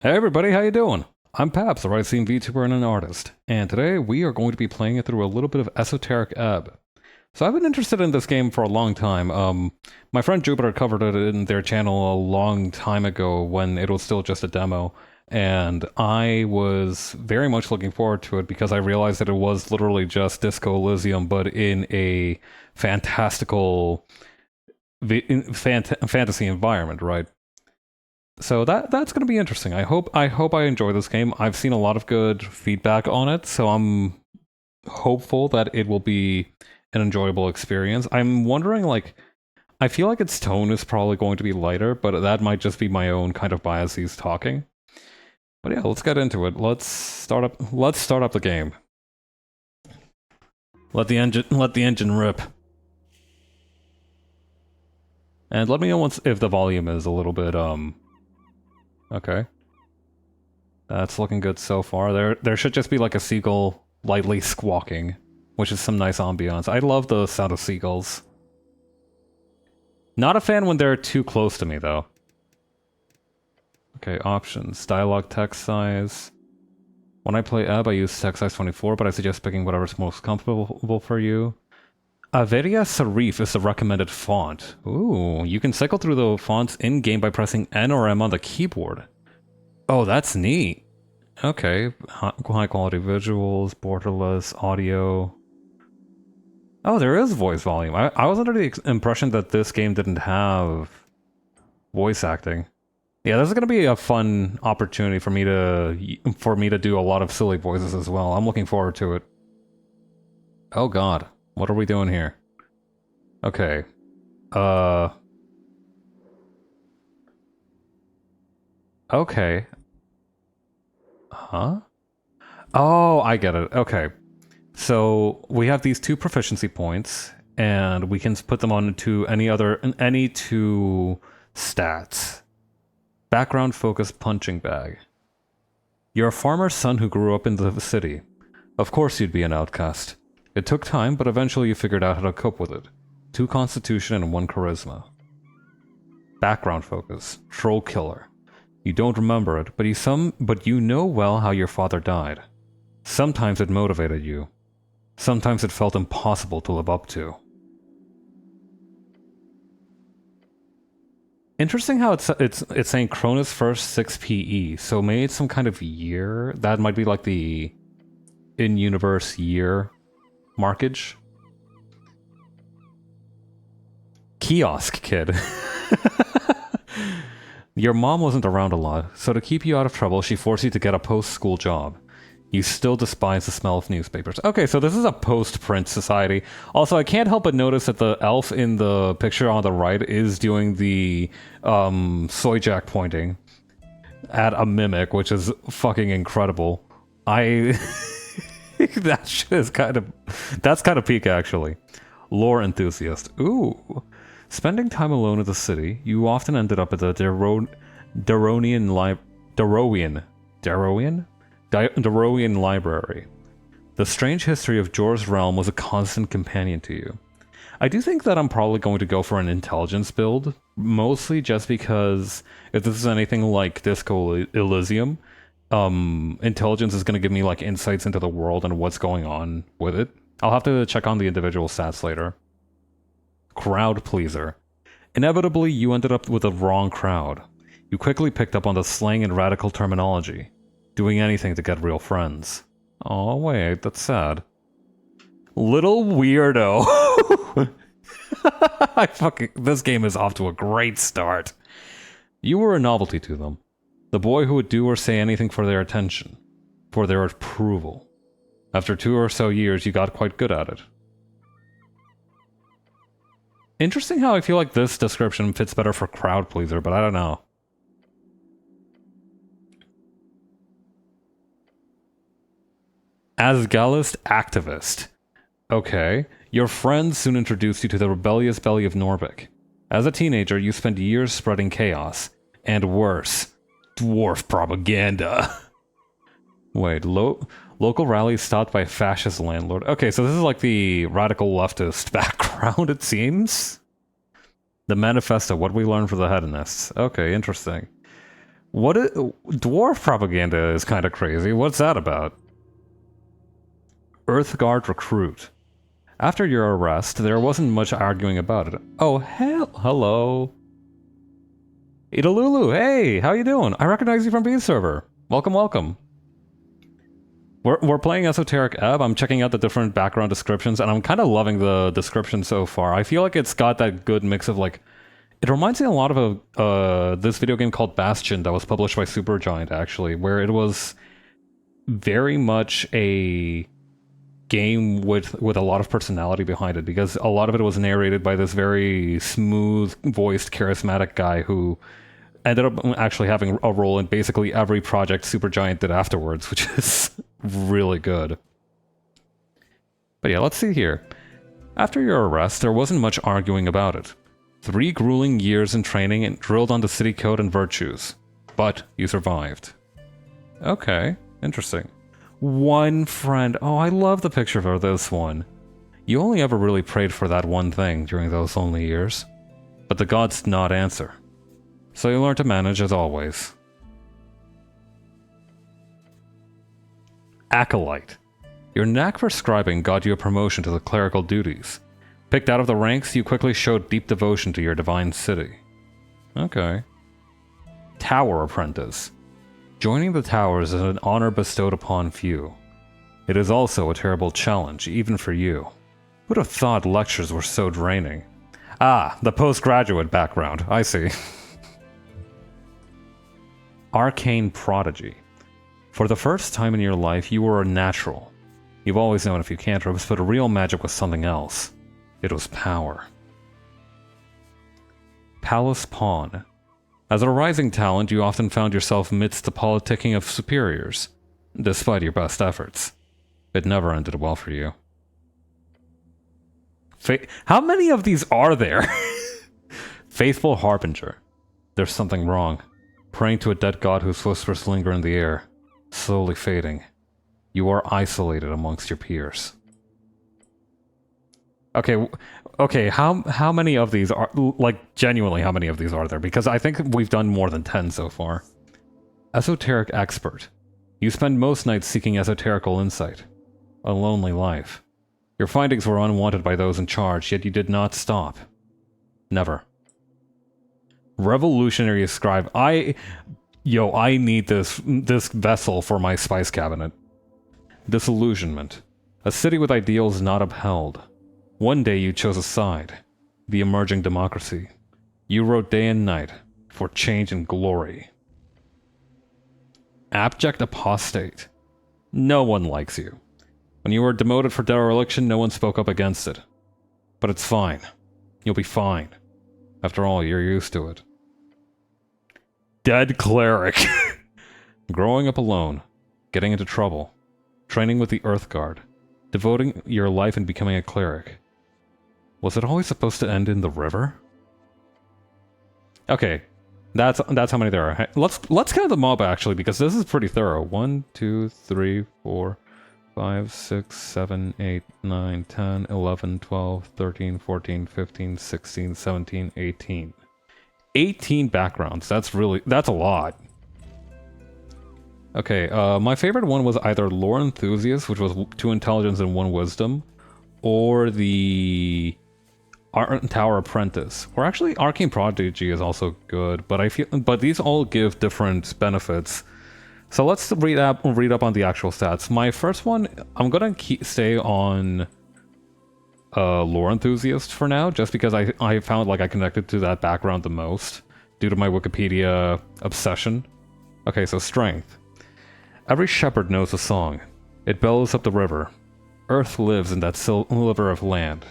Hey everybody, how you doing? I'm Paps, a writing VTuber and an artist, and today we are going to be playing it through a little bit of Esoteric Ebb. So I've been interested in this game for a long time. My friend Jupiter covered it in their channel a long time ago when it was still just a demo, and I was very much looking forward to it because I realized that it was literally just Disco Elysium, but in a fantastical fantasy environment, right? So that's going to be interesting. I hope I enjoy this game. I've seen a lot of good feedback on it, so I'm hopeful that it will be an enjoyable experience. I'm wondering, like, I feel like its tone is probably going to be lighter, but that might just be my own kind of biases talking. But yeah, let's get into it. Let's start up the game. Let the engine rip. And let me know if the volume is a little bit okay. That's looking good so far. There should just be like a seagull lightly squawking, which is some nice ambiance. I love the sound of seagulls. Not a fan when they're too close to me, though. Okay, options. Dialogue text size. When I play Ebb, I use text size 24, but I suggest picking whatever's most comfortable for you. Averia Serif is the recommended font. Ooh, you can cycle through the fonts in-game by pressing N or M on the keyboard. Oh, that's neat. Okay, high quality visuals, borderless, audio. Oh, there is voice volume. I was under the impression that this game didn't have voice acting. Yeah, this is gonna be a fun opportunity for me to do a lot of silly voices as well. I'm looking forward to it. Oh God, what are we doing here? Okay, okay. Huh? Oh, I get it. Okay. So we have these two proficiency points, and we can put them onto any two stats. Background focus punching bag. You're a farmer's son who grew up in the city. Of course you'd be an outcast. It took time, but eventually you figured out how to cope with it. 2 constitution and 1 charisma. Background focus. Troll killer. You don't remember it, but you know well how your father died. Sometimes it motivated you. Sometimes it felt impossible to live up to. Interesting how it's saying Cronus first 6 PE, so maybe it's some kind of year. That might be like the in-universe year markage. Kiosk kid. Your mom wasn't around a lot, so to keep you out of trouble, she forced you to get a post-school job. You still despise the smell of newspapers. Okay, so this is a post-print society. Also, I can't help but notice that the elf in the picture on the right is doing the soy jack pointing at a mimic, which is fucking incredible. That shit is that's kind of peak, actually. Lore enthusiast. Ooh. Spending time alone in the city, you often ended up at the Darrowian Library. The strange history of Jor's realm was a constant companion to you. I do think that I'm probably going to go for an intelligence build, mostly just because if this is anything like Disco Elysium, intelligence is going to give me like insights into the world and what's going on with it. I'll have to check on the individual stats later. Crowd pleaser. Inevitably, you ended up with the wrong crowd. You quickly picked up on the slang and radical terminology. Doing anything to get real friends. Oh wait, that's sad. Little weirdo. This game is off to a great start. You were a novelty to them. The boy who would do or say anything for their attention. For their approval. After 2 or so years, you got quite good at it. Interesting how I feel like this description fits better for crowd pleaser, but I don't know. Asgallist activist. Okay. Your friends soon introduced you to the rebellious belly of Norbik. As a teenager, you spent years spreading chaos. And worse, dwarf propaganda. Wait, local rallies stopped by fascist landlord. Okay, so this is like the radical leftist background, it seems. The manifesto, what we learned for the hedonists. Okay, interesting. Dwarf propaganda is kind of crazy. What's that about? Earthguard recruit. After your arrest, there wasn't much arguing about it. Oh, hello. Idalulu, hey, how you doing? I recognize you from Bean Server. Welcome, welcome. We're playing Esoteric Ebb. I'm checking out the different background descriptions, and I'm kind of loving the description so far. I feel like it's got that good mix of, like... It reminds me a lot of this video game called Bastion that was published by Supergiant, actually, where it was very much a game with a lot of personality behind it, because a lot of it was narrated by this very smooth-voiced, charismatic guy who ended up actually having a role in basically every project Supergiant did afterwards, which is really good. But yeah, let's see here. After your arrest, there wasn't much arguing about it. 3 grueling years in training and drilled on the city code and virtues. But you survived. Okay, interesting. One friend. Oh, I love the picture for this one. You only ever really prayed for that one thing during those lonely years. But the gods did not answer. So you learned to manage as always. Acolyte. Your knack for scribing got you a promotion to the clerical duties. Picked out of the ranks, you quickly showed deep devotion to your divine city. Okay. Tower Apprentice. Joining the towers is an honor bestowed upon few. It is also a terrible challenge, even for you. Who'd have thought lectures were so draining? Ah, the postgraduate background. I see. Arcane Prodigy. For the first time in your life, you were a natural. You've always known a few cantrips, but real magic was something else. It was power. Palace Pawn. As a rising talent, you often found yourself amidst the politicking of superiors, despite your best efforts. It never ended well for you. How many of these are there? Faithful Harbinger. There's something wrong. Praying to a dead god whose whispers linger in the air, slowly fading. You are isolated amongst your peers. Okay, how many of these are, like, genuinely, how many of these are there? Because I think we've done more than 10 so far. Esoteric Expert. You spend most nights seeking esoterical insight. A lonely life. Your findings were unwanted by those in charge, yet you did not stop. Never. Revolutionary Scribe. I need this vessel for my spice cabinet. Disillusionment. A city with ideals not upheld. One day you chose a side. The emerging democracy. You wrote day and night for change and glory. Abject Apostate. No one likes you. When you were demoted for dereliction, no one spoke up against it. But it's fine. You'll be fine. After all, you're used to it. Dead Cleric. Growing up alone. Getting into trouble. Training with the Earthguard. Devoting your life and becoming a cleric. Was it always supposed to end in the river? Okay, that's how many there are. Let's count the mob actually, because this is pretty thorough. 1, 2, 3, 4, 5, 6, 7, 8, 9, 10, 11, 12, 13, 14, 15, 16, 17, 18. 18 backgrounds. That's a lot. Okay, my favorite one was either Lore Enthusiast, which was 2 intelligence and 1 wisdom, or the Tower Apprentice. Or actually, Arcane Prodigy is also good, but these all give different benefits. So let's read up on the actual stats. My first one, I'm gonna stay on Lore Enthusiast for now, just because I found like I connected to that background the most due to my Wikipedia obsession. Okay, so Strength. Every shepherd knows a song. It bellows up the river. Earth lives in that sliver of land.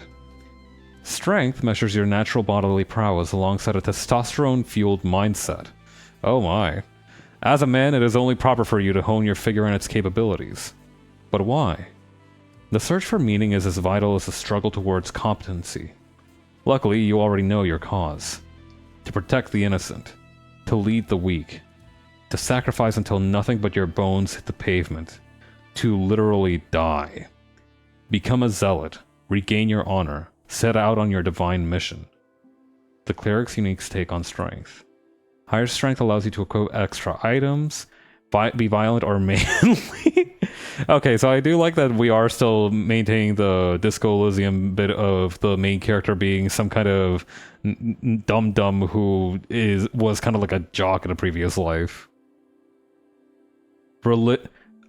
Strength measures your natural bodily prowess alongside a testosterone-fueled mindset. Oh my. As a man, it is only proper for you to hone your figure and its capabilities. But why? The search for meaning is as vital as the struggle towards competency. Luckily, you already know your cause. To protect the innocent. To lead the weak. To sacrifice until nothing but your bones hit the pavement. To literally die. Become a zealot. Regain your honor. Set out on your divine mission. The cleric's unique take on strength. Higher strength allows you to equip extra items, be violent or manly. Okay, so I do like that we are still maintaining the Disco Elysium bit of the main character being some kind of dum-dum who was kind of like a jock in a previous life.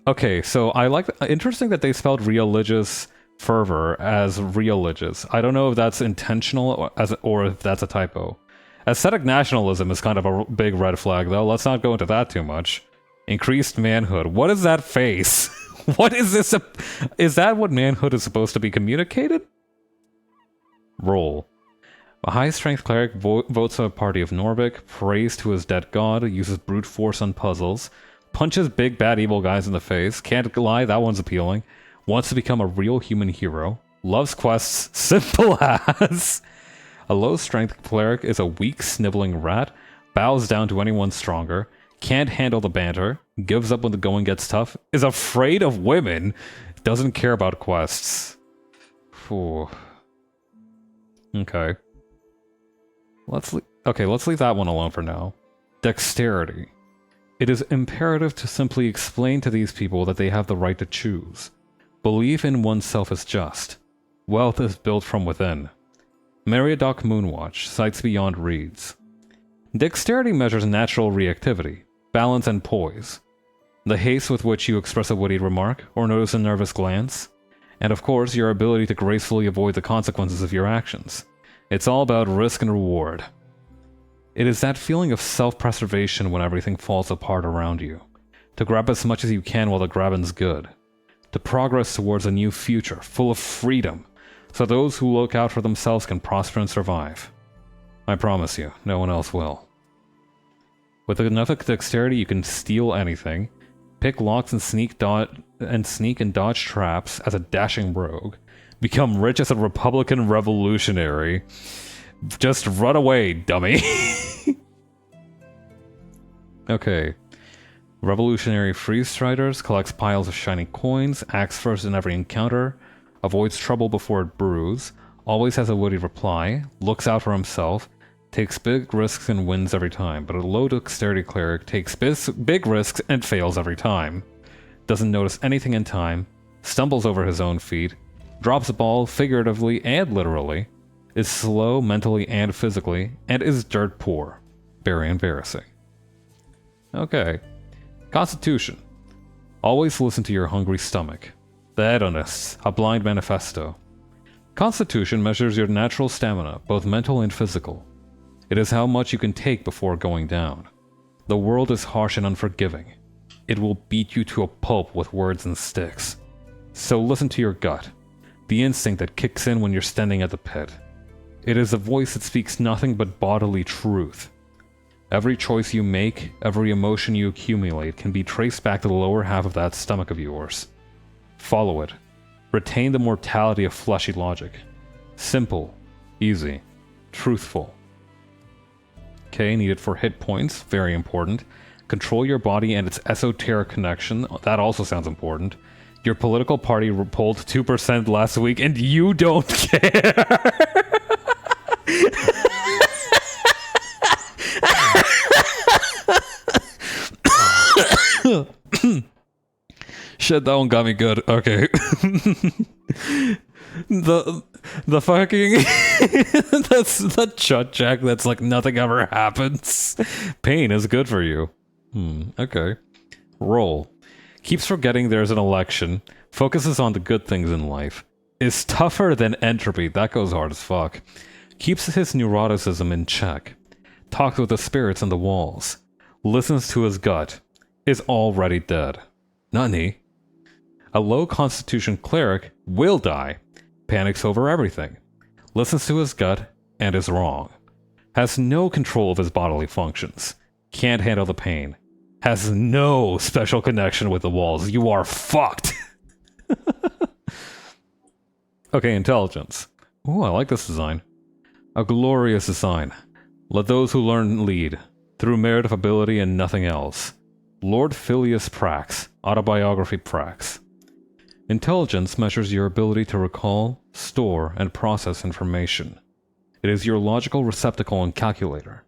Okay, so I like... Interesting that they spelled religious fervor as religious. I don't know if that's intentional or if that's a typo. Aesthetic nationalism is kind of a big red flag, though. Let's not go into that too much. Increased manhood. What is that face? What is this? Is that what manhood is supposed to be communicated? Roll. A high-strength cleric votes a party of Norvik, prays to his dead god, uses brute force on puzzles, punches big bad evil guys in the face, can't lie, that one's appealing, wants to become a real human hero, loves quests, simple as... A low-strength cleric is a weak, sniveling rat, bows down to anyone stronger, can't handle the banter, gives up when the going gets tough, is afraid of women, doesn't care about quests. Phew. Okay. Let's leave that one alone for now. Dexterity. It is imperative to simply explain to these people that they have the right to choose. Belief in oneself is just. Wealth is built from within. Meriadoc Moonwatch, sights beyond reeds. Dexterity measures natural reactivity, balance and poise. The haste with which you express a witty remark, or notice a nervous glance. And of course, your ability to gracefully avoid the consequences of your actions. It's all about risk and reward. It is that feeling of self-preservation when everything falls apart around you. To grab as much as you can while the grabbing's good. To progress towards a new future, full of freedom, so those who look out for themselves can prosper and survive. I promise you, no one else will. With enough dexterity, you can steal anything, pick locks and sneak and dodge traps as a dashing rogue, become rich as a Republican revolutionary. Just run away, dummy. Okay. Revolutionary freeze striders, collects piles of shiny coins, acts first in every encounter, avoids trouble before it brews, always has a witty reply, looks out for himself, takes big risks and wins every time, but a low dexterity cleric takes big risks and fails every time. Doesn't notice anything in time, stumbles over his own feet, drops a ball figuratively and literally, is slow mentally and physically, and is dirt poor. Very embarrassing. Okay. Constitution. Always listen to your hungry stomach. The Hedonists, a blind manifesto. Constitution measures your natural stamina, both mental and physical. It is how much you can take before going down. The world is harsh and unforgiving. It will beat you to a pulp with words and sticks. So listen to your gut, the instinct that kicks in when you're standing at the pit. It is a voice that speaks nothing but bodily truth. Every choice you make, every emotion you accumulate can be traced back to the lower half of that stomach of yours. Follow it. Retain the mortality of fleshy logic. Simple, easy, truthful. Okay, needed for hit points, very important. Control your body and its esoteric connection, that also sounds important. Your political party polled 2% last week and you don't care! Shit, that one got me good. Okay. the fucking that's the chut jack that's like nothing ever happens. Pain is good for you. Okay. Roll. Keeps forgetting there's an election. Focuses on the good things in life. Is tougher than entropy. That goes hard as fuck. Keeps his neuroticism in check. Talks with the spirits in the walls. Listens to his gut. Is already dead. Nani? A low constitution cleric will die. Panics over everything. Listens to his gut and is wrong. Has no control of his bodily functions. Can't handle the pain. Has no special connection with the walls. You are fucked! Okay, intelligence. Ooh, I like this design. A glorious design. Let those who learn lead. Through merit of ability and nothing else. Lord Phileas Prax. Autobiography Prax. Intelligence measures your ability to recall, store, and process information. It is your logical receptacle and calculator.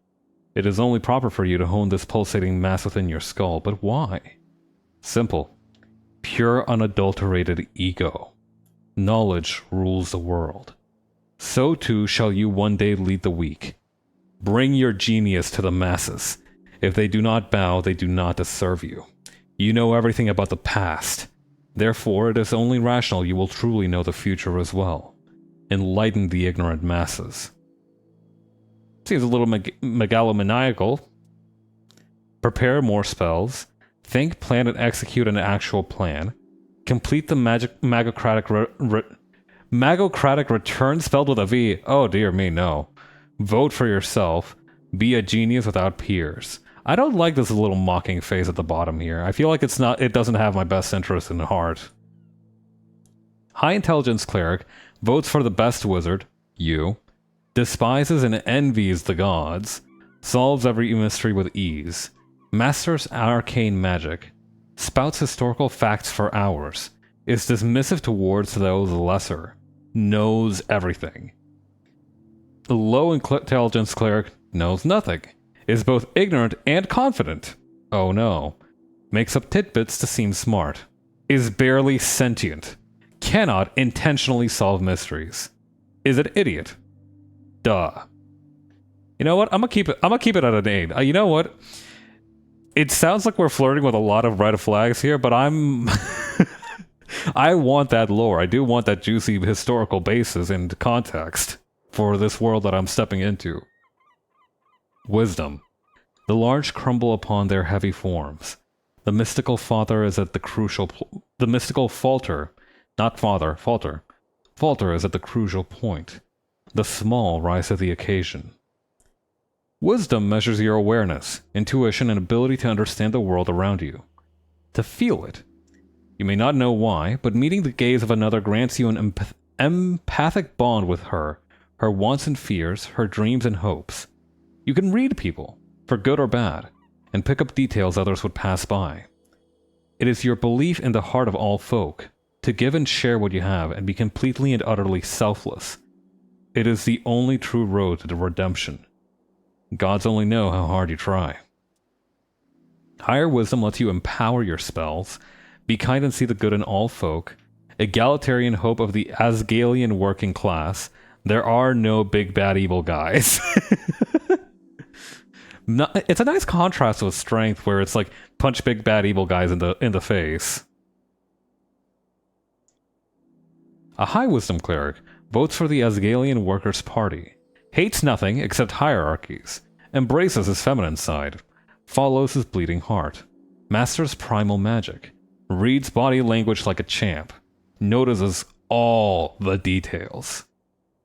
It is only proper for you to hone this pulsating mass within your skull, but why? Simple. Pure unadulterated ego. Knowledge rules the world. So too shall you one day lead the weak. Bring your genius to the masses. If they do not bow, they do not deserve you. You know everything about the past. Therefore, it is only rational you will truly know the future as well. Enlighten the ignorant masses. Seems a little megalomaniacal. Prepare more spells. Think, plan, and execute an actual plan. Complete the magocratic return spelled with a V. Oh dear me, no. Vote for yourself. Be a genius without peers. I don't like this little mocking face at the bottom here. I feel like it doesn't have my best interest in heart. High intelligence cleric votes for the best wizard, you. Despises and envies the gods. Solves every mystery with ease. Masters arcane magic. Spouts historical facts for hours. Is dismissive towards those lesser. Knows everything. The low intelligence cleric knows nothing. Is both ignorant and confident. Oh no. Makes up tidbits to seem smart. Is barely sentient. Cannot intentionally solve mysteries. Is an idiot. Duh. You know what? I'm gonna keep it at an 8. You know what? It sounds like we're flirting with a lot of red flags here, but I'm I want that lore. I do want that juicy historical basis and context for this world that I'm stepping into. Wisdom. The large crumble upon their heavy forms. The mystical father is at the crucial the mystical falter, not father, falter. Falter is at the crucial point. The small rise to the occasion. Wisdom measures your awareness, intuition, and ability to understand the world around you. To feel it. You may not know why, but meeting the gaze of another grants you an empathic bond with her wants and fears, her dreams and hopes. You can read people, for good or bad, and pick up details others would pass by. It is your belief in the heart of all folk, to give and share what you have and be completely and utterly selfless. It is the only true road to the redemption. Gods only know how hard you try. Higher wisdom lets you empower your spells, be kind and see the good in all folk, egalitarian hope of the Asgalian working class. There are no big bad evil guys. It's a nice contrast with strength, where it's like punch big bad evil guys in the face. A high wisdom cleric votes for the Asgalian Workers' Party, hates nothing except hierarchies, embraces his feminine side, follows his bleeding heart, masters primal magic, reads body language like a champ, notices all the details.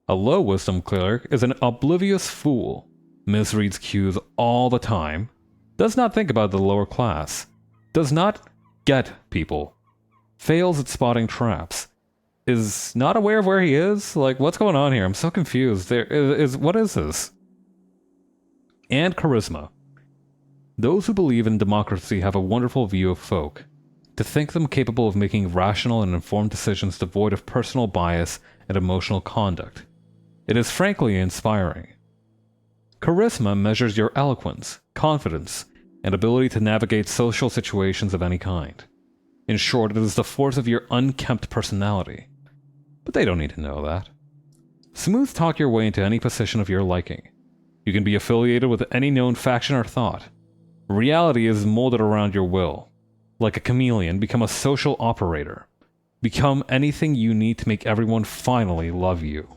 A low wisdom cleric is an oblivious fool, misreads cues all the time, does not think about the lower class, does not get people, fails at spotting traps, is not aware of where he is? Like, what's going on here? I'm so confused. What is this? And charisma. Those who believe in democracy have a wonderful view of folk. To think them capable of making rational and informed decisions devoid of personal bias and emotional conduct. It is frankly inspiring. Charisma measures your eloquence, confidence, and ability to navigate social situations of any kind. In short, it is the force of your unkempt personality. But they don't need to know that. Smooth talk your way into any position of your liking. You can be affiliated with any known faction or thought. Reality is molded around your will. Like a chameleon, become a social operator. Become anything you need to make everyone finally love you.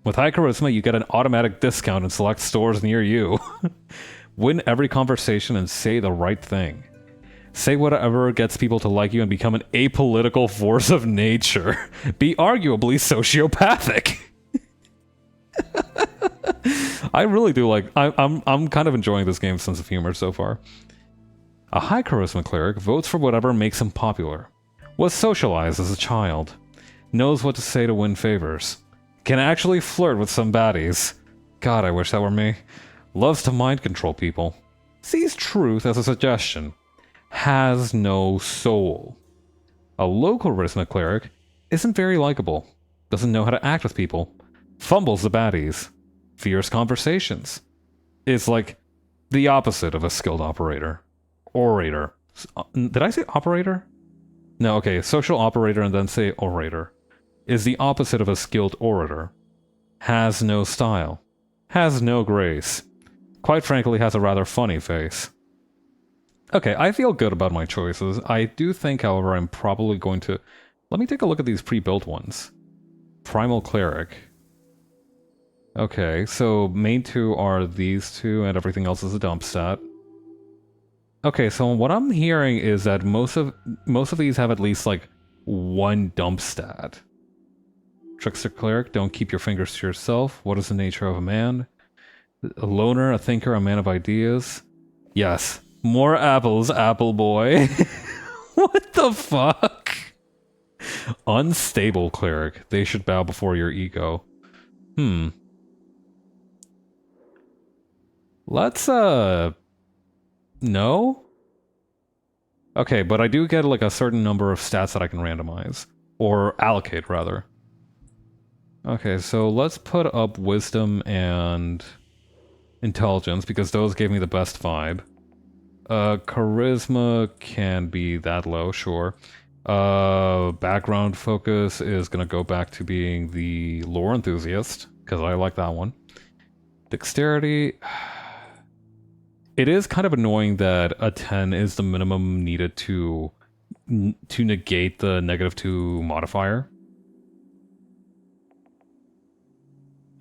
With high charisma, you get an automatic discount in select stores near you. Win every conversation and say the right thing. Say whatever gets people to like you and become an apolitical force of nature. Be arguably sociopathic. I really do like... I'm kind of enjoying this game's sense of humor so far. A high charisma cleric votes for whatever makes him popular. Was socialized as a child. Knows what to say to win favors. Can actually flirt with some baddies. God, I wish that were me. Loves to mind control people. Sees truth as a suggestion. Has no soul. A low charisma cleric isn't very likable. Doesn't know how to act with people. Fumbles the baddies. Fears conversations. is like the opposite of a skilled operator. Orator. Did I say operator? No, okay, social operator and then say orator. Is the opposite of a skilled orator. Has no style. Has no grace. Quite frankly, has a rather funny face. Okay, I feel good about my choices. I do think, however, I'm probably going to... Let me take a look at these pre-built ones. Primal Cleric. Okay, so main two are these two, and everything else is a dump stat. Okay, so what I'm hearing is that most of these have at least, like, one dump stat. Trickster Cleric, don't keep your fingers to yourself. What is the nature of a man? A loner, a thinker, a man of ideas. Yes. More apples, apple boy. What the fuck? Unstable Cleric. They should bow before your ego. Let's, no? Okay, but I do get, like, a certain number of stats that I can randomize. Or allocate, rather. Okay, so let's put up Wisdom and Intelligence, because those gave me the best vibe. Charisma can be that low, sure. Background Focus is gonna go back to being the Lore Enthusiast, because I like that one. Dexterity... It is kind of annoying that a 10 is the minimum needed to negate the -2 modifier.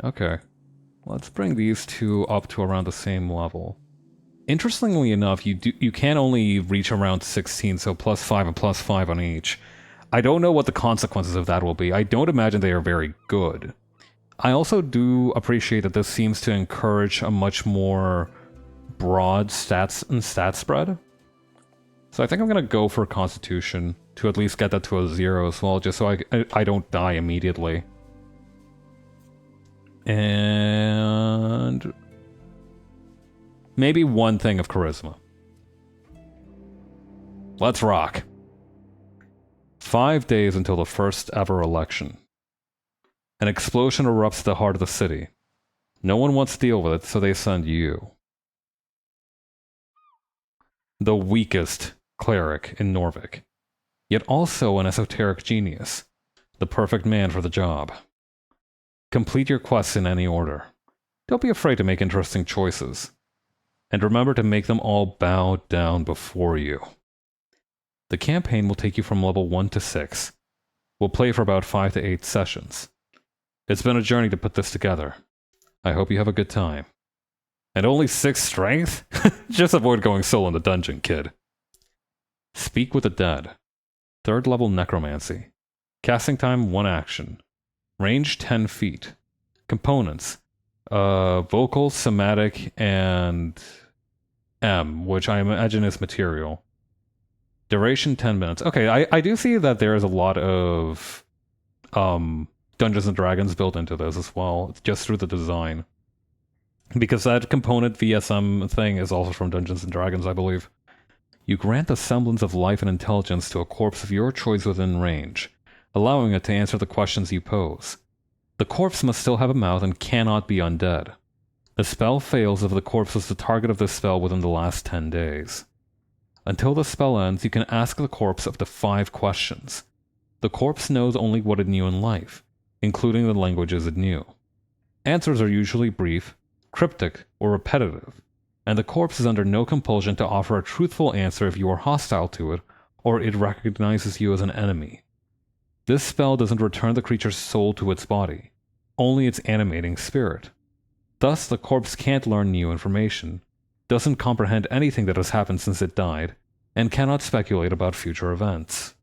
Okay. Let's bring these two up to around the same level. Interestingly enough, you can only reach around 16, so +5 and +5 on each. I don't know what the consequences of that will be. I don't imagine they are very good. I also do appreciate that this seems to encourage a much more broad stats and stat spread. So I think I'm gonna go for Constitution to at least get that to a 0 as well, just so I don't die immediately. And maybe one thing of Charisma. Let's rock. 5 days until the first ever election. An explosion erupts at the heart of the city. No one wants to deal with it, so they send you. The weakest cleric in Norvik, yet also an esoteric genius. The perfect man for the job. Complete your quests in any order. Don't be afraid to make interesting choices. And remember to make them all bow down before you. The campaign will take you from level 1 to 6. We'll play for about 5 to 8 sessions. It's been a journey to put this together. I hope you have a good time. And only 6 strength? Just avoid going solo in the dungeon, kid. Speak with the dead. 3rd level necromancy. Casting time 1 action. Range 10 feet. Components. Vocal, somatic, and M, which I imagine is material. Duration 10 minutes. Okay, I do see that there is a lot of Dungeons and Dragons built into this as well, just through the design. Because that component VSM thing is also from Dungeons and Dragons, I believe. You grant the semblance of life and intelligence to a corpse of your choice within range, allowing it to answer the questions you pose. The corpse must still have a mouth and cannot be undead. The spell fails if the corpse was the target of the spell within the last 10 days. Until the spell ends, you can ask the corpse up to 5 questions. The corpse knows only what it knew in life, including the languages it knew. Answers are usually brief, cryptic, or repetitive, and the corpse is under no compulsion to offer a truthful answer if you are hostile to it, or it recognizes you as an enemy. This spell doesn't return the creature's soul to its body, only its animating spirit. Thus, the corpse can't learn new information, doesn't comprehend anything that has happened since it died, and cannot speculate about future events.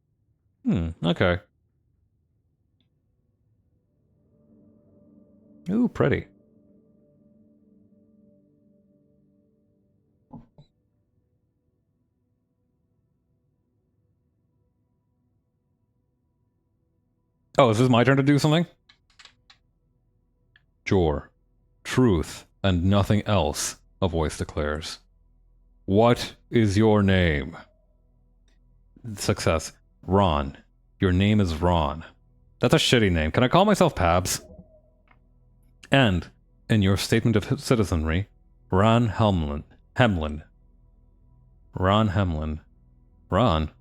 Okay. Ooh, pretty. Oh, is this my turn to do something? Jor. Truth and nothing else, a voice declares. What is your name? Success. Ron. Your name is Ron. That's a shitty name. Can I call myself Pabs? And, in your statement of citizenry, Ron Hemlin. Hemlin. Ron Hemlin. Ron?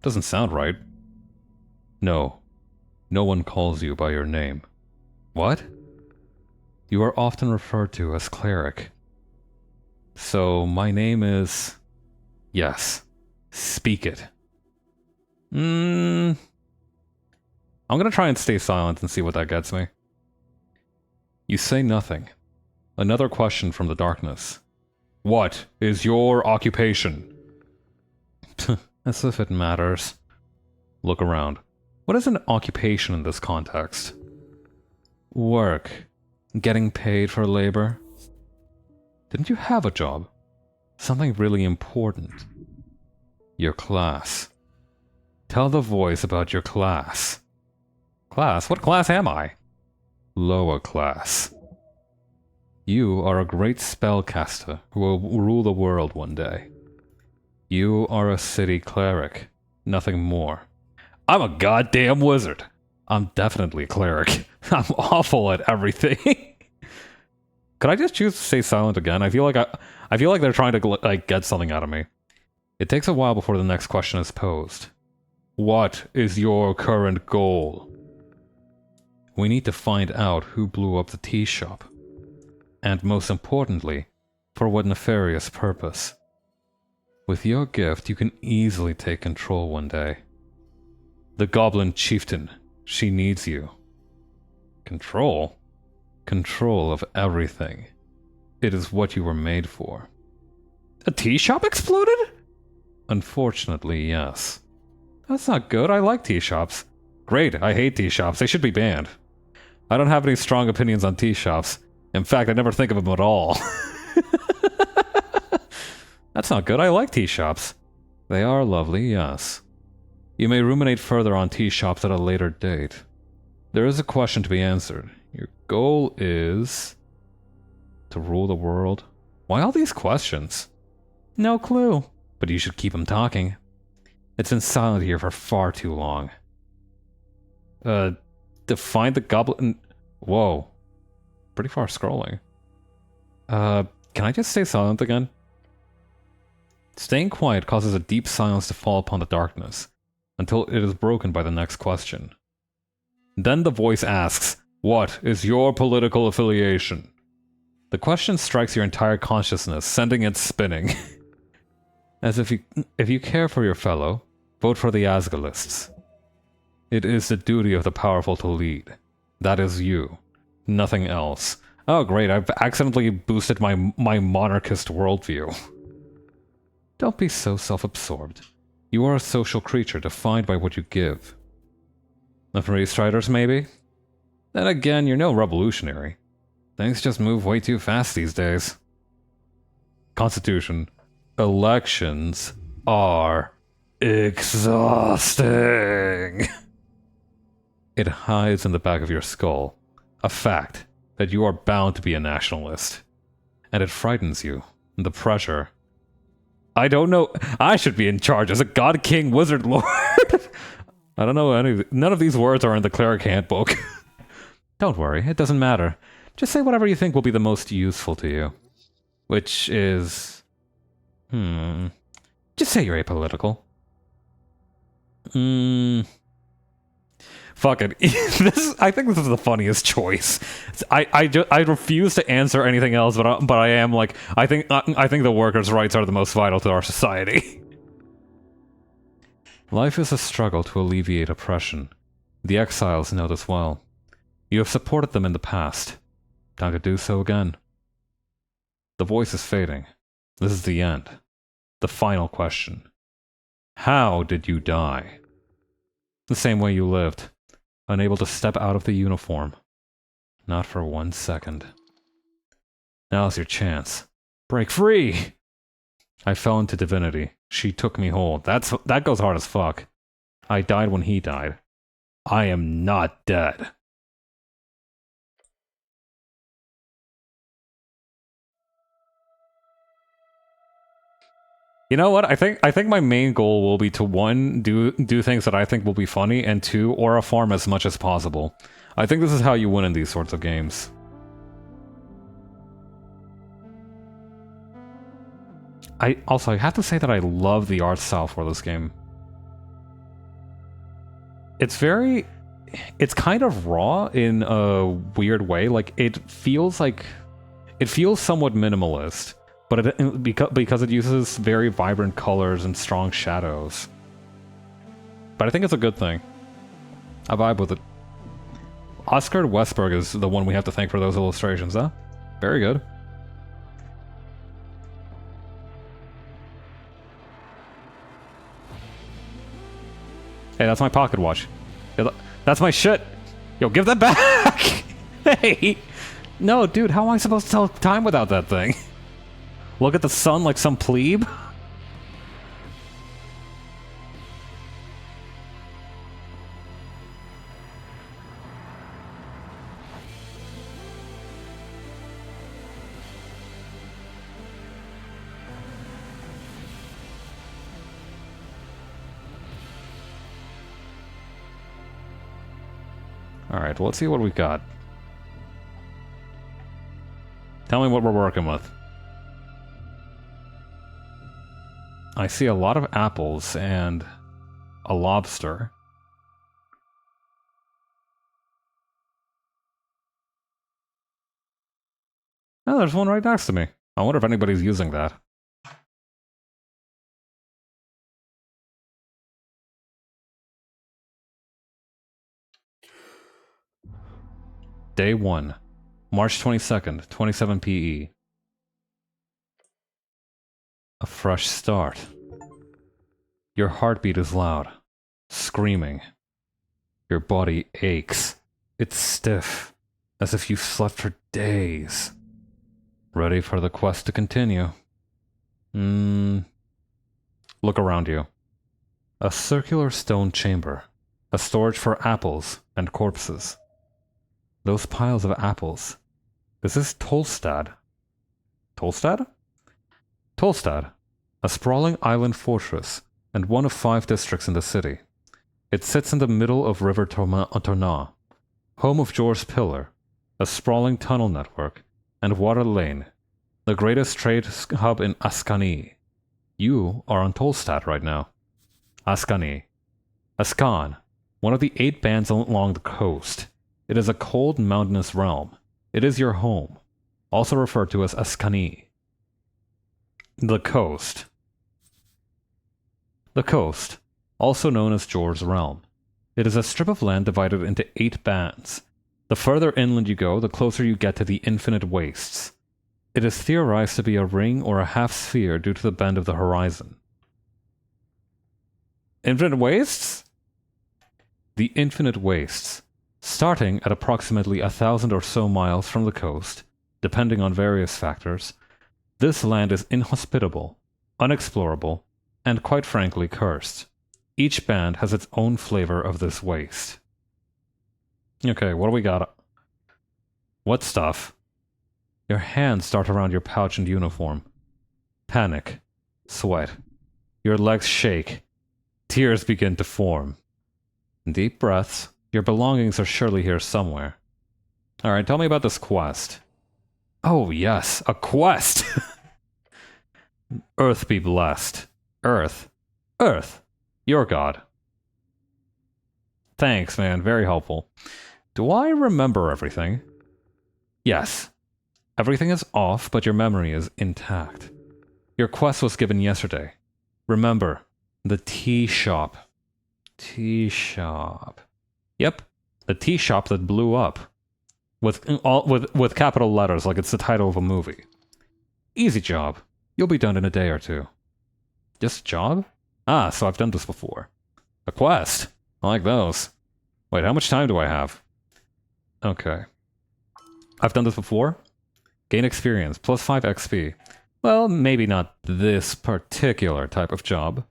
Doesn't sound right. No. No one calls you by your name. What? You are often referred to as Cleric. So, my name is... Yes. Speak it. I'm gonna try and stay silent and see what that gets me. You say nothing. Another question from the darkness. What is your occupation? As if it matters. Look around. What is an occupation in this context? Work. Getting paid for labor. Didn't you have a job? Something really important. Your class. Tell the voice about your class. Class? What class am I? Lower class. You are a great spellcaster who will rule the world one day. You are a city cleric. Nothing more. I'm a goddamn wizard. I'm definitely a cleric. I'm awful at everything. Could I just choose to stay silent again? I feel like they're trying to like get something out of me. It takes a while before the next question is posed. What is your current goal? We need to find out who blew up the tea shop. And most importantly, for what nefarious purpose. With your gift, you can easily take control one day. The Goblin Chieftain, she needs you. Control? Control of everything. It is what you were made for. A tea shop exploded? Unfortunately, yes. That's not good. I like tea shops. Great, I hate tea shops. They should be banned. I don't have any strong opinions on tea shops. In fact, I never think of them at all. That's not good. I like tea shops. They are lovely, yes. You may ruminate further on tea shops at a later date. There is a question to be answered. Your goal is... to rule the world? Why all these questions? No clue. But you should keep them talking. It's been silent here for far too long. Define the goblin... Whoa. Pretty far scrolling. Can I just stay silent again? Staying quiet causes a deep silence to fall upon the darkness, until it is broken by the next question. Then the voice asks, what is your political affiliation? The question strikes your entire consciousness, sending it spinning. As if you care for your fellow, vote for the Asgalists. It is the duty of the powerful to lead. That is you. Nothing else. Oh great, I've accidentally boosted my monarchist worldview. Don't be so self-absorbed. You are a social creature defined by what you give. The Free Striders, maybe? Then again, you're no revolutionary. Things just move way too fast these days. Constitution. Elections are exhausting. It hides in the back of your skull. A fact that you are bound to be a nationalist. And it frightens you. The pressure. I don't know. I should be in charge as a God King Wizard Lord. I don't know any. None of these words are in the Cleric Handbook. Don't worry, it doesn't matter. Just say whatever you think will be the most useful to you. Which is... Just say you're apolitical. Fuck it. I think this is the funniest choice. I refuse to answer anything else, but I am like I think the workers' rights are the most vital to our society. Life is a struggle to alleviate oppression. The exiles know this well. You have supported them in the past. Time to do so again. The voice is fading. This is the end. The final question. How did you die? The same way you lived. Unable to step out of the uniform. Not for 1 second. Now's your chance. Break free! I fell into divinity. She took me whole. That goes hard as fuck. I died when he died. I am not dead. You know what? I think my main goal will be to 1, do things that I think will be funny, and 2, aura farm as much as possible. I think this is how you win in these sorts of games. I have to say that I love the art style for this game. It's kind of raw in a weird way. Like, it feels somewhat minimalist, but because it uses very vibrant colors and strong shadows. But I think it's a good thing. I vibe with it. Oscar Westberg is the one we have to thank for those illustrations, huh? Very good. Hey, that's my pocket watch. That's my shit! Yo, give that back! Hey! No, dude, how am I supposed to tell time without that thing? Look at the sun like some plebe? Alright, well, let's see what we've got. Tell me what we're working with. I see a lot of apples and a lobster. Oh, there's one right next to me. I wonder if anybody's using that. Day 1, March 22nd, 27 PE. A fresh start. Your heartbeat is loud, screaming. Your body aches. It's stiff, as if you've slept for days. Ready for the quest to continue. Look around you. A circular stone chamber. A storage for apples and corpses. Those piles of apples. This is Tolstad. Tolstad? Tolstad, a sprawling island fortress and one of 5 districts in the city. It sits in the middle of River Torna, home of Jor's Pillar, a sprawling tunnel network, and Water Lane, the greatest trade hub in Askani. You are on Tolstad right now. Askani. Askan, one of the 8 bands along the coast. It is a cold, mountainous realm. It is your home, also referred to as Askani. The coast. The coast, also known as Jor's Realm. It is a strip of land divided into 8 bands. The further inland you go, the closer you get to the infinite wastes. It is theorized to be a ring or a half-sphere due to the bend of the horizon. Infinite wastes? The infinite wastes. Starting at approximately 1,000 or so miles from the coast, depending on various factors, this land is inhospitable, unexplorable, and quite frankly cursed. Each band has its own flavor of this waste. Okay, what do we got? What stuff? Your hands dart around your pouch and uniform. Panic. Sweat. Your legs shake. Tears begin to form. Deep breaths. Your belongings are surely here somewhere. Alright, tell me about this quest. Oh yes, a quest! Earth be blessed. Earth. Earth. Your god. Thanks, man. Very helpful. Do I remember everything? Yes. Everything is off, but your memory is intact. Your quest was given yesterday. Remember, the tea shop. Tea shop. Yep, the tea shop that blew up. With capital letters like it's the title of a movie. Easy job. You'll be done in a day or 2. Just a job? Ah, so I've done this before. A quest. I like those. Wait, how much time do I have? Okay. I've done this before? Gain experience, plus 5 XP. Well, maybe not this particular type of job.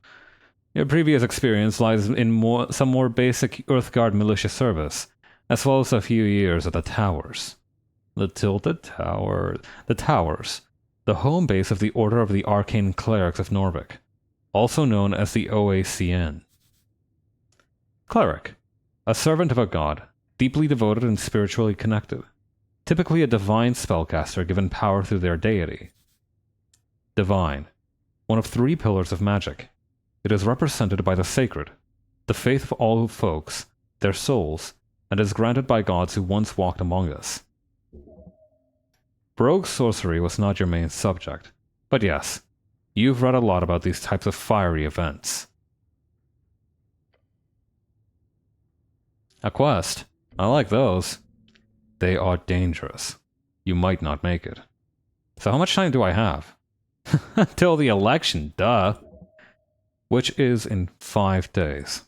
Your previous experience lies in some more basic Earthguard militia service, as well as a few years at the Towers. The Tilted Tower... The Towers. The home base of the Order of the Arcane Clerics of Norvik, also known as the OACN. Cleric. A servant of a god, deeply devoted and spiritually connected. Typically a divine spellcaster given power through their deity. Divine. one of 3 pillars of magic. It is represented by the sacred, the faith of all folks, their souls, and is granted by gods who once walked among us. Rogue sorcery was not your main subject, but yes, you've read a lot about these types of fiery events. A quest. I like those. They are dangerous. You might not make it. So how much time do I have? Till the election, duh. Which is in 5 days.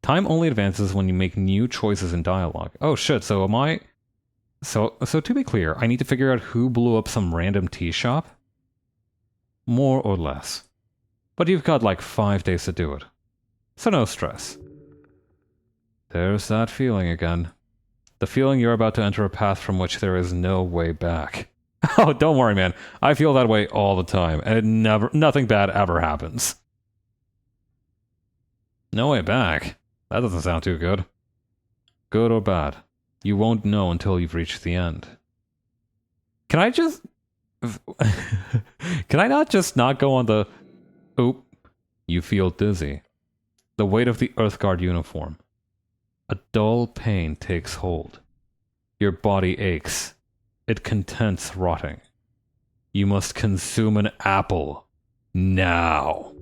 Time only advances when you make new choices in dialogue. Oh shit, so am I... So to be clear, I need to figure out who blew up some random tea shop? More or less. But you've got like 5 days to do it. So no stress. There's that feeling again. The feeling you're about to enter a path from which there is no way back. Oh, don't worry, man. I feel that way all the time, and nothing bad ever happens. No way back? That doesn't sound too good. Good or bad, you won't know until you've reached the end. Can I just... Can I not just not go on the... Oop. You feel dizzy. The weight of the Earthguard uniform. A dull pain takes hold. Your body aches. It contents rotting. You must consume an apple. Now.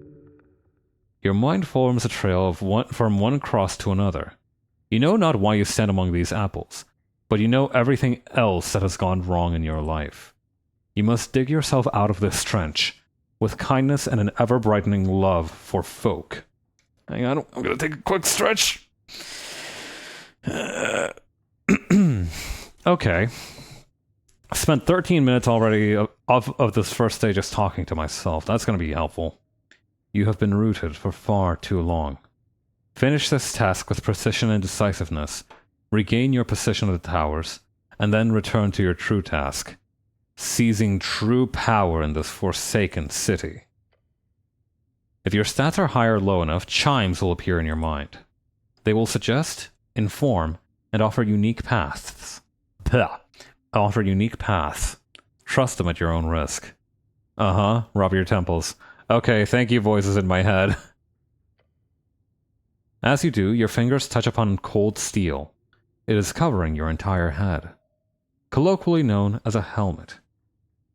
Your mind forms a trail of from one cross to another. You know not why you stand among these apples, but you know everything else that has gone wrong in your life. You must dig yourself out of this trench, with kindness and an ever-brightening love for folk. Hang on, I'm gonna take a quick stretch. Okay. I spent 13 minutes already of this first day just talking to myself. That's going to be helpful. You have been rooted for far too long. Finish this task with precision and decisiveness. Regain your position at the towers, and then return to your true task. Seizing true power in this forsaken city. If your stats are high or low enough, chimes will appear in your mind. They will suggest, inform, and offer unique paths. Offer unique paths. Trust them at your own risk. Rub your temples. Okay, thank you, voices in my head. As you do, your fingers touch upon cold steel. It is covering your entire head. Colloquially known as a helmet.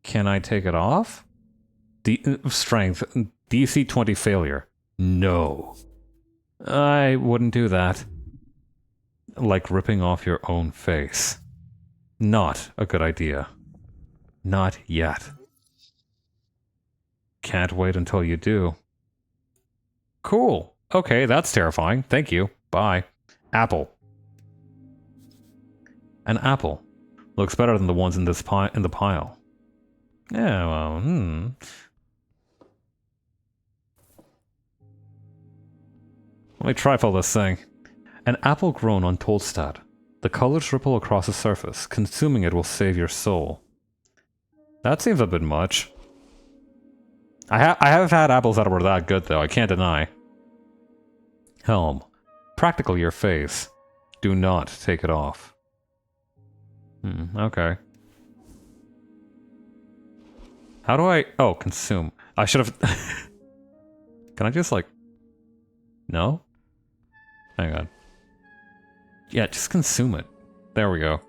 Can I take it off? Strength. DC 20 failure. No. I wouldn't do that. Like ripping off your own face. Not a good idea. Not yet. Can't wait until you do. Cool. Okay, that's terrifying. Thank you. Bye. Apple. An apple. Looks better than the ones in this in the pile. Yeah, well, Let me trifle this thing. An apple grown on Tolstad. The colors ripple across the surface. Consuming it will save your soul. That seems a bit much. I have had apples that were that good, though. I can't deny. Helm. Practical your face. Do not take it off. Okay. How do I... Oh, consume. I should have... Can I just, like... No? Hang on. Yeah, just consume it. There we go.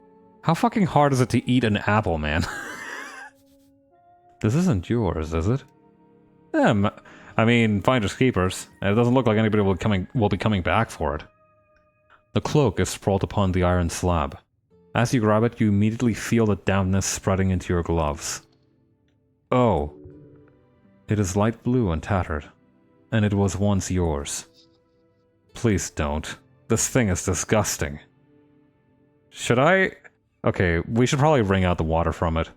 How fucking hard is it to eat an apple, man? This isn't yours, is it? Yeah, I mean, finders keepers. It doesn't look like anybody will be coming back for it. The cloak is sprawled upon the iron slab. As you grab it, you immediately feel the dampness spreading into your gloves. Oh. It is light blue and tattered. And it was once yours. Please don't. This thing is disgusting. Should I... Okay, we should probably wring out the water from it.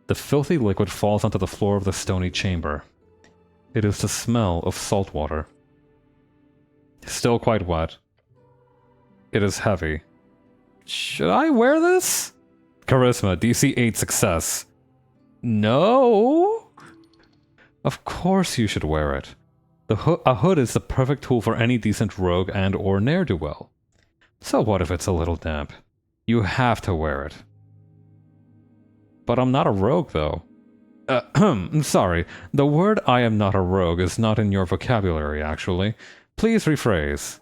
The filthy liquid falls onto the floor of the stony chamber. It is the smell of salt water. Still quite wet. It is heavy. Should I wear this? Charisma, DC 8 success. No? Of course you should wear it. A hood is the perfect tool for any decent rogue and or ne'er-do-well. So what if it's a little damp? You have to wear it. But I'm not a rogue, though. Sorry. The word I am not a rogue is not in your vocabulary, actually. Please rephrase.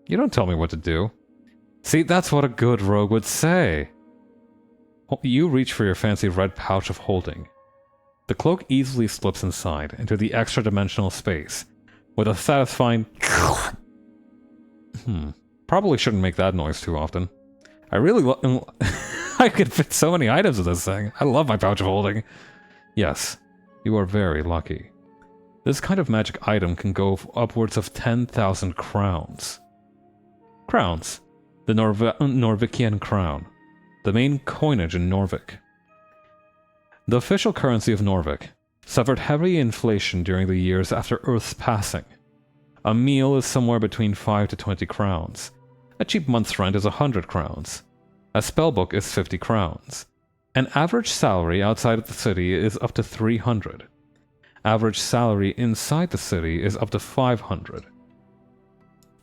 You don't tell me what to do. See, that's what a good rogue would say. You reach for your fancy red pouch of holding. The cloak easily slips inside, into the extra-dimensional space, with a satisfying Probably shouldn't make that noise too often. I really I could fit so many items in this thing. I love my pouch of holding. Yes, you are very lucky. This kind of magic item can go upwards of 10,000 crowns. Crowns. The Norvikian crown. The main coinage in Norvik. The official currency of Norvik suffered heavy inflation during the years after Earth's passing. A meal is somewhere between 5 to 20 crowns. A cheap month's rent is 100 crowns. A spellbook is 50 crowns. An average salary outside of the city is up to 300. Average salary inside the city is up to 500.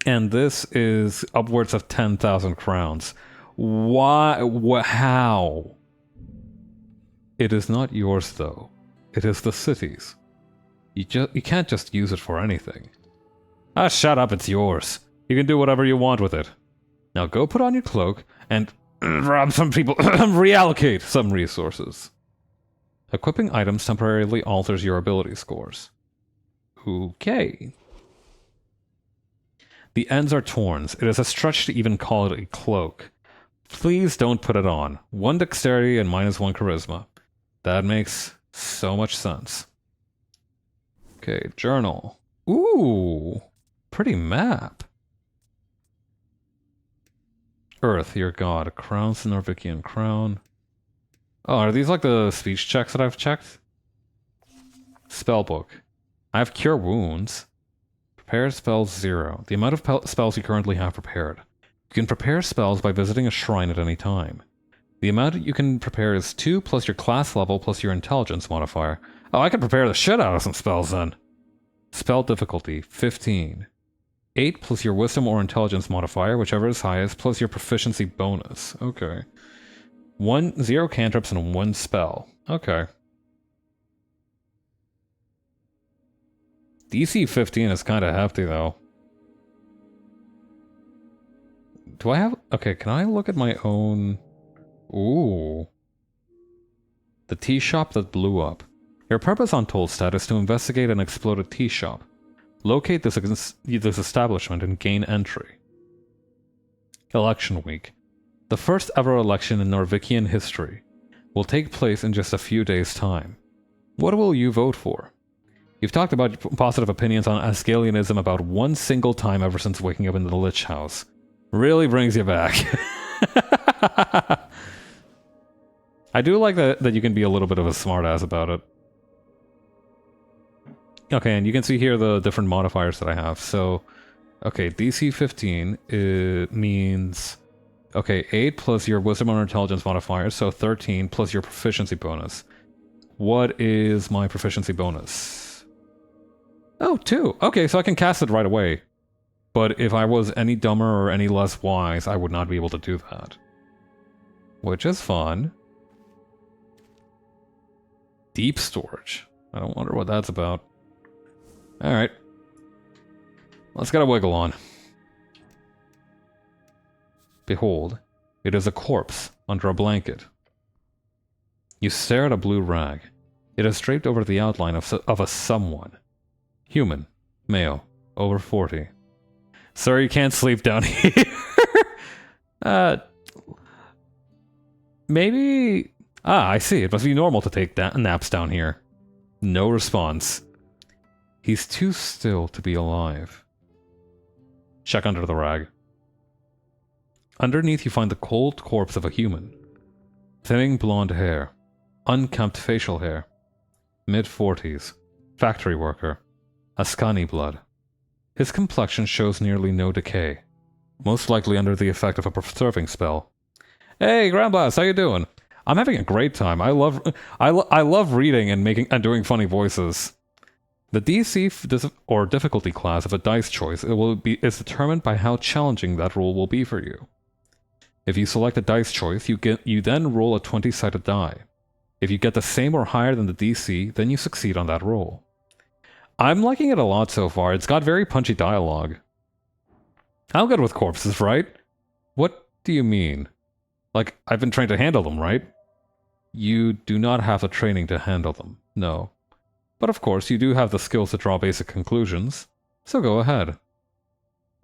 And this is upwards of 10,000 crowns. Why? How? It is not yours, though. It is the city's. You can't just use it for anything. Ah, shut up, it's yours. You can do whatever you want with it. Now go put on your cloak and rob some people, reallocate some resources. Equipping items temporarily alters your ability scores. Okay. The ends are torn. It is a stretch to even call it a cloak. Please don't put it on. 1 dexterity and -1 charisma. That makes so much sense. Okay, journal. Ooh, pretty map. Earth, your god. Crown's the Norvikian crown. Oh, are these like the speech checks that I've checked? Spellbook. I have Cure Wounds. Prepared spells 0. The amount of spells you currently have prepared. You can prepare spells by visiting a shrine at any time. The amount you can prepare is 2 plus your class level plus your intelligence modifier. Oh, I can prepare the shit out of some spells then. Spell difficulty, 15. 8 plus your wisdom or intelligence modifier, whichever is highest, plus your proficiency bonus. Okay. 0 cantrips and 1 spell. Okay. DC 15 is kind of hefty, though. Do I have... Okay, can I look at my own... Ooh. The tea shop that blew up. Your purpose on Tolstad is to investigate an exploded tea shop. Locate this establishment and gain entry. Election week. The first ever election in Norvikian history will take place in just a few days' time. What will you vote for? You've talked about positive opinions on Ascalianism about 1 single time ever since waking up in the Lich House. Really brings you back. I do like that you can be a little bit of a smartass about it. Okay, and you can see here the different modifiers that I have. So, okay, DC 15 means... Okay, 8 plus your wisdom or intelligence modifier, so 13 plus your proficiency bonus. What is my proficiency bonus? Oh, 2. Okay, so I can cast it right away. But if I was any dumber or any less wise, I would not be able to do that. Which is fun. Deep storage. I don't wonder what that's about. Alright. Let's get a wiggle on. Behold, it is a corpse under a blanket. You stare at a blue rag. It is draped over the outline of a someone. Human. Male. Over 40. Sir, you can't sleep down here. Maybe... Ah, I see. It must be normal to take naps down here. No response. He's too still to be alive. Check under the rag. Underneath you find the cold corpse of a human. Thinning blonde hair. Unkempt facial hair. Mid-40s. Factory worker. Ascani blood. His complexion shows nearly no decay. Most likely under the effect of a preserving spell. Hey, Grandblast, how you doing? I'm having a great time. I love reading and doing funny voices. The DC or difficulty class of a dice choice is determined by how challenging that roll will be for you. If you select a dice choice, you then roll a 20-sided die. If you get the same or higher than the DC, then you succeed on that roll. I'm liking it a lot so far. It's got very punchy dialogue. I'm good with corpses, right? What do you mean? Like, I've been trained to handle them, right? You do not have the training to handle them, no. But of course, you do have the skills to draw basic conclusions, so go ahead.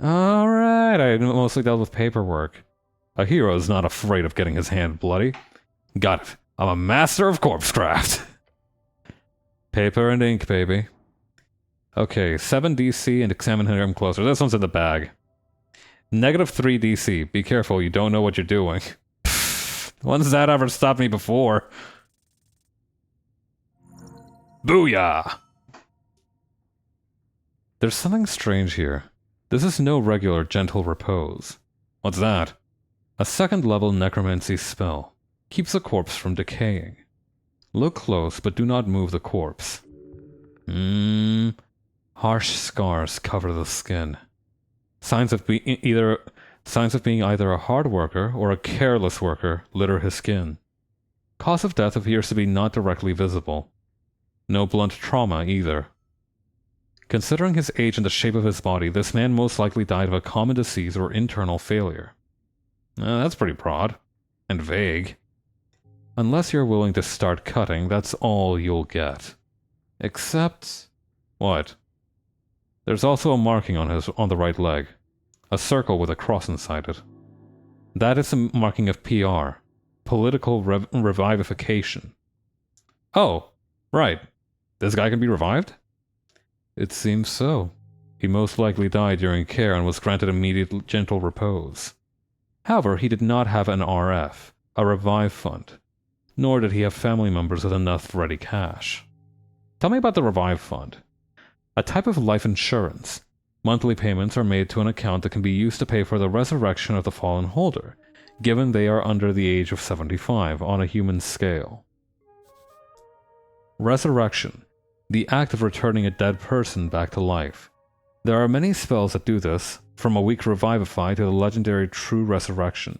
Alright, I mostly dealt with paperwork. A hero is not afraid of getting his hand bloody. Got it. I'm a master of corpsecraft. Paper and ink, baby. Okay, 7 DC and examine him closer. This one's in the bag. -3 DC. Be careful, you don't know what you're doing. When's that ever stopped me before? Booyah! There's something strange here. This is no regular gentle repose. What's that? A 2nd level necromancy spell. Keeps the corpse from decaying. Look close, but do not move the corpse. Harsh scars cover the skin. Signs of being either a hard worker or a careless worker litter his skin. Cause of death appears to be not directly visible. No blunt trauma either. Considering his age and the shape of his body, this man most likely died of a common disease or internal failure. That's pretty broad. And vague. Unless you're willing to start cutting, that's all you'll get. Except... what? There's also a marking on the right leg. A circle with a cross inside it. That is a marking of PR. Political revivification. Oh, right. This guy can be revived? It seems so. He most likely died during care and was granted immediate gentle repose. However, he did not have an RF, a revive fund, nor did he have family members with enough ready cash. Tell me about the revive fund. A type of life insurance. Monthly payments are made to an account that can be used to pay for the resurrection of the fallen holder, given they are under the age of 75 on a human scale. Resurrection. The act of returning a dead person back to life. There are many spells that do this, from a weak Revivify to the legendary True Resurrection.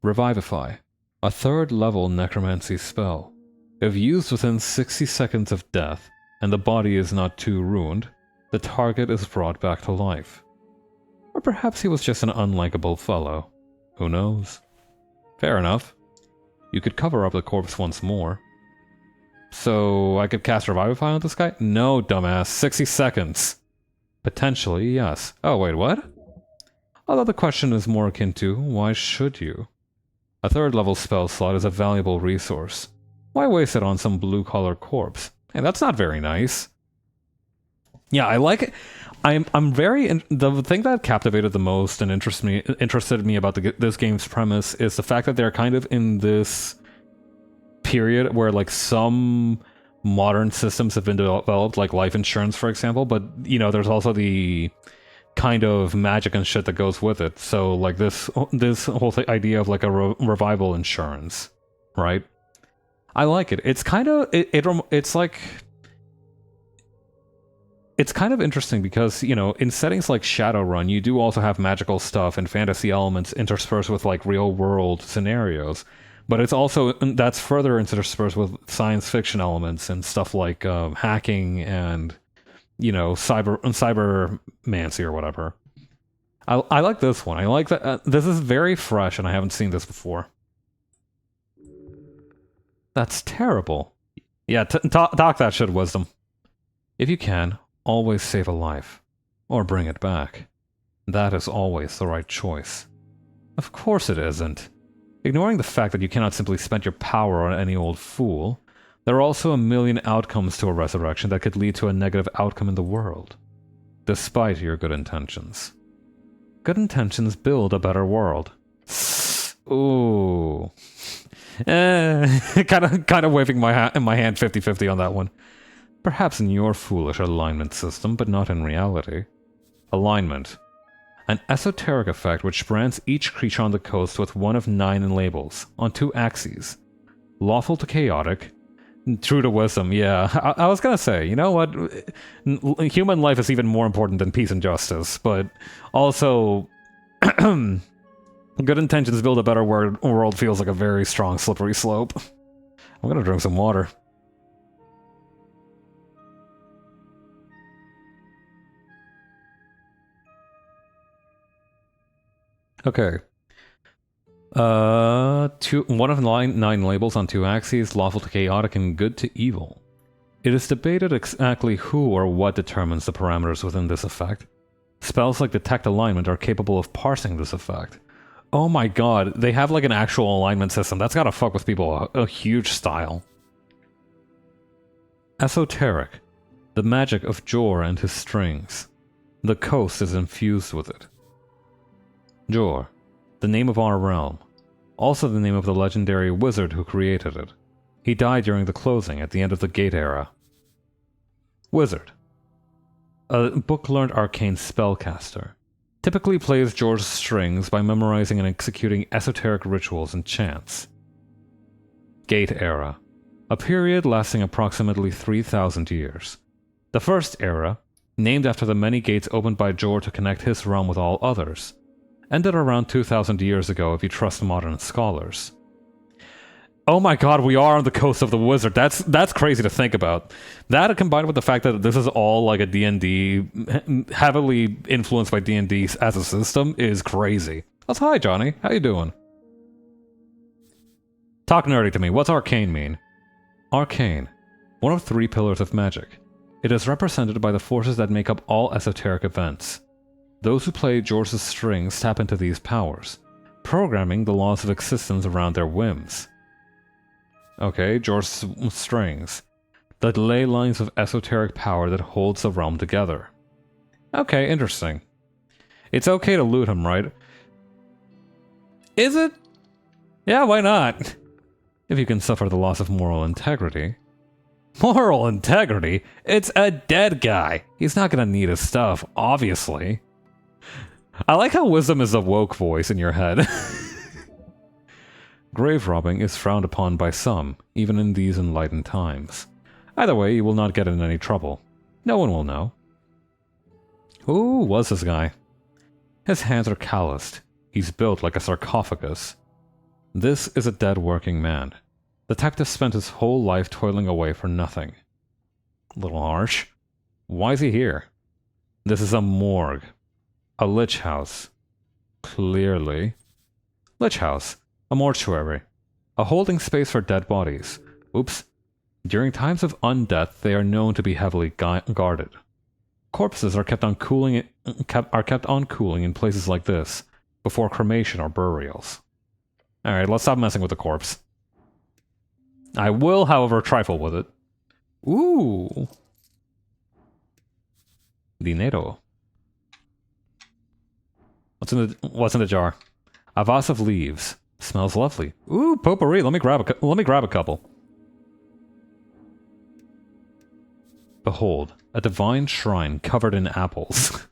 Revivify. A 3rd level necromancy spell. If used within 60 seconds of death, and the body is not too ruined, the target is brought back to life. Or perhaps he was just an unlikable fellow. Who knows? Fair enough. You could cover up the corpse once more. So I could cast Revivify on this guy? No, dumbass. 60 seconds. Potentially, yes. Oh, wait, what? Although the question is more akin to, why should you? A 3rd level spell slot is a valuable resource. Why waste it on some blue-collar corpse? Hey, that's not very nice. Yeah, I like it. I'm very... the thing that captivated the most and interested me about this game's premise is the fact that they're kind of in this period where, like, some modern systems have been developed, like life insurance, for example, but, you know, there's also the kind of magic and shit that goes with it. So, like, this whole idea of, like, a revival insurance, right? I like it. It's kind of... it's like... It's kind of interesting because, you know, in settings like Shadowrun, you do also have magical stuff and fantasy elements interspersed with, like, real-world scenarios. But it's also, that's further interspersed with science fiction elements and stuff like hacking and, you know, cybermancy or whatever. I like this one. I like that. This is very fresh and I haven't seen this before. That's terrible. Yeah, talk that shit, Wisdom. If you can, always save a life. Or bring it back. That is always the right choice. Of course it isn't. Ignoring the fact that you cannot simply spend your power on any old fool, there are also a million outcomes to a resurrection that could lead to a negative outcome in the world. Despite your good intentions. Good intentions build a better world. Ooh. Kind of waving my hand 50-50 on that one. Perhaps in your foolish alignment system, but not in reality. Alignment. An esoteric effect which brands each creature on the coast with one of 9 labels, on 2 axes. Lawful to chaotic. True to wisdom, yeah. I was gonna say, you know what? Human life is even more important than peace and justice, but also... good intentions build a better world feels like a very strong slippery slope. I'm gonna drink some water. Okay. One of nine labels on 2 axes, lawful to chaotic and good to evil. It is debated exactly who or what determines the parameters within this effect. Spells like Detect Alignment are capable of parsing this effect. Oh my god, they have like an actual alignment system. That's gotta fuck with people a huge style. Esoteric. The magic of Jor and his strings. The coast is infused with it. Jor. The name of our realm. Also the name of the legendary wizard who created it. He died during the closing at the end of the Gate era. Wizard. A book-learned arcane spellcaster. Typically plays Jor's strings by memorizing and executing esoteric rituals and chants. Gate era. A period lasting approximately 3,000 years. The first era, named after the many gates opened by Jor to connect his realm with all others, ended around 2,000 years ago if you trust modern scholars. Oh my god, we are on the coast of the wizard. That's crazy to think about. That combined with the fact that this is all like a D&D, heavily influenced by D&D as a system, is crazy. That's hi, Johnny. How you doing? Talk nerdy to me. What's arcane mean? Arcane. One of 3 pillars of magic. It is represented by the forces that make up all esoteric events. Those who play Jor's strings tap into these powers, programming the laws of existence around their whims. Okay, Jor's strings. The ley lines of esoteric power that holds the realm together. Okay, interesting. It's okay to loot him, right? Is it? Yeah, why not? If you can suffer the loss of moral integrity. Moral integrity? It's a dead guy. He's not gonna need his stuff, obviously. I like how wisdom is a woke voice in your head. Grave robbing is frowned upon by some, even in these enlightened times. Either way, you will not get in any trouble. No one will know. Who was this guy? His hands are calloused. He's built like a sarcophagus. This is a dead working man. The detective spent his whole life toiling away for nothing. A little harsh. Why is he here? This is a morgue. A lich house. Clearly. Lich house. A mortuary. A holding space for dead bodies. Oops. During times of undeath, they are known to be heavily guarded. Corpses are kept on cooling in places like this, before cremation or burials. Alright, let's stop messing with the corpse. I will, however, trifle with it. Ooh. Dinero. What's in the jar? A vase of leaves. Smells lovely. Ooh, potpourri. Let me grab a couple. Behold, a divine shrine covered in apples.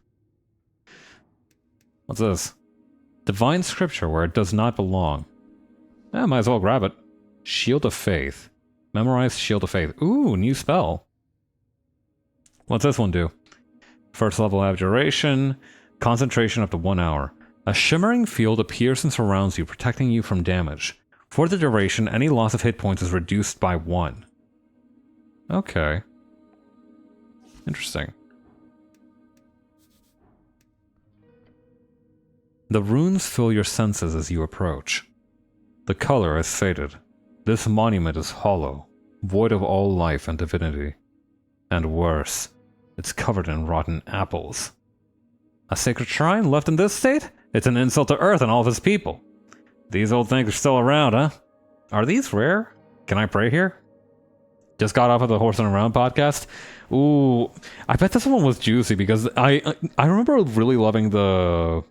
What's this? Divine scripture where it does not belong. Might as well grab it. Shield of Faith. Memorize Shield of Faith. Ooh, new spell. What's this one do? First level abjuration. Concentration up to 1 hour. A shimmering field appears and surrounds you, protecting you from damage. For the duration, any loss of hit points is reduced by 1. Okay. Interesting. The runes fill your senses as you approach. The color has faded. This monument is hollow, void of all life and divinity. And worse, it's covered in rotten apples. A sacred shrine left in this state? It's an insult to Earth and all of its people. These old things are still around, huh? Are these rare? Can I pray here? Just got off of the Horse and Around podcast. Ooh, I bet this one was juicy because I remember really loving the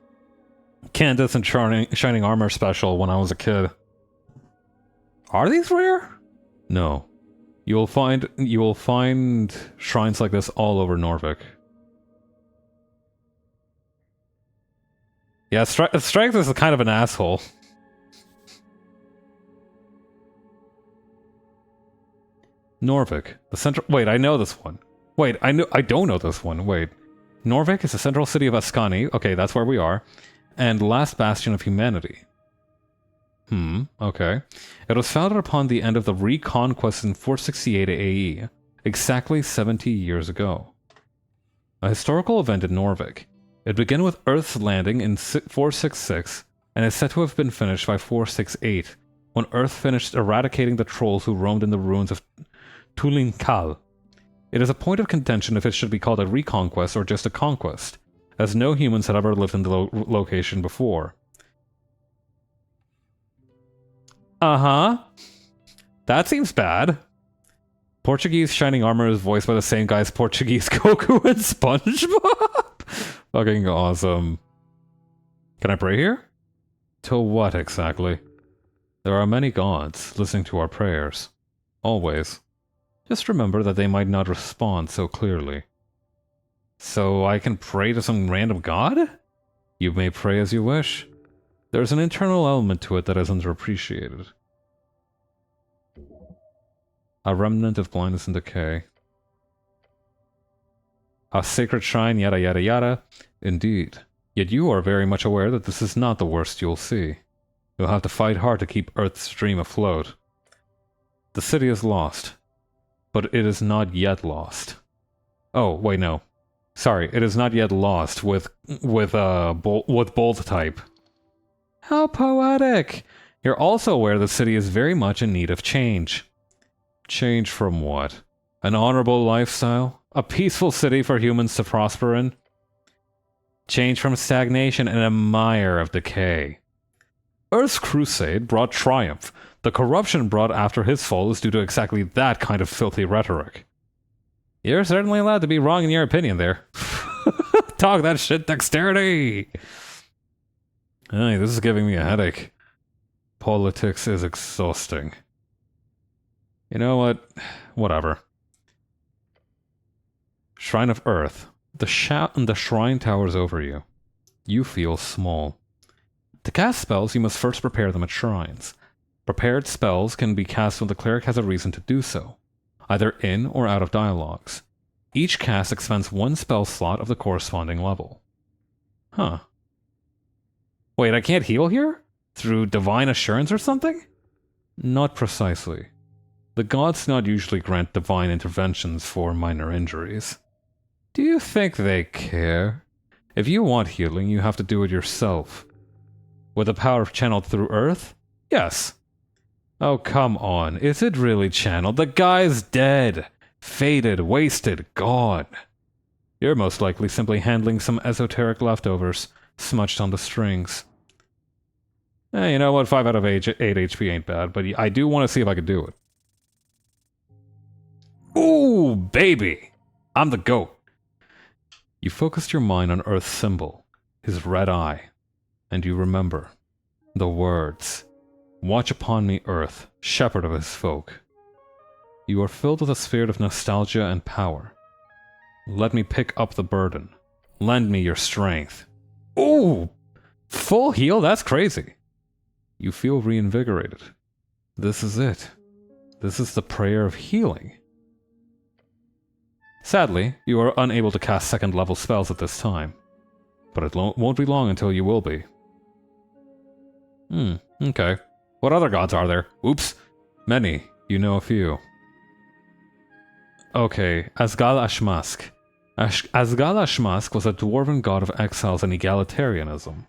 Candace and Shining Armor special when I was a kid. Are these rare? No. You will find shrines like this all over Norvik. Yeah, Strength is kind of an asshole. Norvik, the central. Wait, I know this one. Wait, I don't know this one. Wait, Norvik is the central city of Ascani. Okay, that's where we are, and last bastion of humanity. Okay. It was founded upon the end of the Reconquest in 468 AE, exactly 70 years ago. A historical event in Norvik. It began with Earth's landing in 466, and is said to have been finished by 468, when Earth finished eradicating the trolls who roamed in the ruins of Tulinkal. It is a point of contention if it should be called a reconquest or just a conquest, as no humans had ever lived in the location before. Uh-huh. That seems bad. Portuguese shining armor is voiced by the same guy as Portuguese Goku and SpongeBob. Fucking awesome. Can I pray here? To what exactly? There are many gods listening to our prayers. Always. Just remember that they might not respond so clearly. So I can pray to some random god? You may pray as you wish. There's an internal element to it that is underappreciated. A remnant of blindness and decay. A sacred shrine, yada yada yada. Indeed. Yet you are very much aware that this is not the worst you'll see. You'll have to fight hard to keep Earth's dream afloat. The city is lost. But it is not yet lost. Oh, wait, no. Sorry, it is not yet lost with bold type. How poetic! You're also aware the city is very much in need of change. Change from what? An honorable lifestyle? A peaceful city for humans to prosper in? Change from stagnation and a mire of decay. Earth's crusade brought triumph. The corruption brought after his fall is due to exactly that kind of filthy rhetoric. You're certainly allowed to be wrong in your opinion there. Talk that shit, dexterity! Hey, this is giving me a headache. Politics is exhausting. You know what? Whatever. Shrine of Earth. The shrine towers over you. You feel small. To cast spells, you must first prepare them at shrines. Prepared spells can be cast when the cleric has a reason to do so, either in or out of dialogues. Each cast expends one spell slot of the corresponding level. Huh. Wait, I can't heal here? Through divine assurance or something? Not precisely. The gods do not usually grant divine interventions for minor injuries. Do you think they care? If you want healing, you have to do it yourself. With the power channeled through Earth? Yes. Oh, come on. Is it really channeled? The guy's dead. Faded, wasted, gone. You're most likely simply handling some esoteric leftovers, smudged on the strings. You know what? 5 out of 8 HP ain't bad, but I do want to see if I can do it. Ooh, baby! I'm the GOAT. You focused your mind on Earth's symbol, his red eye, and you remember the words. Watch upon me, Earth, shepherd of his folk. You are filled with a spirit of nostalgia and power. Let me pick up the burden. Lend me your strength. Ooh! Full heal? That's crazy. You feel reinvigorated. This is it. This is the prayer of healing. Sadly, you are unable to cast second-level spells at this time. But it won't be long until you will be. Okay. What other gods are there? Oops. Many. You know a few. Okay, Asgal-Ashmask. Asgal-Ashmask was a dwarven god of exiles and egalitarianism.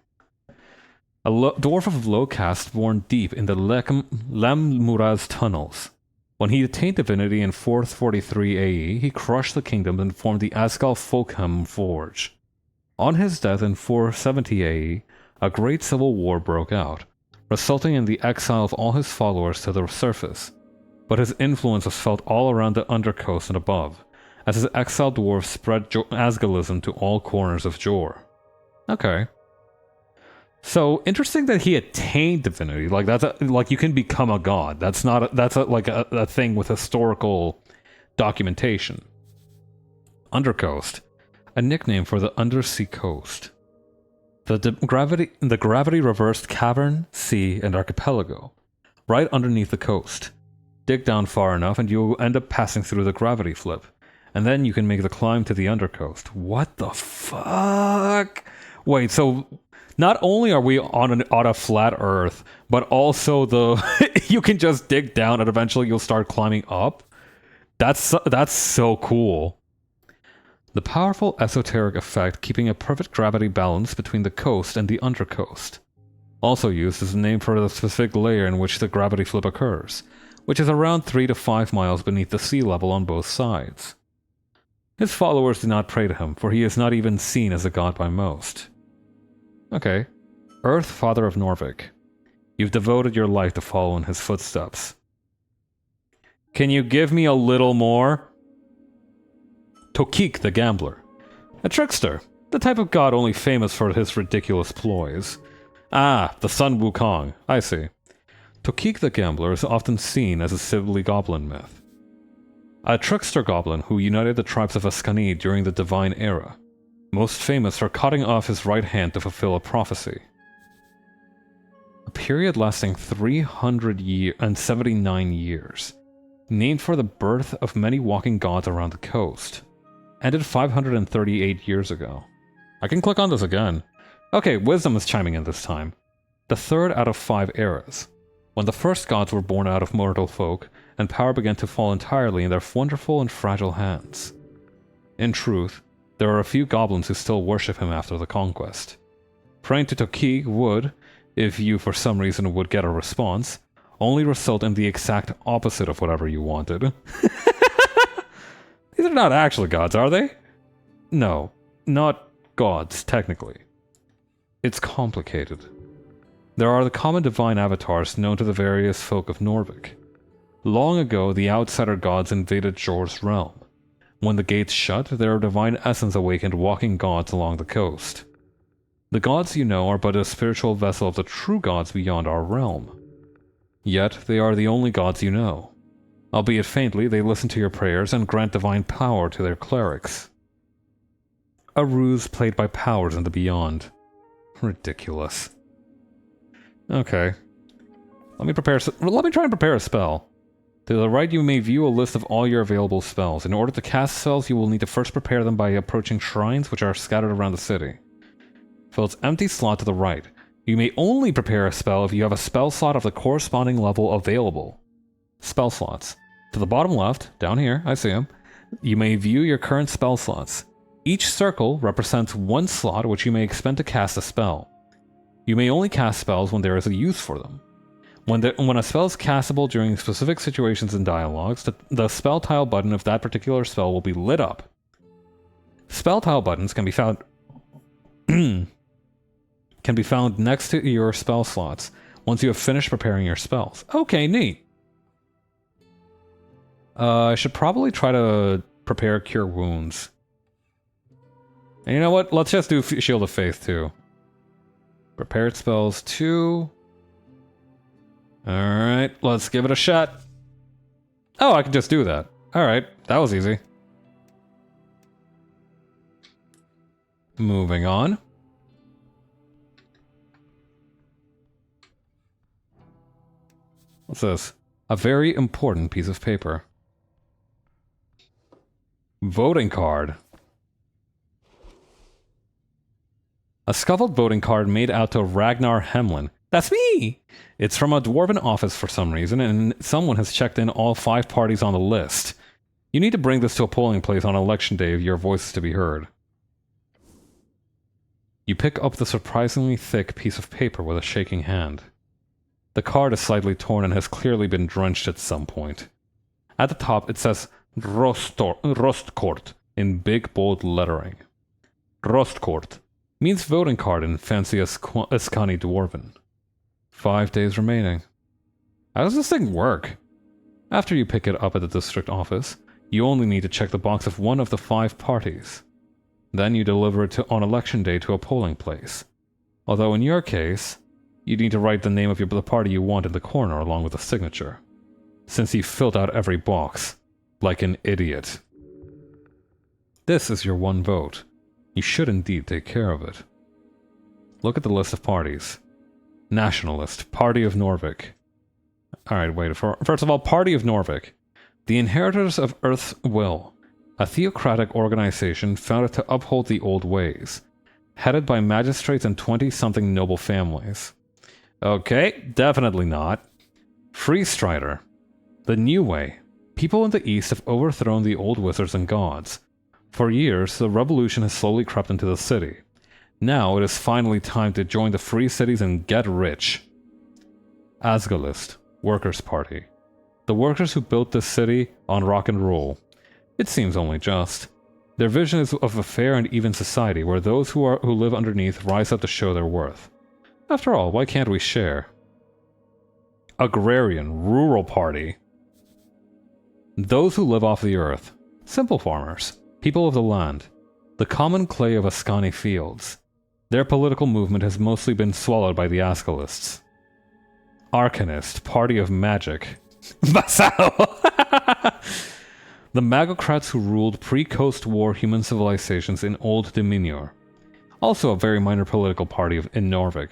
A dwarf of low caste born deep in the Lemmuraz tunnels. When he attained divinity in 443 AE, he crushed the kingdom and formed the Asgal-Folkheim Forge. On his death in 470 AE, a great civil war broke out, resulting in the exile of all his followers to the surface. But his influence was felt all around the undercoast and above, as his exiled dwarves spread Asgalism to all corners of Jor. Okay. So, interesting that he attained divinity. Like, like you can become a god. That's not a thing with historical documentation. Undercoast. A nickname for the undersea coast. The gravity-reversed cavern, sea, and archipelago. Right underneath the coast. Dig down far enough and you'll end up passing through the gravity flip. And then you can make the climb to the undercoast. What the fuck? Wait, so Not only are we on a flat Earth, but also you can just dig down and eventually you'll start climbing up. That's so cool. The powerful esoteric effect keeping a perfect gravity balance between the coast and the undercoast. Also used as a name for the specific layer in which the gravity flip occurs, which is around 3 to 5 miles beneath the sea level on both sides. His followers do not pray to him, for he is not even seen as a god by most. Okay. Earth Father of Norvik. You've devoted your life to follow in his footsteps. Can you give me a little more? Tokik the Gambler. A trickster, the type of god only famous for his ridiculous ploys. Ah, the Sun Wukong, I see. Tokik the Gambler is often seen as a Sibley goblin myth. A trickster goblin who united the tribes of Askani during the Divine Era, most famous for cutting off his right hand to fulfill a prophecy. A period lasting 379 years, named for the birth of many walking gods around the coast. Ended 538 years ago. I can click on this again. Okay, wisdom is chiming in this time. The third out of 5 eras. When the first gods were born out of mortal folk, and power began to fall entirely in their wonderful and fragile hands. In truth, there are a few goblins who still worship him after the conquest. Praying to Tokik would, if you for some reason would get a response, only result in the exact opposite of whatever you wanted. These are not actually gods, are they? No, not gods, technically. It's complicated. There are the common divine avatars known to the various folk of Norvik. Long ago, the outsider gods invaded Jor's realm. When the gates shut, their divine essence awakened walking gods along the coast. The gods you know are but a spiritual vessel of the true gods beyond our realm. Yet, they are the only gods you know. Albeit faintly, they listen to your prayers and grant divine power to their clerics. A ruse played by powers in the beyond. Ridiculous. Okay. Let me try and prepare a spell. To the right, you may view a list of all your available spells. In order to cast spells, you will need to first prepare them by approaching shrines which are scattered around the city. Fill its empty slot to the right. You may only prepare a spell if you have a spell slot of the corresponding level available. Spell slots. To the bottom left, down here, I see them, you may view your current spell slots. Each circle represents one slot which you may expend to cast a spell. You may only cast spells when there is a use for them. When a spell is castable during specific situations and dialogues, the spell tile button of that particular spell will be lit up. Spell tile buttons can be found next to your spell slots once you have finished preparing your spells. Okay, neat. I should probably try to prepare Cure Wounds. And you know what? Let's just do Shield of Faith too. Prepared spells 2. Alright, let's give it a shot. Oh, I can just do that. Alright, that was easy. Moving on. What's this? A very important piece of paper. Voting card. A scuffled voting card made out to Ragnar Hemlin. That's me! It's from a dwarven office for some reason, and someone has checked in all 5 parties on the list. You need to bring this to a polling place on election day if your voice is to be heard. You pick up the surprisingly thick piece of paper with a shaking hand. The card is slightly torn and has clearly been drenched at some point. At the top it says Rostkort in big bold lettering. Rostkort means voting card in fancy Askani Dwarven. 5 days remaining. How does this thing work? After you pick it up at the district office, you only need to check the box of one of the 5 parties. Then you deliver it on election day to a polling place. Although in your case, you need to write the name of the party you want in the corner along with a signature, since you filled out every box, like an idiot. This is your one vote. You should indeed take care of it. Look at the list of parties. Nationalist, Party of Norvik. Alright, wait, first of all, Party of Norvik. The Inheritors of Earth's Will, a theocratic organization founded to uphold the old ways. headed by magistrates and 20-something noble families. Okay, definitely not. Freestrider. The new way. People in the East have overthrown the old wizards and gods. For years, the revolution has slowly crept into the city. Now it is finally time to join the free cities and get rich. Asgalist, Workers' Party. The workers who built this city on rock and roll. It seems only just. Their vision is of a fair and even society where those who live underneath rise up to show their worth. After all, why can't we share? Agrarian, Rural Party. Those who live off the earth. Simple farmers. People of the land. The common clay of Ascani fields. Their political movement has mostly been swallowed by the Ascalists. Arcanist, Party of Magic. Vassal! The Magocrats who ruled pre-Coast War human civilizations in Old Dominior. Also a very minor political party in Norvik.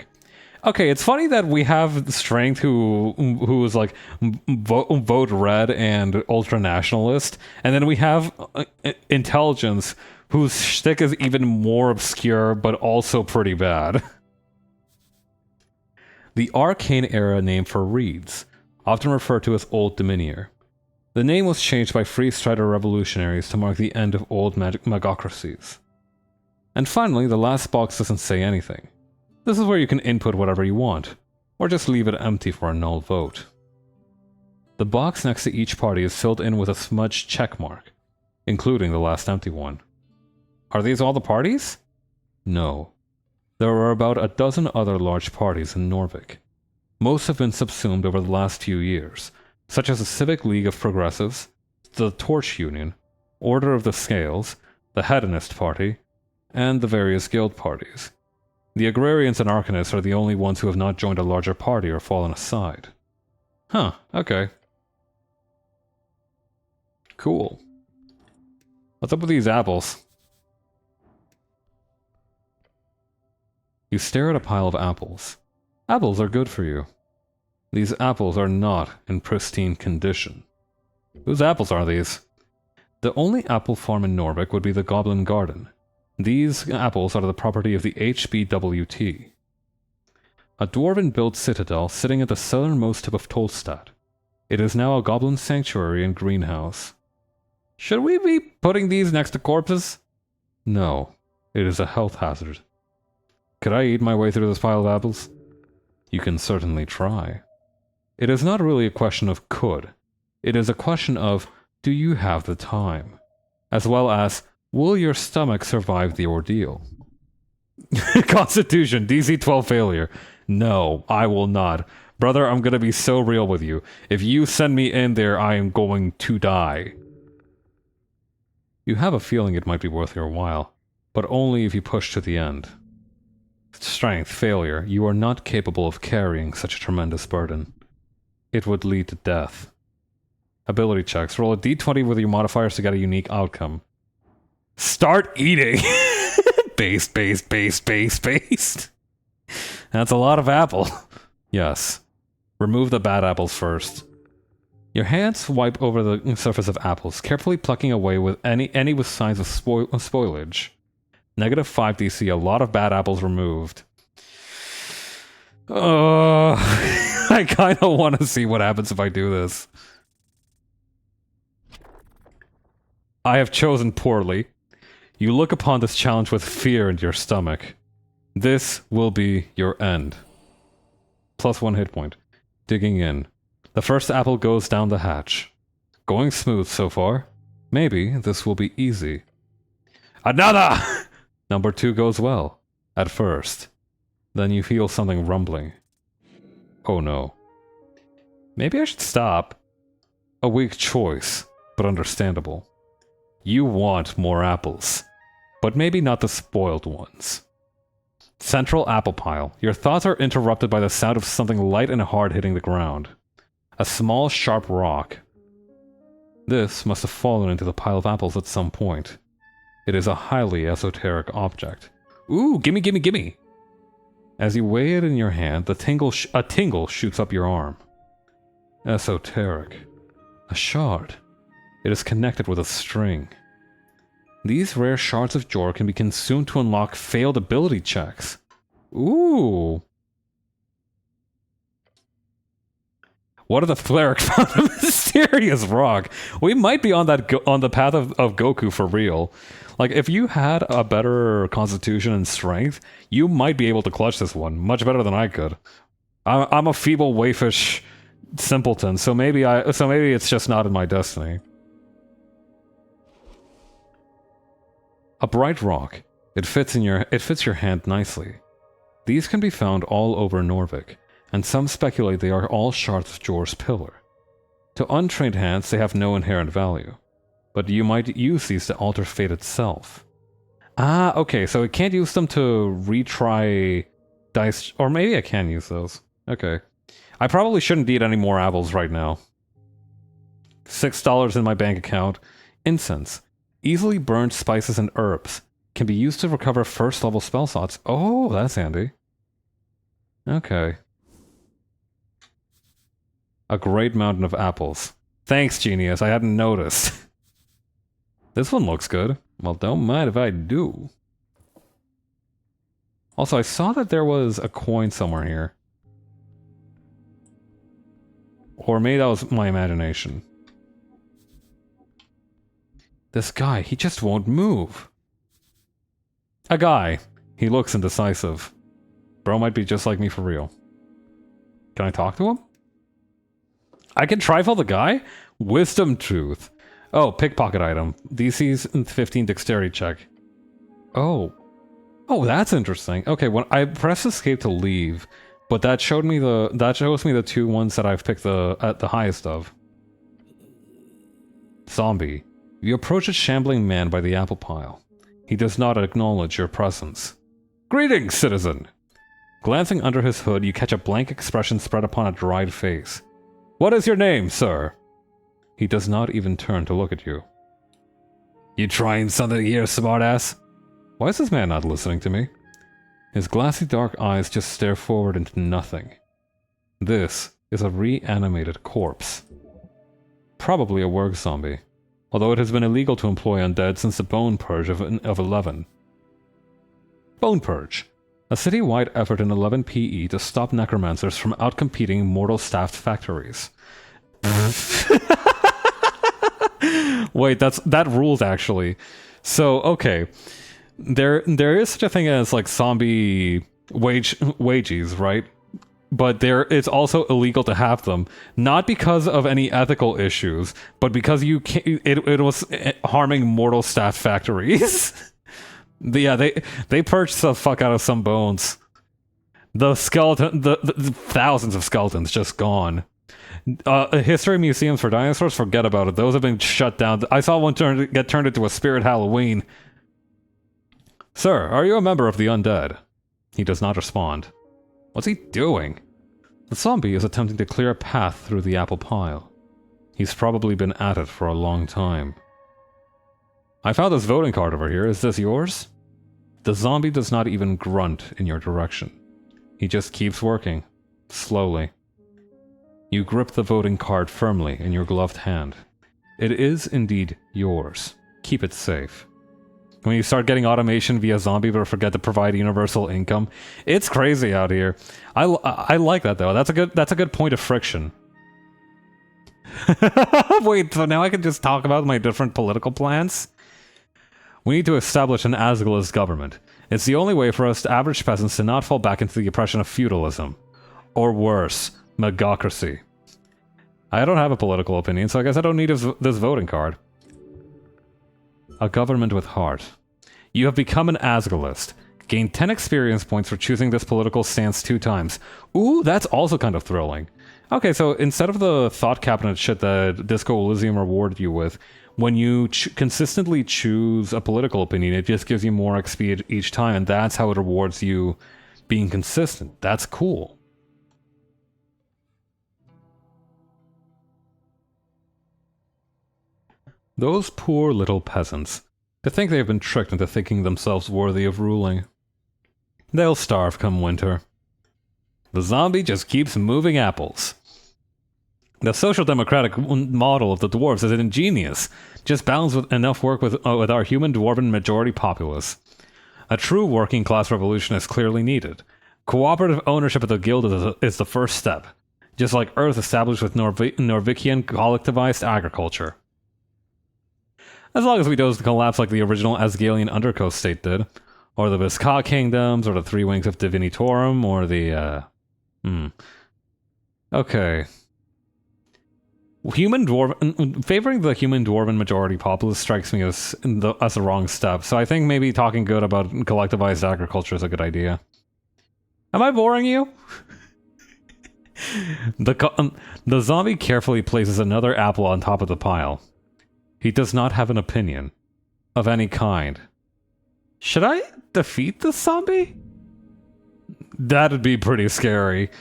Okay, it's funny that we have Strength who is like vote red and ultra-nationalist, and then we have Intelligence whose shtick is even more obscure but also pretty bad. The Arcane Era name for reeds, often referred to as Old Dominior. The name was changed by Freestrider revolutionaries to mark the end of old magocracies. And finally, the last box doesn't say anything. This is where you can input whatever you want, or just leave it empty for a null vote. The box next to each party is filled in with a smudged checkmark, including the last empty one. Are these all the parties? No. There are about a dozen other large parties in Norvik. Most have been subsumed over the last few years, such as the Civic League of Progressives, the Torch Union, Order of the Scales, the Hedonist Party, and the various guild parties. The Agrarians and Arcanists are the only ones who have not joined a larger party or fallen aside. Huh, okay. Cool. What's up with these apples? You stare at a pile of apples. Apples are good for you. These apples are not in pristine condition. Whose apples are these? The only apple farm in Norvik would be the Goblin Garden. These apples are the property of the HBWT. A dwarven-built citadel sitting at the southernmost tip of Tolstad. It is now a goblin sanctuary and greenhouse. Should we be putting these next to corpses? No, it is a health hazard. Could I eat my way through this pile of apples? You can certainly try. It is not really a question of could. It is a question of, do you have the time? As well as, will your stomach survive the ordeal? Constitution, DC 12 failure. No, I will not. Brother, I'm gonna be so real with you. If you send me in there, I am going to die. You have a feeling it might be worth your while, but only if you push to the end. Strength, failure. You are not capable of carrying such a tremendous burden. It would lead to death. Ability checks. Roll a d20 with your modifiers to get a unique outcome. Start eating! Based. That's a lot of apple. Yes. Remove the bad apples first. Your hands wipe over the surface of apples, carefully plucking away with any with signs of spoilage. -5 DC, a lot of bad apples removed. I kinda want to see what happens if I do this. I have chosen poorly. You look upon this challenge with fear in your stomach. This will be your end. +1 hit point. Digging in. The first apple goes down the hatch. Going smooth so far. Maybe this will be easy. Another! Number 2 goes well. At first. Then you feel something rumbling. Oh no. Maybe I should stop. A weak choice, but understandable. You want more apples. But maybe not the spoiled ones. Central apple pile. Your thoughts are interrupted by the sound of something light and hard hitting the ground. A small, sharp rock. This must have fallen into the pile of apples at some point. It is a highly esoteric object. Ooh, gimme! As you weigh it in your hand, a tingle shoots up your arm. Esoteric. A shard. It is connected with a string. These rare shards of Jor can be consumed to unlock failed ability checks. Ooh. What if the cleric found a mysterious rock? We might be on that on the path of Goku for real. Like, if you had a better constitution and strength, you might be able to clutch this one much better than I could. I'm a feeble, waifish simpleton, so maybe it's just not in my destiny. A bright rock. It fits your hand nicely. These can be found all over Norvik, and some speculate they are all shards of Jor's pillar. To untrained hands, they have no inherent value, but you might use these to alter fate itself. Ah, okay, so I can't use them to retry dice, or maybe I can use those. Okay. I probably shouldn't eat any more apples right now. $6 in my bank account. Incense. Easily burned spices and herbs. Can be used to recover first level spell slots. Oh, that's handy. Okay. A great mountain of apples. Thanks, genius. I hadn't noticed. This one looks good. Well, don't mind if I do. Also, I saw that there was a coin somewhere here. Or maybe that was my imagination. This guy, he just won't move. A guy. He looks indecisive. Bro might be just like me for real. Can I talk to him? I can trifle the guy? Wisdom tooth. Oh, pickpocket item. DC's 15 dexterity check. Oh. Oh, that's interesting. Okay, when I press escape to leave, but that shows me the two ones that I've picked at the highest of. Zombie. You approach a shambling man by the apple pile. He does not acknowledge your presence. Greetings, citizen! Glancing under his hood, you catch a blank expression spread upon a dried face. What is your name, sir? He does not even turn to look at you. You trying something here, smartass? Why is this man not listening to me? His glassy dark eyes just stare forward into nothing. This is a reanimated corpse. Probably a work zombie, although it has been illegal to employ undead since the Bone Purge of 11. Bone Purge. A city-wide effort in 11 PE to stop necromancers from outcompeting mortal-staffed factories. Wait, that rules actually. So, okay. There is such a thing as like zombie wages, right? But it's also illegal to have them, not because of any ethical issues, but because it was harming mortal staffed factories. Yeah, they purged the fuck out of some bones. The skeleton, the thousands of skeletons just gone. History museums for dinosaurs, forget about it. Those have been shut down. I saw one get turned into a spirit Halloween. Sir, are you a member of the undead? He does not respond. What's he doing? The zombie is attempting to clear a path through the apple pile. He's probably been at it for a long time. I found this voting card over here. Is this yours? The zombie does not even grunt in your direction. He just keeps working, slowly. You grip the voting card firmly in your gloved hand. It is indeed yours. Keep it safe. When you start getting automation via zombie but forget to provide universal income, it's crazy out here. I like that though. That's a good point of friction. Wait, so now I can just talk about my different political plans? We need to establish an Asgalist government. It's the only way for us average peasants to not fall back into the oppression of feudalism. Or worse, megocracy. I don't have a political opinion, so I guess I don't need this voting card. A government with heart. You have become an Asgalist. Gain 10 experience points for choosing this political stance 2 times. Ooh, that's also kind of thrilling. Okay, so instead of the thought cabinet shit that Disco Elysium rewarded you with, when you consistently choose a political opinion, it just gives you more XP each time, and that's how it rewards you being consistent. That's cool. Those poor little peasants. To think they have been tricked into thinking themselves worthy of ruling. They'll starve come winter. The zombie just keeps moving apples. The social democratic model of the dwarves is ingenious, just balanced with enough work with our human dwarven majority populace. A true working class revolution is clearly needed. Cooperative ownership of the guild is the first step, just like Earth established with Norvikian collectivized agriculture. As long as we don't collapse like the original Asgalian Undercoast state did, or the Visca kingdoms, or the Three Wings of Divinitorum, or the, Okay. Favoring the human dwarven majority populace strikes me as the wrong step, so I think maybe talking good about collectivized agriculture is a good idea. Am I boring you? The zombie carefully places another apple on top of the pile. He does not have an opinion. Of any kind. Should I defeat the zombie? That'd be pretty scary.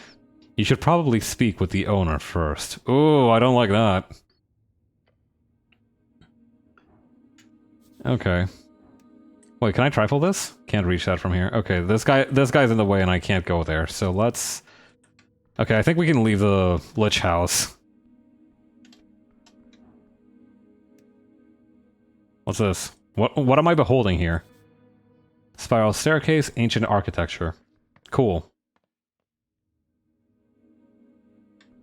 You should probably speak with the owner first. Ooh, I don't like that. Okay. Wait, can I trifle this? Can't reach that from here. Okay, this guy's in the way and I can't go there, so let's... Okay, I think we can leave the Lich House. What's this? What am I beholding here? Spiral staircase, ancient architecture. Cool.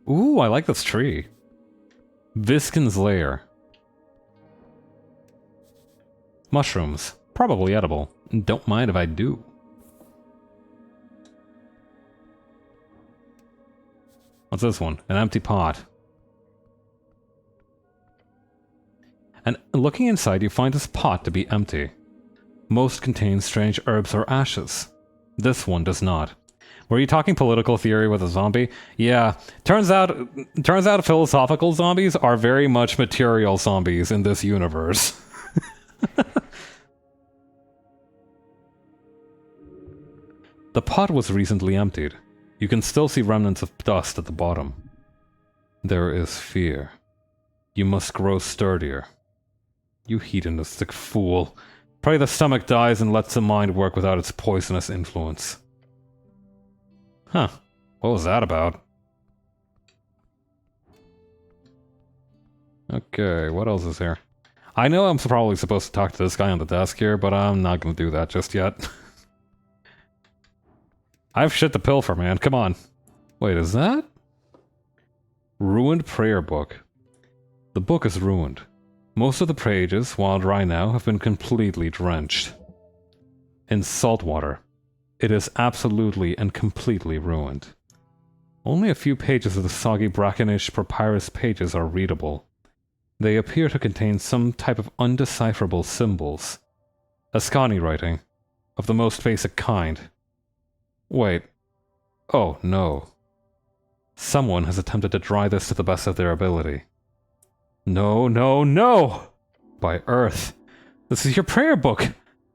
Ooh, I like this tree. Viskin's lair. Mushrooms. Probably edible. Don't mind if I do. What's this one? An empty pot. And looking inside, you find this pot to be empty. Most contain strange herbs or ashes. This one does not. Were you talking political theory with a zombie? Yeah. Turns out philosophical zombies are very much material zombies in this universe. The pot was recently emptied. You can still see remnants of dust at the bottom. There is fear. You must grow sturdier. You hedonistic fool. Pray the stomach dies and lets the mind work without its poisonous influence. Huh. What was that about? Okay, what else is here? I know I'm probably supposed to talk to this guy on the desk here, but I'm not gonna do that just yet. I have shit to pilfer, man. Come on. Wait, is that? Ruined prayer book. The book is ruined. Most of the pages, while dry now, have been completely drenched in salt water. It is absolutely and completely ruined. Only a few pages of the soggy brackenish papyrus pages are readable. They appear to contain some type of undecipherable symbols. Ascani writing, of the most basic kind. Wait. Oh, no. Someone has attempted to dry this to the best of their ability. No, no, no! By Earth. This is your prayer book!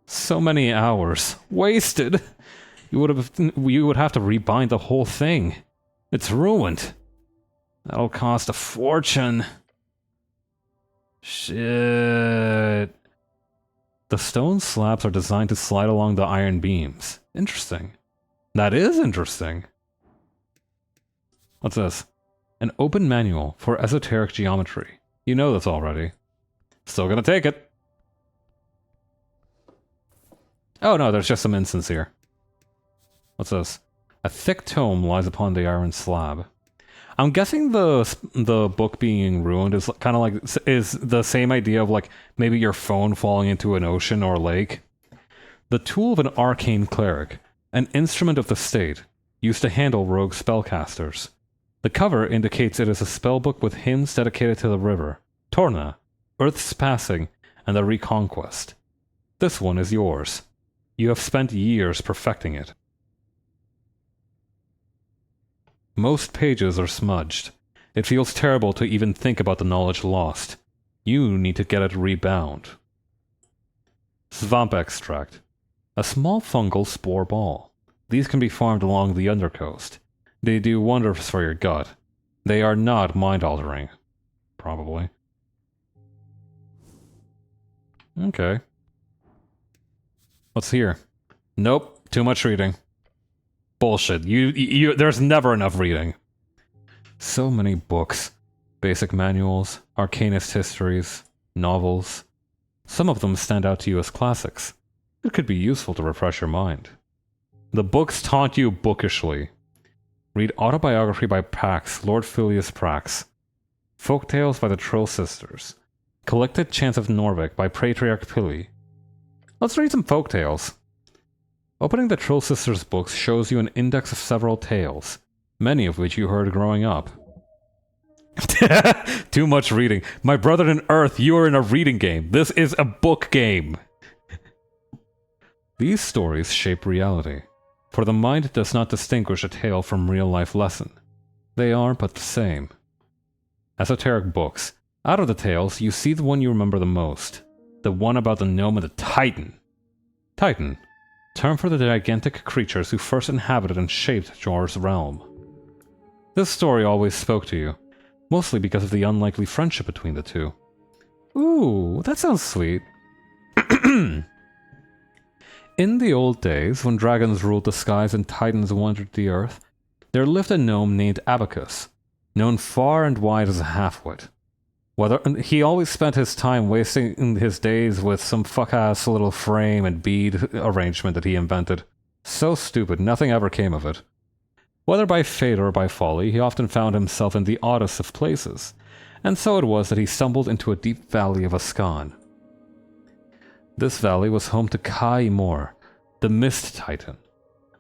So many hours. Wasted! You would have to rebind the whole thing. It's ruined. That'll cost a fortune. Shit. The stone slabs are designed to slide along the iron beams. Interesting. That is interesting. What's this? An open manual for esoteric geometry. You know this already. Still gonna take it. Oh no, there's just some incense here. What's this? A thick tome lies upon the iron slab. I'm guessing the book being ruined is kind of like is the same idea of like maybe your phone falling into an ocean or lake. The tool of an arcane cleric, an instrument of the state, used to handle rogue spellcasters. The cover indicates it is a spellbook with hymns dedicated to the river, Torna, Earth's passing, and the reconquest. This one is yours. You have spent years perfecting it. Most pages are smudged. It feels terrible to even think about the knowledge lost. You need to get it rebound. Swamp extract. A small fungal spore ball. These can be farmed along the undercoast. They do wonders for your gut. They are not mind-altering. Probably. Okay. What's here? Nope, too much reading. Bullshit. There's never enough reading. So many books. Basic manuals, arcanist histories, novels. Some of them stand out to you as classics. It could be useful to refresh your mind. The books taunt you bookishly. Read Autobiography by Pax, Lord Filius Prax. Folktales by the Trill Sisters. Collected Chants of Norvik by Patriarch Pili. Let's read some folktales. Opening the Trill Sisters books shows you an index of several tales, many of which you heard growing up. Too much reading. My brother in Earth, you are in a reading game. This is a book game. These stories shape reality, for the mind does not distinguish a tale from real-life lesson. They are but the same. Esoteric books. Out of the tales, you see the one you remember the most. The one about the gnome and the Titan. Titan. Term for the gigantic creatures who first inhabited and shaped Jor's realm. This story always spoke to you. Mostly because of the unlikely friendship between the two. Ooh, that sounds sweet. In the old days, when dragons ruled the skies and titans wandered the earth, there lived a gnome named Abacus, known far and wide as a half-wit. He always spent his time wasting his days with some fuck-ass little frame and bead arrangement that he invented. So stupid, nothing ever came of it. Whether by fate or by folly, he often found himself in the oddest of places, and so it was that he stumbled into a deep valley of Ascan. This valley was home to Kai Mor, the Mist Titan,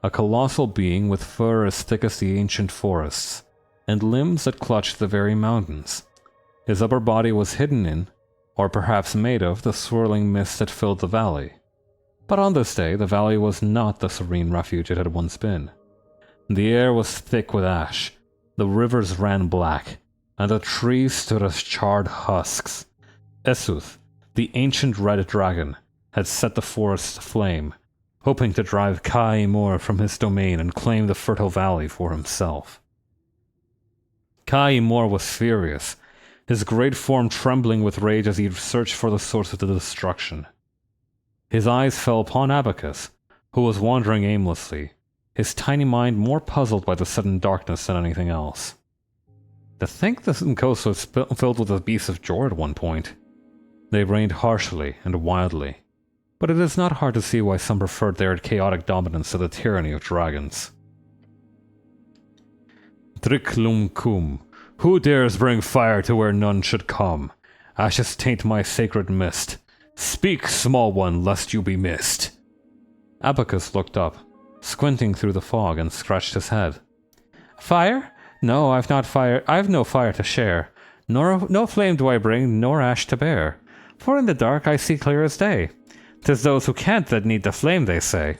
a colossal being with fur as thick as the ancient forests, and limbs that clutched the very mountains. His upper body was hidden in, or perhaps made of, the swirling mist that filled the valley. But on this day, the valley was not the serene refuge it had once been. The air was thick with ash, the rivers ran black, and the trees stood as charred husks. Esuth, the ancient red dragon, had set the forests aflame, hoping to drive Kai Mor from his domain and claim the fertile valley for himself. Kai Mor was furious, his great form trembling with rage as he searched for the source of the destruction. His eyes fell upon Abacus, who was wandering aimlessly, his tiny mind more puzzled by the sudden darkness than anything else. To think this coast was filled with the beasts of Jor at one point. They reigned harshly and wildly, but it is not hard to see why some preferred their chaotic dominance to the tyranny of dragons. Triklum kum. Who dares bring fire to where none should come? Ashes taint my sacred mist. Speak, small one, lest you be missed. Abacus looked up, squinting through the fog, and scratched his head. Fire? No, I've no fire to share. No flame do I bring, nor ash to bear. For in the dark I see clear as day. 'Tis those who can't that need the flame, they say.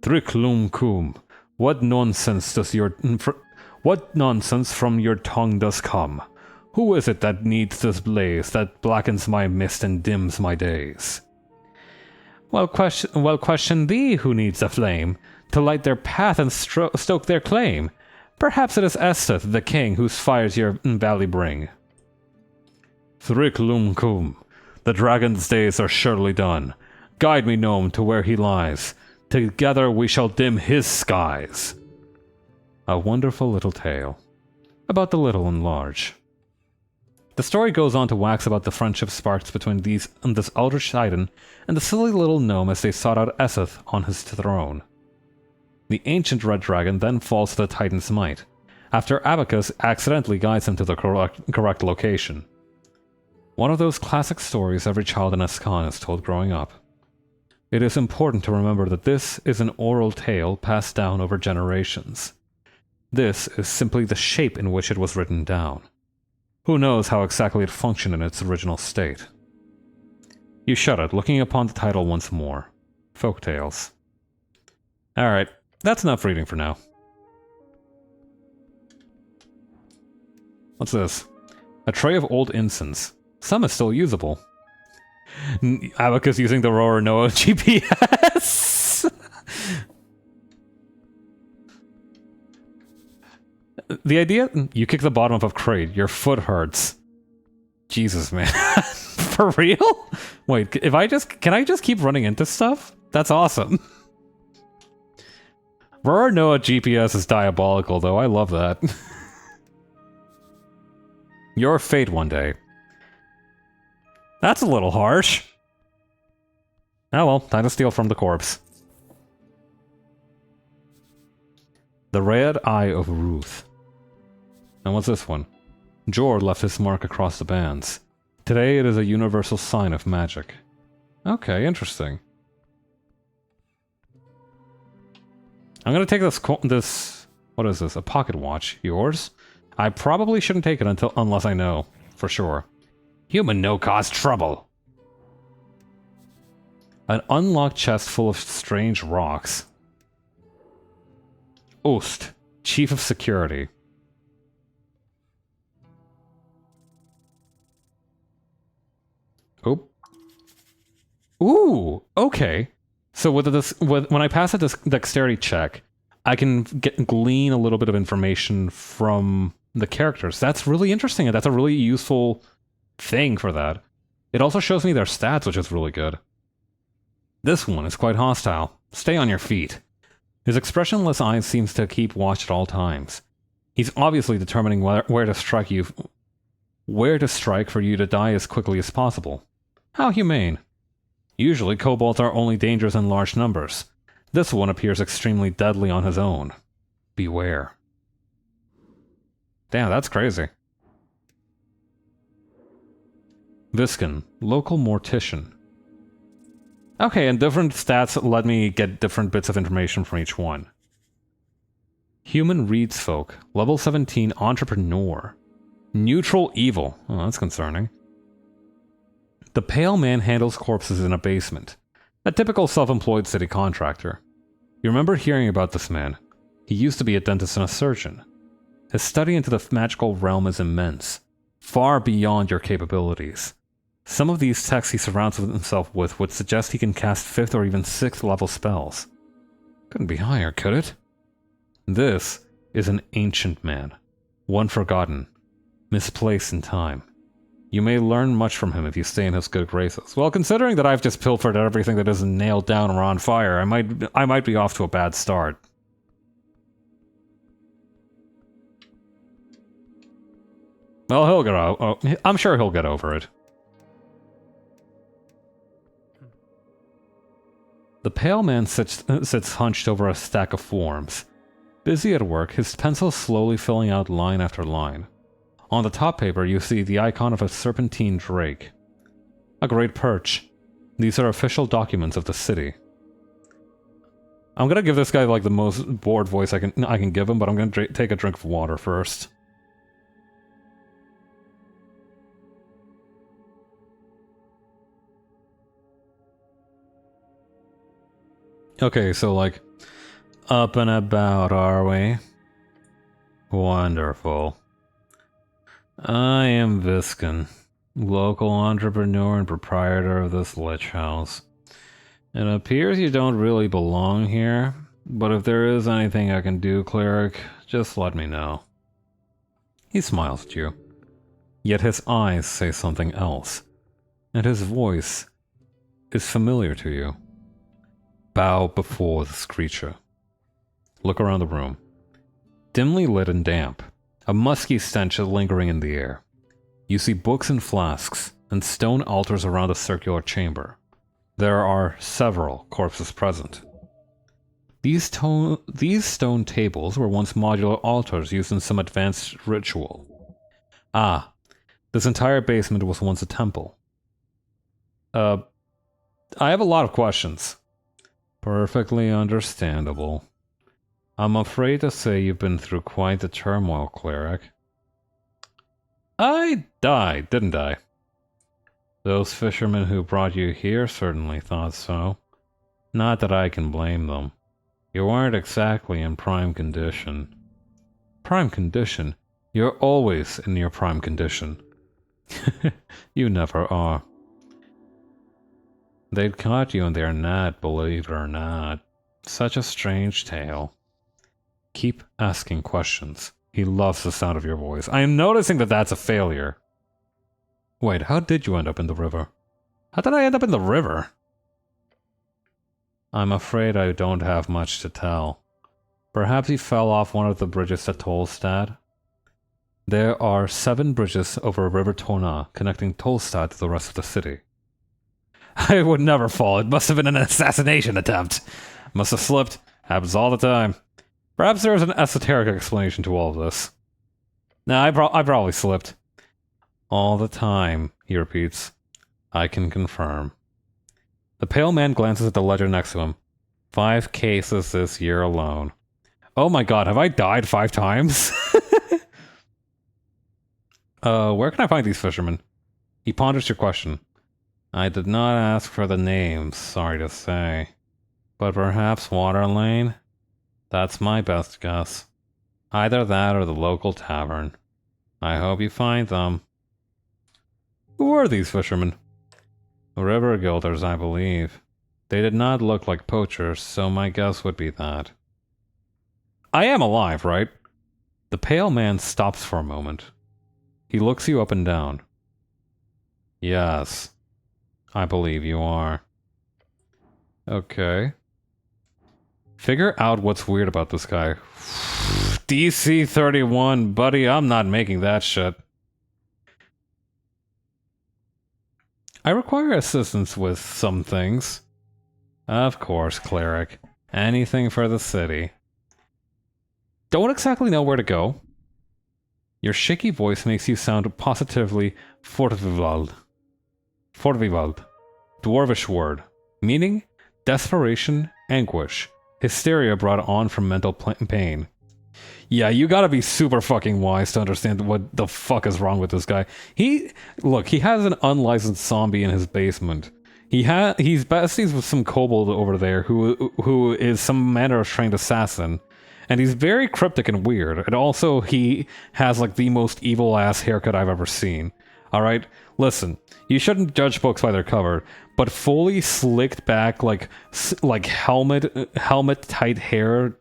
Triklum kum. What nonsense from your tongue does come? Who is it that needs this blaze that blackens my mist and dims my days? Well, question thee who needs a flame to light their path and stoke their claim. Perhaps it is Esteth, the king, whose fires your valley bring. Thriklum kum. The dragon's days are surely done. Guide me, gnome, to where he lies. Together we shall dim his skies. A wonderful little tale. About the little and large. The story goes on to wax about the friendship sparked between this eldritch titan and the silly little gnome as they sought out Eseth on his throne. The ancient red dragon then falls to the titan's might, after Abacus accidentally guides him to the correct location. One of those classic stories every child in Ascan is told growing up. It is important to remember that this is an oral tale passed down over generations. This is simply the shape in which it was written down. Who knows how exactly it functioned in its original state? You shuddered, looking upon the title once more. Folktales. Alright, that's enough reading for now. What's this? A tray of old incense. Some is still usable. Abacus using the Roar Noah GPS! The idea, you kick the bottom of a crate, your foot hurts. Jesus, man. For real? Wait, can I just keep running into stuff? That's awesome. Roar Noah GPS is diabolical, though. I love that. Your fate one day. That's a little harsh. Oh well, time to steal from the corpse. The Red Eye of Ruth. And what's this one? Jor left his mark across the bands. Today it is a universal sign of magic. Okay, interesting. I'm gonna take this... What is this? A pocket watch. Yours? I probably shouldn't take it unless I know. For sure. Human no cause trouble. An unlocked chest full of strange rocks. Ost, Chief of Security. Oh. Ooh, okay. So when I pass a dexterity check, I can glean a little bit of information from the characters. That's really interesting, and that's a really useful thing for that. It also shows me their stats, which is really good. This one is quite hostile. Stay on your feet. His expressionless eyes seems to keep watch at all times. He's obviously determining where to strike for you to die as quickly as possible. How humane. Usually kobolds are only dangerous in large numbers. This one appears extremely deadly on his own. Beware. Damn, that's crazy. Viskin, local mortician. Okay, and different stats let me get different bits of information from each one. Human reads folk, level 17 entrepreneur. Neutral evil. Oh, that's concerning. The Pale Man handles corpses in a basement. A typical self-employed city contractor. You remember hearing about this man. He used to be a dentist and a surgeon. His study into the magical realm is immense, far beyond your capabilities. Some of these texts he surrounds himself with would suggest he can cast 5th or even 6th level spells. Couldn't be higher, could it? This is an ancient man. One forgotten. Misplaced in time. You may learn much from him if you stay in his good graces. Well, considering that I've just pilfered everything that isn't nailed down or on fire, I might be off to a bad start. Well, he'll get I'm sure he'll get over it. The Pale Man sits hunched over a stack of forms. Busy at work, his pencil slowly filling out line after line. On the top paper, you see the icon of a serpentine drake. A great perch. These are official documents of the city. I'm gonna give this guy like the most bored voice I can give him, but I'm gonna take a drink of water first. Okay, so like, up and about, are we? Wonderful. I am Viskin, local entrepreneur and proprietor of this lich house. It appears you don't really belong here, but if there is anything I can do, cleric, just let me know. He smiles at you, yet his eyes say something else, and his voice is familiar to you. Bow before this creature. Look around the room. Dimly lit and damp. A musky stench lingering in the air. You see books and flasks, and stone altars around a circular chamber. There are several corpses present. These stone tables were once modular altars used in some advanced ritual. Ah, this entire basement was once a temple. I have a lot of questions. Perfectly understandable. I'm afraid to say you've been through quite the turmoil, cleric. I died, didn't I? Those fishermen who brought you here certainly thought so. Not that I can blame them. You weren't exactly in prime condition. Prime condition? You're always in your prime condition. You never are. They'd caught you in their net, believe it or not. Such a strange tale. Keep asking questions. He loves the sound of your voice. I am noticing that that's a failure. Wait, how did you end up in the river? How did I end up in the river? I'm afraid I don't have much to tell. Perhaps you fell off one of the bridges to Tolstad? There are 7 bridges over River Torna connecting Tolstad to the rest of the city. I would never fall. It must have been an assassination attempt. Must have slipped. Happens all the time. Perhaps there is an esoteric explanation to all of this. Nah, I probably slipped. All the time, he repeats. I can confirm. The pale man glances at the ledger next to him. 5 cases this year alone. Oh my god, have I died 5 times? Where can I find these fishermen? He ponders your question. I did not ask for the names, sorry to say. But perhaps Water Lane? That's my best guess. Either that or the local tavern. I hope you find them. Who are these fishermen? River guilders, I believe. They did not look like poachers, so my guess would be that. I am alive, right? The pale man stops for a moment. He looks you up and down. Yes, I believe you are. Okay. Figure out what's weird about this guy. DC 31, buddy, I'm not making that shit. I require assistance with some things. Of course, cleric. Anything for the city. Don't exactly know where to go. Your shaky voice makes you sound positively fortvivald. Fortvivald. Dwarvish word. Meaning desperation, anguish. Hysteria brought on from mental pain. Yeah, you gotta be super fucking wise to understand what the fuck is wrong with this guy. Look, he has an unlicensed zombie in his basement. He's besties with some kobold over there who is some manner of trained assassin. And he's very cryptic and weird. And also, he has like the most evil-ass haircut I've ever seen. Alright? Listen, you shouldn't judge books by their cover, but fully slicked back, like helmet-tight hair,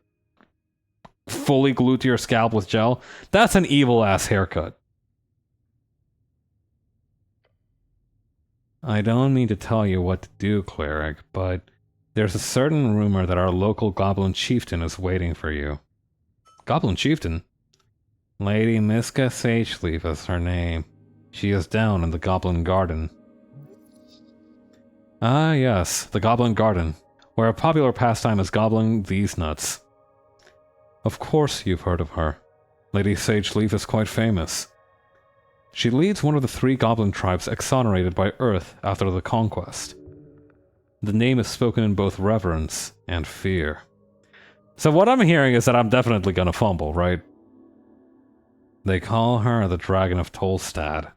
fully glued to your scalp with gel, that's an evil-ass haircut. I don't mean to tell you what to do, cleric, but there's a certain rumor that our local goblin chieftain is waiting for you. Goblin chieftain? Lady Miska Sageleaf is her name. She is down in the Goblin Garden. Ah yes, the Goblin Garden, where a popular pastime is gobbling these nuts. Of course you've heard of her. Lady Sageleaf is quite famous. She leads one of the 3 goblin tribes exonerated by Earth after the conquest. The name is spoken in both reverence and fear. So what I'm hearing is that I'm definitely gonna fumble, right? They call her the Dragon of Tolstad.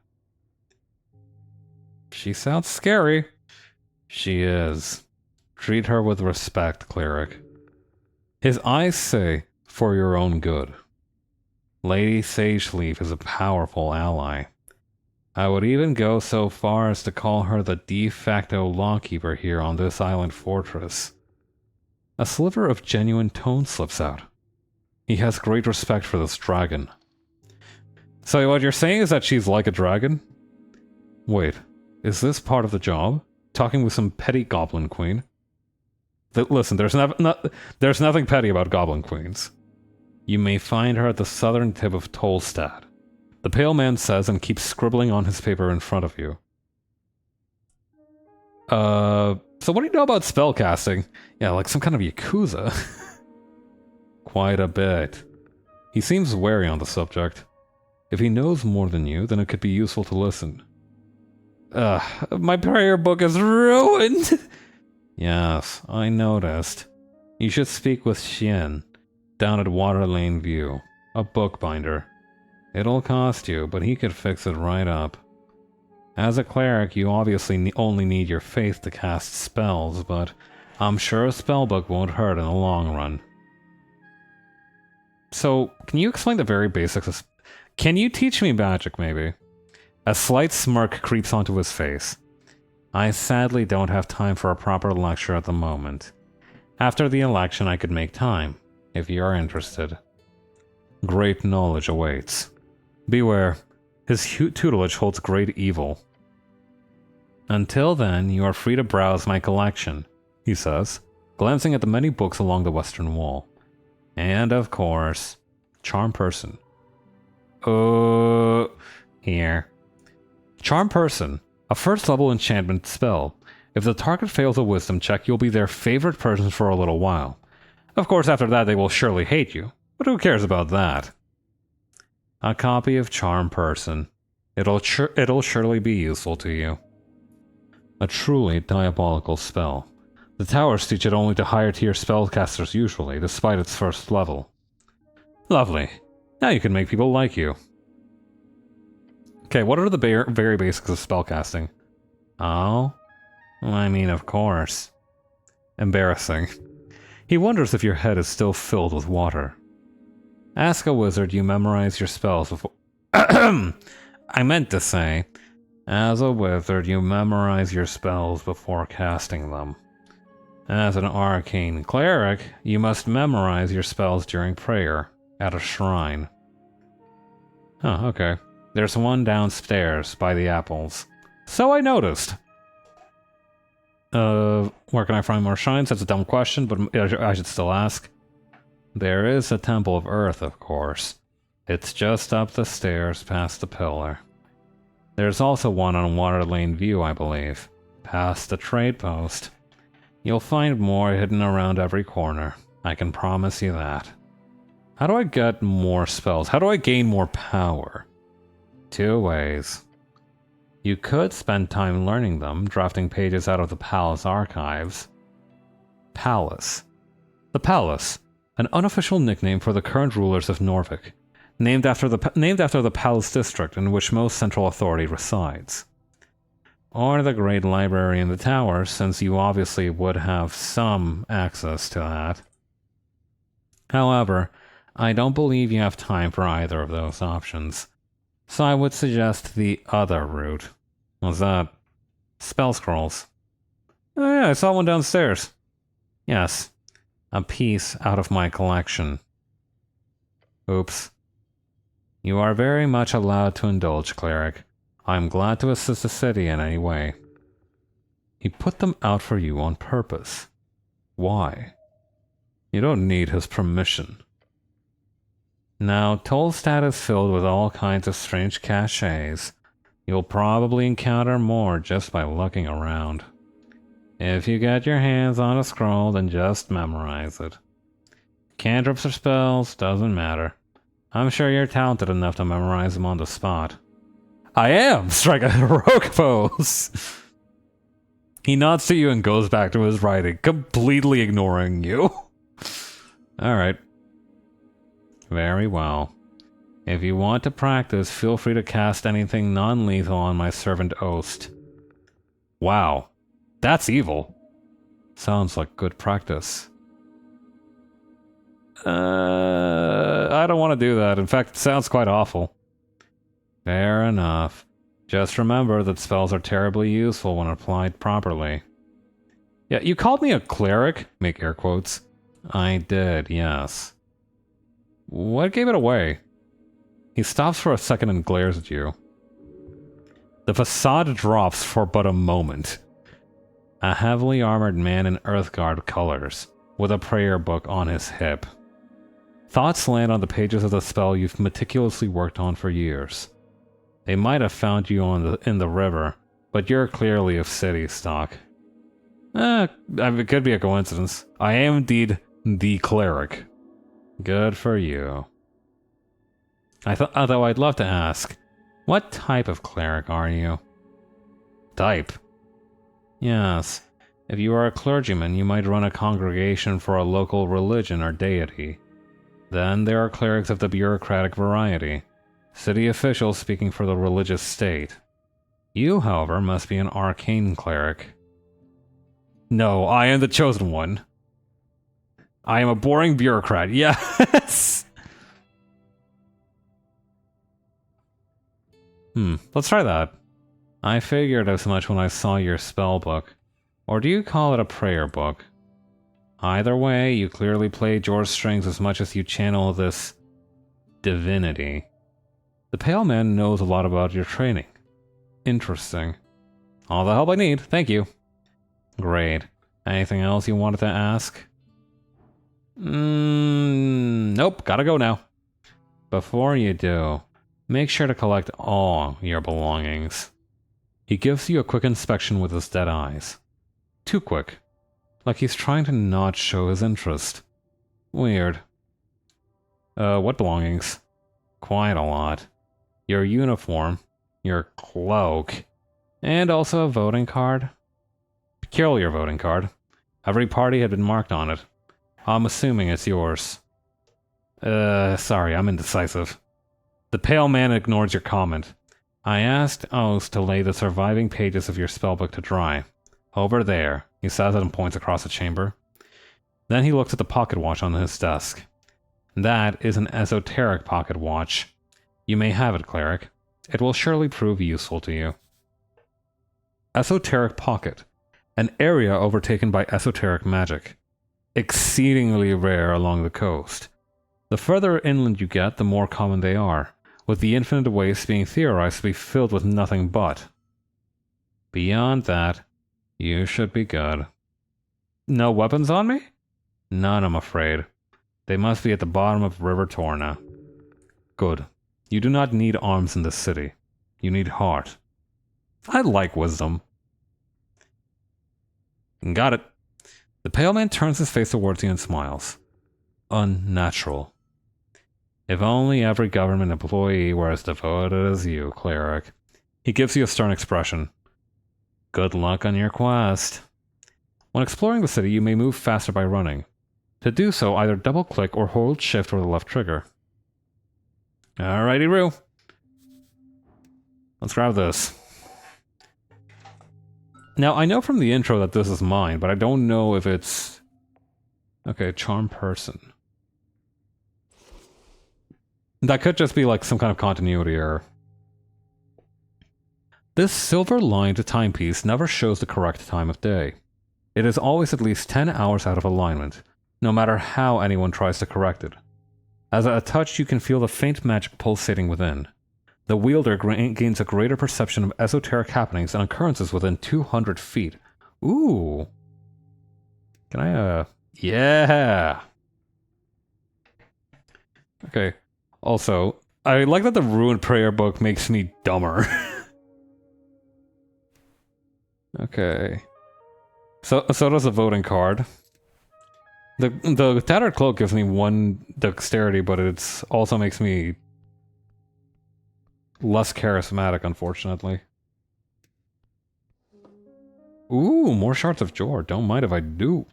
She sounds scary. She is. Treat her with respect, cleric. His eyes say, for your own good. Lady Sageleaf is a powerful ally. I would even go so far as to call her the de facto lawkeeper here on this island fortress. A sliver of genuine tone slips out. He has great respect for this dragon. So what you're saying is that she's like a dragon? Wait, is this part of the job? Talking with some petty goblin queen? Listen, there's nothing petty about goblin queens. You may find her at the southern tip of Tolstad. The pale man says and keeps scribbling on his paper in front of you. So what do you know about spellcasting? Yeah, like some kind of Yakuza. Quite a bit. He seems wary on the subject. If he knows more than you, then it could be useful to listen. My prayer book is ruined! Yes, I noticed. You should speak with Xian, down at Water Lane View, a bookbinder. It'll cost you, but he could fix it right up. As a cleric, you obviously only need your faith to cast spells, but I'm sure a spellbook won't hurt in the long run. So, can you explain the very basics of... Can you teach me magic, maybe? A slight smirk creeps onto his face. I sadly don't have time for a proper lecture at the moment. After the election, I could make time, if you are interested. Great knowledge awaits. Beware, his tutelage holds great evil. Until then, you are free to browse my collection, he says, glancing at the many books along the western wall. And, of course, charm person. Here. Charm Person. A first level enchantment spell. If the target fails a wisdom check, you'll be their favorite person for a little while. Of course, after that they will surely hate you, but who cares about that? A copy of Charm Person. It'll surely be useful to you. A truly diabolical spell. The towers teach it only to higher tier spellcasters usually, despite its first level. Lovely. Now you can make people like you. Okay, what are the very basics of spellcasting? Oh? I mean, of course. Embarrassing. He wonders if your head is still filled with water. Ask a wizard you memorize your spells before... I meant to say, as a wizard you memorize your spells before casting them. As an arcane cleric, you must memorize your spells during prayer, at a shrine. Oh, okay. There's one downstairs, by the apples. So I noticed. Where can I find more shrines? That's a dumb question, but I should still ask. There is a Temple of Earth, of course. It's just up the stairs past the pillar. There's also one on Water Lane View, I believe. Past the trade post. You'll find more hidden around every corner. I can promise you that. How do I get more spells? How do I gain more power? 2 ways. You could spend time learning them, drafting pages out of the Palace archives. Palace. The Palace, an unofficial nickname for the current rulers of Norfolk, named after the Palace district in which most central authority resides. Or the Great Library in the Tower, since you obviously would have some access to that. However, I don't believe you have time for either of those options. So I would suggest the other route. What's that? Spell scrolls. Oh yeah, I saw one downstairs. Yes. A piece out of my collection. Oops. You are very much allowed to indulge, cleric. I am glad to assist the city in any way. He put them out for you on purpose. Why? You don't need his permission. Now, Tolstad is filled with all kinds of strange cachets. You'll probably encounter more just by looking around. If you get your hands on a scroll, then just memorize it. Cantrips or spells, doesn't matter. I'm sure you're talented enough to memorize them on the spot. I am! Strike a heroic pose! He nods to you and goes back to his writing, completely ignoring you. Alright. Very well. If you want to practice, feel free to cast anything non-lethal on my servant Ost. Wow. That's evil. Sounds like good practice. I don't want to do that. In fact, it sounds quite awful. Fair enough. Just remember that spells are terribly useful when applied properly. Yeah, you called me a cleric? Make air quotes. I did, yes. What gave it away? He stops for a second and glares at you. The facade drops for but a moment. A heavily armored man in Earthguard colors, with a prayer book on his hip. Thoughts land on the pages of the spell you've meticulously worked on for years. They might have found you in the river, but you're clearly of city stock. It could be a coincidence. I am indeed the cleric. Good for you. Although I'd love to ask, what type of cleric are you? Type? Yes. If you are a clergyman, you might run a congregation for a local religion or deity. Then there are clerics of the bureaucratic variety, city officials speaking for the religious state. You, however, must be an arcane cleric. No, I am the chosen one. I am a boring bureaucrat, yes! Let's try that. I figured as much when I saw your spell book. Or do you call it a prayer book? Either way, you clearly play George strings as much as you channel this divinity. The Pale Man knows a lot about your training. Interesting. All the help I need, thank you. Great. Anything else you wanted to ask? Nope, gotta go now. Before you do, Make sure to collect all your belongings. He gives you a quick inspection with his dead eyes. Too quick. Like he's trying to not show his interest. Weird. What belongings? Quite a lot. Your uniform, your cloak, and also a voting card. Peculiar voting card. Every party had been marked on it. I'm assuming it's yours. Sorry, I'm indecisive. The pale man ignores your comment. I asked Oz to lay the surviving pages of your spellbook to dry. Over there, he says it and points across the chamber. Then he looks at the pocket watch on his desk. That is an esoteric pocket watch. You may have it, cleric. It will surely prove useful to you. Esoteric pocket. An area overtaken by esoteric magic. Exceedingly rare along the coast. The further inland you get, the more common they are, with the infinite waste being theorized to be filled with nothing but. Beyond that, you should be good. No weapons on me? None, I'm afraid. They must be at the bottom of River Torna. Good. You do not need arms in this city. You need heart. I like wisdom. Got it. The pale man turns his face towards you and smiles. Unnatural. If only every government employee were as devoted as you, cleric. He gives you a stern expression. Good luck on your quest. When exploring the city, you may move faster by running. To do so, either double-click or hold shift or the left trigger. Alrighty, Roo. Let's grab this. Now, I know from the intro that this is mine, but I don't know if it's... Okay, charm person. That could just be like some kind of continuity error. This silver-lined timepiece never shows the correct time of day. It is always at least 10 hours out of alignment, no matter how anyone tries to correct it. As at a touch, you can feel the faint magic pulsating within. The wielder gains a greater perception of esoteric happenings and occurrences within 200 feet. Ooh. Can I, Yeah! Okay. Also, I like that the Ruined Prayer book makes me dumber. Okay. So does the voting card. The Tattered Cloak gives me 1 dexterity, but it also makes me less charismatic, unfortunately. Ooh, more shards of Jor. Don't mind if I do.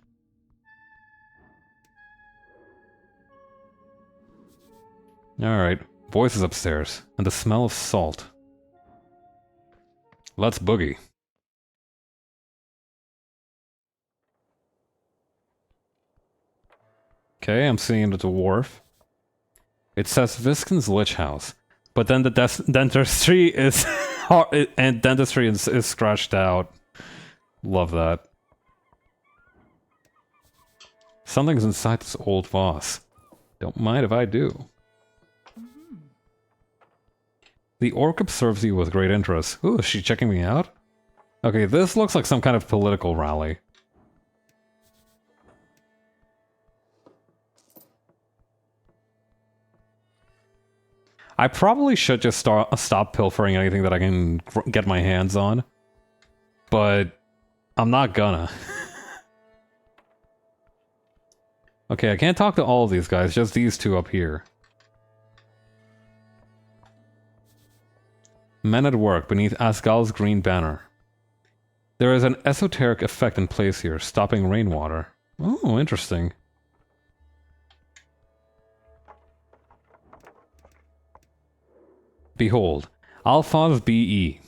Alright, voices upstairs, and the smell of salt. Let's boogie. Okay, I'm seeing the dwarf. It says Viscon's Lich House, but then the dentistry is and dentistry is scratched out. Love that. Something's inside this old vase. Don't mind if I do. The orc observes you with great interest. Ooh, is she checking me out? Okay, this looks like some kind of political rally. I probably should just stop pilfering anything that I can get my hands on. But I'm not gonna. Okay, I can't talk to all of these guys, just these two up here. Men at work beneath Asgal's green banner. There is an esoteric effect in place here, stopping rainwater. Oh, interesting. Behold, Alphonse B.E.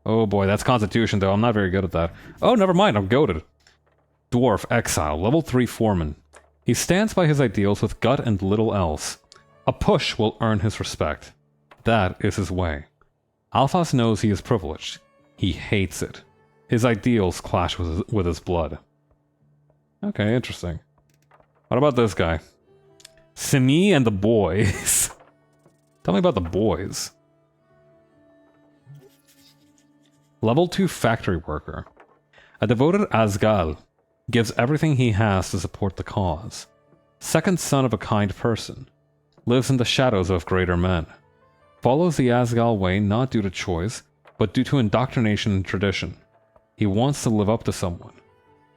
Oh boy, that's Constitution though, I'm not very good at that. Oh, never mind, I'm goated. Dwarf, Exile, level 3 foreman. He stands by his ideals with gut and little else. A push will earn his respect. That is his way. Alphonse knows he is privileged. He hates it. His ideals clash with his blood. Okay, interesting. What about this guy? Simi and the boys. Tell me about the boys. Level 2 factory worker. A devoted Asgal gives everything he has to support the cause. Second son of a kind person. lives in the shadows of greater men. Follows the Asgal way not due to choice, but due to indoctrination and tradition. He wants to live up to someone.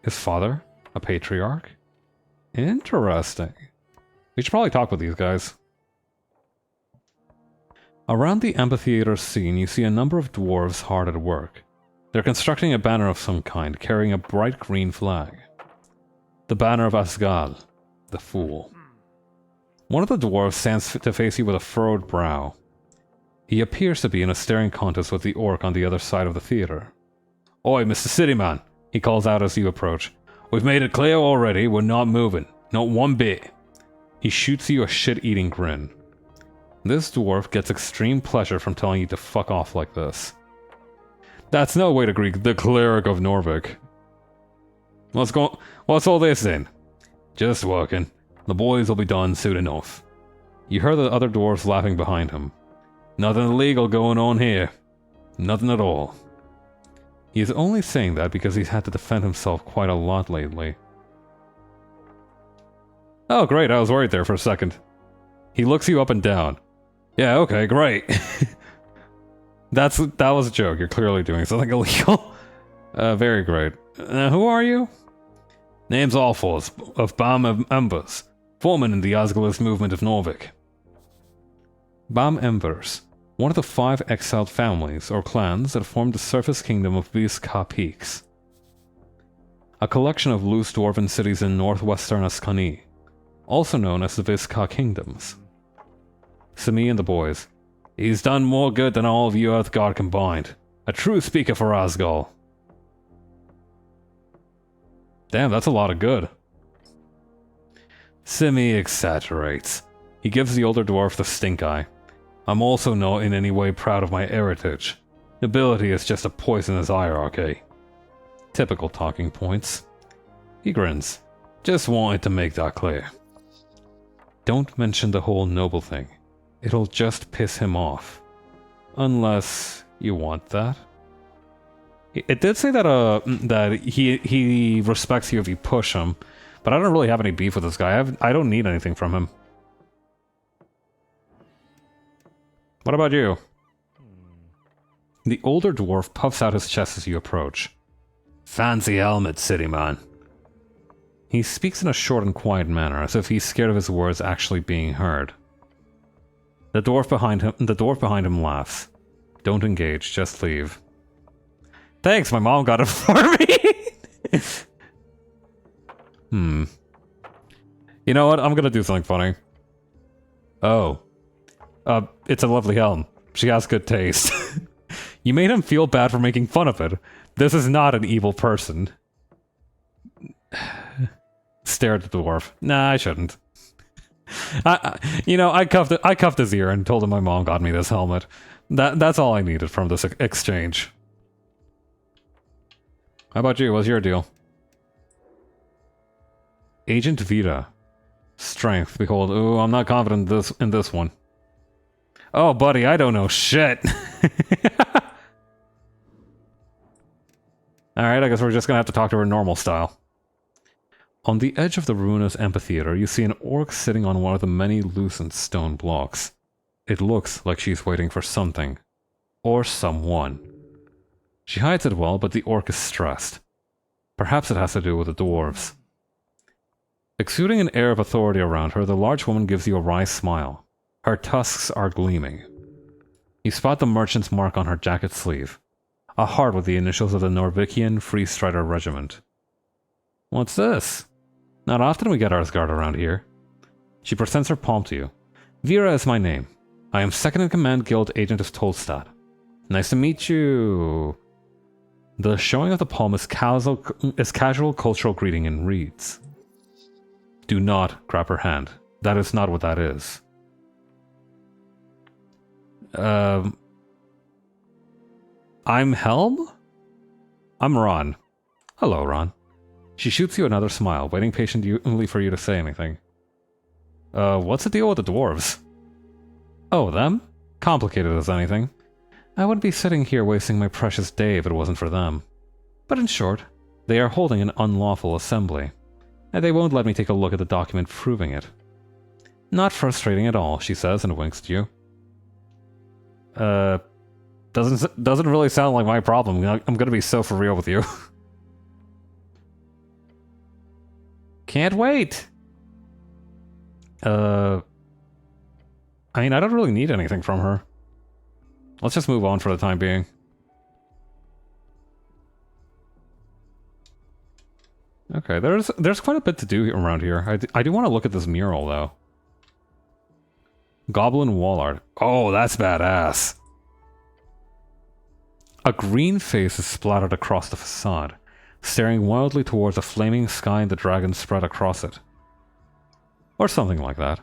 His father? A patriarch? Interesting. We should probably talk with these guys. Around the amphitheater scene, you see a number of dwarves hard at work. They're constructing a banner of some kind, carrying a bright green flag. The banner of Asgal, the Fool. One of the dwarves stands to face you with a furrowed brow. He appears to be in a staring contest with the orc on the other side of the theater. "Oi, Mr. Cityman," he calls out as you approach. "We've made it clear already, we're not moving. Not one bit." He shoots you a shit-eating grin. This dwarf gets extreme pleasure from telling you to fuck off like this. That's no way to greet the cleric of Norvik. What's all this then? Just working. The boys will be done soon enough. You heard the other dwarves laughing behind him. Nothing illegal going on here. Nothing at all. He is only saying that because he's had to defend himself quite a lot lately. Oh great, I was worried there for a second. He looks you up and down. Yeah, okay, great. That was a joke, you're clearly doing something illegal. Very great. Who are you? Name's Alphors, of Bam Embers, foreman in the Asgalist movement of Norvik. Bam Embers, one of the 5 exiled families, or clans, that formed the surface kingdom of Viska Peaks. A collection of loose dwarven cities in northwestern Ascani, also known as the Viska Kingdoms. Simi and the boys. He's done more good than all of you Earthguard combined. A true speaker for Asgal. Damn, that's a lot of good. Simi exaggerates. He gives the older dwarf the stink eye. I'm also not in any way proud of my heritage. Nobility is just a poisonous hierarchy. Typical talking points. He grins. Just wanted to make that clear. Don't mention the whole noble thing. It'll just piss him off. Unless you want that. It did say that that he respects you if you push him, but I don't really have any beef with this guy. I don't need anything from him. What about you? The older dwarf puffs out his chest as you approach. Fancy helmet, city man. He speaks in a short and quiet manner, as if he's scared of his words actually being heard. The dwarf behind him laughs. Don't engage, just leave. Thanks, my mom got it for me! You know what? I'm gonna do something funny. Oh. It's a lovely helm. She has good taste. You made him feel bad for making fun of it. This is not an evil person. Stare at the dwarf. Nah, I shouldn't. I cuffed his ear and told him my mom got me this helmet. That's all I needed from this exchange. How about you? What's your deal? Agent Vita. Strength. Behold. Ooh, I'm not confident in this one. Oh, buddy, I don't know shit. Alright, I guess we're just gonna have to talk to her normal style. On the edge of the ruinous amphitheater, you see an orc sitting on one of the many loosened stone blocks. It looks like she's waiting for something. Or someone. She hides it well, but the orc is stressed. Perhaps it has to do with the dwarves. Exuding an air of authority around her, the large woman gives you a wry smile. Her tusks are gleaming. You spot the merchant's mark on her jacket sleeve. A heart with the initials of the Norvikian Free Strider Regiment. What's this? Not often we get Earthguard around here. She presents her palm to you. Vera is my name. I am second in command guild agent of Tolstad. Nice to meet you. The showing of the palm is casual cultural greeting and reads. Do not grab her hand. That is not what that is. I'm Helm? I'm Ron. Hello, Ron. She shoots you another smile, waiting patiently for you to say anything. What's the deal with the dwarves? Oh, them? Complicated as anything. I wouldn't be sitting here wasting my precious day if it wasn't for them. But in short, they are holding an unlawful assembly, and they won't let me take a look at the document proving it. Not frustrating at all, she says and winks at you. Doesn't really sound like my problem. I'm gonna be so for real with you. Can't wait! I mean, I don't really need anything from her. Let's just move on for the time being. Okay, there's quite a bit to do around here. I do want to look at this mural, though. Goblin wall art. Oh, that's badass! A green face is splattered across the facade, staring wildly towards a flaming sky and the dragon spread across it. Or something like that.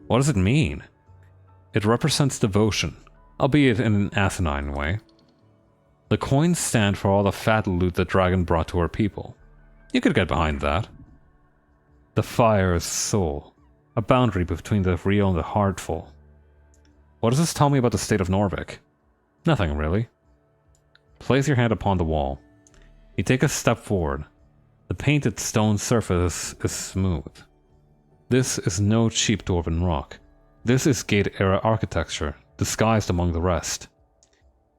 What does it mean? It represents devotion, albeit in an asinine way. The coins stand for all the fat loot the dragon brought to her people. You could get behind that. The fire is soul, a boundary between the real and the heartful. What does this tell me about the state of Norvik? Nothing, really. Place your hand upon the wall. You take a step forward. The painted stone surface is smooth. This is no cheap dwarven rock. This is Gate-era architecture, disguised among the rest.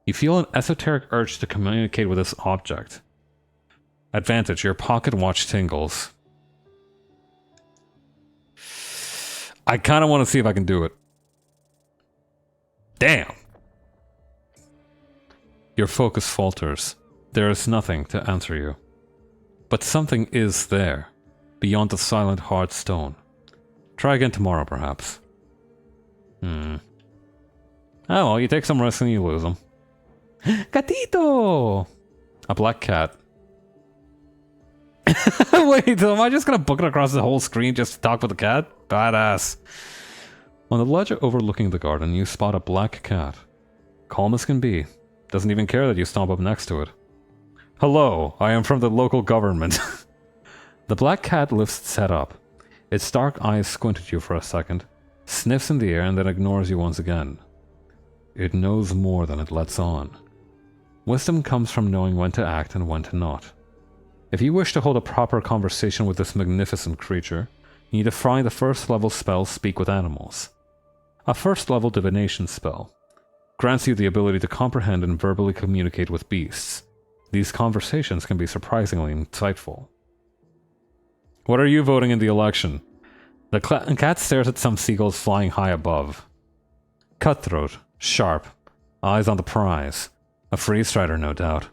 You feel an esoteric urge to communicate with this object. Advantage, your pocket watch tingles. I kind of want to see if I can do it. Damn! Your focus falters. There is nothing to answer you. But something is there, beyond the silent hard stone. Try again tomorrow, perhaps. Oh, well, you take some risks and you lose them. Gatito! A black cat. Wait, am I just gonna book it across the whole screen just to talk with the cat? Badass. On the ledge overlooking the garden, you spot a black cat. Calm as can be. Doesn't even care that you stomp up next to it. Hello, I am from the local government. The black cat lifts its head up. Its dark eyes squint at you for a second, sniffs in the air, and then ignores you once again. It knows more than it lets on. Wisdom comes from knowing when to act and when to not. If you wish to hold a proper conversation with this magnificent creature, you need to find the first level spell Speak with Animals. A first level divination spell. Grants you the ability to comprehend and verbally communicate with beasts. These conversations can be surprisingly insightful. What are you voting in the election? The cat stares at some seagulls flying high above. Cutthroat, sharp, eyes on the prize. A freestrider, no doubt.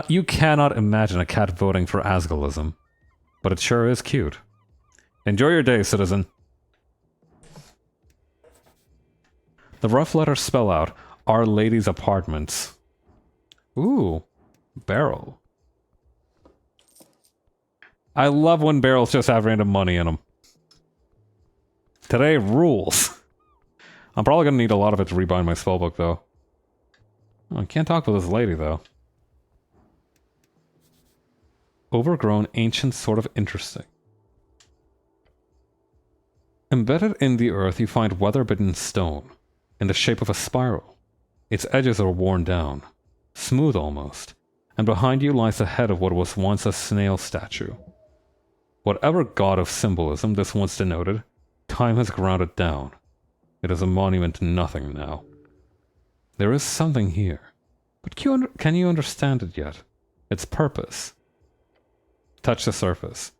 You cannot imagine a cat voting for Asgalism, but it sure is cute. Enjoy your day, citizen. The rough letters spell out Our Lady's Apartments. Ooh, barrel. I love when barrels just have random money in them. Today rules. I'm probably gonna need a lot of it to rebind my spellbook, though. Oh, I can't talk with this lady, though. Overgrown, ancient, sort of interesting. Embedded in the earth, you find weather-bitten stone, in the shape of a spiral. Its edges are worn down, smooth almost, and behind you lies the head of what was once a snail statue. Whatever god of symbolism this once denoted, time has ground it down. It is a monument to nothing now. There is something here, but can you understand it yet? Its purpose? Touch the surface.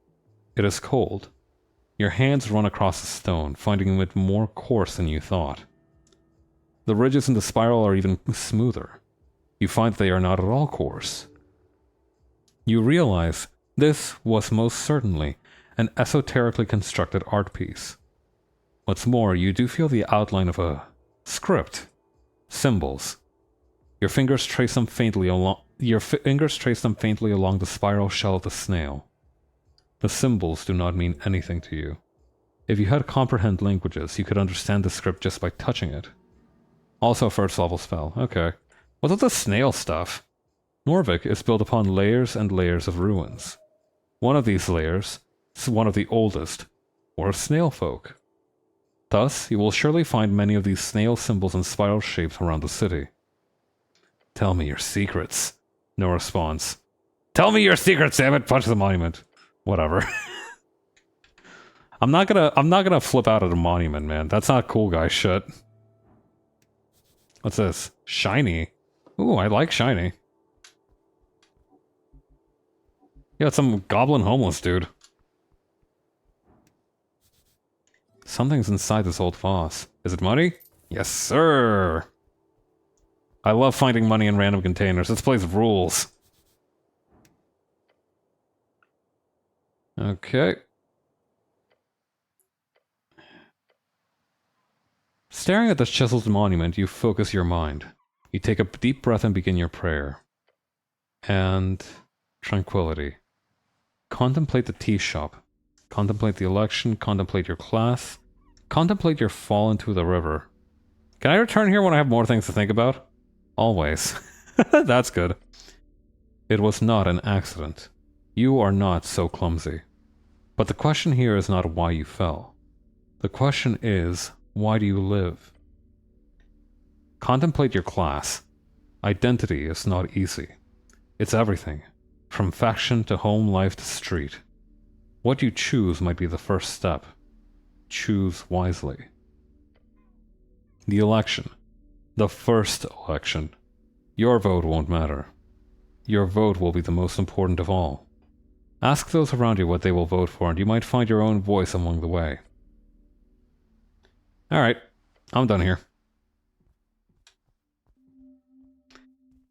It is cold. Your hands run across the stone, finding it more coarse than you thought. The ridges in the spiral are even smoother. You find they are not at all coarse. You realize this was most certainly an esoterically constructed art piece. What's more, you do feel the outline of a script. Symbols. Your fingers trace them faintly along the spiral shell of the snail. The symbols do not mean anything to you. If you had to comprehend languages, you could understand the script just by touching it. Also a first level spell. Okay. What's with the snail stuff? Norvik is built upon layers and layers of ruins. One of these layers, one of the oldest, were snail folk. Thus, you will surely find many of these snail symbols and spiral shapes around the city. Tell me your secrets. No response. Tell me your secrets, damn it! Punch the monument. Whatever. I'm not gonna flip out at a monument, man. That's not cool guy shit. What's this? Shiny. Ooh, I like shiny. Yeah, it's some goblin homeless dude. Something's inside this old vase. Is it money? Yes, sir! I love finding money in random containers. This place rules. Okay. Staring at this chiseled monument, you focus your mind. You take a deep breath and begin your prayer. And tranquility. Contemplate the tea shop. Contemplate the election. Contemplate your class. Contemplate your fall into the river. Can I return here when I have more things to think about? Always. That's good. It was not an accident. You are not so clumsy. But the question here is not why you fell. The question is, why do you live? Contemplate your class. Identity is not easy. It's everything, from faction to home life to street. What you choose might be the first step. Choose wisely. The election. The first election. Your vote won't matter. Your vote will be the most important of all. Ask those around you what they will vote for, and you might find your own voice along the way. Alright, I'm done here.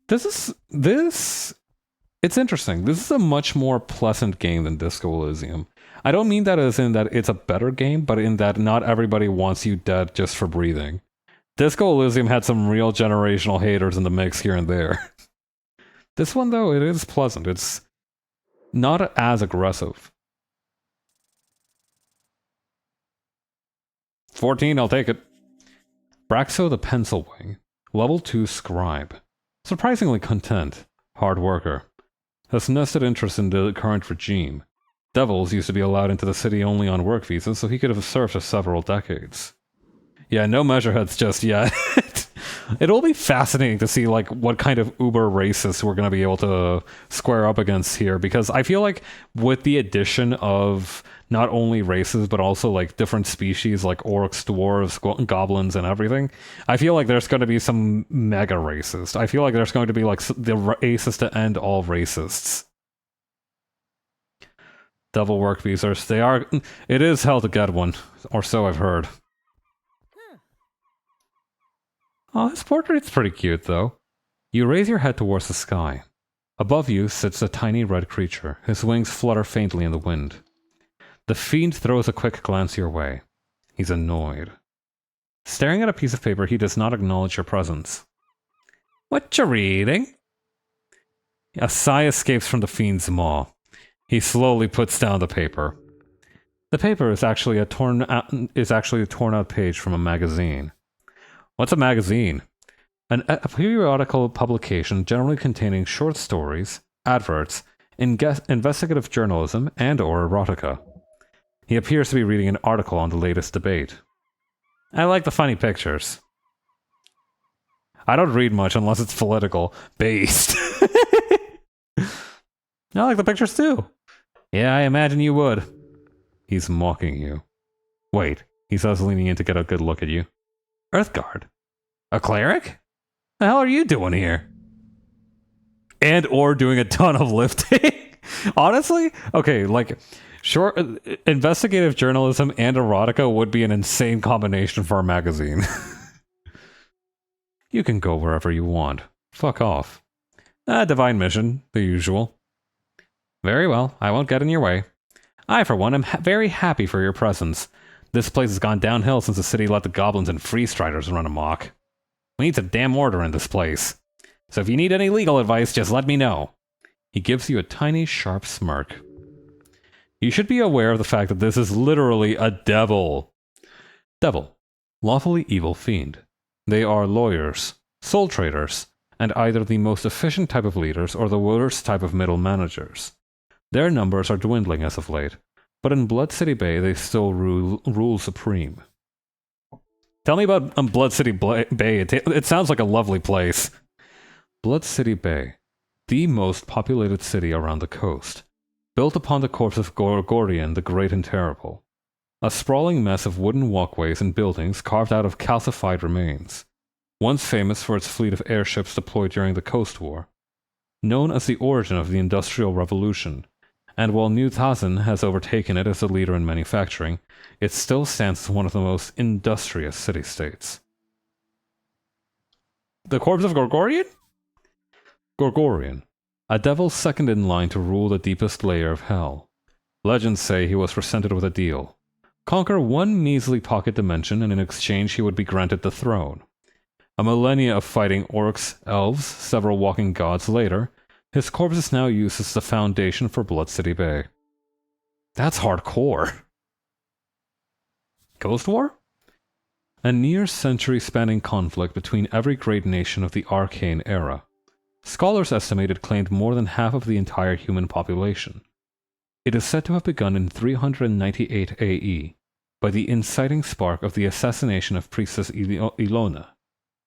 It's interesting. This is a much more pleasant game than Disco Elysium. I don't mean that as in that it's a better game, but in that not everybody wants you dead just for breathing. Disco Elysium had some real generational haters in the mix here and there. This one, though, it is pleasant. It's not as aggressive. 14, I'll take it. Braxo the Pencil Wing. Level 2 Scribe. Surprisingly content. Hard worker. Has nested interest in the current regime. Devils used to be allowed into the city only on work visas, so he could have served for several decades. Yeah, no measureheads just yet. It'll be fascinating to see like what kind of uber racists we're going to be able to square up against here, because I feel like with the addition of not only races but also like different species like orcs, dwarves, goblins and everything, I feel like there's going to be some mega racist. I feel like there's going to be like the racist to end all racists. Devil work visas. It is hell to get one, or so I've heard. Oh, his portrait's pretty cute, though. You raise your head towards the sky. Above you sits a tiny red creature. His wings flutter faintly in the wind. The fiend throws a quick glance your way. He's annoyed. Staring at a piece of paper, he does not acknowledge your presence. What you reading? A sigh escapes from the fiend's maw. He slowly puts down the paper. The paper is actually a torn out page from a magazine. What's a magazine? A periodical publication generally containing short stories, adverts, investigative journalism, and/or erotica. He appears to be reading an article on the latest debate. I like the funny pictures. I don't read much unless it's political based. I like the pictures too. Yeah, I imagine you would. He's mocking you. Wait, he says, leaning in to get a good look at you. Earthguard? A cleric? The hell are you doing here? And/or doing a ton of lifting? Honestly? Okay, like, short investigative journalism and erotica would be an insane combination for a magazine. You can go wherever you want. Fuck off. Divine mission, the usual. Very well, I won't get in your way. I, for one, am very happy for your presence. This place has gone downhill since the city let the goblins and freestriders run amok. We need some damn order in this place. So if you need any legal advice, just let me know. He gives you a tiny, sharp smirk. You should be aware of the fact that this is literally a devil. Devil. Lawfully evil fiend. They are lawyers, soul traders, and either the most efficient type of leaders or the worst type of middle managers. Their numbers are dwindling as of late, but in Blood City Bay they still rule supreme. Tell me about Blood City Bay. It sounds like a lovely place. Blood City Bay, the most populated city around the coast, built upon the corpse of Gorgorian the Great and Terrible. A sprawling mess of wooden walkways and buildings carved out of calcified remains, once famous for its fleet of airships deployed during the Coast War. Known as the origin of the Industrial Revolution, and while New Tazen has overtaken it as a leader in manufacturing, it still stands as one of the most industrious city-states. The corpse of Gorgorian? Gorgorian, a devil second in line to rule the deepest layer of hell. Legends say he was presented with a deal. Conquer one measly pocket dimension, and in exchange he would be granted the throne. A millennia of fighting orcs, elves, several walking gods later, his corpse is now used as the foundation for Blood City Bay. That's hardcore. Ghost War? A near-century-spanning conflict between every great nation of the Arcane era. Scholars estimate it claimed more than half of the entire human population. It is said to have begun in 398 AE, by the inciting spark of the assassination of Priestess Ilona,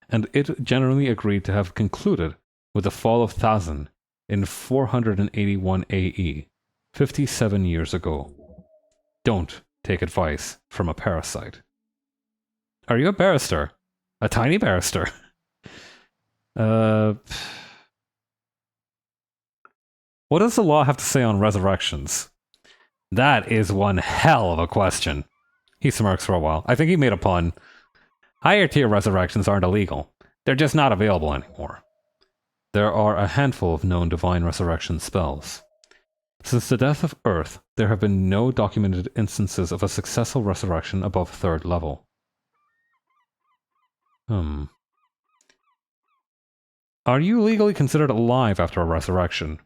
and it generally agreed to have concluded with the fall of Thazan in 481 AE, 57 years ago. Don't take advice from a parasite. Are you a barrister? A tiny barrister? What does the law have to say on resurrections? That is one hell of a question. He smirks for a while. I think he made a pun. Higher tier resurrections aren't illegal. They're just not available anymore. There are a handful of known divine resurrection spells. Since the death of Earth, there have been no documented instances of a successful resurrection above 3rd level. Are you legally considered alive after a resurrection?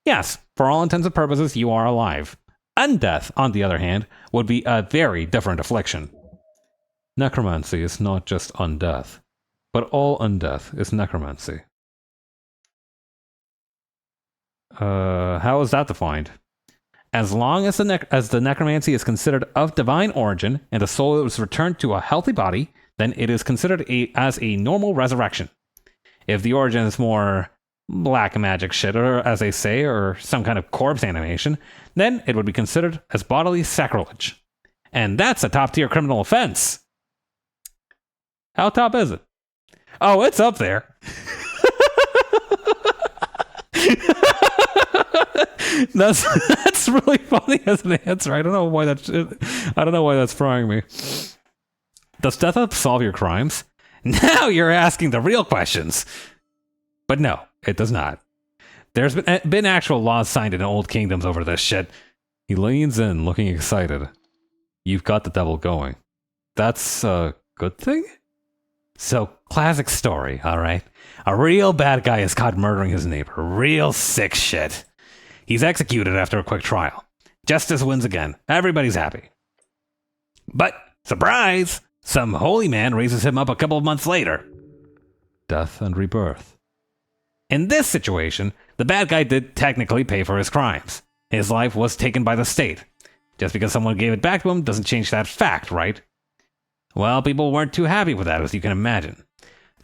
Yes, for all intents and purposes, you are alive. Undeath, on the other hand, would be a very different affliction. Necromancy is not just undeath, but all undeath is necromancy. How is that defined? As long as the necromancy is considered of divine origin and the soul is returned to a healthy body, then it is considered as a normal resurrection. If the origin is more black magic shit, or as they say, or some kind of corpse animation, then it would be considered as bodily sacrilege. And that's a top-tier criminal offense. How top is it? Oh, it's up there. That's really funny as an answer. I don't know why that's frying me. Does death absolve your crimes? Now you're asking the real questions. But no, it does not. There's been actual laws signed in old kingdoms over this shit. He leans in, looking excited. You've got the devil going. That's a good thing? So, classic story, alright? A real bad guy is caught murdering his neighbor. Real sick shit. He's executed after a quick trial. Justice wins again. Everybody's happy. But, surprise! Some holy man raises him up a couple of months later. Death and rebirth. In this situation, the bad guy did technically pay for his crimes. His life was taken by the state. Just because someone gave it back to him doesn't change that fact, right? Well, people weren't too happy with that, as you can imagine.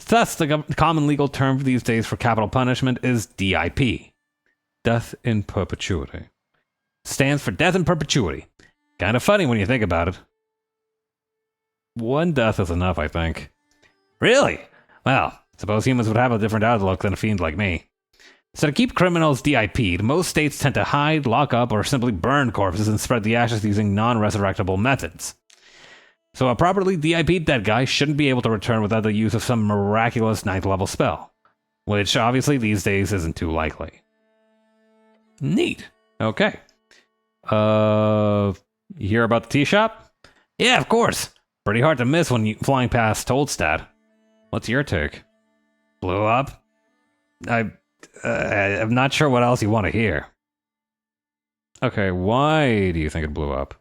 Thus, the common legal term these days for capital punishment is DIP. Death in perpetuity. Stands for death in perpetuity. Kinda funny when you think about it. One death is enough, I think. Really? Well, suppose humans would have a different outlook than a fiend like me. So to keep criminals DIP'd, most states tend to hide, lock up, or simply burn corpses and spread the ashes using non-resurrectable methods. So a properly DIP'd dead guy shouldn't be able to return without the use of some miraculous 9th level spell. Which obviously these days isn't too likely. Neat. Okay. You hear about the tea shop? Yeah, of course. Pretty hard to miss when flying past Toldstad. What's your take? Blew up? I'm not sure what else you want to hear. Okay, why do you think it blew up?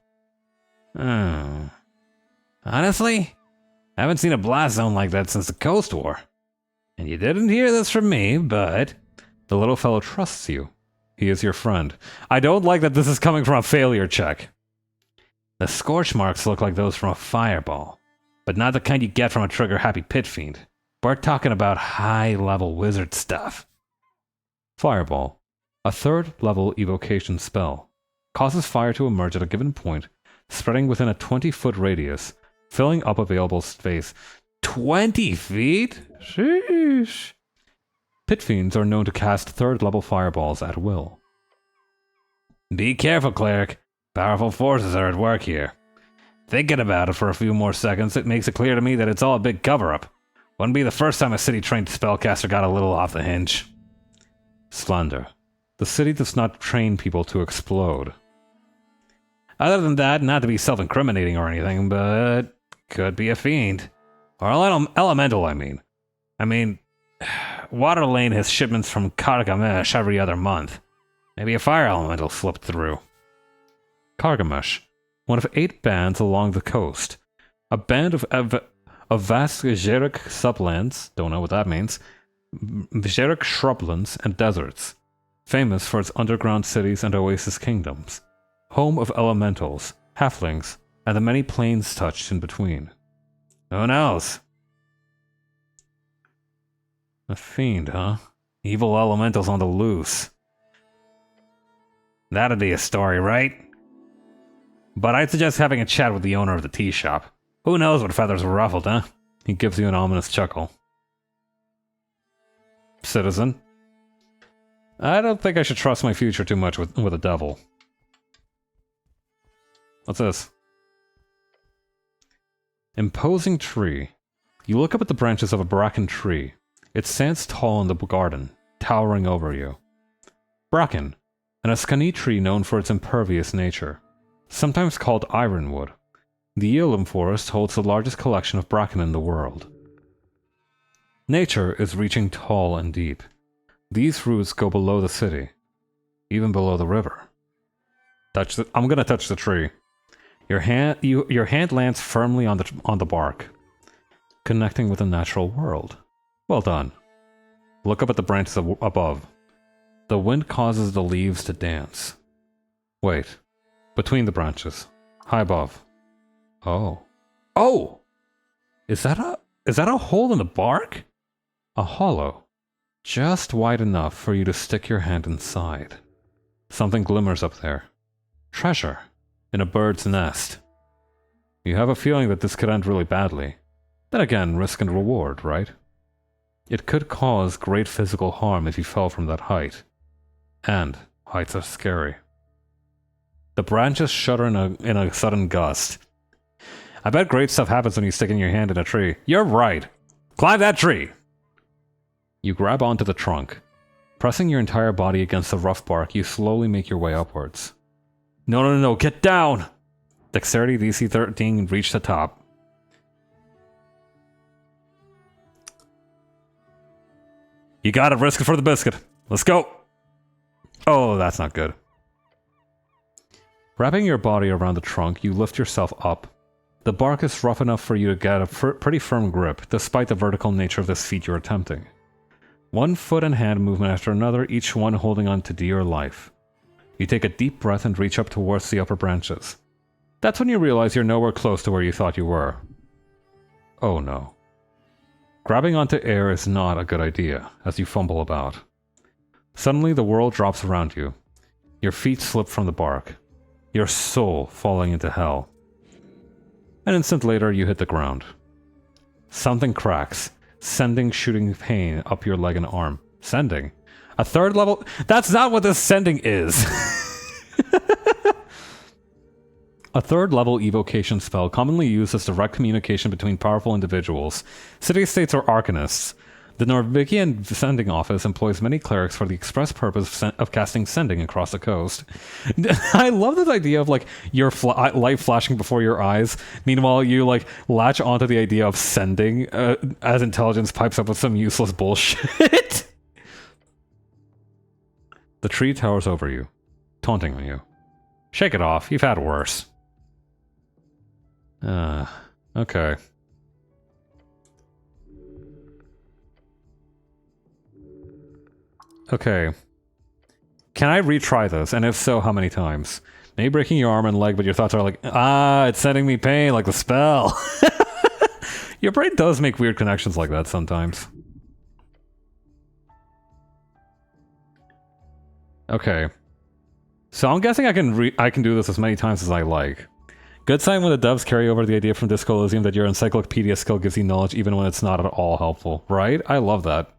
Honestly, I haven't seen a blast zone like that since the Coast War. And you didn't hear this from me, but the little fellow trusts you. He is your friend. I don't like that this is coming from a failure check. The scorch marks look like those from a fireball, but not the kind you get from a trigger-happy pit fiend. We're talking about high-level wizard stuff. Fireball, a 3rd level evocation spell, causes fire to emerge at a given point, spreading within a 20-foot radius, filling up available space. 20 feet? Sheesh. Pit fiends are known to cast third-level fireballs at will. Be careful, cleric. Powerful forces are at work here. Thinking about it for a few more seconds, it makes it clear to me that it's all a big cover-up. Wouldn't be the first time a city-trained spellcaster got a little off the hinge. Splendor. The city does not train people to explode. Other than that, not to be self-incriminating or anything, but could be a fiend. Or elemental, I mean. Water Lane has shipments from Kargamesh every other month. Maybe a fire elemental slipped through. Kargamesh, one of 8 bands along the coast. A band of vast Xeric sublands, don't know what that means, Xeric shrublands and deserts, famous for its underground cities and oasis kingdoms, home of elementals, halflings, and the many planes touched in between. Who knows? A fiend, huh? Evil elementals on the loose. That'd be a story, right? But I'd suggest having a chat with the owner of the tea shop. Who knows what feathers were ruffled, huh? He gives you an ominous chuckle. Citizen. I don't think I should trust my future too much with a devil. What's this? Imposing tree. You look up at the branches of a bracken tree. It stands tall in the garden, towering over you. Bracken, an Ascani tree known for its impervious nature. Sometimes called ironwood. The Elam forest holds the largest collection of bracken in the world. Nature is reaching tall and deep. These roots go below the city, even below the river. I'm gonna touch the tree. Your hand lands firmly on the bark, connecting with the natural world. Well done. Look up at the branches above. The wind causes the leaves to dance. Wait. Between the branches. High above. Oh. Oh! Is that a hole in the bark? A hollow. Just wide enough for you to stick your hand inside. Something glimmers up there. Treasure. In a bird's nest. You have a feeling that this could end really badly. Then again, risk and reward, right? It could cause great physical harm if you fell from that height. And heights are scary. The branches shudder in a sudden gust. I bet great stuff happens when you stick in your hand in a tree. You're right! Climb that tree! You grab onto the trunk. Pressing your entire body against the rough bark, you slowly make your way upwards. No, get down! Dexterity DC 13, reach the top. You gotta risk it for the biscuit. Let's go! Oh, that's not good. Wrapping your body around the trunk, you lift yourself up. The bark is rough enough for you to get a pretty firm grip, despite the vertical nature of this feat you're attempting. One foot and hand movement after another, each one holding on to dear life. You take a deep breath and reach up towards the upper branches. That's when you realize you're nowhere close to where you thought you were. Oh no. Grabbing onto air is not a good idea, as you fumble about. Suddenly the world drops around you. Your feet slip from the bark. Your soul falling into hell. An instant later, you hit the ground. Something cracks, sending shooting pain up your leg and arm. Sending? A third level? That's not what this sending is! A third-level evocation spell commonly used as direct communication between powerful individuals, city-states or arcanists. The Norwegian Sending Office employs many clerics for the express purpose of casting sending across the coast. I love this idea of, like, your light flashing before your eyes. Meanwhile, you, like, latch onto the idea of sending as intelligence pipes up with some useless bullshit. The tree towers over you, taunting you. Shake it off, you've had worse. Okay. Okay. Can I retry this? And if so, how many times? Maybe breaking your arm and leg, but your thoughts are like, it's sending me pain, like the spell. Your brain does make weird connections like that sometimes. Okay. So I'm guessing I can do this as many times as I like. Good sign when the devs carry over the idea from Disco Elysium that your encyclopedia skill gives you knowledge even when it's not at all helpful, right? I love that.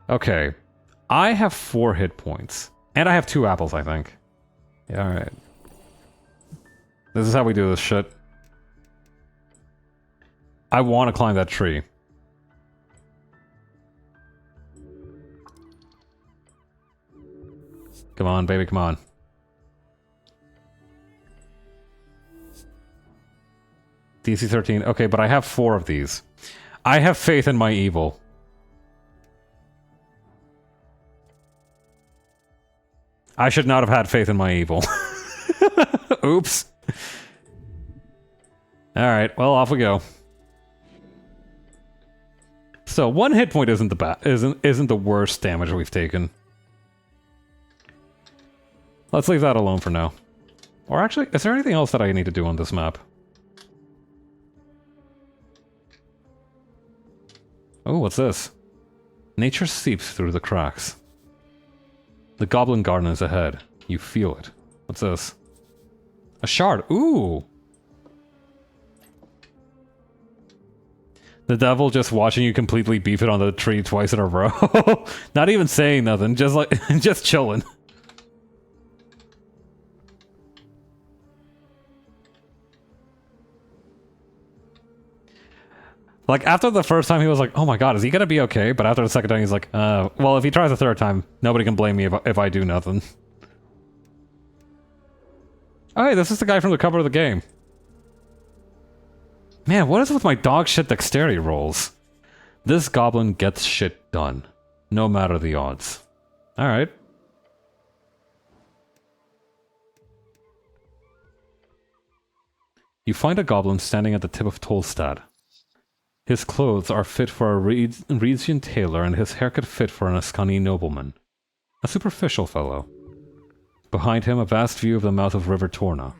Okay. I have 4 hit points. And I have 2 apples, I think. Yeah, alright. This is how we do this shit. I want to climb that tree. Come on, baby, come on. DC 13. Okay, but I have 4 of these. I have faith in my evil. I should not have had faith in my evil. Oops. Alright, well, off we go. So, 1 hit point isn't the worst damage we've taken. Let's leave that alone for now. Or actually, is there anything else that I need to do on this map? Oh, what's this? Nature seeps through the cracks. The Goblin Garden is ahead. You feel it. What's this? A shard. Ooh! The devil just watching you completely beef it on the tree twice in a row. Not even saying nothing, just like, just chilling. Like, after the first time, he was like, oh my god, is he gonna be okay? But after the second time, he's like, well, if he tries the third time, nobody can blame me if I do nothing. Oh, hey, this is the guy from the cover of the game. Man, what is with my dog shit dexterity rolls? This goblin gets shit done, no matter the odds. Alright. You find a goblin standing at the tip of Tolstad. His clothes are fit for a Rhesian tailor and his haircut fit for an Ascani nobleman. A superficial fellow. Behind him, a vast view of the mouth of River Torna.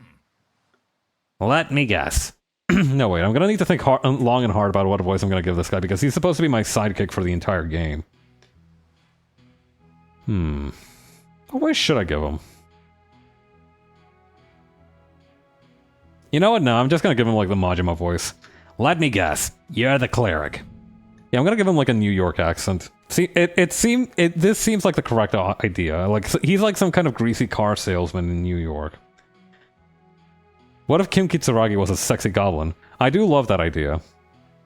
Let me guess. No, wait, I'm gonna need to think long and hard about what voice I'm gonna give this guy, because he's supposed to be my sidekick for the entire game. What voice should I give him? You know what, no, I'm just gonna give him like the Majima voice. Let me guess, you're the cleric. Yeah, I'm gonna give him like a New York accent. See, this seems like the correct idea. Like, he's like some kind of greasy car salesman in New York. What if Kim Kitsuragi was a sexy goblin? I do love that idea.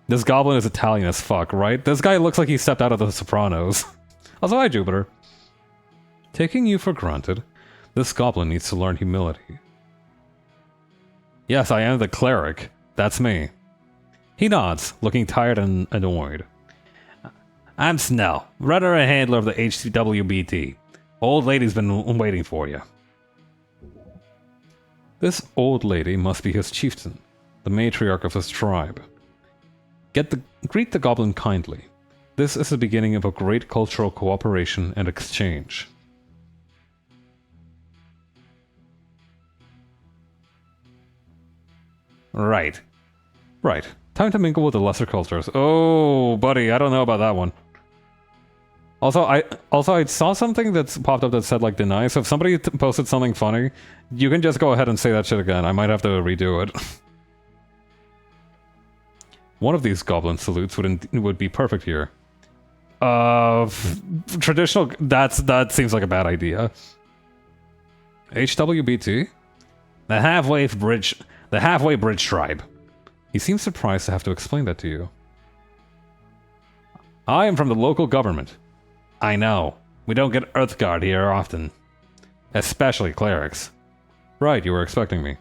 This goblin is Italian as fuck, right? This guy looks like he stepped out of The Sopranos. Also, hi, Jupiter. Taking you for granted, this goblin needs to learn humility. Yes, I am the cleric. That's me. He nods, looking tired and annoyed. I'm Snell, runner and handler of the HWBT. Old lady's been waiting for you. This old lady must be his chieftain, the matriarch of his tribe. Greet the goblin kindly. This is the beginning of a great cultural cooperation and exchange. Right. Right. Time to mingle with the lesser cultures. Oh, buddy, I don't know about that one. Also, I saw something that's popped up that said, like, deny, so if somebody posted something funny, you can just go ahead and say that shit again. I might have to redo it. One of these goblin salutes would be perfect here. Traditional, that seems like a bad idea. HWBT? The halfway bridge tribe. He seems surprised to have to explain that to you. I am from the local government. I know. We don't get Earthguard here often. Especially clerics. Right, you were expecting me.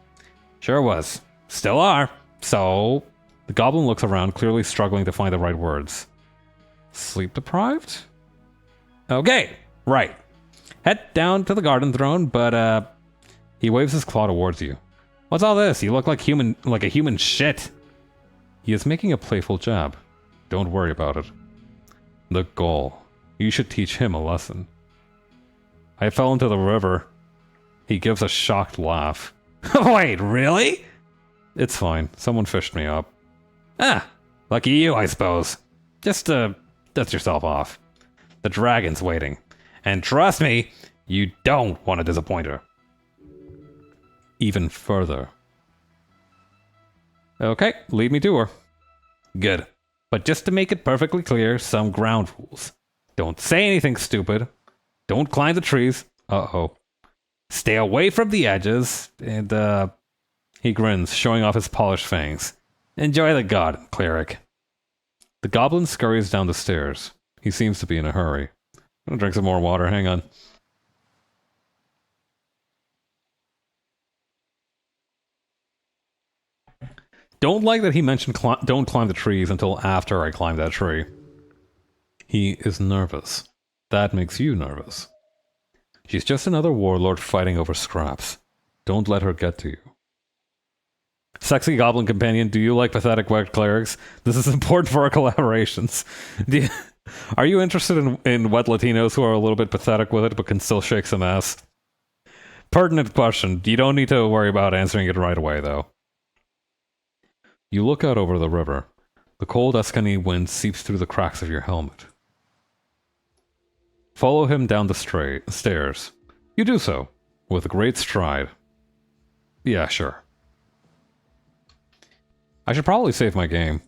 Sure was. Still are. So... The goblin looks around, clearly struggling to find the right words. Sleep deprived? Okay, right. Head down to the garden throne, but he waves his claw towards you. What's all this? You look like a human shit. He is making a playful jab. Don't worry about it. The Gaul. You should teach him a lesson. I fell into the river. He gives a shocked laugh. Wait, really? It's fine. Someone fished me up. Ah, lucky you, I suppose. Just, dust yourself off. The dragon's waiting. And trust me, you don't want to disappoint her. Even further. Okay, lead me to her. Good. But just to make it perfectly clear, some ground rules. Don't say anything stupid. Don't climb the trees. Uh-oh. Stay away from the edges. And, he grins, showing off his polished fangs. Enjoy the garden, cleric. The goblin scurries down the stairs. He seems to be in a hurry. I'm gonna drink some more water, hang on. Don't like that he mentioned don't climb the trees until after I climb that tree. He is nervous. That makes you nervous. She's just another warlord fighting over scraps. Don't let her get to you. Sexy goblin companion, do you like pathetic wet clerics? This is important for our collaborations. Are you interested in wet Latinos who are a little bit pathetic with it but can still shake some ass? Pertinent question. You don't need to worry about answering it right away, though. You look out over the river. The cold Tuscany wind seeps through the cracks of your helmet. Follow him down the stairs. You do so, with a great stride. Yeah, sure. I should probably save my game.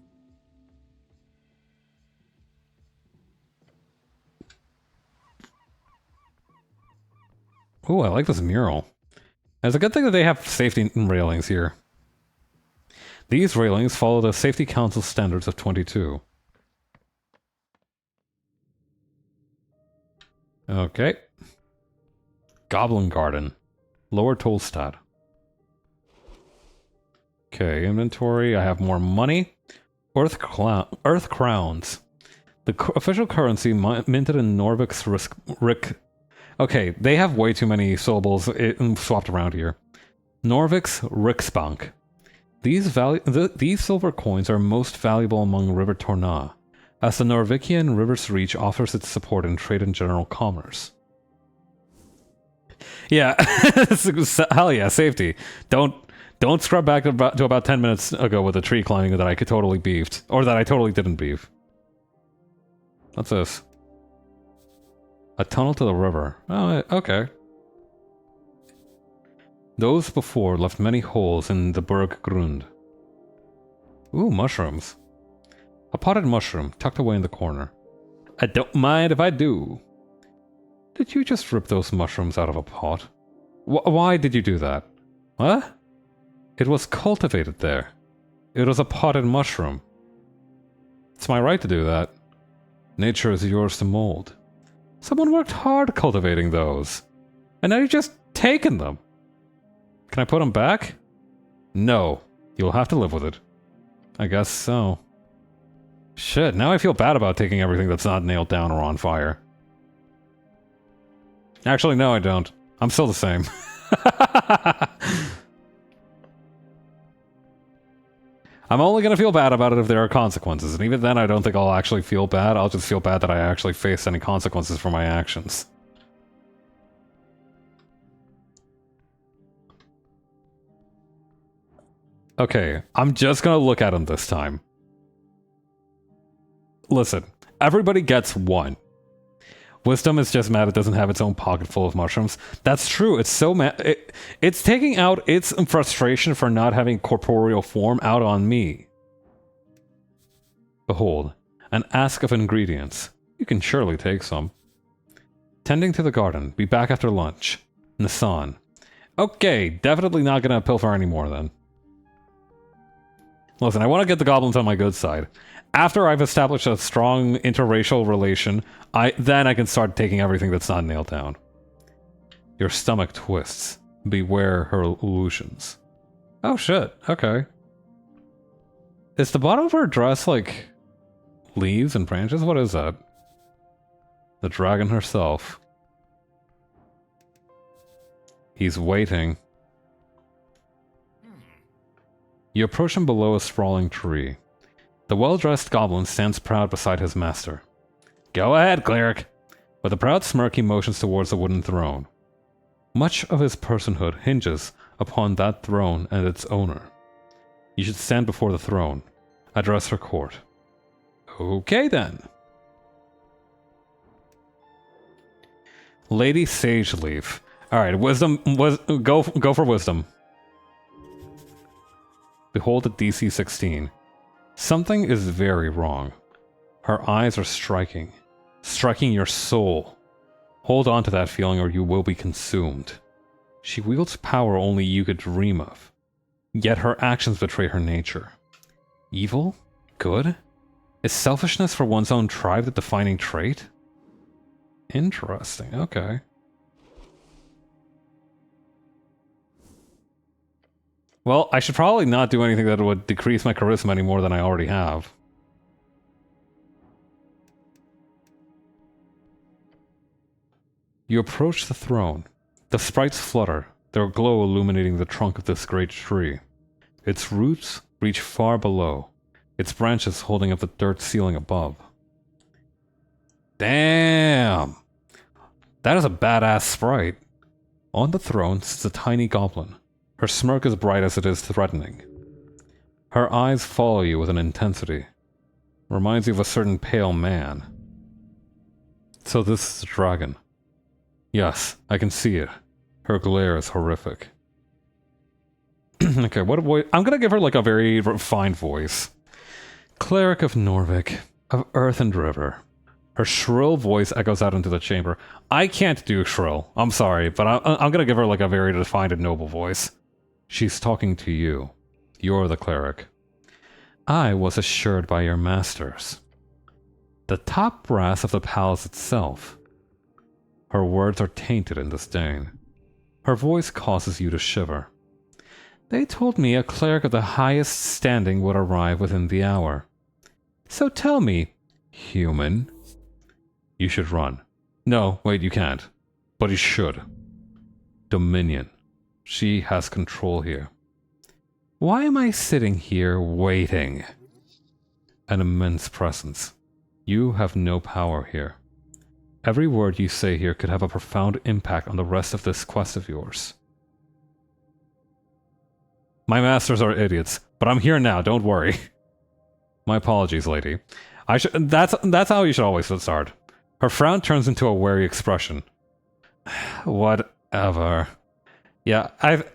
Ooh, I like this mural. It's a good thing that they have safety railings here. These railings follow the Safety Council standards of 22. Okay. Goblin Garden. Lower Tolstad. Okay, inventory. I have more money. Earth Crowns. The official currency minted in Norvik's Rick. Okay, they have way too many syllables swapped around here. Norvik's Riksbank. These silver coins are most valuable among River Torna, as the Norvikian River's Reach offers its support in trade and general commerce. Yeah, hell yeah, safety. Don't scrub back to about 10 minutes ago with the tree climbing that I could totally beefed, or that I totally didn't beef. What's this? A tunnel to the river. Oh, okay. Those before left many holes in the Berggrund. Ooh, mushrooms. A potted mushroom tucked away in the corner. I don't mind if I do. Did you just rip those mushrooms out of a pot? Why did you do that? What? It was cultivated there. It was a potted mushroom. It's my right to do that. Nature is yours to mold. Someone worked hard cultivating those. And now you've just taken them. Can I put them back? No. You'll have to live with it. I guess so. Shit, now I feel bad about taking everything that's not nailed down or on fire. Actually, no, I don't. I'm still the same. I'm only gonna feel bad about it if there are consequences, and even then I don't think I'll actually feel bad. I'll just feel bad that I actually faced any consequences for my actions. Okay, I'm just gonna look at him this time. Listen, everybody gets one. Wisdom is just mad it doesn't have its own pocket full of mushrooms. That's true, it's so mad. It's taking out its frustration for not having corporeal form out on me. Behold, an ask of ingredients. You can surely take some. Tending to the garden. Be back after lunch. Nissan. Okay, definitely not gonna pilfer anymore then. Listen, I want to get the goblins on my good side. After I've established a strong interracial relation, then I can start taking everything that's not nailed down. Your stomach twists. Beware her illusions. Oh shit, okay. Is the bottom of her dress like leaves and branches? What is that? The dragon herself. He's waiting. You approach him below a sprawling tree. The well-dressed goblin stands proud beside his master. Go ahead, cleric! With a proud smirk he motions towards the wooden throne. Much of his personhood hinges upon that throne and its owner. You should stand before the throne. Address her court. Okay then. Lady Sageleaf. Alright, wisdom, go for wisdom. Behold a DC 16. Something is very wrong. Her eyes are striking your soul. Hold on to that feeling or you will be consumed. She wields power only you could dream of. Yet her actions betray her nature. Evil? Good? Is selfishness for one's own tribe the defining trait? Interesting, okay. Well, I should probably not do anything that would decrease my charisma any more than I already have. You approach the throne. The sprites flutter, their glow illuminating the trunk of this great tree. Its roots reach far below, its branches holding up the dirt ceiling above. Damn! That is a badass sprite. On the throne sits a tiny goblin. Her smirk is bright as it is threatening. Her eyes follow you with an intensity. Reminds you of a certain pale man. So this is a dragon. Yes, I can see it. Her glare is horrific. Okay, what voice? I'm gonna give her like a very refined voice. Cleric of Norvik, of Earth and River. Her shrill voice echoes out into the chamber. I can't do shrill. I'm sorry, but I'm gonna give her like a very defined and noble voice. She's talking to you. You're the cleric. I was assured by your masters. The top brass of the palace itself. Her words are tainted in disdain. Her voice causes you to shiver. They told me a cleric of the highest standing would arrive within the hour. So tell me, human. You should run. No, wait, you can't. But you should. Dominion. She has control here. Why am I sitting here waiting? An immense presence. You have no power here. Every word you say here could have a profound impact on the rest of this quest of yours. My masters are idiots, but I'm here now, don't worry. My apologies, lady. That's how you should always start. Her frown turns into a wary expression. Whatever. Yeah,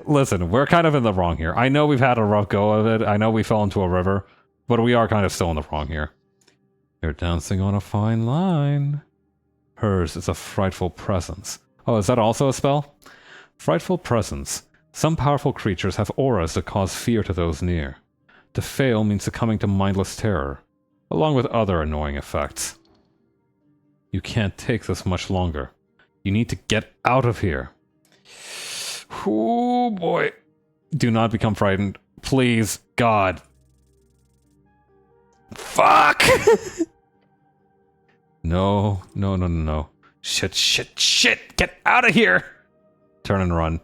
listen, we're kind of in the wrong here. I know we've had a rough go of it. I know we fell into a river, but we are kind of still in the wrong here. You're dancing on a fine line. Hers is a frightful presence. Oh, is that also a spell? Frightful presence. Some powerful creatures have auras that cause fear to those near. To fail means succumbing to mindless terror, along with other annoying effects. You can't take this much longer. You need to get out of here. Oh boy. Do not become frightened. Please, God. Fuck! No. Shit. Get out of here! Turn and run.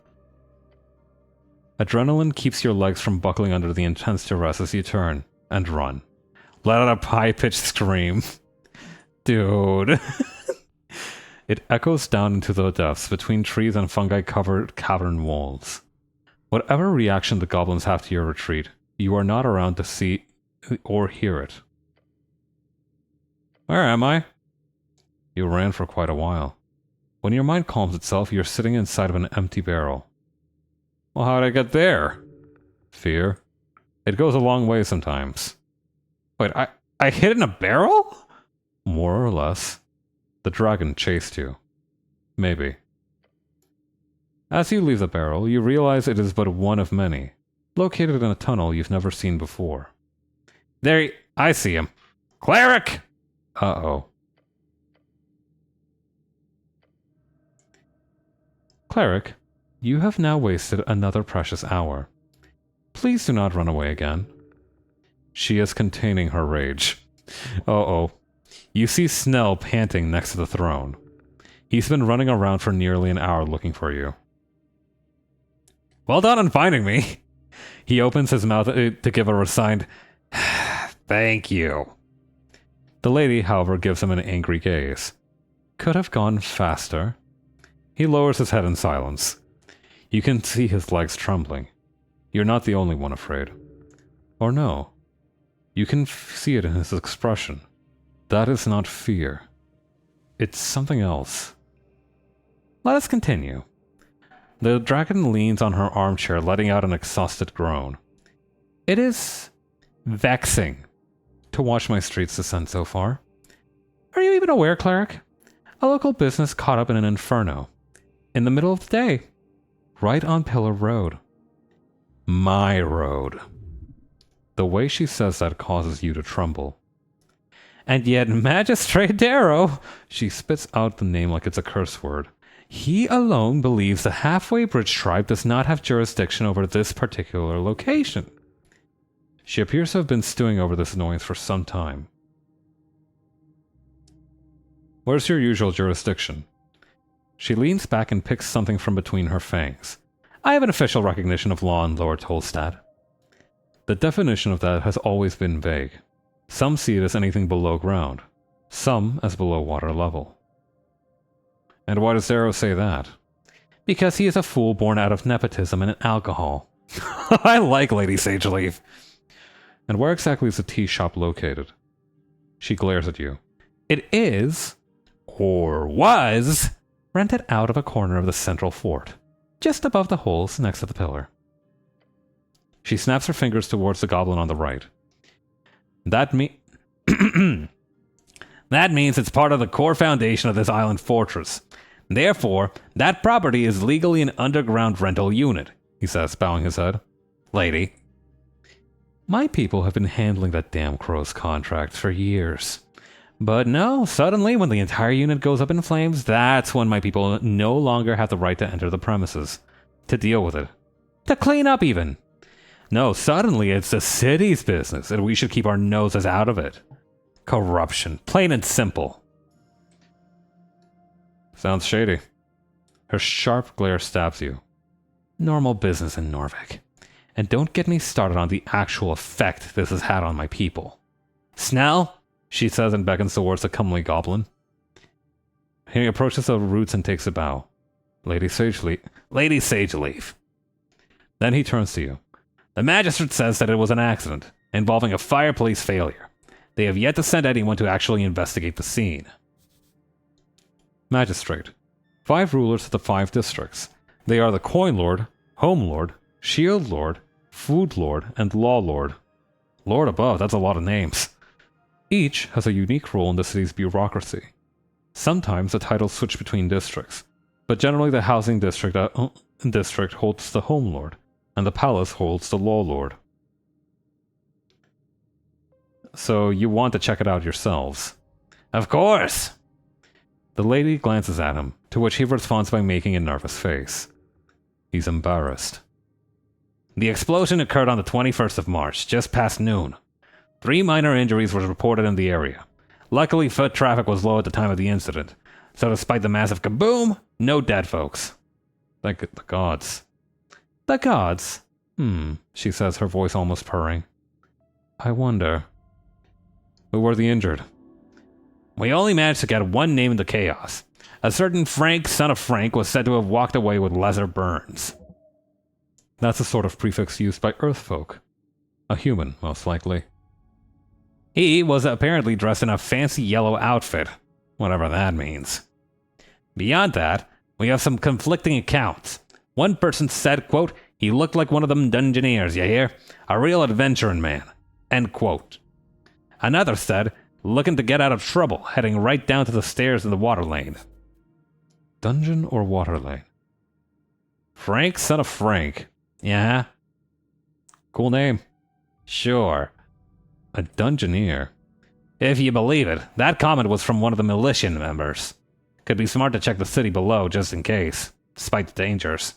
Adrenaline keeps your legs from buckling under the intense duress as you turn and run. Let out a high-pitched scream. Dude. It echoes down into the depths between trees and fungi-covered cavern walls. Whatever reaction the goblins have to your retreat, you are not around to see or hear it. Where am I? You ran for quite a while. When your mind calms itself, you're sitting inside of an empty barrel. Well, how did I get there? Fear. It goes a long way sometimes. Wait, I hid in a barrel? More or less. The dragon chased you. Maybe. As you leave the barrel, you realize it is but one of many, located in a tunnel you've never seen before. There I see him. Cleric! Uh-oh. Cleric, you have now wasted another precious hour. Please do not run away again. She is containing her rage. Uh-oh. You see Snell panting next to the throne. He's been running around for nearly an hour looking for you. Well done on finding me. He opens his mouth to give a resigned, thank you. The lady, however, gives him an angry gaze. Could have gone faster. He lowers his head in silence. You can see his legs trembling. You're not the only one afraid. Or no. You can see it in his expression. That is not fear. It's something else. Let us continue. The dragon leans on her armchair, letting out an exhausted groan. It is vexing to watch my streets descend so far. Are you even aware, cleric? A local business caught up in an inferno. In the middle of the day. Right on Pillar Road. My road. The way she says that causes you to tremble. And yet Magistrate Darrow, she spits out the name like it's a curse word. He alone believes the Halfway Bridge tribe does not have jurisdiction over this particular location. She appears to have been stewing over this annoyance for some time. Where's your usual jurisdiction? She leans back and picks something from between her fangs. I have an official recognition of law in Lower Tolstad. The definition of that has always been vague. Some see it as anything below ground, some as below water level. And why does Darrow say that? Because he is a fool born out of nepotism and alcohol. I like Lady Sageleaf. And where exactly is the tea shop located? She glares at you. It is, or was, rented out of a corner of the central fort, just above the holes next to the pillar. She snaps her fingers towards the goblin on the right. That means it's part of the core foundation of this island fortress. Therefore, that property is legally an underground rental unit, he says, bowing his head. Lady. My people have been handling that damn crow's contract for years. But no, suddenly when the entire unit goes up in flames, that's when my people no longer have the right to enter the premises. To deal with it. To clean up even. No, suddenly it's the city's business, and we should keep our noses out of it. Corruption. Plain and simple. Sounds shady. Her sharp glare stabs you. Normal business in Norvik. And don't get me started on the actual effect this has had on my people. Snell, she says and beckons towards the comely goblin. He approaches the roots and takes a bow. Lady Sageleaf. Then he turns to you. The magistrate says that it was an accident, involving a fire police failure. They have yet to send anyone to actually investigate the scene. Magistrate. 5 rulers of the 5 districts. They are the Coin Lord, Home Lord, Shield Lord, Food Lord, and Law Lord. Lord above, that's a lot of names. Each has a unique role in the city's bureaucracy. Sometimes the titles switch between districts, but generally the housing district holds the Home Lord, and the palace holds the Law Lord. So you want to check it out yourselves. Of course! The lady glances at him, to which he responds by making a nervous face. He's embarrassed. The explosion occurred on the 21st of March, just past noon. 3 minor injuries were reported in the area. Luckily, foot traffic was low at the time of the incident, so despite the massive kaboom, no dead folks. Thank the gods. The gods? She says, her voice almost purring. I wonder. Who were the injured? We only managed to get one name in the chaos. A certain Frank, son of Frank, was said to have walked away with lesser burns. That's a sort of prefix used by Earthfolk. A human, most likely. He was apparently dressed in a fancy yellow outfit, whatever that means. Beyond that, we have some conflicting accounts. One person said, quote, he looked like one of them dungeoneers, you hear? A real adventuring man, end quote. Another said, looking to get out of trouble, heading right down to the stairs in the water lane. Dungeon or water lane? Frank, son of Frank. Yeah. Cool name. Sure. A dungeoneer. If you believe it, that comment was from one of the militia members. Could be smart to check the city below, just in case, despite the dangers.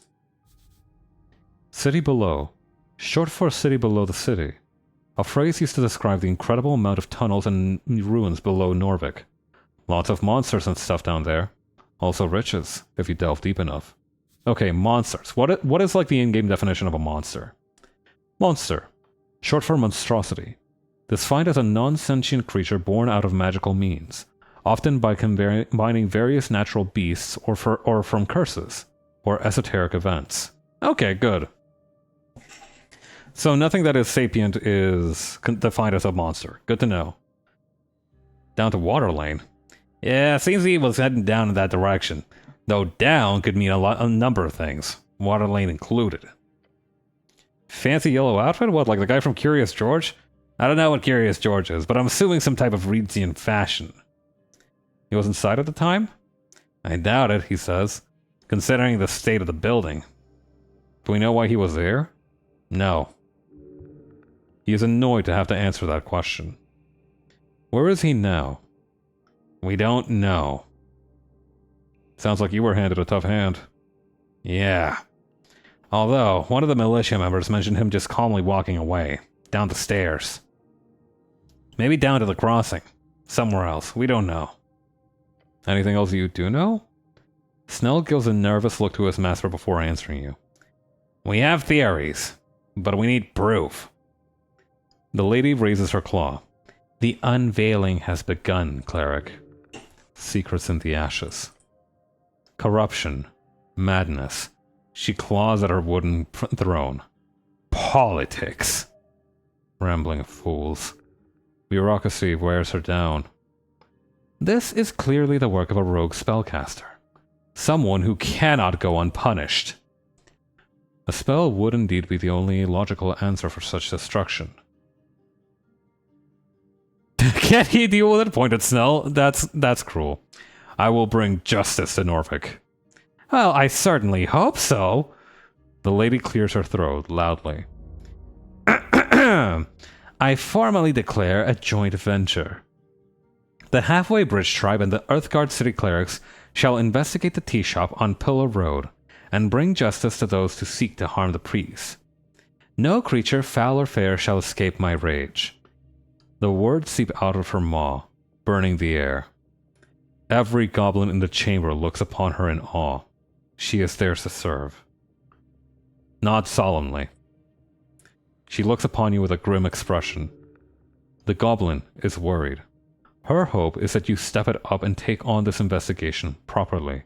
City below. Short for city below the city. A phrase used to describe the incredible amount of tunnels and ruins below Norvik. Lots of monsters and stuff down there. Also riches, if you delve deep enough. Okay, monsters. What is like the in-game definition of a monster? Monster. Short for monstrosity. Defined as a non-sentient creature born out of magical means, often by combining various natural beasts or from curses, or esoteric events. Okay, good. So nothing that is sapient is defined as a monster. Good to know. Down to water lane. Yeah, seems he was heading down in that direction. Though down could mean a number of things, water lane included. Fancy yellow outfit? What, like the guy from Curious George? I don't know what Curious George is, but I'm assuming some type of Reedsian fashion. He was inside at the time? I doubt it, he says, considering the state of the building. Do we know why he was there? No. He is annoyed to have to answer that question. Where is he now? We don't know. Sounds like you were handed a tough hand. Yeah. Although, one of the militia members mentioned him just calmly walking away, down the stairs. Maybe down to the crossing. Somewhere else, we don't know. Anything else you do know? Snell gives a nervous look to his master before answering you. We have theories, but we need proof. The lady raises her claw. The unveiling has begun, cleric. Secrets in the ashes. Corruption. Madness. She claws at her wooden throne. Politics. Rambling fools. Bureaucracy wears her down. This is clearly the work of a rogue spellcaster. Someone who cannot go unpunished. A spell would indeed be the only logical answer for such destruction. Can't he deal with it? Pointed Snell. That's cruel. I will bring justice to Norfolk. Well, I certainly hope so. The lady clears her throat loudly. I formally declare a joint venture. The Halfway Bridge Tribe and the Earthguard City Clerics shall investigate the tea shop on Pillar Road and bring justice to those who seek to harm the priest. No creature, foul or fair, shall escape my rage. The words seep out of her maw, burning the air. Every goblin in the chamber looks upon her in awe. She is theirs to serve. Nod solemnly. She looks upon you with a grim expression. The goblin is worried. Her hope is that you step it up and take on this investigation properly.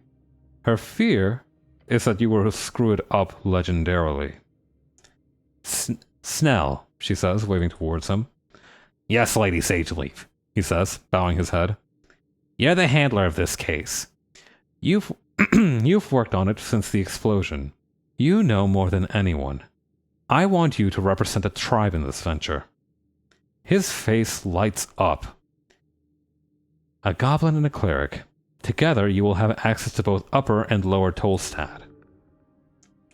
Her fear is that you will screw it up legendarily. Snell, she says, waving towards him. Yes, Lady Sageleaf, he says, bowing his head. You're the handler of this case. You've worked on it since the explosion. You know more than anyone. I want you to represent the tribe in this venture. His face lights up. A goblin and a cleric. Together you will have access to both upper and lower Tolstad.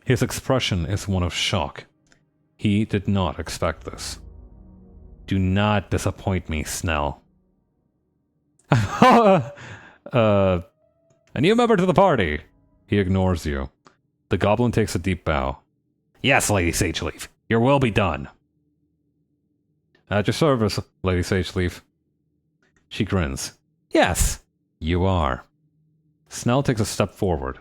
His expression is one of shock. He did not expect this. Do not disappoint me, Snell. A new member to the party. He ignores you. The goblin takes a deep bow. Yes, Lady Sageleaf. Your will be done. At your service, Lady Sageleaf. She grins. Yes, you are. Snell takes a step forward.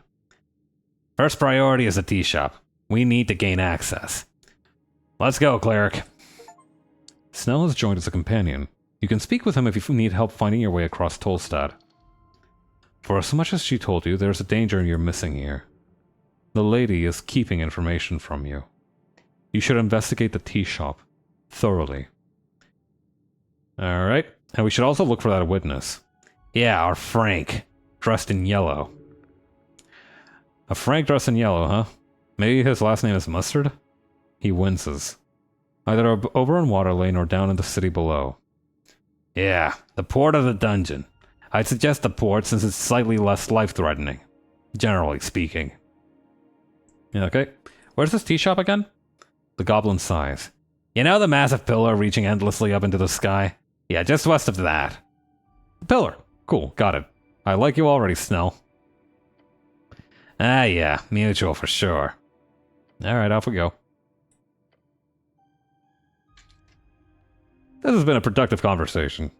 First priority is the tea shop. We need to gain access. Let's go, cleric. Snell has joined as a companion. You can speak with him if you need help finding your way across Tolstad. For as much as she told you, there's a danger you're missing here. The lady is keeping information from you. You should investigate the tea shop thoroughly. Alright, and we should also look for that witness. Yeah, our Frank, dressed in yellow. A Frank dressed in yellow, huh? Maybe his last name is Mustard? He winces. Either over in Water Lane or down in the city below. Yeah, the port of the dungeon. I'd suggest the port since it's slightly less life-threatening. Generally speaking. Yeah, okay. Where's this tea shop again? The goblin sighs. You know the massive pillar reaching endlessly up into the sky? Yeah, just west of that. The pillar. Cool, got it. I like you already, Snell. Ah, yeah, mutual for sure. Alright, off we go. This has been a productive conversation.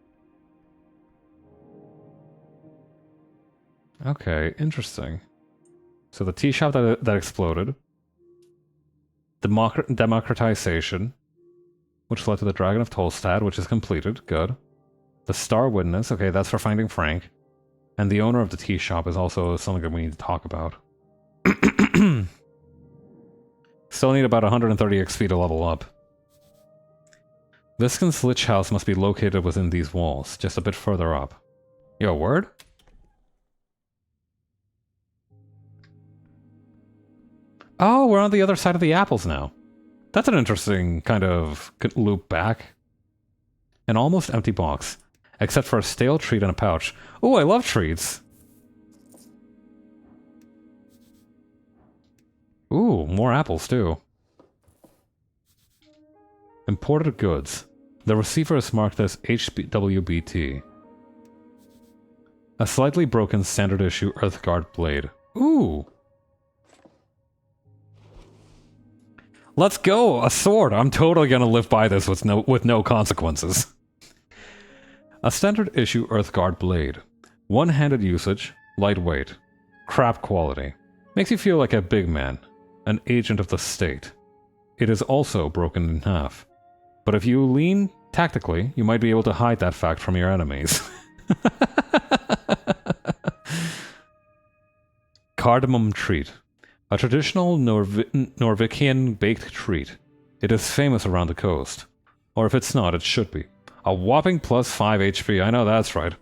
Okay, interesting. So the tea shop that exploded. Democratization, which led to the Dragon of Tolstad, which is completed. Good. The Star Witness. Okay, that's for finding Frank. And the owner of the tea shop is also something that we need to talk about. Still need about 130 XP to level up. Viscon's Lich House must be located within these walls, just a bit further up. Yo, word? Oh, we're on the other side of the apples now. That's an interesting kind of loop back. An almost empty box, except for a stale treat in a pouch. Oh, I love treats. Ooh, more apples too. Imported goods. The receiver is marked as HWBT. A slightly broken standard issue Earthguard blade. Ooh. Let's go! A sword! I'm totally gonna live by this with no consequences. A standard issue Earthguard blade. One-handed usage, lightweight, crap quality. Makes you feel like a big man, an agent of the state. It is also broken in half. But if you lean tactically, you might be able to hide that fact from your enemies. Cardamom treat. A traditional Norwegian baked treat. It is famous around the coast. Or if it's not, it should be. A whopping plus 5 HP, I know that's right.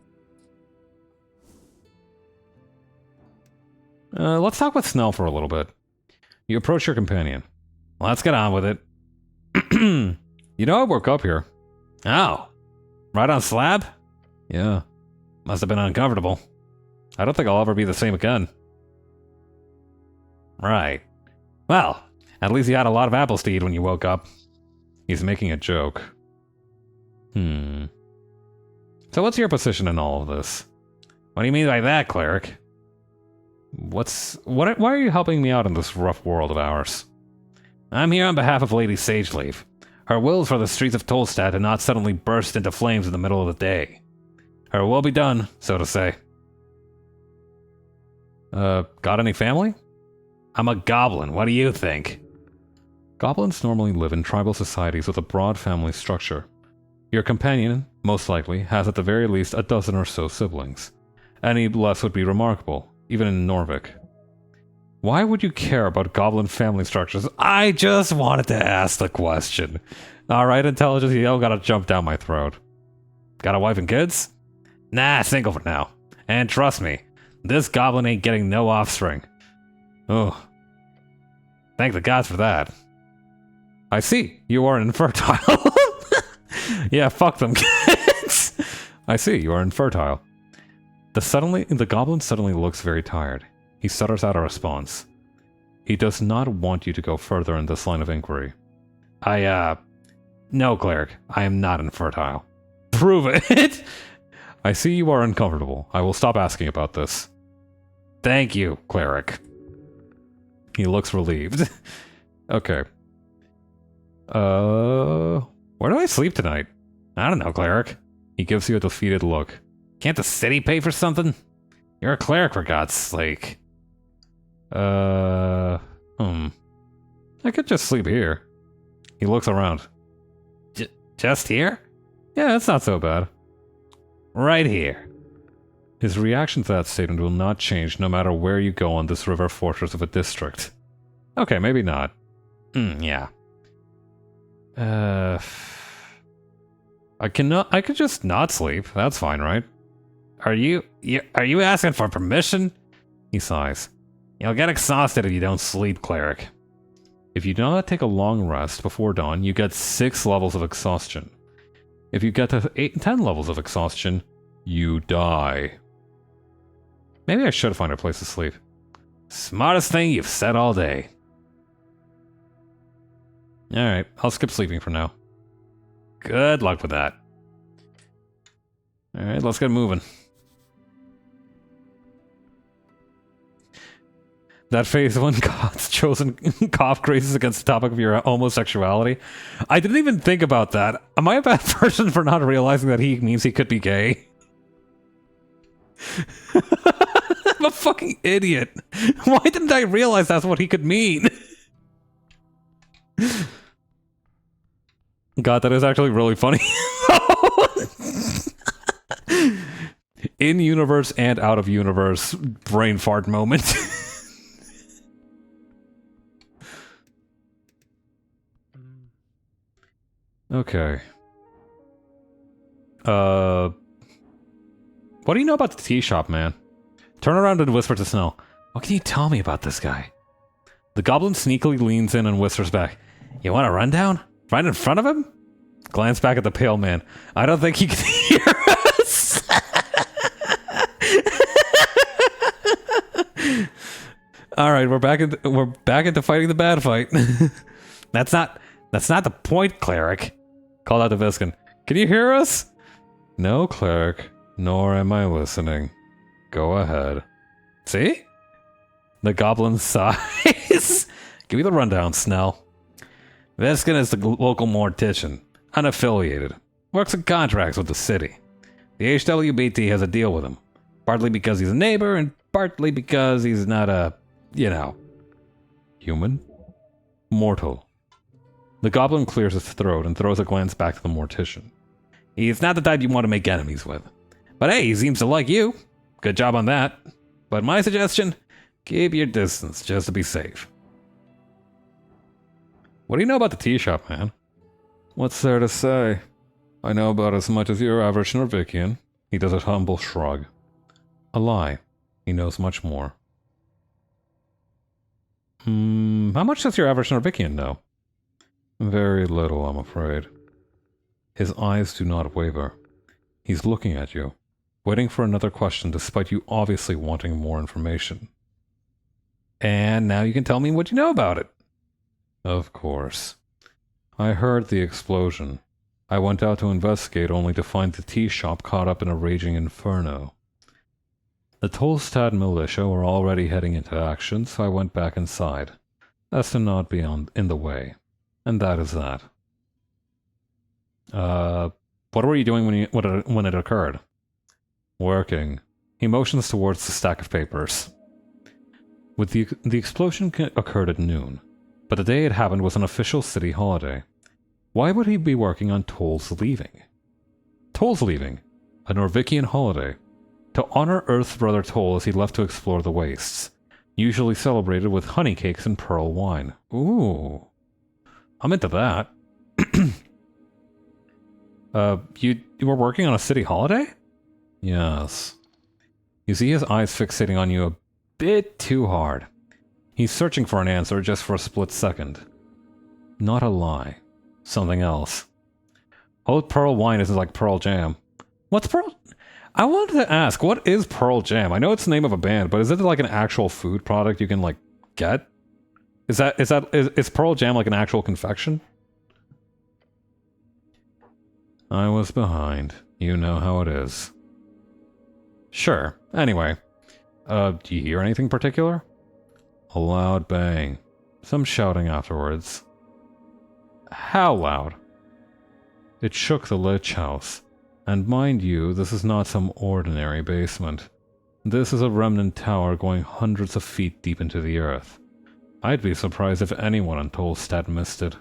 Let's talk with Snell for a little bit. You approach your companion. Let's get on with it. You know I woke up here. Oh. Right on slab? Yeah. Must have been uncomfortable. I don't think I'll ever be the same again. Right. Well, at least you had a lot of apples to eat when you woke up. He's making a joke. So what's your position in all of this? What do you mean by that, cleric? Why are you helping me out in this rough world of ours? I'm here on behalf of Lady Sageleaf. Her will for the streets of Tolstad to not suddenly burst into flames in the middle of the day. Her will be done, so to say. Got any family? I'm a goblin, what do you think? Goblins normally live in tribal societies with a broad family structure. Your companion, most likely, has at the very least a dozen or so siblings. Any less would be remarkable, even in Norvik. Why would you care about goblin family structures? I just wanted to ask the question. Alright, intelligence, you don't gotta jump down my throat. Got a wife and kids? Nah, single for now. And trust me, this goblin ain't getting no offspring. Oh. Thank the gods for that. I see, you are infertile. Yeah, fuck them kids. I see, you are infertile. The goblin suddenly looks very tired. He stutters out a response. He does not want you to go further in this line of inquiry. No, cleric, I am not infertile. Prove it! I see you are uncomfortable. I will stop asking about this. Thank you, cleric. He looks relieved. Okay. Where do I sleep tonight? I don't know, cleric. He gives you a defeated look. Can't the city pay for something? You're a cleric, for God's sake. I could just sleep here. He looks around. Just here? Yeah, it's not so bad. Right here. His reaction to that statement will not change no matter where you go on this river fortress of a district. Okay, maybe not. Yeah. I could just not sleep. That's fine, right? Are you asking for permission? He sighs. You'll get exhausted if you don't sleep, cleric. If you do not take a long rest before dawn, you get 6 levels of exhaustion. If you get to 10 levels of exhaustion, you die. Maybe I should find a place to sleep. Smartest thing you've said all day. Alright, I'll skip sleeping for now. Good luck with that. Alright, let's get moving. That phase when God's chosen cough graces against the topic of your homosexuality. I didn't even think about that. Am I a bad person for not realizing that he means he could be gay? I'm a fucking idiot. Why didn't I realize that's what he could mean? God, that is actually really funny. In-universe and out-of-universe brain fart moment. Okay. What do you know about the tea shop, man? Turn around and whisper to Snell. What can you tell me about this guy? The goblin sneakily leans in and whispers back, "You want a rundown? Right in front of him?" Glance back at the pale man. "I don't think he can hear us." All right, we're back into fighting the bad fight. That's not the point, cleric. Called out to Viskin. "Can you hear us?" "No, cleric, nor am I listening. Go ahead." See? The goblin sighs. "Give me the rundown, Snell." "Viskin is the local mortician, unaffiliated, works in contracts with the city. The HWBT has a deal with him, partly because he's a neighbor and partly because he's not a, you know, human? Mortal." The goblin clears his throat and throws a glance back to the mortician. "He's not the type you want to make enemies with. But hey, he seems to like you. Good job on that. But my suggestion, keep your distance just to be safe." "What do you know about the tea shop, man?" "What's there to say? I know about as much as your average Norvikian." He does a humble shrug. A lie. He knows much more. How much does your average Norvikian know?" "Very little, I'm afraid." His eyes do not waver. He's looking at you, waiting for another question despite you obviously wanting more information. "And now you can tell me what you know about it." "Of course. I heard the explosion. I went out to investigate only to find the tea shop caught up in a raging inferno. The Tolstad militia were already heading into action, so I went back inside, as to not be in the way. And that is that." What were you doing when it occurred?" "Working." He motions towards the stack of papers. With the explosion occurred at noon, but the day it happened was an official city holiday. Why would he be working on Toll's Leaving? Toll's Leaving, a Norvikian holiday, to honor Earth's brother Toll as he left to explore the wastes, usually celebrated with honey cakes and pearl wine. Ooh, I'm into that. You were working on a city holiday? "Yes." You see his eyes fixating on you a bit too hard. He's searching for an answer just for a split second. Not a lie. Something else. Oat pearl wine isn't like Pearl Jam. What's Pearl? I wanted to ask, what is Pearl Jam? I know it's the name of a band, but is it like an actual food product you can like get? Is Pearl Jam like an actual confection? "I was behind. You know how it is." "Sure. Anyway, do you hear anything particular?" "A loud bang. Some shouting afterwards." "How loud?" "It shook the Lich House. And mind you, this is not some ordinary basement. This is a remnant tower going hundreds of feet deep into the earth. I'd be surprised if anyone on Tolstad missed it."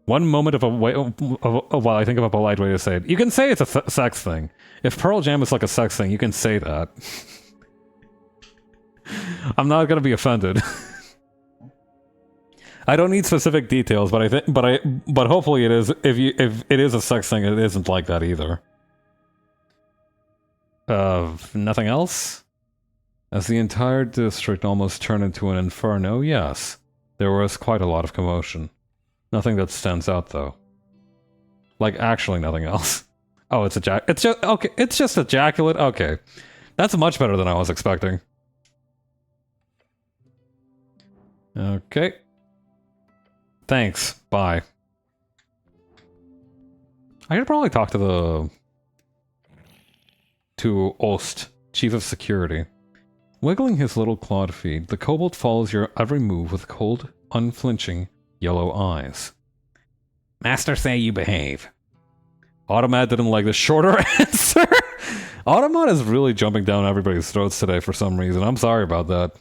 One moment while I think of a polite way to say it. You can say it's a sex thing. If Pearl Jam is like a sex thing, you can say that. I'm not gonna be offended. I don't need specific details, but hopefully it is. If it is a sex thing, it isn't like that either. Nothing else? As the entire district almost turned into an inferno, yes, there was quite a lot of commotion. Nothing that stands out, though. Like, actually nothing else. Oh, it's just ejaculate? Okay. That's much better than I was expecting. Okay. Thanks. Bye. I could probably talk to Ost, Chief of Security. Wiggling his little clawed feet, the kobold follows your every move with cold, unflinching, yellow eyes. "Master say you behave." Automat didn't like the shorter answer. Automat is really jumping down everybody's throats today for some reason. I'm sorry about that.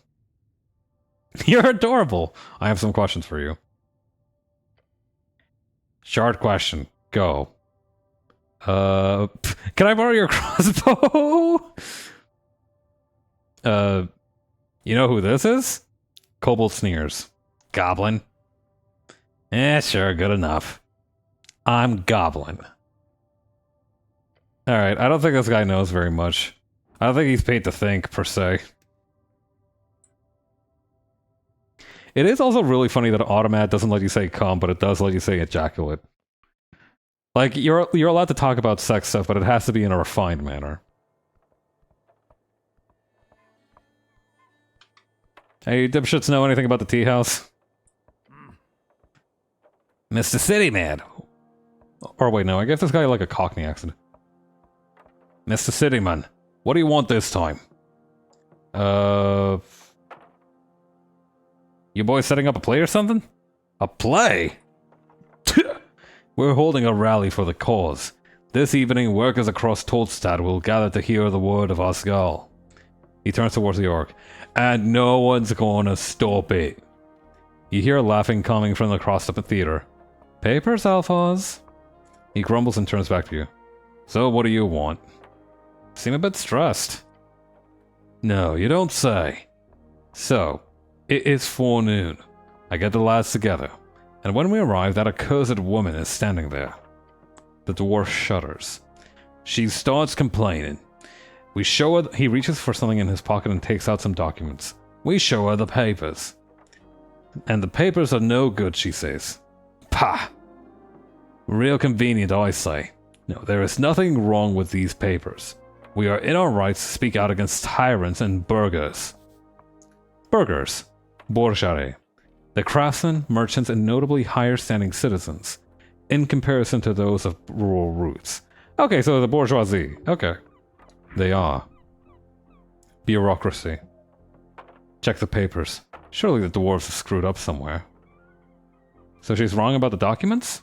"You're adorable. I have some questions for you." "Short question. Go." Can I borrow your crossbow?" You know who this is?" Kobold sneers. "Goblin?" Sure, good enough. I'm Goblin." Alright, I don't think this guy knows very much. I don't think he's paid to think, per se. It is also really funny that Automat doesn't let you say cum, but it does let you say ejaculate. Like, you're allowed to talk about sex stuff, but it has to be in a refined manner. Hey, dipshits know anything about the tea house? Mr. City Man! Or wait, no, I guess this guy like a Cockney accent. Mr. Cityman, what do you want this time? You boys setting up a play or something? A play? We're holding a rally for the cause. This evening, workers across Tolstad will gather to hear the word of Osgal. He turns towards the orc. And no one's gonna stop it. You hear laughing coming from across the theater. Papers, Alphas? He grumbles and turns back to you. So what do you want? Seem a bit stressed. No, you don't say. So, it is forenoon. I get the lads together, and when we arrive, that accursed woman is standing there. The dwarf shudders. She starts complaining. We show her. He reaches for something in his pocket and takes out some documents. We show her the papers. And the papers are no good, she says. Pah! Real convenient, I say. No, there is nothing wrong with these papers. We are in our rights to speak out against tyrants and burghers. Burghers. Bourgeois. The craftsmen, merchants, and notably higher-standing citizens, in comparison to those of rural roots. Okay, so the bourgeoisie. Okay. They are. Bureaucracy. Check the papers. Surely the dwarves have screwed up somewhere. So she's wrong about the documents?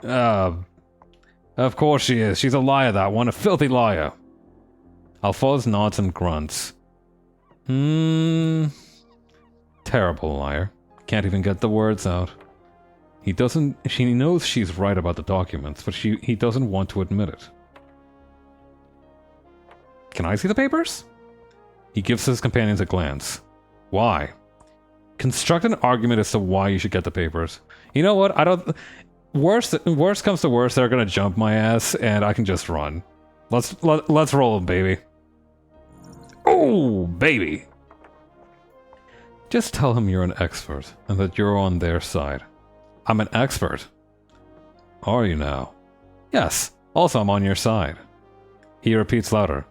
Of course she is. She's a liar, that one. A filthy liar. Alphonse nods and grunts. Terrible liar. Can't even get the words out. She knows she's right about the documents, but he doesn't want to admit it. Can I see the papers? He gives his companions a glance. Why? Construct an argument as to why you should get the papers. You know what? I don't... Worst comes to worst, they're gonna jump my ass, and I can just run. Let's roll them, baby. Oh, baby! Just tell him you're an expert, and that you're on their side. I'm an expert. Are you now? Yes, also I'm on your side. He repeats louder.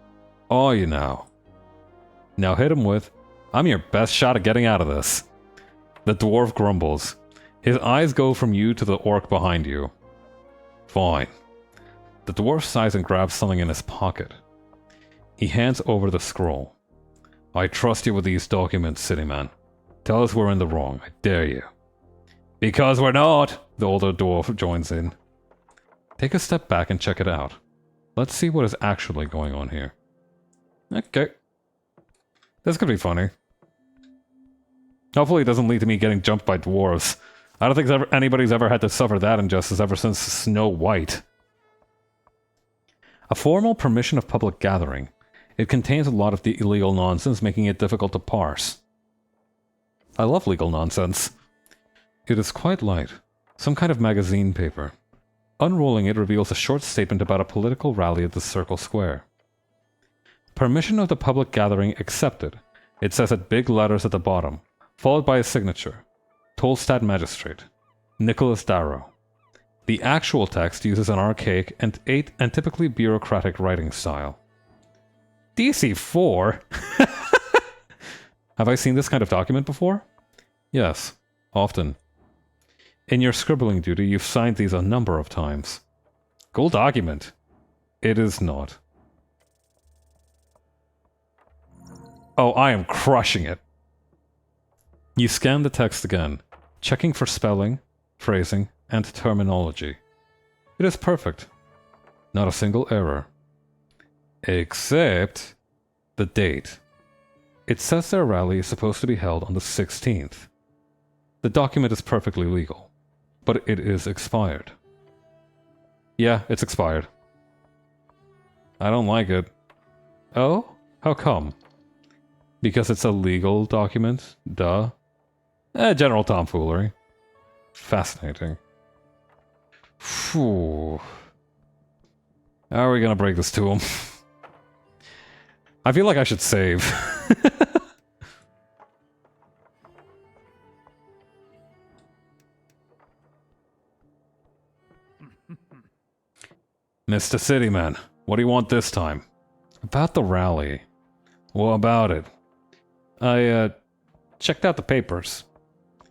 Are you now? Now hit him with, I'm your best shot at getting out of this. The dwarf grumbles. His eyes go from you to the orc behind you. Fine. The dwarf sighs and grabs something in his pocket. He hands over the scroll. I trust you with these documents, Cityman. Tell us we're in the wrong, I dare you. Because we're not! The older dwarf joins in. Take a step back and check it out. Let's see what is actually going on here. Okay. This could be funny. Hopefully it doesn't lead to me getting jumped by dwarves. I don't think anybody's ever had to suffer that injustice ever since Snow White. A formal permission of public gathering. It contains a lot of the illegal nonsense, making it difficult to parse. I love legal nonsense. It is quite light. Some kind of magazine paper. Unrolling it reveals a short statement about a political rally at the Circle Square. Permission of the public gathering accepted. It says at big letters at the bottom, followed by a signature. Tolstad Magistrate. Nicholas Darrow. The actual text uses an archaic and typically bureaucratic writing style. DC-4? Have I seen this kind of document before? Yes, often. In your scribbling duty, you've signed these a number of times. Cool document. It is not. Oh, I am crushing it. You scan the text again, checking for spelling, phrasing, and terminology. It is perfect. Not a single error. Except the date. It says their rally is supposed to be held on the 16th. The document is perfectly legal, but it is expired. Yeah, it's expired. I don't like it. Oh? How come? Because it's a legal document? Duh. General tomfoolery. Fascinating. Phew. How are we gonna break this to him? I feel like I should save. Mr. Cityman, what do you want this time? About the rally. What about it? I, checked out the papers.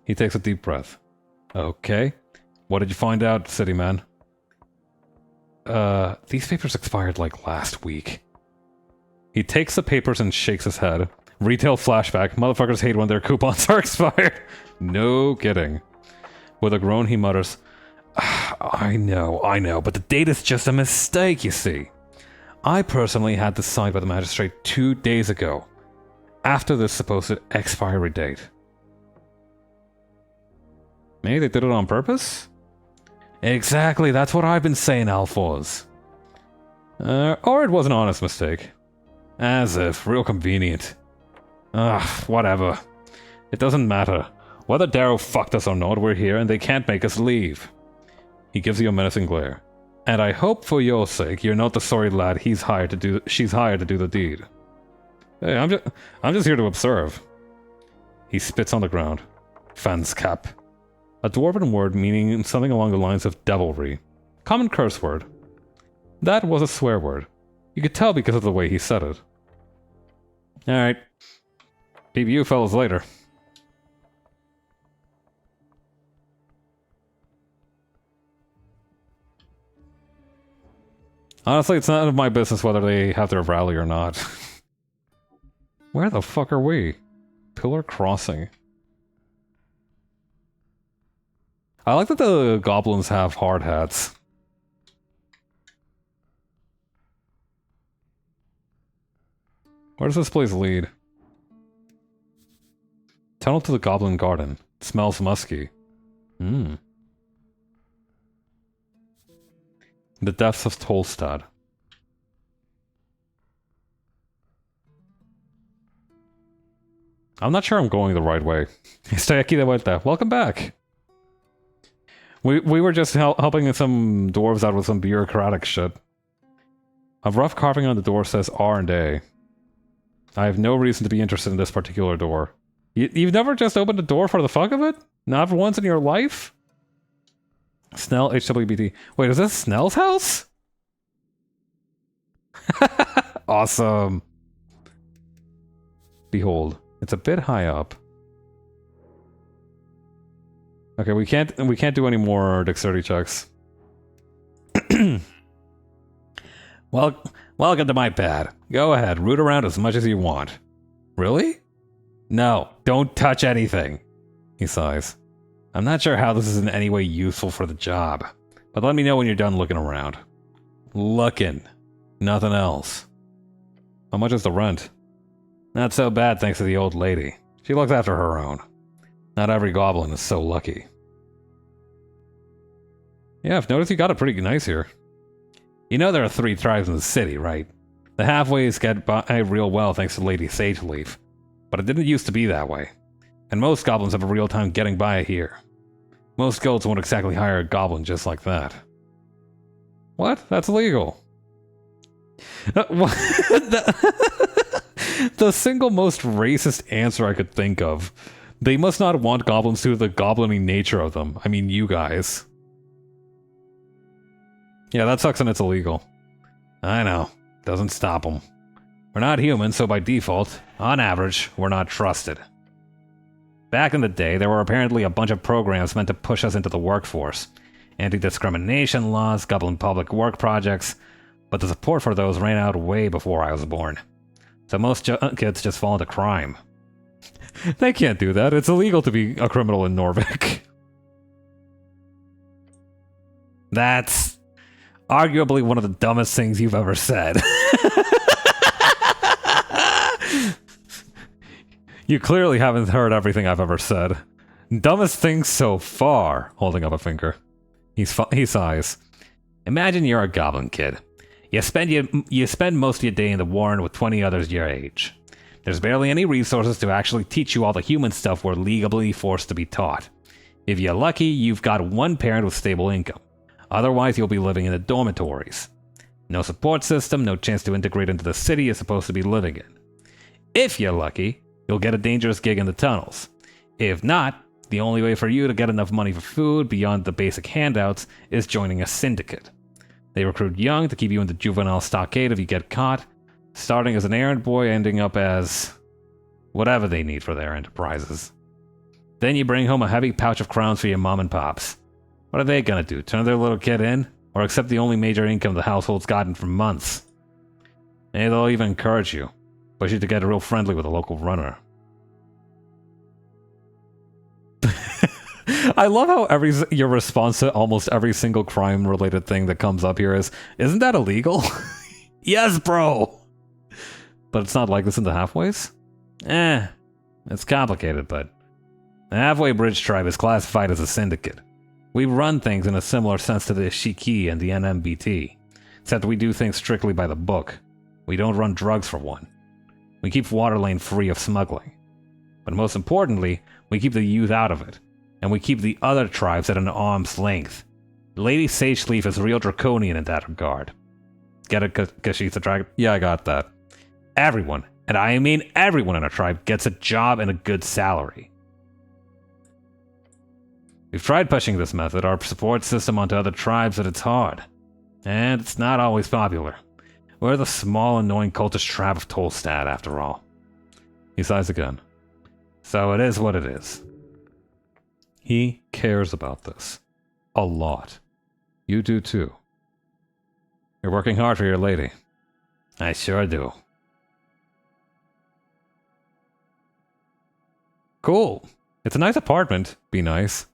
He takes a deep breath. Okay. What did you find out, Cityman? These papers expired like last week. He takes the papers and shakes his head. Retail flashback. Motherfuckers hate when their coupons are expired. No kidding. With a groan, he mutters, I know, but the date is just a mistake, you see. I personally had this signed by the magistrate 2 days ago, after this supposed expiry date. Maybe they did it on purpose? Exactly, that's what I've been saying, Alphonse. Or it was an honest mistake. As if, real convenient. Whatever. It doesn't matter. Whether Darrow fucked us or not, we're here and they can't make us leave. He gives you a menacing glare. And I hope for your sake you're not the sorry lad she's hired to do the deed. Hey, I'm just here to observe. He spits on the ground. Fan's cap. A dwarven word meaning something along the lines of devilry. Common curse word. That was a swear word. You could tell because of the way he said it. Alright. Peep you fellas later. Honestly, it's none of my business whether they have their rally or not. Where the fuck are we? Pillar Crossing. I like that the goblins have hard hats. Where does this place lead? Tunnel to the Goblin Garden. It smells musky. The depths of Tolstad. I'm not sure I'm going the right way. Estoy aquí de vuelta. Welcome back. We were just helping some dwarves out with some bureaucratic shit. A rough carving on the door says R and A. I have no reason to be interested in this particular door. You've never just opened a door for the fuck of it? Not once in your life? Snell, HWBT. Wait, is this Snell's house? Awesome. Behold, it's a bit high up. Okay, we can't do any more dexterity checks. Well, welcome to my pad. Go ahead, root around as much as you want. Really? No, don't touch anything. He sighs. I'm not sure how this is in any way useful for the job, but let me know when you're done looking around. Looking. Nothing else. How much is the rent? Not so bad thanks to the old lady. She looks after her own. Not every goblin is so lucky. Yeah, I've noticed you got it pretty nice here. You know there are 3 tribes in the city, right? The halfways get by real well thanks to Lady Sageleaf. But it didn't used to be that way. And most goblins have a real time getting by here. Most guilds won't exactly hire a goblin just like that. What? That's illegal. The single most racist answer I could think of. They must not want goblins due to the goblin-y nature of them. I mean, you guys. Yeah, that sucks and it's illegal. I know. Doesn't stop them. We're not human, so by default, on average, we're not trusted. Back in the day, there were apparently a bunch of programs meant to push us into the workforce. Anti-discrimination laws, goblin public work projects, but the support for those ran out way before I was born. So most kids just fall into crime. They can't do that. It's illegal to be a criminal in Norvik. That's arguably one of the dumbest things you've ever said. You clearly haven't heard everything I've ever said. Dumbest thing so far, holding up a finger. He sighs. Imagine you're a goblin kid. You spend most of your day in the Warren with 20 others your age. There's barely any resources to actually teach you all the human stuff we're legally forced to be taught. If you're lucky, you've got one parent with stable income. Otherwise, you'll be living in the dormitories. No support system, no chance to integrate into the city you're supposed to be living in. If you're lucky, you'll get a dangerous gig in the tunnels. If not, the only way for you to get enough money for food beyond the basic handouts is joining a syndicate. They recruit young to keep you in the juvenile stockade if you get caught, starting as an errand boy, ending up as whatever they need for their enterprises. Then you bring home a heavy pouch of crowns for your mom and pops. What are they gonna do, turn their little kid in? Or accept the only major income the household's gotten for months? Maybe they'll even encourage you, push you to get real friendly with a local runner. I love how your response to almost every single crime-related thing that comes up here is, isn't that illegal? Yes, bro! But it's not like this in the Halfways? It's complicated, but the Halfway Bridge tribe is classified as a syndicate. We run things in a similar sense to the Shiki and the NMBT, except we do things strictly by the book. We don't run drugs for one. We keep Waterlane free of smuggling. But most importantly, we keep the youth out of it, and we keep the other tribes at an arm's length. Lady Sageleaf is real draconian in that regard. Get it, because she's a dragon? Yeah, I got that. Everyone, and I mean everyone in our tribe, gets a job and a good salary. We've tried pushing this method, our support system, onto other tribes, but it's hard. And it's not always popular. We're the small, annoying cultist tribe of Tolstad, after all. He sighs again. So it is what it is. He cares about this. A lot. You do too. You're working hard for your lady. I sure do. Cool. It's a nice apartment. Be nice.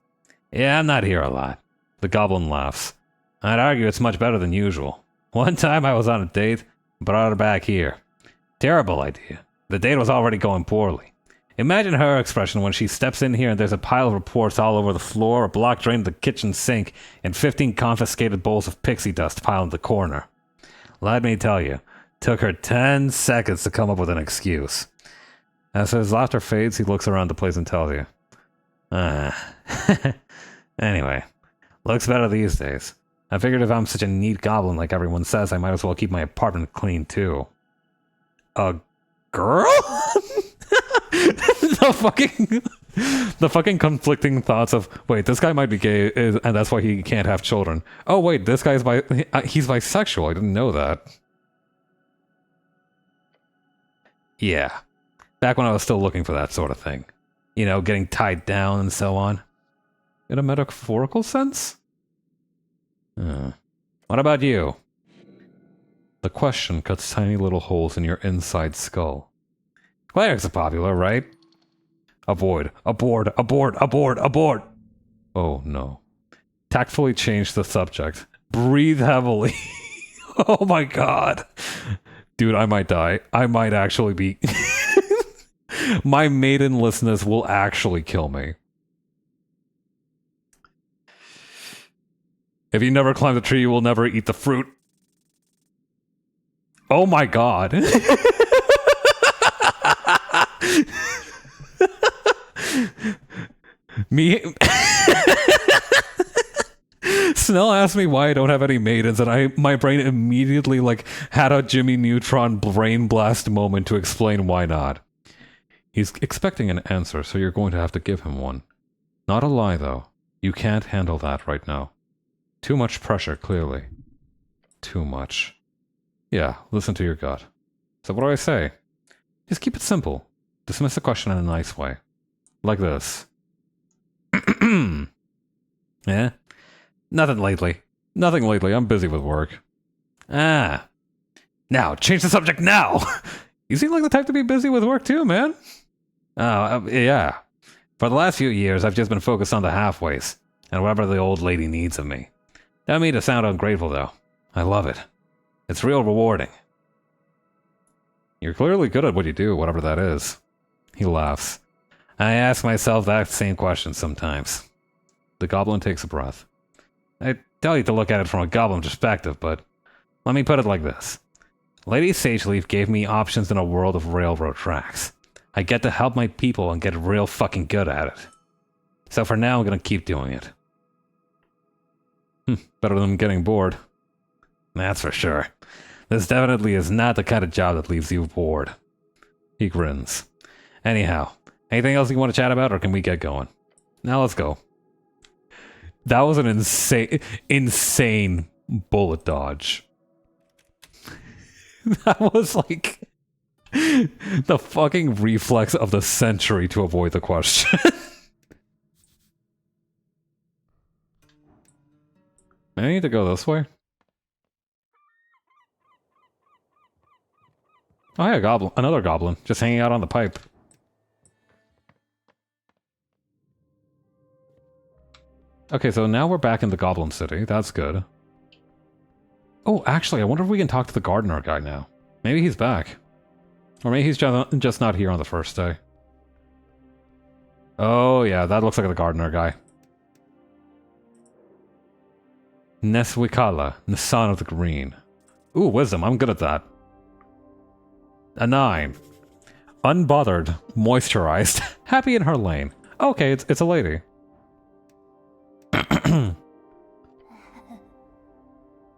Yeah, I'm not here a lot. The goblin laughs. I'd argue it's much better than usual. One time I was on a date, brought her back here. Terrible idea. The date was already going poorly. Imagine her expression when she steps in here and there's a pile of reports all over the floor, a block drain in the kitchen sink, and 15 confiscated bowls of pixie dust piled in the corner. Let me tell you, took her 10 seconds to come up with an excuse. As his laughter fades, he looks around the place and tells you. Anyway, looks better these days. I figured if I'm such a neat goblin like everyone says, I might as well keep my apartment clean too. A girl? The fucking conflicting thoughts of, wait, this guy might be gay, and that's why he can't have children. Oh wait, this guy's he's bisexual, I didn't know that. Yeah. Back when I was still looking for that sort of thing. You know, getting tied down and so on. In a metaphorical sense? What about you? The question cuts tiny little holes in your inside skull. Clerics are popular, right? Avoid. Abort. Abort. Abort. Abort. Oh, no. Tactfully change the subject. Breathe heavily. Oh my god. Dude, I might die. I might actually be... My maidenlessness will actually kill me. If you never climb the tree, you will never eat the fruit. Oh my god. Me... Snell asked me why I don't have any maidens, and my brain immediately, like, had a Jimmy Neutron brain blast moment to explain why not. He's expecting an answer, so you're going to have to give him one. Not a lie, though. You can't handle that right now. Too much pressure, clearly. Too much. Yeah, listen to your gut. So what do I say? Just keep it simple. Dismiss the question in a nice way. Like this. Yeah? Nothing lately. Nothing lately. I'm busy with work. Ah. Now, change the subject now! You seem like the type to be busy with work too, man. Oh, yeah. For the last few years, I've just been focused on the halfways, and whatever the old lady needs of me. Don't mean to sound ungrateful, though. I love it. It's real rewarding. You're clearly good at what you do, whatever that is. He laughs. I ask myself that same question sometimes. The goblin takes a breath. I tell you to look at it from a goblin perspective, but let me put it like this. Lady Sageleaf gave me options in a world of railroad tracks. I get to help my people and get real fucking good at it. So for now, I'm gonna keep doing it. Better than getting bored. That's for sure. This definitely is not the kind of job that leaves you bored. He grins. Anyhow, anything else you want to chat about, or can we get going? Now let's go. That was an insane bullet dodge. That was like the fucking reflex of the century to avoid the question. I need to go this way. Oh yeah, goblin. Another goblin. Just hanging out on the pipe. Okay, so now we're back in the Goblin City. That's good. Oh, actually, I wonder if we can talk to the gardener guy now. Maybe he's back. Or maybe he's just not here on the first day. Oh yeah, that looks like the gardener guy. Neswikala, the son of the green. Ooh, wisdom. I'm good at that. A 9. Unbothered, moisturized, happy in her lane. Okay, it's a lady.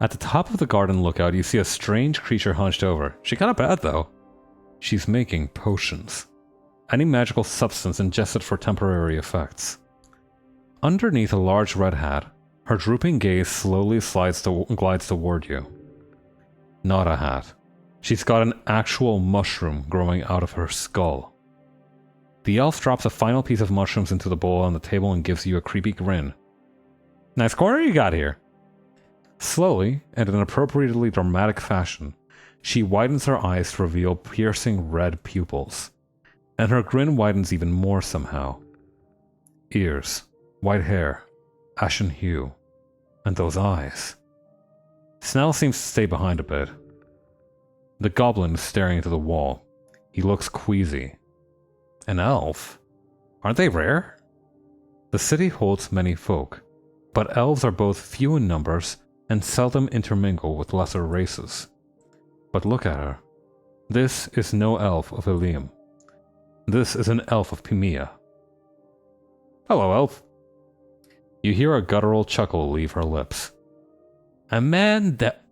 At the top of the garden lookout, you see a strange creature hunched over. She kinda bad, though. She's making potions. Any magical substance ingested for temporary effects. Underneath a large red hat, her drooping gaze slowly glides toward you. Not a hat. She's got an actual mushroom growing out of her skull. The elf drops a final piece of mushrooms into the bowl on the table and gives you a creepy grin. Nice corner you got here. Slowly, and in an appropriately dramatic fashion, she widens her eyes to reveal piercing red pupils. And her grin widens even more somehow. Ears, white hair, ashen hue, and those eyes. Snell seems to stay behind a bit. The goblin is staring into the wall. He looks queasy. An elf? Aren't they rare? The city holds many folk, but elves are both few in numbers and seldom intermingle with lesser races. But look at her. This is no elf of Ilium. This is an elf of Pimea. Hello, elf. You hear a guttural chuckle leave her lips. A man that...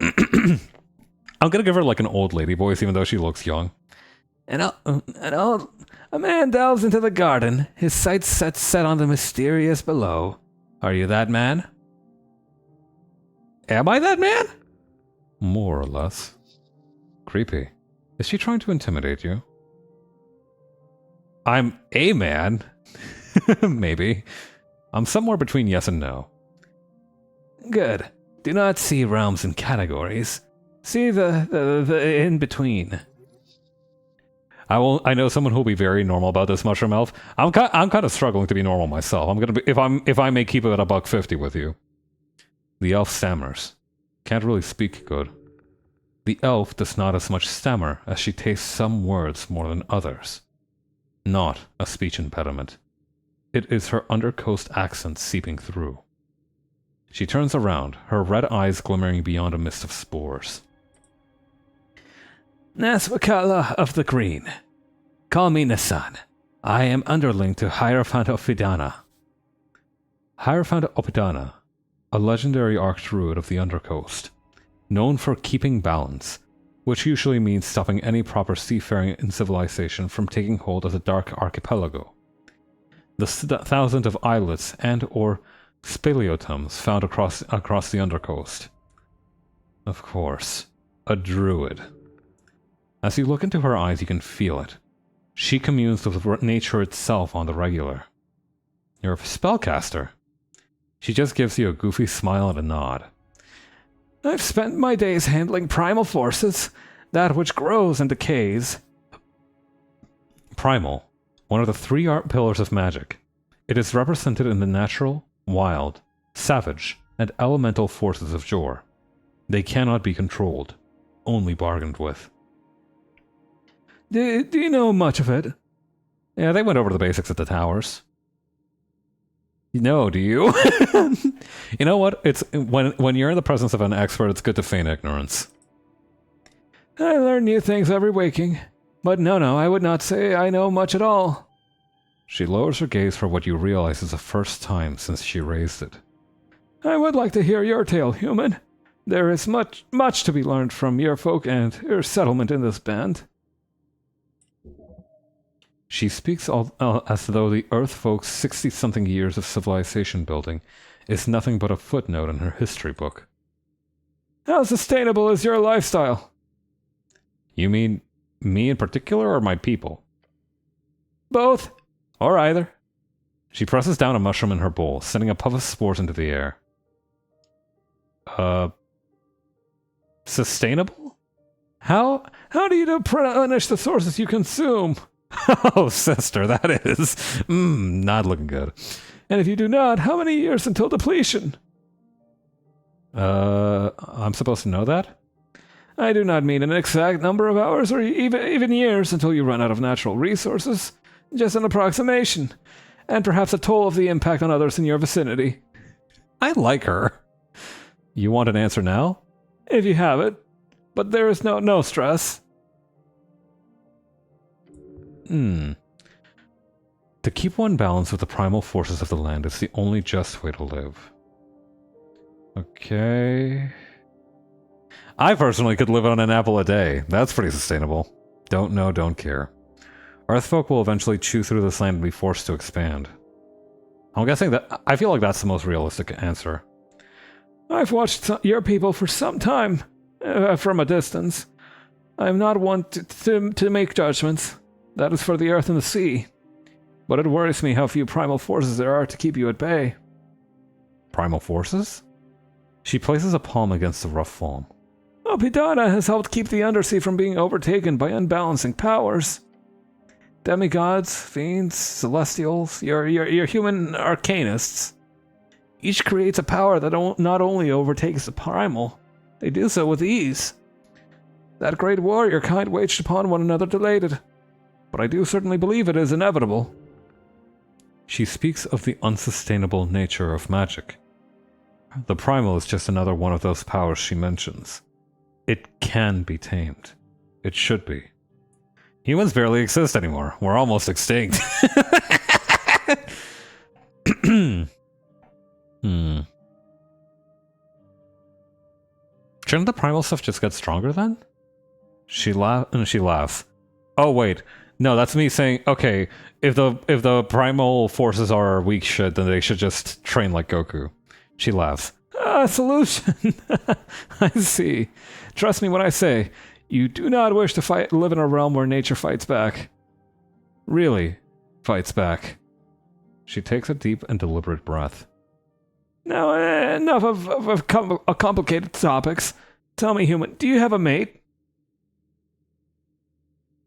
I'm gonna give her like an old lady voice even though she looks young. A man delves into the garden, his sights set on the mysterious below. Are you that man? Am I that man? More or less. Creepy. Is she trying to intimidate you? I'm a man. Maybe. I'm somewhere between yes and no. Good. Do not see realms and categories. See the in-between. I know someone who'll be very normal about this, Mushroom Elf. I'm kind of struggling to be normal myself. I'm gonna be if I may keep it at $1.50 with you. The elf stammers. Can't really speak good. The elf does not as much stammer as she tastes some words more than others. Not a speech impediment. It is her undercoast accent seeping through. She turns around, her red eyes glimmering beyond a mist of spores. Naswakala of the Green. Call me Nasan. I am underling to Hierophant of Fidana. Hierophant of Fidana, a legendary archdruid of the Undercoast, known for keeping balance, which usually means stopping any proper seafaring in civilization from taking hold of the Dark Archipelago. The thousand of islets and or speleotoms found across the Undercoast. Of course, a druid. As you look into her eyes, you can feel it. She communes with nature itself on the regular. You're a spellcaster. She just gives you a goofy smile and a nod. I've spent my days handling primal forces, that which grows and decays. Primal, one of the 3 pillars of magic. It is represented in the natural, wild, savage, and elemental forces of Jor. They cannot be controlled, only bargained with. Do you know much of it? Yeah, they went over the basics at the towers. No, do you? You know what? It's when you're in the presence of an expert, it's good to feign ignorance. I learn new things every waking. But no, I would not say I know much at all. She lowers her gaze for what you realize is the first time since she raised it. I would like to hear your tale, human. There is much to be learned from your folk and your settlement in this band. She speaks as though the Earth folks' 60-something years of civilization building is nothing but a footnote in her history book. How sustainable is your lifestyle? You mean me in particular or my people? Both. Or either. She presses down a mushroom in her bowl, sending a puff of spores into the air. Sustainable? How do you replenish the sources you consume? Oh, sister, that is... not looking good. And if you do not, how many years until depletion? I'm supposed to know that? I do not mean an exact number of hours or even years until you run out of natural resources. Just an approximation. And perhaps a toll of the impact on others in your vicinity. I like her. You want an answer now? If you have it. But there is no stress. To keep one balanced with the primal forces of the land is the only just way to live. Okay... I personally could live on an apple a day. That's pretty sustainable. Don't know, don't care. Earthfolk will eventually chew through this land and be forced to expand. I'm guessing that... I feel like that's the most realistic answer. I've watched your people for some time, from a distance. I am not one to make judgments. That is for the earth and the sea. But it worries me how few primal forces there are to keep you at bay. Primal forces? She places a palm against the rough foam. Opidana has helped keep the undersea from being overtaken by unbalancing powers. Demigods, fiends, celestials, your human arcanists. Each creates a power that not only overtakes the primal, they do so with ease. That great warrior kind waged upon one another delayed it, but I do certainly believe it is inevitable. She speaks of the unsustainable nature of magic. The primal is just another one of those powers she mentions. It can be tamed. It should be. Humans barely exist anymore. We're almost extinct. Shouldn't the primal stuff just get stronger then? She laughs. Oh wait, no, that's me saying, okay, if the primal forces are weak shit, then they should just train like Goku. She laughs. Solution. I see. Trust me when I say, you do not wish to live in a realm where nature fights back. Really fights back. She takes a deep and deliberate breath. Now, enough of complicated topics. Tell me, human, do you have a mate?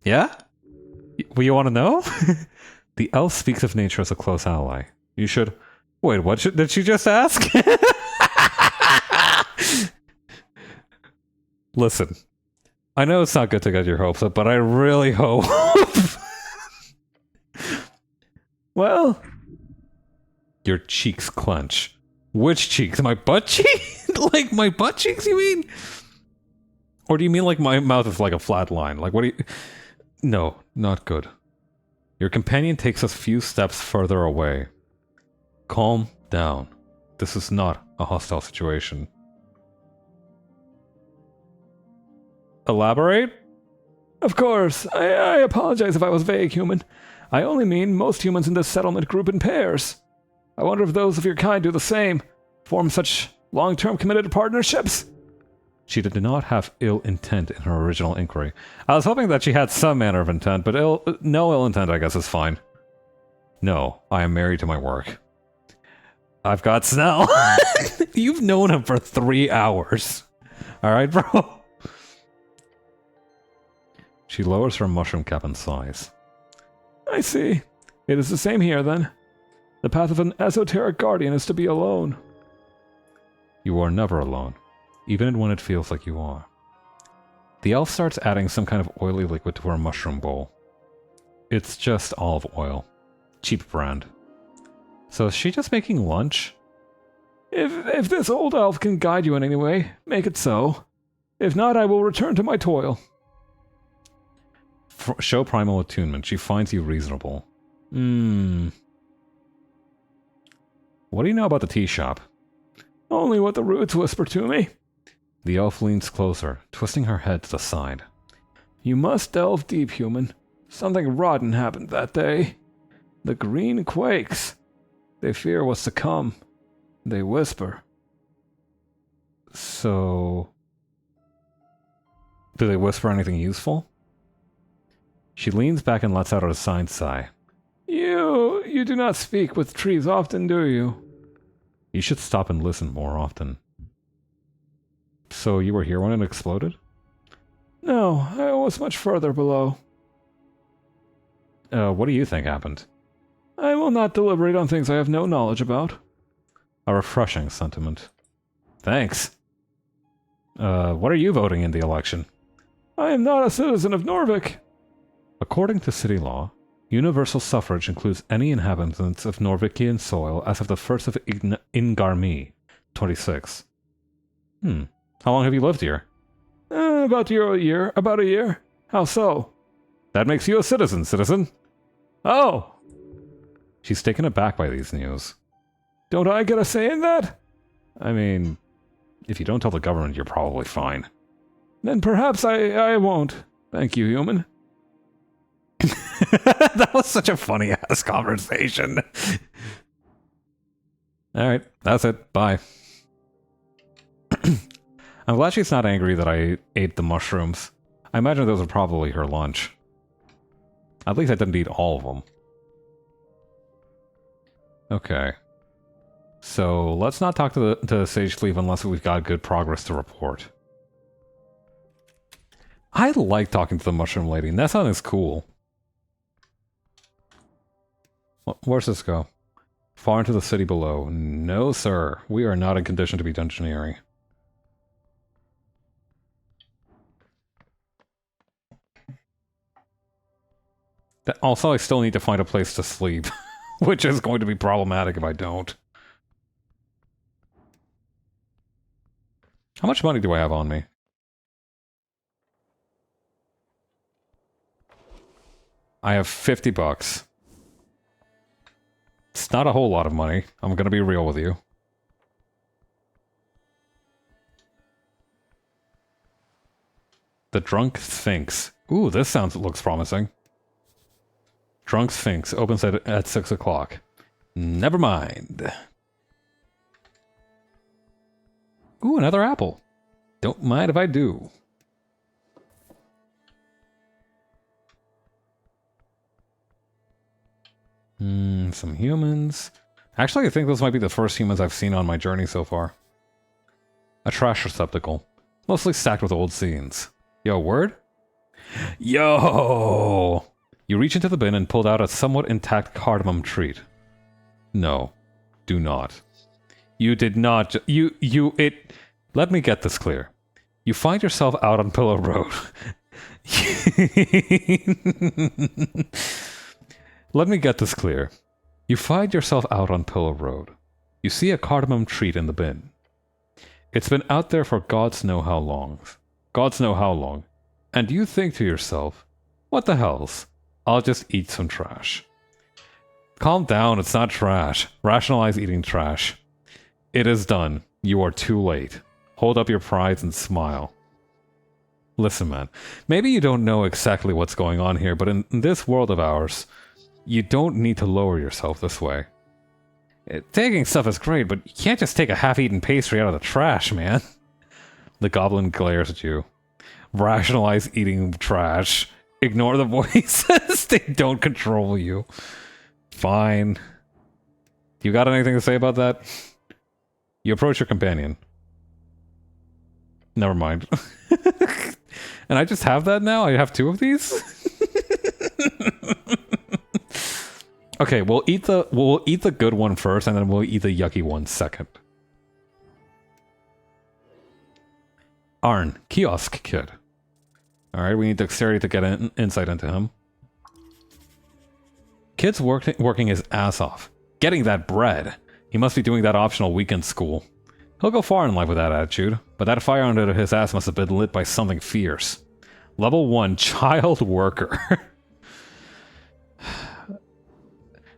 Yeah? You want to know? The elf speaks of nature as a close ally. You should... Wait, what did she just ask? Listen, I know it's not good to get your hopes up, but I really hope... Well... Your cheeks clench. Which cheeks? My butt cheeks? Like my butt cheeks, you mean? Or do you mean like my mouth is like a flat line? Like what do you... No, not good. Your companion takes a few steps further away. Calm down. This is not a hostile situation. Elaborate? Of course. I apologize if I was vague, human. I only mean most humans in this settlement group in pairs. I wonder if those of your kind do the same. Form such long-term committed partnerships? She did not have ill intent in her original inquiry. I was hoping that she had some manner of intent, but no ill intent, I guess, is fine. No, I am married to my work. I've got Snell. You've known him for 3 hours. Alright, bro? She lowers her mushroom cap and sighs. I see. It is the same here, then. The path of an esoteric guardian is to be alone. You are never alone, even when it feels like you are. The elf starts adding some kind of oily liquid to her mushroom bowl. It's just olive oil. Cheap brand. So is she just making lunch? If this old elf can guide you in any way, make it so. If not, I will return to my toil. Show primal attunement. She finds you reasonable. What do you know about the tea shop? Only what the roots whisper to me. The elf leans closer, twisting her head to the side. You must delve deep, human. Something rotten happened that day. The green quakes. They fear what's to come. They whisper. So... Do they whisper anything useful? She leans back and lets out a resigned sigh. You do not speak with trees often, do you? You should stop and listen more often. So you were here when it exploded? No, I was much further below. What do you think happened? I will not deliberate on things I have no knowledge about. A refreshing sentiment. Thanks. What are you voting in the election? I am not a citizen of Norvik. According to city law, universal suffrage includes any inhabitants of Norvikian soil as of the 1st of Ingarmi, 26. How long have you lived here? About a year. How so? That makes you a citizen. Oh! She's taken aback by these news. Don't I get a say in that? I mean, if you don't tell the government, you're probably fine. Then perhaps I won't. Thank you, human. That was such a funny-ass conversation. Alright, that's it. Bye. I'm glad she's not angry that I ate the mushrooms. I imagine those are probably her lunch. At least I didn't eat all of them. Okay. So, let's not talk to the Sage Sleeve unless we've got good progress to report. I like talking to the Mushroom Lady. Nessun is cool. Where's this go? Far into the city below. No, sir. We are not in condition to be dungeoneering. Also, I still need to find a place to sleep. Which is going to be problematic if I don't. How much money do I have on me? I have 50 bucks. It's not a whole lot of money. I'm gonna be real with you. The Drunk Sphinx. Ooh, this looks promising. Drunk Sphinx opens at 6 o'clock. Never mind. Ooh, another apple. Don't mind if I do. Some humans. Actually, I think those might be the first humans I've seen on my journey so far. A trash receptacle. Mostly stacked with old scenes. Yo, word? Yo! You reach into the bin and pulled out a somewhat intact cardamom treat. No. Do not. You did not let me get this clear. You find yourself out on Pillow Road. Let me get this clear. You find yourself out on Pillow Road. You see a cardamom treat in the bin. It's been out there for gods know how long. Gods know how long. And you think to yourself, what the hells? I'll just eat some trash. Calm down, it's not trash. Rationalize eating trash. It is done. You are too late. Hold up your prides and smile. Listen, man. Maybe you don't know exactly what's going on here, but in this world of ours, you don't need to lower yourself this way. Taking stuff is great, but you can't just take a half-eaten pastry out of the trash, man. The goblin glares at you. Rationalize eating trash. Ignore the voices. They don't control you. Fine. You got anything to say about that? You approach your companion. Never mind. And I just have that now? I have two of these? Okay, we'll eat the good one first, and then we'll eat the yucky one second. Arn, kiosk kid. Alright, we need dexterity to get insight into him. Kid's working his ass off. Getting that bread. He must be doing that optional weekend school. He'll go far in life with that attitude, but that fire under his ass must have been lit by something fierce. Level 1, child worker.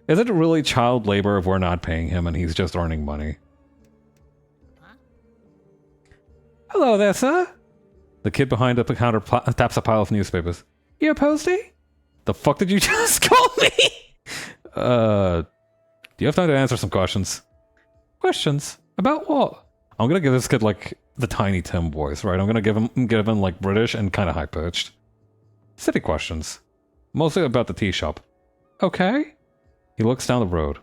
Is it really child labor if we're not paying him and he's just earning money? Hello there, sir. The kid behind the counter taps a pile of newspapers. You a postie? The fuck did you just call me? Do you have time to answer some questions? Questions? About what? I'm gonna give this kid, like, the Tiny Tim voice, right? I'm gonna give him like British and kind of high pitched. City questions, mostly about the tea shop. Okay. He looks down the road.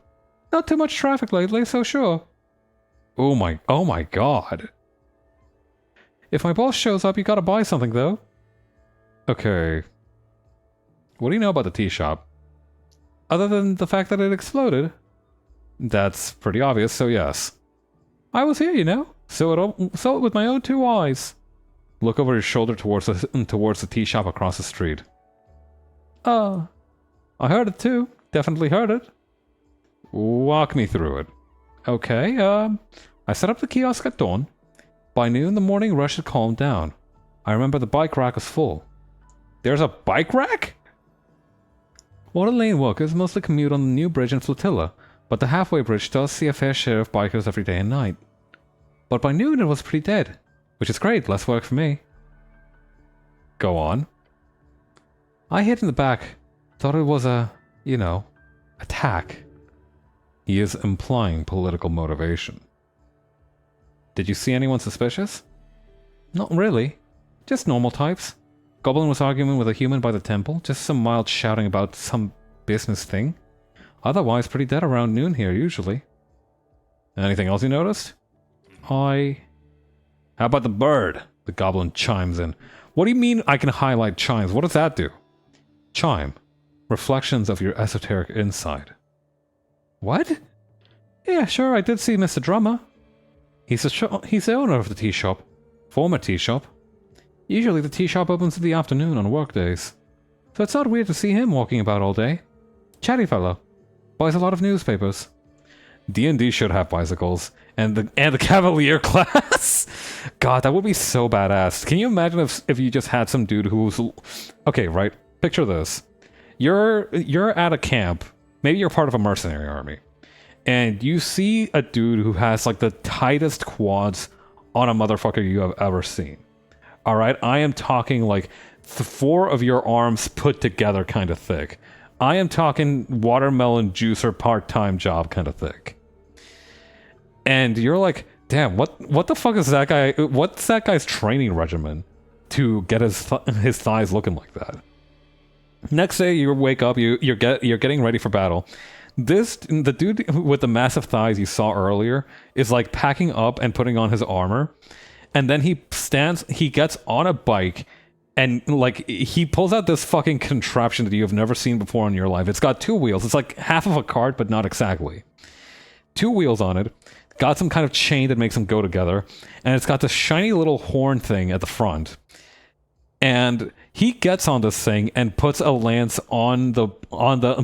Not too much traffic lately, so sure. Oh my god. If my boss shows up, you gotta buy something though. Okay. What do you know about the tea shop? Other than the fact that it exploded? That's pretty obvious, so yes. I was here, you know. Saw it with my own 2 eyes. Look over his shoulder towards the tea shop across the street. I heard it too. Definitely heard it. Walk me through it. Okay, I set up the kiosk at dawn. By noon, the morning rush had calmed down. I remember the bike rack was full. There's a bike rack? Water Lane workers mostly commute on the new bridge and flotilla, but the halfway bridge does see a fair share of bikers every day and night. But by noon it was pretty dead, which is great, less work for me. Go on. I hid in the back, thought it was a, you know, attack. He is implying political motivation. Did you see anyone suspicious? Not really. Just normal types. Goblin was arguing with a human by the temple, just some mild shouting about some business thing. Otherwise, pretty dead around noon here, usually. Anything else you noticed? How about the bird? The goblin chimes in. What do you mean I can highlight chimes? What does that do? Chime. Reflections of your esoteric insight. What? Yeah, sure, I did see Mr. Drummer. He's the owner of the tea shop. Former tea shop. Usually the tea shop opens in the afternoon on work days. So it's not weird to see him walking about all day. Chatty fellow. Buys a lot of newspapers. D&D should have bicycles. And the Cavalier class! God, that would be so badass. Can you imagine if you just had some dude who's... Okay, right? Picture this. You're at a camp. Maybe you're part of a mercenary army. And you see a dude who has like the tightest quads on a motherfucker you have ever seen. Alright? I am talking like 4 of your arms put together kind of thick. I am talking watermelon juicer part-time job kind of thick. And you're like, damn, what the fuck is that guy? What's that guy's training regimen to get his thighs looking like that? Next day, you wake up, you're getting ready for battle. The dude with the massive thighs you saw earlier is like packing up and putting on his armor, and then he gets on a bike, and like he pulls out this fucking contraption that you have never seen before in your life. It's got 2 wheels. It's like half of a cart, but not exactly. 2 wheels on it. Got some kind of chain that makes them go together, and it's got this shiny little horn thing at the front. And he gets on this thing and puts a lance on the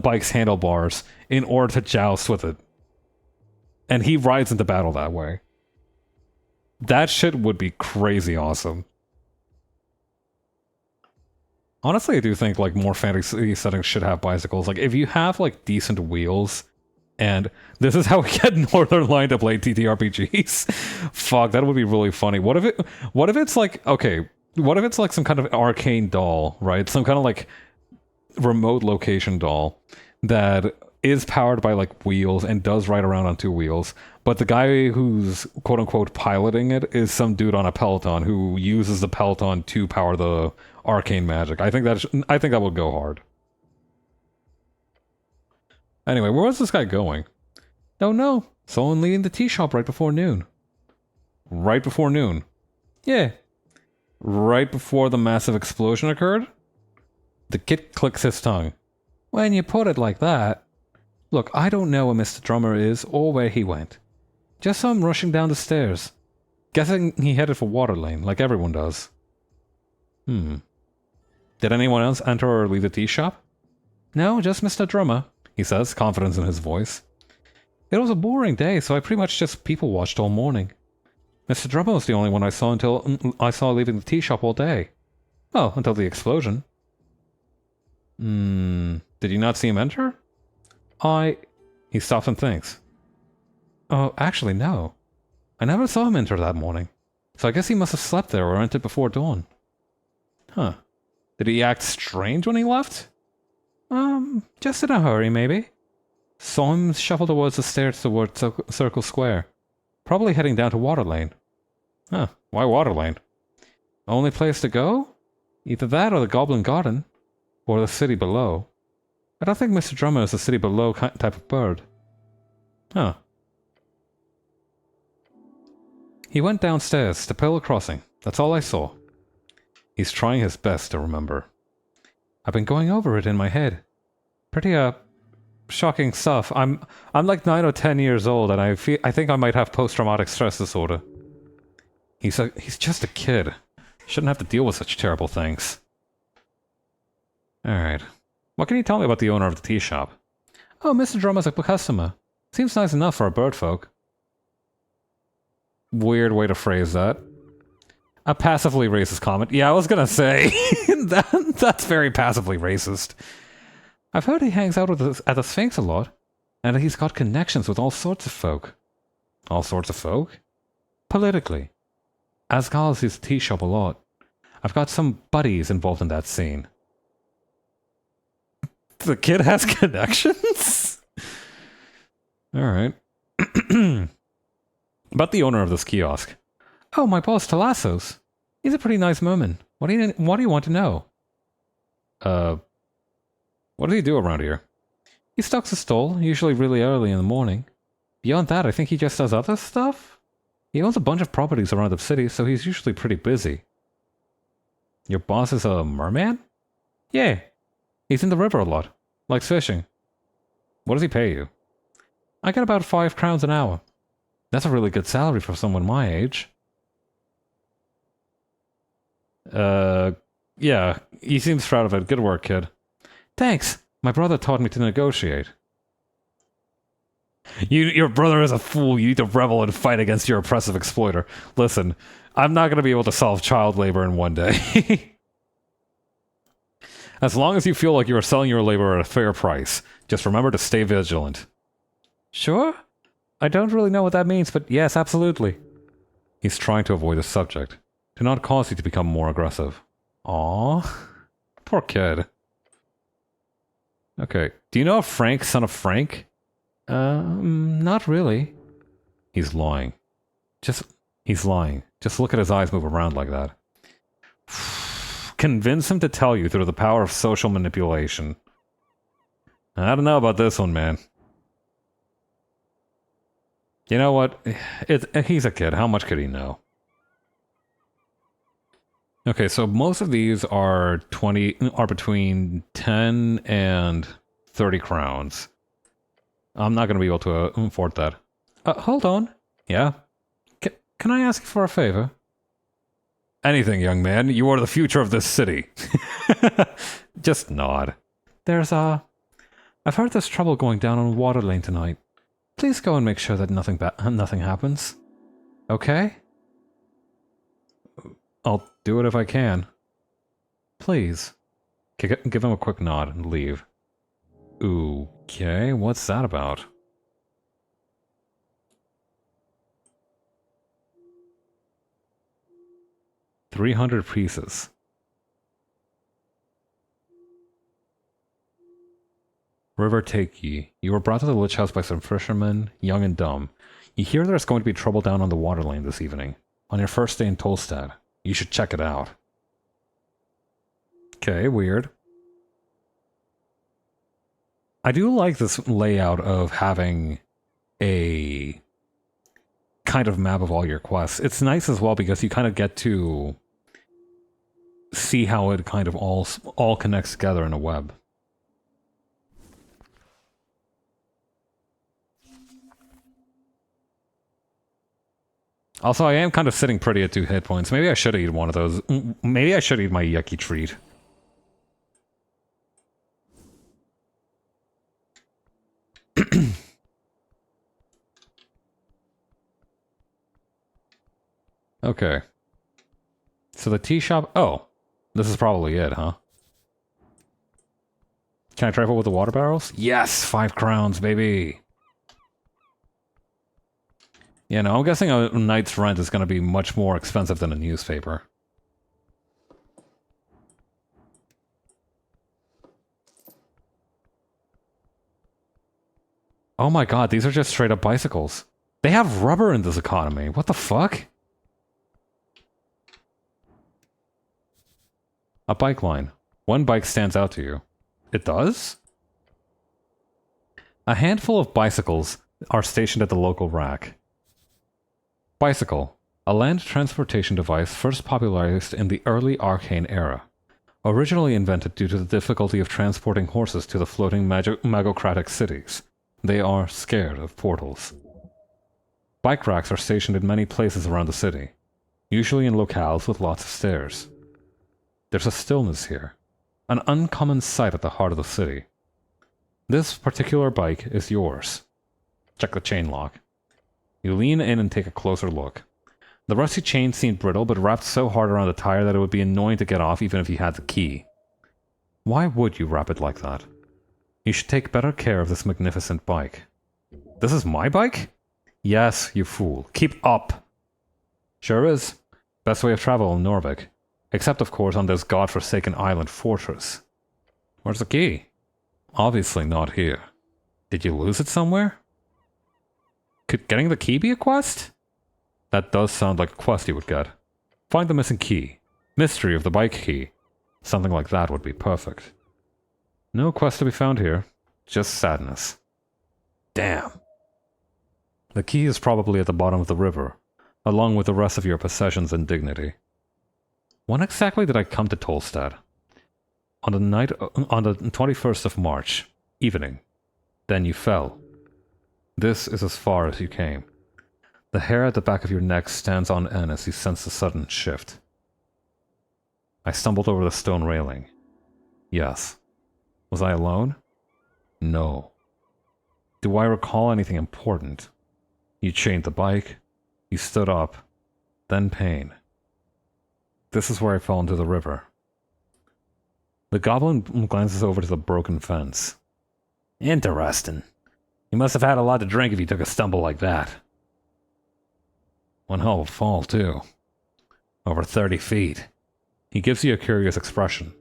bike's handlebars in order to joust with it. And he rides into battle that way. That shit would be crazy awesome. Honestly, I do think like more fantasy settings should have bicycles. Like if you have like decent wheels, and this is how we get Northern Line to play TTRPGs. Fuck, that would be really funny. What if it's like, okay, what if it's like some kind of arcane doll, right? Some kind of like remote location doll that is powered by like wheels and does ride around on 2 wheels, but the guy who's quote unquote piloting it is some dude on a Peloton who uses the Peloton to power the arcane magic. I think that would go hard. Anyway, where was this guy going? Don't know. Someone leaving the tea shop right before noon. Right before noon? Yeah. Right before the massive explosion occurred? The kid clicks his tongue. When you put it like that... Look, I don't know where Mr. Drummer is or where he went. Just saw him rushing down the stairs. Guessing he headed for Water Lane, like everyone does. Did anyone else enter or leave the tea shop? No, just Mr. Drummer, he says, confidence in his voice. It was a boring day, so I pretty much just people-watched all morning. Mr. Drummer was the only one I saw until I saw leaving the tea shop all day. Oh, until the explosion. Did you not see him enter? He stops and thinks. Oh, actually, no. I never saw him enter that morning. So I guess he must have slept there or entered before dawn. Huh. Did he act strange when he left? Just in a hurry, maybe. Saw him shuffle towards the stairs towards Circle Square. Probably heading down to Water Lane. Huh. Why Waterlane? Only place to go? Either that or the Goblin Garden. Or the city below. I don't think Mr. Drummond is a city below type of bird. Huh. He went downstairs to Pillar Crossing. That's all I saw. He's trying his best to remember. I've been going over it in my head. Pretty, shocking stuff. I'm like 9 or 10 years old, and I think I might have post-traumatic stress disorder. He's just a kid. Shouldn't have to deal with such terrible things. Alright. What can you tell me about the owner of the tea shop? Oh, Mr. Drummond's a customer. Seems nice enough for a bird folk. Weird way to phrase that. A passively racist comment. Yeah, I was gonna say. That's very passively racist. I've heard he hangs out at the Sphinx a lot, and he's got connections with all sorts of folk. All sorts of folk? Politically. Asgal sees the tea shop a lot. I've got some buddies involved in that scene. The kid has connections? Alright. About the owner of this kiosk. Oh, my boss, Talassos. He's a pretty nice merman. What do you want to know? What does he do around here? He stocks a stall, usually really early in the morning. Beyond that, I think he just does other stuff? He owns a bunch of properties around the city, so he's usually pretty busy. Your boss is a merman? Yeah. He's in the river a lot. Likes fishing. What does he pay you? I get about 5 crowns an hour. That's a really good salary for someone my age. Yeah. He seems proud of it. Good work, kid. Thanks. My brother taught me to negotiate. Your brother is a fool. You need to rebel and fight against your oppressive exploiter. Listen, I'm not going to be able to solve child labor in one day. As long as you feel like you are selling your labor at a fair price, just remember to stay vigilant. Sure? I don't really know what that means, but yes, absolutely. He's trying to avoid the subject. To not cause you to become more aggressive. Aww. Poor kid. Okay. Do you know a Frank, son of Frank? Not really. He's lying. He's lying. Just look at his eyes move around like that. Convince him to tell you through the power of social manipulation. I don't know about this one, man. You know what? He's a kid. How much could he know? Okay, so most of these are between 10 and 30 crowns. I'm not going to be able to afford that. Hold on. Yeah? Can I ask you for a favor? Anything, young man. You are the future of this city. Just nod. I've heard there's trouble going down on Waterlane tonight. Please go and make sure that nothing happens. Okay? I'll do it if I can. Please. Give him a quick nod and leave. Okay, what's that about? $300 pieces. River take ye. You were brought to the Lich House by some fishermen, young and dumb. You hear there's going to be trouble down on the Waterlane this evening. On your first day in Tolstad. You should check it out. Okay, weird. I do like this layout of having a kind of map of all your quests. It's nice as well because you kind of get to see how it kind of all connects together in a web. Also, I am kind of sitting pretty at 2 hit points. Maybe I should eat one of those. Maybe I should eat my yucky treat. Okay. So the tea shop... Oh. This is probably it, huh? Can I travel with the water barrels? Yes! 5 crowns, baby! Yeah, no, I'm guessing a night's rent is going to be much more expensive than a newspaper. Oh my god, these are just straight up bicycles. They have rubber in this economy. What the fuck? A bike line. One bike stands out to you. It does? A handful of bicycles are stationed at the local rack. Bicycle. A land transportation device first popularized in the early Arcane era. Originally invented due to the difficulty of transporting horses to the floating magocratic cities. They are scared of portals. Bike racks are stationed in many places around the city, usually in locales with lots of stairs. There's a stillness here, an uncommon sight at the heart of the city. This particular bike is yours. Check the chain lock. You lean in and take a closer look. The rusty chain seemed brittle, but wrapped so hard around the tire that it would be annoying to get off even if you had the key. Why would you wrap it like that? You should take better care of this magnificent bike. This is my bike? Yes, you fool. Keep up! Sure is. Best way of travel in Norvik. Except, of course, on this godforsaken island fortress. Where's the key? Obviously not here. Did you lose it somewhere? Could getting the key be a quest? That does sound like a quest you would get. Find the missing key. Mystery of the bike key. Something like that would be perfect. No quest to be found here. Just sadness. Damn. The key is probably at the bottom of the river, along with the rest of your possessions and dignity. When exactly did I come to Tolstad? On the 21st of March, evening. Then you fell. This is as far as you came. The hair at the back of your neck stands on end as you sense the sudden shift. I stumbled over the stone railing. Yes. Was I alone? No. Do I recall anything important? You chained the bike. You stood up. Then pain. This is where I fell into the river. The goblin glances over to the broken fence. Interesting. You must have had a lot to drink if you took a stumble like that. One hell of a fall, too. Over 30 feet. He gives you a curious expression.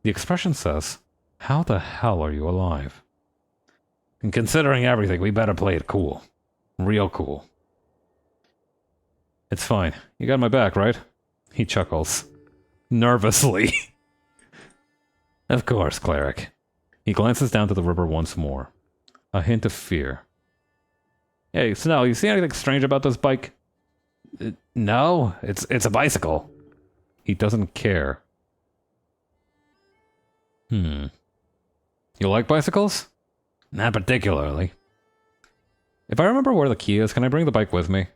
The expression says, "How the hell are you alive?" And considering everything, we better play it cool. Real cool. It's fine. You got my back, right? He chuckles. Nervously. Of course, cleric. He glances down to the river once more. A hint of fear. Hey, Snell, you see anything strange about this bike? No, it's a bicycle. He doesn't care. You like bicycles? Not particularly. If I remember where the key is, can I bring the bike with me?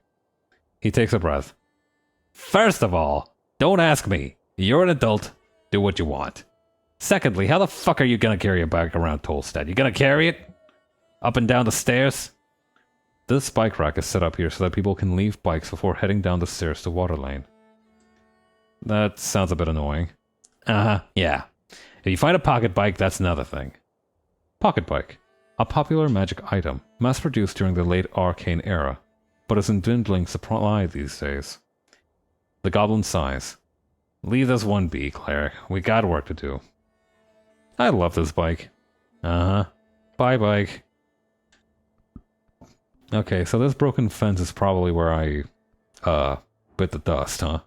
He takes a breath. First of all, don't ask me. You're an adult. Do what you want. Secondly, how the fuck are you gonna carry a bike around Tolstad? You gonna carry it? Up and down the stairs? This bike rack is set up here so that people can leave bikes before heading down the stairs to Waterlane. That sounds a bit annoying. Yeah. If you find a pocket bike, that's another thing. Pocket bike. A popular magic item, mass-produced during the late Arcane era, but is in dwindling supply these days. The goblin sighs. Leave this one be, cleric. We got work to do. I love this bike. Bye, bike. Okay, so this broken fence is probably where I, bit the dust, huh?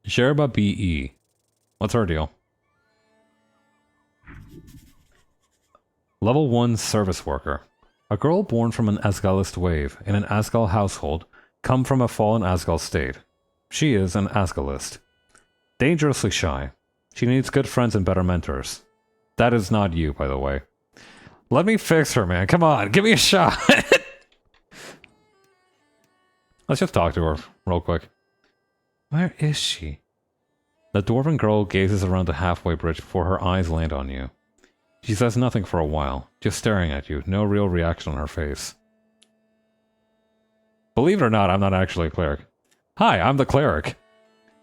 Sherba B.E. What's her deal? Level 1 Service Worker. A girl born from an Asgalist wave in an Asgal household, come from a fallen Asgal state. She is an Asgalist. Dangerously shy. She needs good friends and better mentors. That is not you, by the way. Let me fix her, man. Come on, give me a shot. Let's just talk to her real quick. Where is she? The dwarven girl gazes around the halfway bridge before her eyes land on you. She says nothing for a while, just staring at you, no real reaction on her face. Believe it or not, I'm not actually a cleric. Hi, I'm the cleric.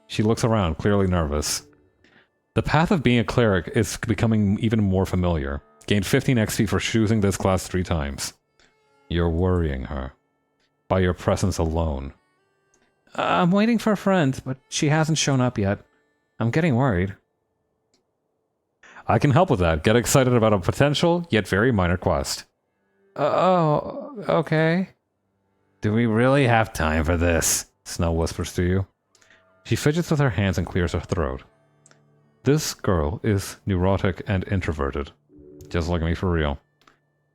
She looks around, clearly nervous. The path of being a cleric is becoming even more familiar. Gained 15 XP for choosing this class 3 times. You're worrying her. By your presence alone. I'm waiting for a friend, but she hasn't shown up yet. I'm getting worried. I can help with that. Get excited about a potential, yet very minor quest. Oh, okay. Do we really have time for this? Snell whispers to you. She fidgets with her hands and clears her throat. This girl is neurotic and introverted. Just like me for real.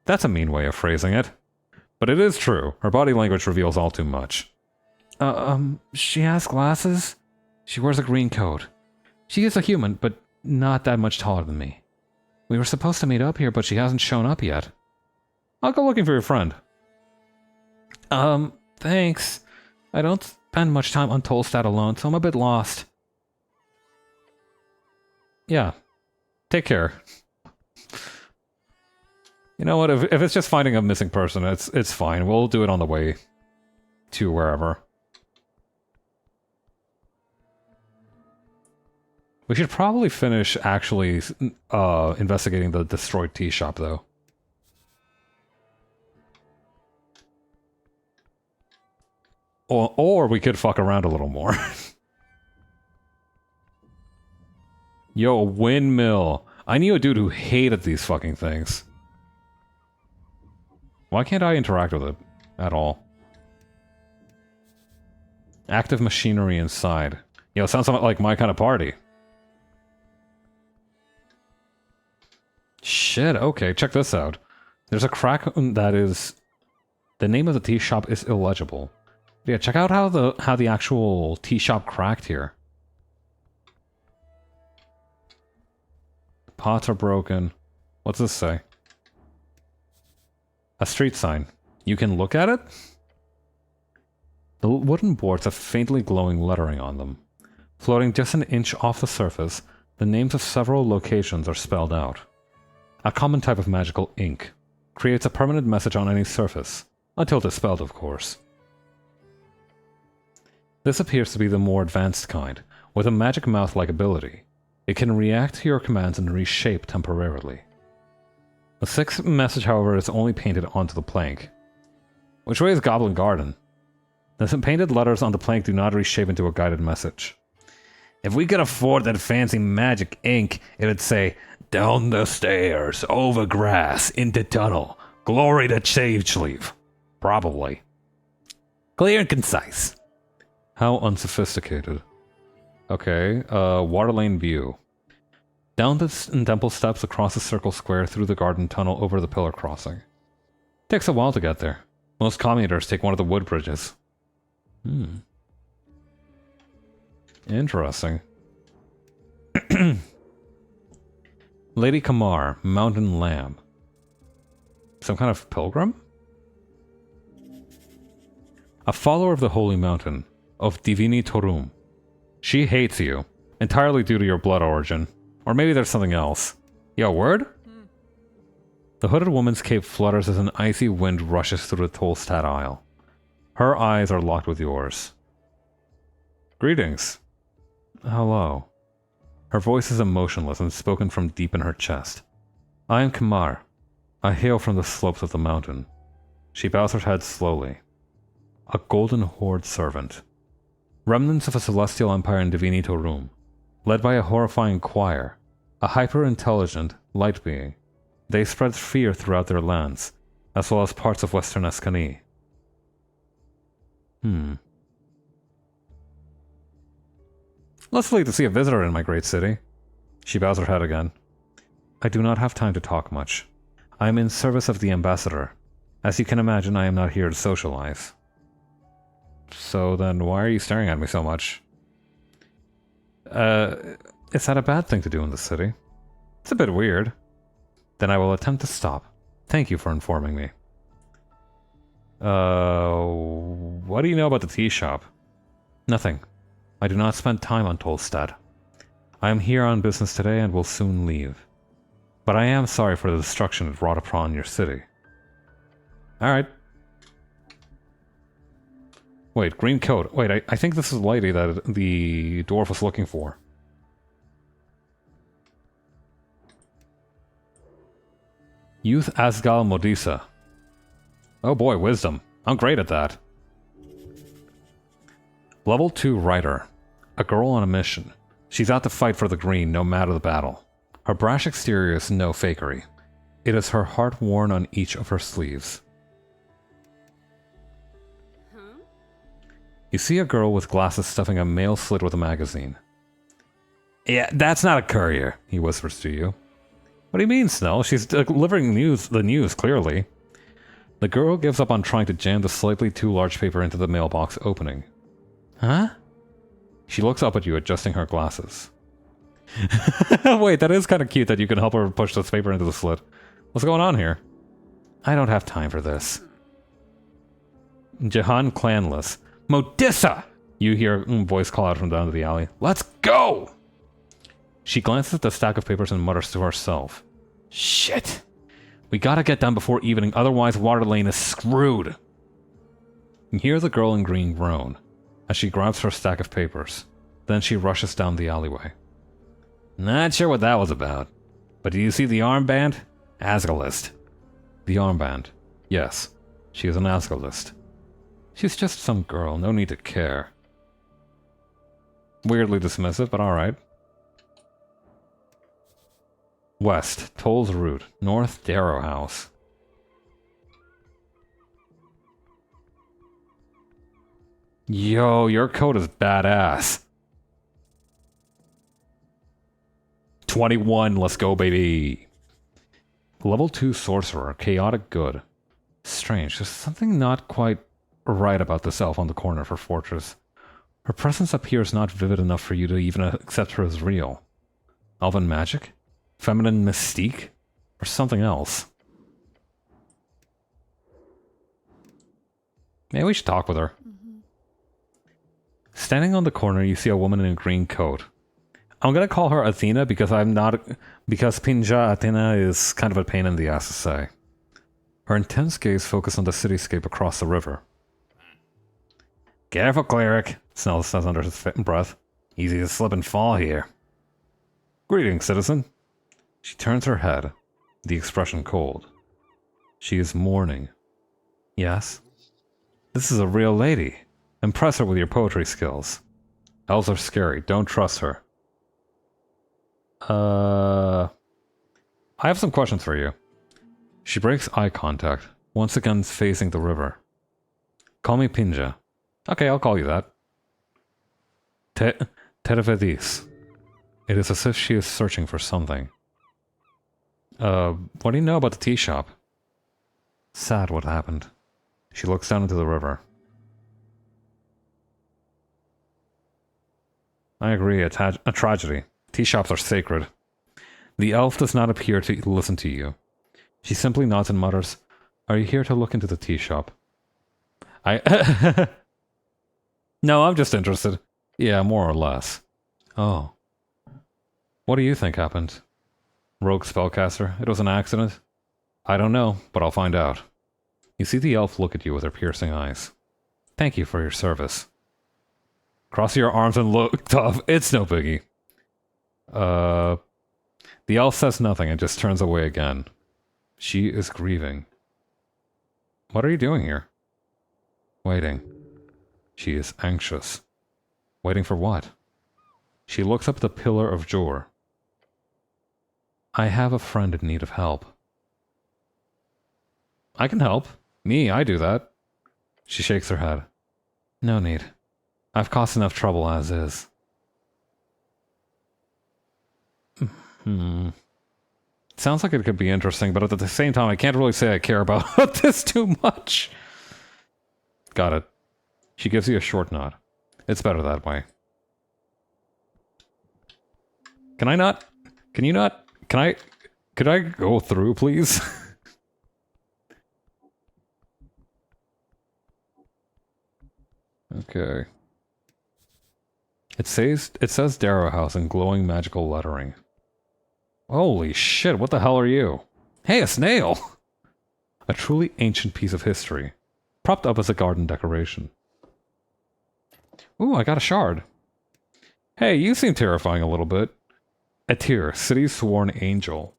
That's a mean way of phrasing it. But it is true. Her body language reveals all too much. She has glasses? She wears a green coat. She is a human, but not that much taller than me. We were supposed to meet up here, but she hasn't shown up yet. I'll go looking for your friend. Thanks. I don't spend much time on Tolstad alone, so I'm a bit lost. Yeah. Take care. You know what, if it's just finding a missing person, it's fine. We'll do it on the way to wherever. We should probably finish actually investigating the destroyed tea shop, though. Or we could fuck around a little more. Yo, a windmill. I knew a dude who hated these fucking things. Why can't I interact with it at all? Active machinery inside. Yo, sounds somewhat like my kind of party. Shit, okay, check this out. There's a crack that is... The name of the tea shop is illegible. Yeah, check out how the actual tea shop cracked here. Pots are broken. What's this say? A street sign. You can look at it? The wooden boards have faintly glowing lettering on them. Floating just an inch off the surface, the names of several locations are spelled out. A common type of magical ink. Creates a permanent message on any surface. Until dispelled, of course. This appears to be the more advanced kind, with a magic mouth-like ability. It can react to your commands and reshape temporarily. The sixth message, however, is only painted onto the plank. Which way is Goblin Garden? The painted letters on the plank do not reshape into a guided message. If we could afford that fancy magic ink, it would say, down the stairs, over grass, into tunnel, glory to Savesleaf. Probably. Clear and concise. How unsophisticated. Okay, water lane view. Down the temple steps, across the circle square, through the garden tunnel, over the pillar crossing. Takes a while to get there. Most commuters take one of the wood bridges. Interesting. Lady Kamar, Mountain Lamb. Some kind of pilgrim? A follower of the Holy Mountain, of Divini Torum. She hates you, entirely due to your blood origin. Or maybe there's something else. Yo, word? The hooded woman's cape flutters as an icy wind rushes through the Tolstad Isle. Her eyes are locked with yours. Greetings. Hello. Her voice is emotionless and spoken from deep in her chest. I am Kamar. I hail from the slopes of the mountain. She bows her head slowly. A golden horde servant. Remnants of a celestial empire in Divini Torum. Led by a horrifying choir, a hyper-intelligent light being. They spread fear throughout their lands, as well as parts of Western Escany. Lovely to see a visitor in my great city. She bows her head again. I do not have time to talk much. I am in service of the ambassador. As you can imagine, I am not here to socialize. So then why are you staring at me so much? Is that a bad thing to do in the city? It's a bit weird. Then I will attempt to stop. Thank you for informing me. What do you know about the tea shop? Nothing. I do not spend time on Tolstad. I am here on business today and will soon leave. But I am sorry for the destruction it wrought upon your city. Alright. Wait, green coat. Wait, I think this is the lady that the dwarf was looking for. Youth Asgal Modisa. Oh boy, wisdom. I'm great at that. Level 2 Writer. A girl on a mission. She's out to fight for the green, no matter the battle. Her brash exterior is no fakery. It is her heart worn on each of her sleeves. You see a girl with glasses stuffing a mail slit with a magazine. Yeah, that's not a courier, he whispers to you. What do you mean, Snell? She's delivering the news, clearly. The girl gives up on trying to jam the slightly too large paper into the mailbox opening. Huh? She looks up at you, adjusting her glasses. Wait, that is kind of cute that you can help her push this paper into the slit. What's going on here? I don't have time for this. Jahan clanless. Modissa! You hear a voice call out from down the alley. Let's go! She glances at the stack of papers and mutters to herself. Shit! We gotta get done before evening, otherwise Water Lane is screwed! You hear the girl in green groan as she grabs her stack of papers. Then she rushes down the alleyway. Not sure what that was about. But do you see the armband? Asgalist. The armband. Yes. She is an Asgalist. She's just some girl, no need to care. Weirdly dismissive, but alright. West, Toll's Route. North, Darrow House. Yo, your coat is badass. 21, let's go, baby. Level 2 Sorcerer, Chaotic Good. Strange, there's something not quite right about this elf on the corner for Fortress. Her presence appears not vivid enough for you to even accept her as real. Elven magic? Feminine mystique? Or something else? Maybe we should talk with her. Standing on the corner, you see a woman in a green coat. I'm gonna call her Athena because because Pinja Athena is kind of a pain in the ass to say. Her intense gaze focuses on the cityscape across the river. Careful, cleric, Snell says under his breath. Easy to slip and fall here. Greetings, citizen. She turns her head, the expression cold. She is mourning. Yes? This is a real lady. Impress her with your poetry skills. Elves are scary, don't trust her. I have some questions for you. She breaks eye contact, once again facing the river. Call me Pinja. Okay, I'll call you that. Terevedis. It is as if she is searching for something. What do you know about the tea shop? Sad what happened. She looks down into the river. I agree, a tragedy. Tea shops are sacred. The elf does not appear to listen to you. She simply nods and mutters, Are you here to look into the tea shop? No, I'm just interested. Yeah, more or less. Oh. What do you think happened? Rogue spellcaster, it was an accident? I don't know, but I'll find out. You see the elf look at you with her piercing eyes. Thank you for your service. Cross your arms and look tough. It's no biggie. The elf says nothing and just turns away again. She is grieving. What are you doing here? Waiting. She is anxious. Waiting for what? She looks up at the pillar of Jor. I have a friend in need of help. I can help. Me, I do that. She shakes her head. No need. I've caused enough trouble as is. Sounds like it could be interesting, but at the same time, I can't really say I care about this too much. Got it. She gives you a short nod. It's better that way. Can I not? Can you not? Can I? Could I go through, please? Okay. It says Darrow House in glowing magical lettering. Holy shit, what the hell are you? Hey, a snail! A truly ancient piece of history, propped up as a garden decoration. Ooh, I got a shard. Hey, you seem terrifying a little bit. Atir, city's sworn angel.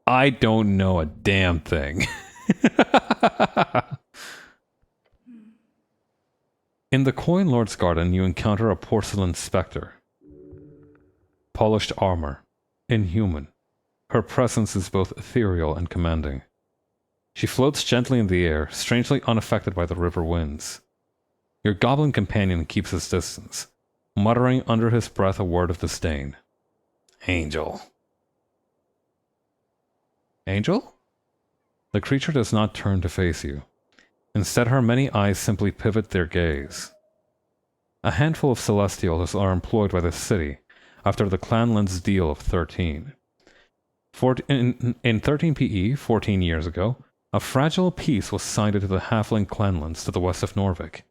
I don't know a damn thing. In the Coin Lord's garden, you encounter a porcelain spectre. Polished armor. Inhuman. Her presence is both ethereal and commanding. She floats gently in the air, strangely unaffected by the river winds. Your goblin companion keeps his distance, muttering under his breath a word of disdain. Angel. Angel? The creature does not turn to face you. Instead, her many eyes simply pivot their gaze. A handful of Celestials are employed by the city after the Clanland's deal of 13. In 13 PE, 14 years ago, a fragile peace was signed into the halfling Clanlands to the west of Norvik.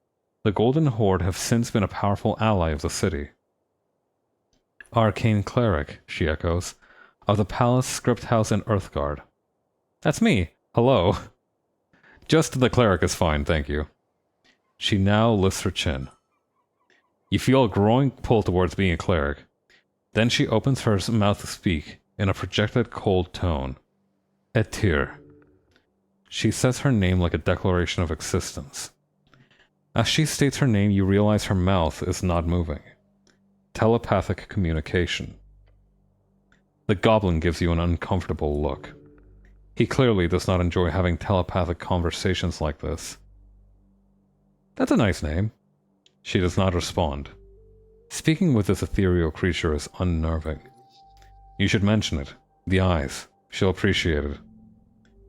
The Golden Horde have since been a powerful ally of the city. Arcane Cleric, she echoes, of the Palace, Script House, and Earthguard. That's me. Hello. Just the cleric is fine, thank you. She now lifts her chin. You feel a growing pull towards being a cleric. Then she opens her mouth to speak, in a projected cold tone. Etir. She says her name like a declaration of existence. As she states her name, you realize her mouth is not moving. Telepathic communication. The goblin gives you an uncomfortable look. He clearly does not enjoy having telepathic conversations like this. That's a nice name. She does not respond. Speaking with this ethereal creature is unnerving. You should mention it. The eyes. She'll appreciate it.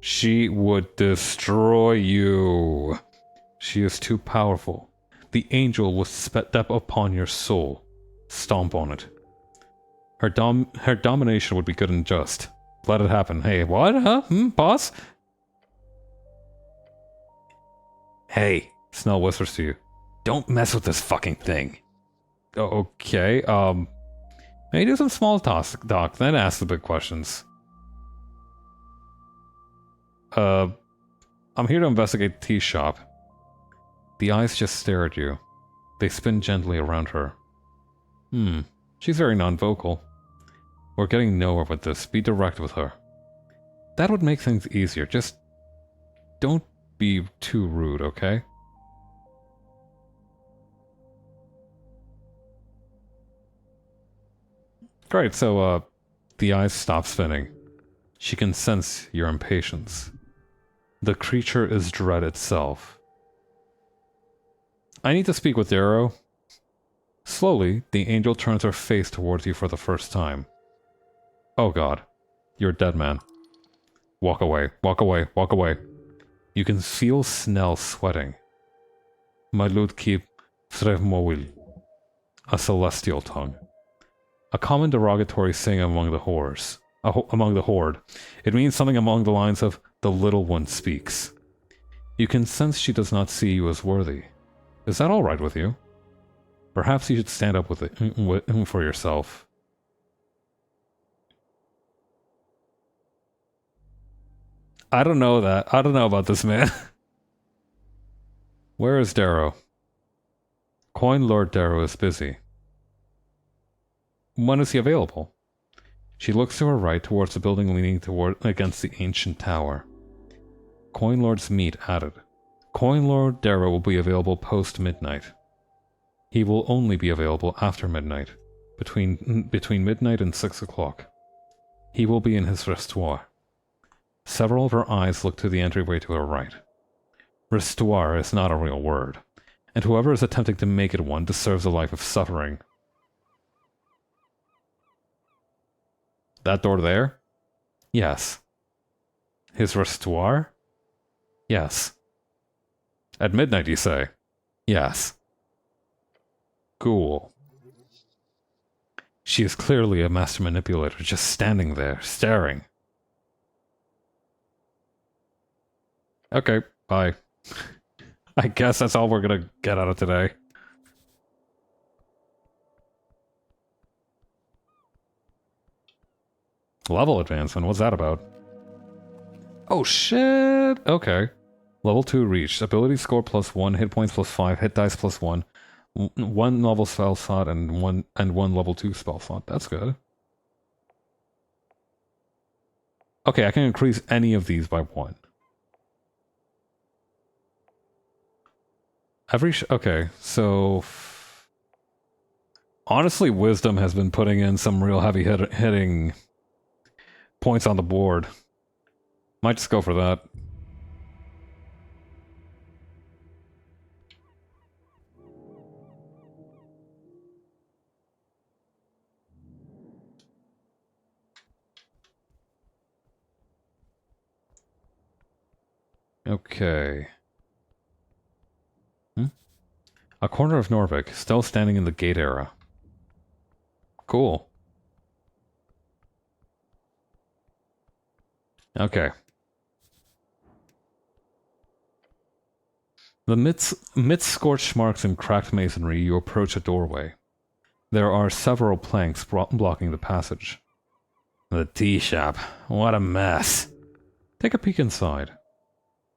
She would destroy you. She is too powerful. The angel will step upon your soul. Stomp on it. Her domination would be good and just. Let it happen. Hey, what? Huh? Boss? Hey, Snell whispers to you. Don't mess with this fucking thing. Okay, maybe do some small talk, then ask the big questions. I'm here to investigate the tea shop. The eyes just stare at you. They spin gently around her. She's very non-vocal. We're getting nowhere with this. Be direct with her. That would make things easier. Just don't be too rude, okay? Great, so, the eyes stop spinning. She can sense your impatience. The creature is dread itself. I need to speak with Darrow. Slowly, the angel turns her face towards you for the first time. Oh god. You're a dead man. Walk away, walk away, walk away. You can feel Snell sweating. Malutki Frevmovil. A celestial tongue. A common derogatory saying among the horde. It means something along the lines of, the little one speaks. You can sense she does not see you as worthy. Is that alright with you? Perhaps you should stand up for yourself. I don't know about this man. Where is Darrow? Coin Lord Darrow is busy. When is he available? She looks to her right towards the building leaning against the ancient tower. Coin Lord's meat added. Coin Lord Darrow will be available post-midnight. He will only be available after midnight, between midnight and 6 o'clock. He will be in his restoir. Several of her eyes look to the entryway to her right. Restoir is not a real word, and whoever is attempting to make it one deserves a life of suffering. That door there? Yes. His restoir? Yes. At midnight, you say? Yes. Cool. She is clearly a master manipulator, just standing there, staring. Okay, bye. I guess that's all we're gonna get out of today. Level advancement, what's that about? Oh shit! Okay. Level 2 reached. Ability score +1, hit points +5, hit dice +1, 1 level spell slot, and one level 2 spell slot. That's good. Okay, I can increase any of these by 1. Okay, so... Honestly, Wisdom has been putting in some real heavy hitting points on the board. Might just go for that. Okay. A corner of Norvik, still standing in the gate era. Cool. Okay. Amidst scorched marks and cracked masonry, you approach a doorway. There are several planks blocking the passage. The tea shop. What a mess. Take a peek inside.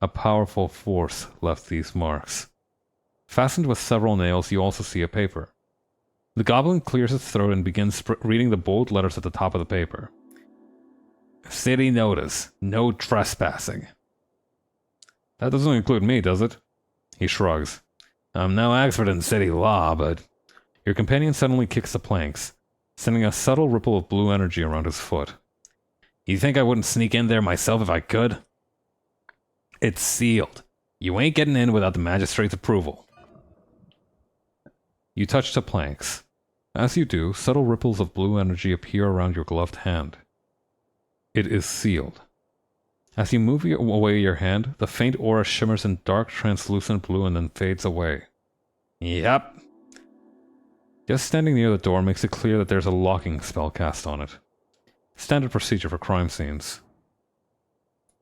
A powerful force left these marks. Fastened with several nails, you also see a paper. The goblin clears its throat and begins reading the bold letters at the top of the paper. City notice. No trespassing. That doesn't include me, does it? He shrugs. I'm no expert in city law, but... Your companion suddenly kicks the planks, sending a subtle ripple of blue energy around his foot. You think I wouldn't sneak in there myself if I could? It's sealed. You ain't getting in without the magistrate's approval. You touch the planks. As you do, subtle ripples of blue energy appear around your gloved hand. It is sealed. As you move away your hand, the faint aura shimmers in dark, translucent blue and then fades away. Yep. Just standing near the door makes it clear that there's a locking spell cast on it. Standard procedure for crime scenes.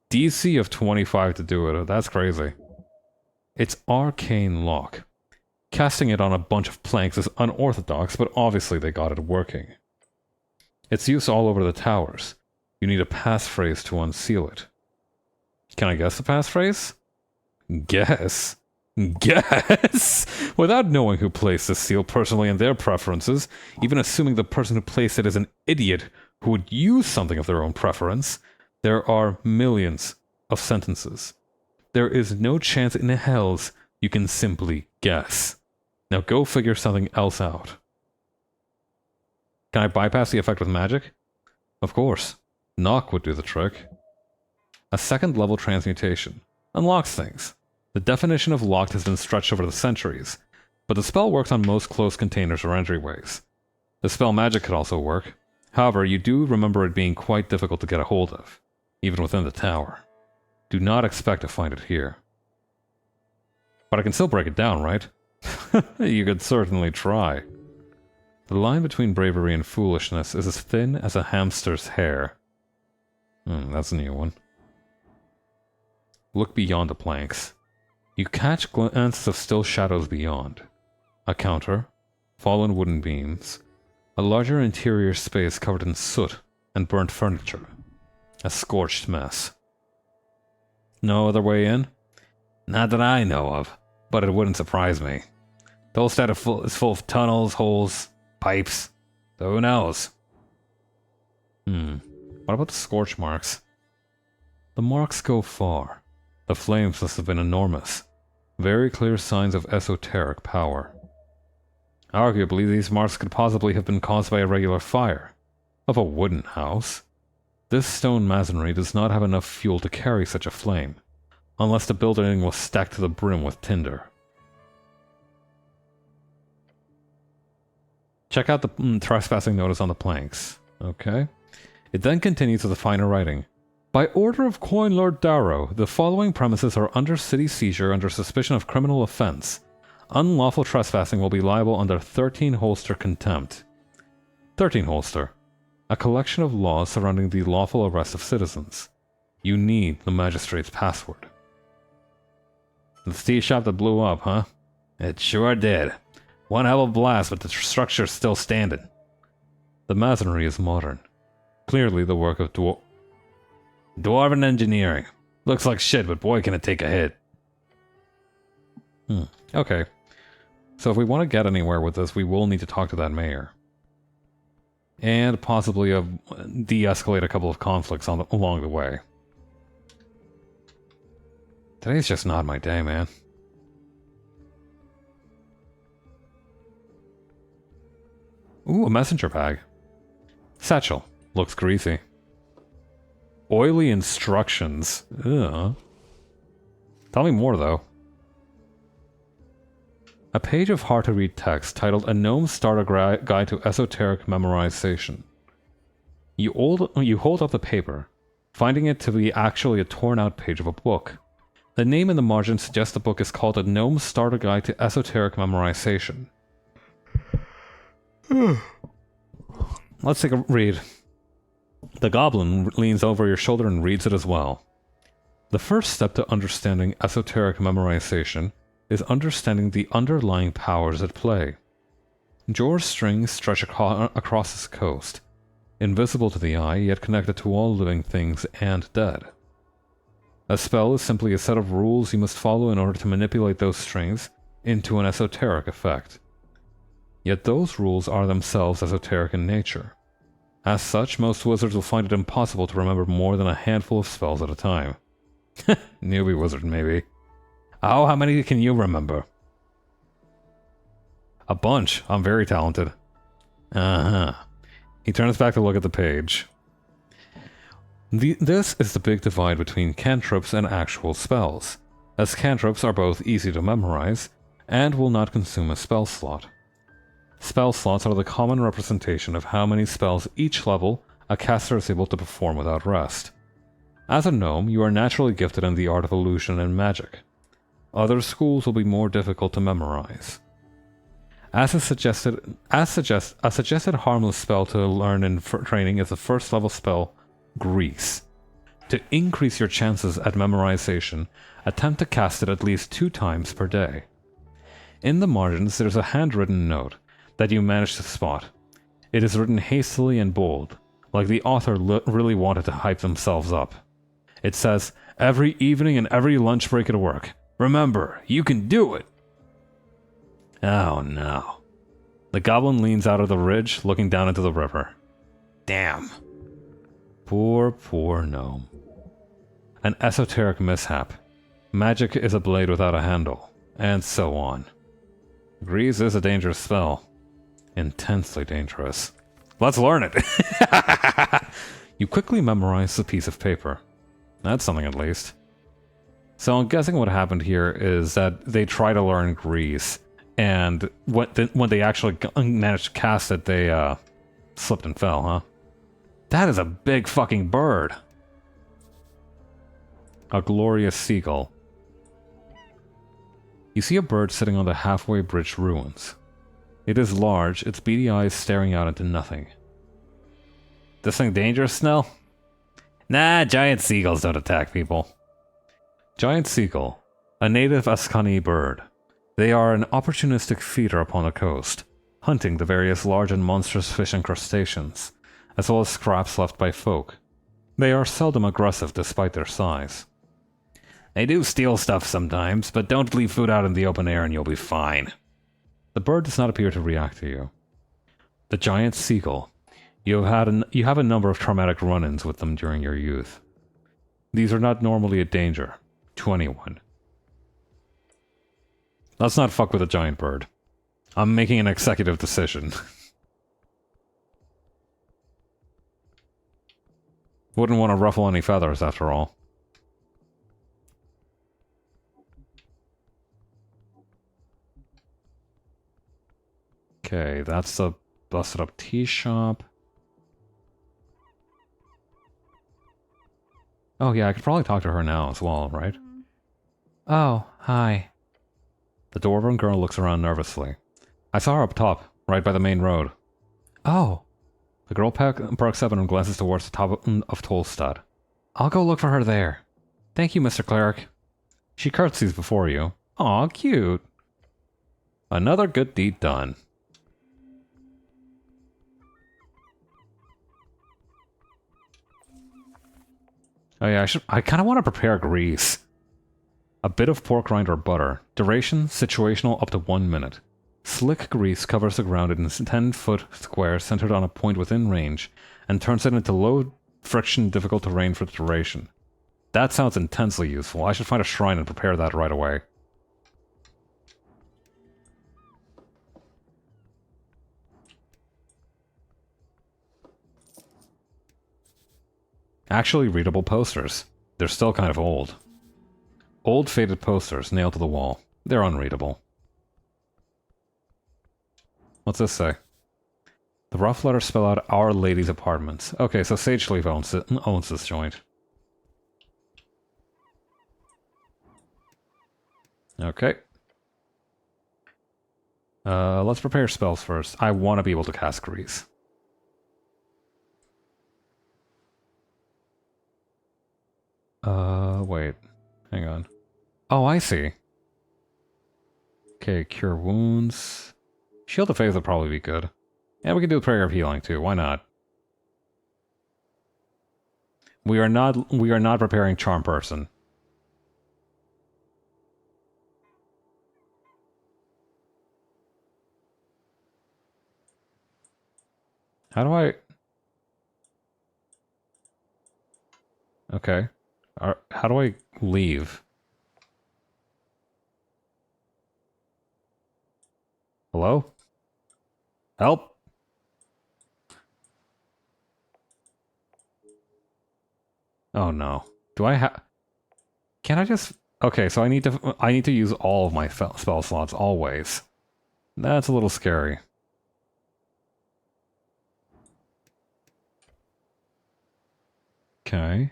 DC of 25 to do it. That's crazy. It's arcane lock. Casting it on a bunch of planks is unorthodox, but obviously they got it working. It's used all over the towers. You need a passphrase to unseal it. Can I guess the passphrase? Guess? Guess? Without knowing who placed the seal personally and their preferences, even assuming the person who placed it is an idiot who would use something of their own preference, there are millions of sentences. There is no chance in hells you can simply guess. Now go figure something else out. Can I bypass the effect with magic? Of course. Knock would do the trick. A second level transmutation. Unlocks things. The definition of locked has been stretched over the centuries, but the spell works on most closed containers or entryways. The spell magic could also work. However, you do remember it being quite difficult to get a hold of, even within the tower. Do not expect to find it here. But I can still break it down, right? You could certainly try. The line between bravery and foolishness is as thin as a hamster's hair. That's a new one. Look beyond the planks. You catch glances of still shadows beyond. A counter, fallen wooden beams, a larger interior space covered in soot and burnt furniture. A scorched mess. No other way in? Not that I know of, but it wouldn't surprise me. The whole state is full of tunnels, holes, pipes. So who knows? What about the scorch marks? The marks go far. The flames must have been enormous. Very clear signs of esoteric power. Arguably, these marks could possibly have been caused by a regular fire. Of a wooden house. This stone masonry does not have enough fuel to carry such a flame, unless the building was stacked to the brim with tinder. Check out the trespassing notice on the planks. Okay. It then continues with the finer writing. By order of Coin Lord Darrow, the following premises are under city seizure under suspicion of criminal offense. Unlawful trespassing will be liable under 13 Holster contempt. 13 Holster. A collection of laws surrounding the lawful arrest of citizens. You need the magistrate's password. The tea shop that blew up, huh? It sure did. One hell of a blast, but the structure's still standing. The masonry is modern. Clearly the work of Dwarven engineering. Looks like shit, but boy can it take a hit. Okay. So if we want to get anywhere with this, we will need to talk to that mayor. And possibly de-escalate a couple of conflicts along the way. Today's just not my day, man. Ooh, a messenger bag. Satchel. Looks greasy. Oily instructions. Ugh. Tell me more, though. A page of hard-to-read text titled A Gnome Starter Guide to Esoteric Memorization. You hold up the paper, finding it to be actually a torn-out page of a book. The name in the margin suggests the book is called A Gnome Starter Guide to Esoteric Memorization. Let's take a read. The goblin leans over your shoulder and reads it as well. The first step to understanding esoteric memorization is understanding the underlying powers at play. Jor's strings stretch across his coast, invisible to the eye, yet connected to all living things and dead. A spell is simply a set of rules you must follow in order to manipulate those strings into an esoteric effect. Yet those rules are themselves esoteric in nature. As such, most wizards will find it impossible to remember more than a handful of spells at a time. Newbie wizard, maybe. Oh, how many can you remember? A bunch. I'm very talented. Uh-huh. He turns back to look at the page. This is the big divide between cantrips and actual spells, as cantrips are both easy to memorize and will not consume a spell slot. Spell slots are the common representation of how many spells each level a caster is able to perform without rest. As a gnome, you are naturally gifted in the art of illusion and magic. Other schools will be more difficult to memorize. A suggested harmless spell to learn in training is the first level spell, Grease. To increase your chances at memorization, attempt to cast it at least 2 times per day. In the margins, there's a handwritten note that you manage to spot. It is written hastily and bold, like the author really wanted to hype themselves up. It says, "Every evening and every lunch break at work. Remember, you can do it!" Oh no. The goblin leans out of the ridge, looking down into the river. Damn. Poor, poor gnome. An esoteric mishap. Magic is a blade without a handle, and so on. Grease is a dangerous spell. Intensely dangerous. Let's learn it! You quickly memorize the piece of paper. That's something at least. So I'm guessing what happened here is that they try to learn Grease, and when they actually managed to cast it, they slipped and fell, huh? That is a big fucking bird! A glorious seagull. You see a bird sitting on the halfway bridge ruins. It is large, its beady eyes staring out into nothing. This thing dangerous, Snell? Nah, giant seagulls don't attack people. Giant seagull, a native Ascani bird. They are an opportunistic feeder upon the coast, hunting the various large and monstrous fish and crustaceans, as well as scraps left by folk. They are seldom aggressive despite their size. They do steal stuff sometimes, but don't leave food out in the open air and you'll be fine. The bird does not appear to react to you. The giant seagull. You have a number of traumatic run-ins with them during your youth. These are not normally a danger to anyone. Let's not fuck with a giant bird. I'm making an executive decision. Wouldn't want to ruffle any feathers, after all. Okay, that's the busted up tea shop. Oh yeah, I could probably talk to her now as well, right? Oh, hi. The dwarven girl looks around nervously. I saw her up top, right by the main road. Oh. The girl perks up and glances towards the top of Tolstad. I'll go look for her there. Thank you, Mr. Cleric. She curtsies before you. Aw, cute. Another good deed done. Oh yeah, I kind of want to prepare grease. A bit of pork rind or butter. Duration, situational up to 1 minute. Slick grease covers the ground in a 10-foot square centered on a point within range, and turns it into low-friction, difficult terrain for the duration. That sounds intensely useful. I should find a shrine and prepare that right away. Actually readable posters. They're still kind of old. Old faded posters nailed to the wall. They're unreadable. What's this say? The rough letters spell out Our Lady's Apartments. Okay, so Sageleaf owns this joint. Okay. Let's prepare spells first. I want to be able to cast Grease. Wait. Hang on. Oh, I see. Okay, cure wounds. Shield of Faith would probably be good. And we can do Prayer of Healing too, why not? We are not preparing Charm Person. How do I... Okay. How do I leave? Hello? Help! Oh no. Do I have... Can I just... Okay, so I need to use all of my spell slots always. That's a little scary. Okay.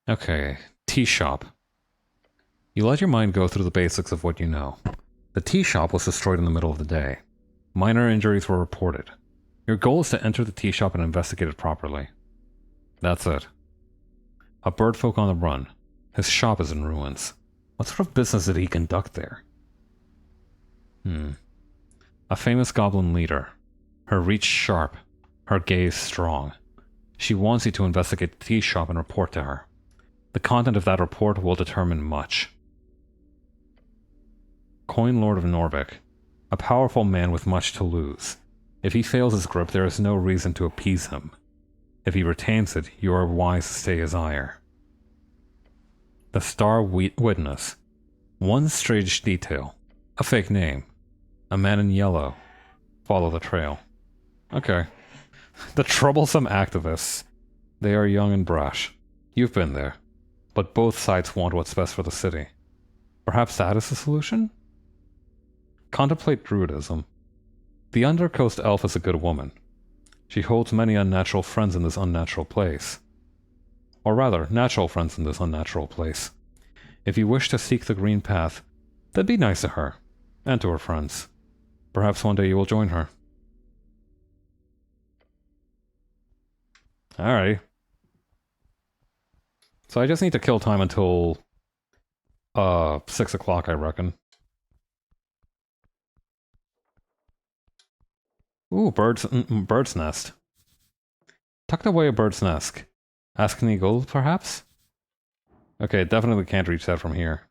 Okay. Tea shop. You let your mind go through the basics of what you know. The tea shop was destroyed in the middle of the day. Minor injuries were reported. Your goal is to enter the tea shop and investigate it properly. That's it. A birdfolk on the run. His shop is in ruins. What sort of business did he conduct there? A famous goblin leader. Her reach sharp. Her gaze strong. She wants you to investigate the tea shop and report to her. The content of that report will determine much. Coin Lord of Norvik. A powerful man with much to lose. If he fails his grip, there is no reason to appease him. If he retains it, you are wise to stay his ire. The Star Witness. One strange detail. A fake name. A man in yellow. Follow the trail. Okay. The troublesome activists. They are young and brash. You've been there. But both sides want what's best for the city. Perhaps that is the solution? Contemplate druidism. The Undercoast Elf is a good woman. She holds many unnatural friends in this unnatural place. Or rather, natural friends in this unnatural place. If you wish to seek the green path, then be nice to her, and to her friends. Perhaps one day you will join her. Alright. So I just need to kill time until 6 o'clock, I reckon. Ooh, bird's nest. Tucked away a bird's nest. Ask any gold, perhaps? Okay, definitely can't reach that from here.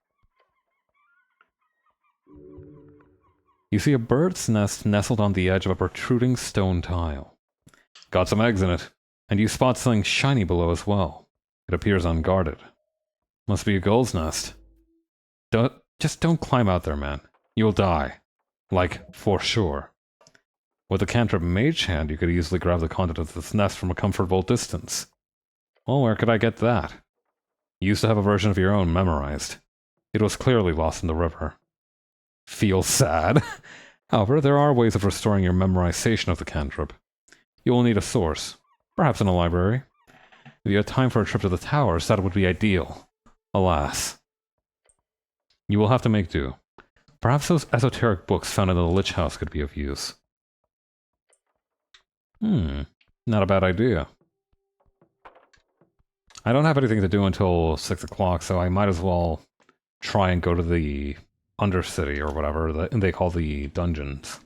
You see a bird's nest nestled on the edge of a protruding stone tile. Got some eggs in it, and you spot something shiny below as well. It appears unguarded. Must be a gull's nest. Just don't climb out there, man. You'll die. Like, for sure. With a cantrip Mage Hand, you could easily grab the content of this nest from a comfortable distance. Well, where could I get that? You used to have a version of your own memorized. It was clearly lost in the river. Feel sad? However, there are ways of restoring your memorization of the cantrip. You will need a source, perhaps in a library. If you had time for a trip to the towers, that would be ideal. Alas. You will have to make do. Perhaps those esoteric books found in the Lich House could be of use. Not a bad idea. I don't have anything to do until 6 o'clock, so I might as well try and go to the Undercity or whatever they call the dungeons.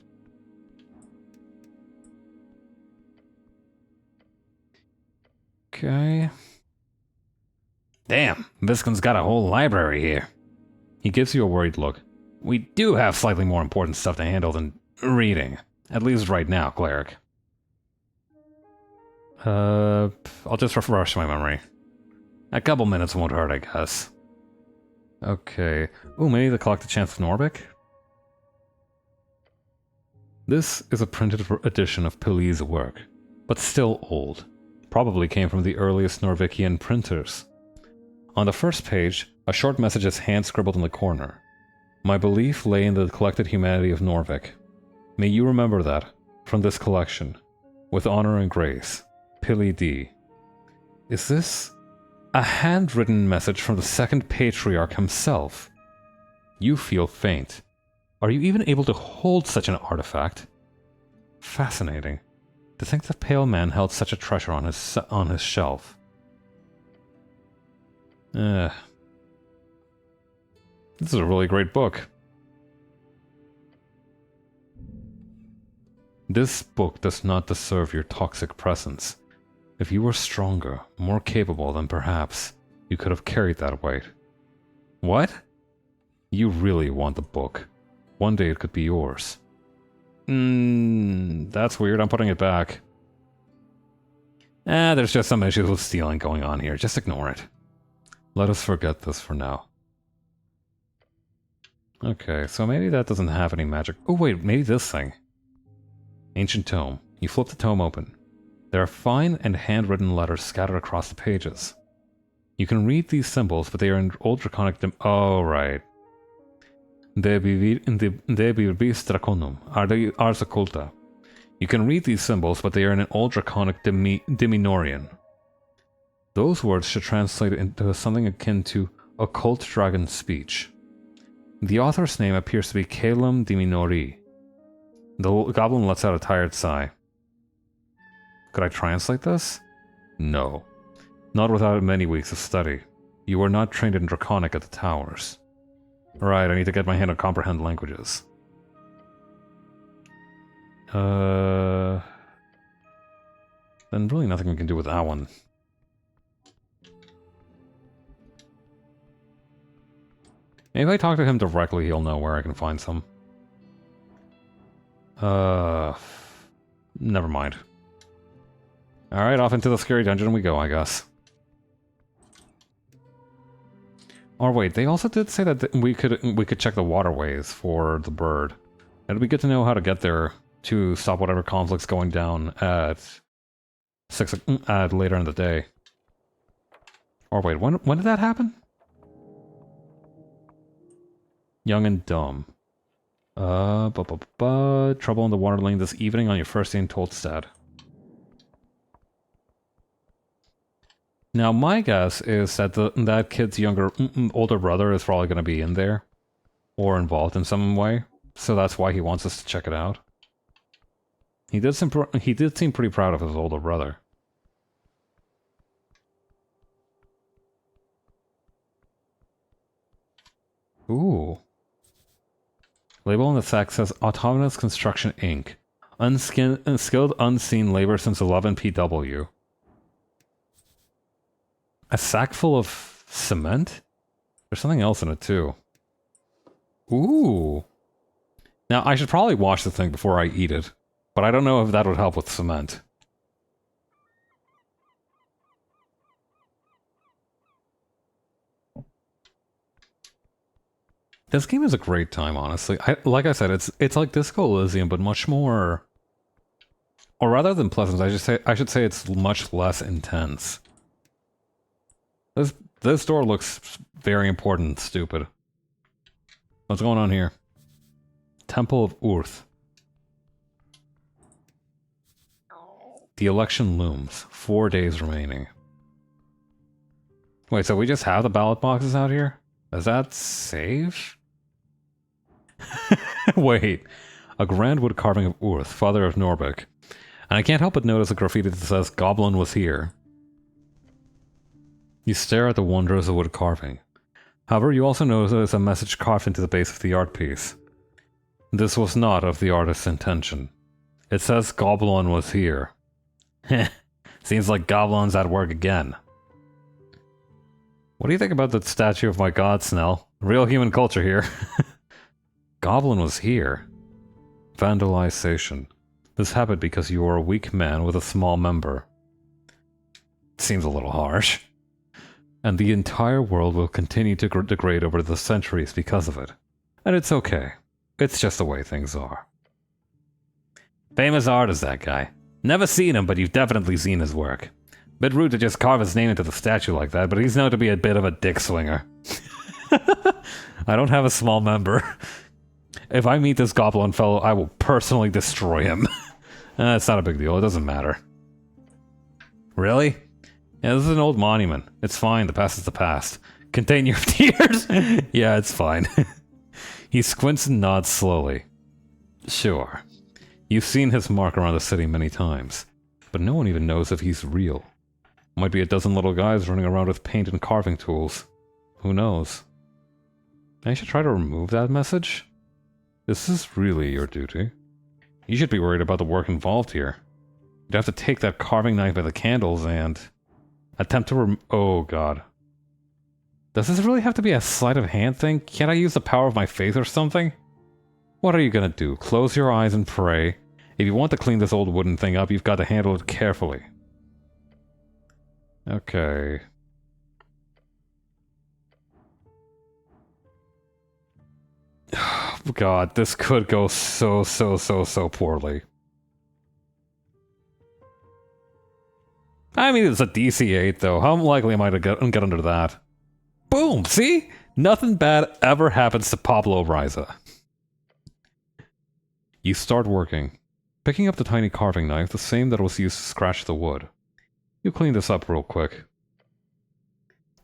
Okay. Damn, Viscon's got a whole library here. He gives you a worried look. We do have slightly more important stuff to handle than reading. At least right now, cleric. I'll just refresh my memory. A couple minutes won't hurt, I guess. Okay. Ooh, maybe to collect the Chance of Norvik? This is a printed edition of Pille's work, but still old. Probably came from the earliest Norvikian printers. On the first page, a short message is hand-scribbled in the corner. My belief lay in the collected humanity of Norvik. May you remember that, from this collection. With honor and grace. Pille D. Is this A handwritten message from the second patriarch himself. You feel faint. Are you even able to hold such an artifact? Fascinating. To think the pale man held such a treasure on his shelf. This is a really great book. This book does not deserve your toxic presence. If you were stronger, more capable, then perhaps you could have carried that weight. What? You really want the book. One day it could be yours. That's weird. I'm putting it back. There's just some issues with stealing going on here. Just ignore it. Let us forget this for now. Okay, so maybe that doesn't have any magic. Oh wait, maybe this thing. Ancient tome. You flip the tome open. There are fine and handwritten letters scattered across the pages. You can read these symbols, but they are in Old Draconic oh, right. Debivis Draconum, Ars Occulta. You can read these symbols, but they are in an Old Draconic Diminorian. Those words should translate into something akin to occult dragon speech. The author's name appears to be Calum Diminori. The goblin lets out a tired sigh. Could I translate this? No. Not without many weeks of study. You were not trained in Draconic at the towers. Right, I need to get my hand on comprehend languages. Then really nothing we can do with that one. Maybe if I talk to him directly, he'll know where I can find some. Never mind. Alright, off into the scary dungeon we go, I guess. Or wait, they also did say that we could check the waterways for the bird. It'd be good to know how to get there to stop whatever conflict's going down at later in the day. Or wait, when did that happen? Young and dumb. Trouble in the water lane this evening on your first day in Tolstad. Now, my guess is that that kid's older brother is probably going to be in there. Or involved in some way. So that's why he wants us to check it out. He did seem pretty proud of his older brother. Ooh. Label on the sack says Autonomous Construction Inc. Unskilled unseen labor since 11 PW. A sack full of cement? There's something else in it, too. Ooh. Now, I should probably wash the thing before I eat it, but I don't know if that would help with cement. This game is a great time, honestly. Like I said, it's like Disco Elysium, but much more... Or rather than pleasant, I should say it's much less intense. This door looks very important and stupid. What's going on here? Temple of Urth. The election looms. 4 days remaining. Wait, so we just have the ballot boxes out here? Is that safe? Wait. A grand wood carving of Urth, father of Norbek. And I can't help but notice a graffiti that says, Goblin was here. You stare at the wonders of wood carving. However, you also notice a message carved into the base of the art piece. This was not of the artist's intention. It says Goblin was here. Heh. Seems like Goblin's at work again. What do you think about the statue of my god, Snell? Real human culture here. Goblin was here. Vandalization. This happened because you are a weak man with a small member. Seems a little harsh. And the entire world will continue to degrade over the centuries because of it. And it's okay. It's just the way things are. Famous artist, that guy. Never seen him, but you've definitely seen his work. Bit rude to just carve his name into the statue like that, but he's known to be a bit of a dick swinger. I don't have a small member. If I meet this goblin fellow, I will personally destroy him. It's not a big deal, it doesn't matter. Really? Yeah, this is an old monument. It's fine, the past is the past. Contain your tears! Yeah, it's fine. He squints and nods slowly. Sure. You've seen his mark around the city many times, but no one even knows if he's real. Might be a dozen little guys running around with paint and carving tools. Who knows? I should try to remove that message? This is really your duty. You should be worried about the work involved here. You'd have to take that carving knife by the candles and... attempt to oh god. Does this really have to be a sleight of hand thing? Can't I use the power of my faith or something? What are you gonna do? Close your eyes and pray? If you want to clean this old wooden thing up, you've got to handle it carefully. Okay. God, this could go so poorly. I mean, it's a DC 8, though. How likely am I to get under that? Boom! See? Nothing bad ever happens to Pablo Riza. You start working, picking up the tiny carving knife, the same that was used to scratch the wood. You clean this up real quick.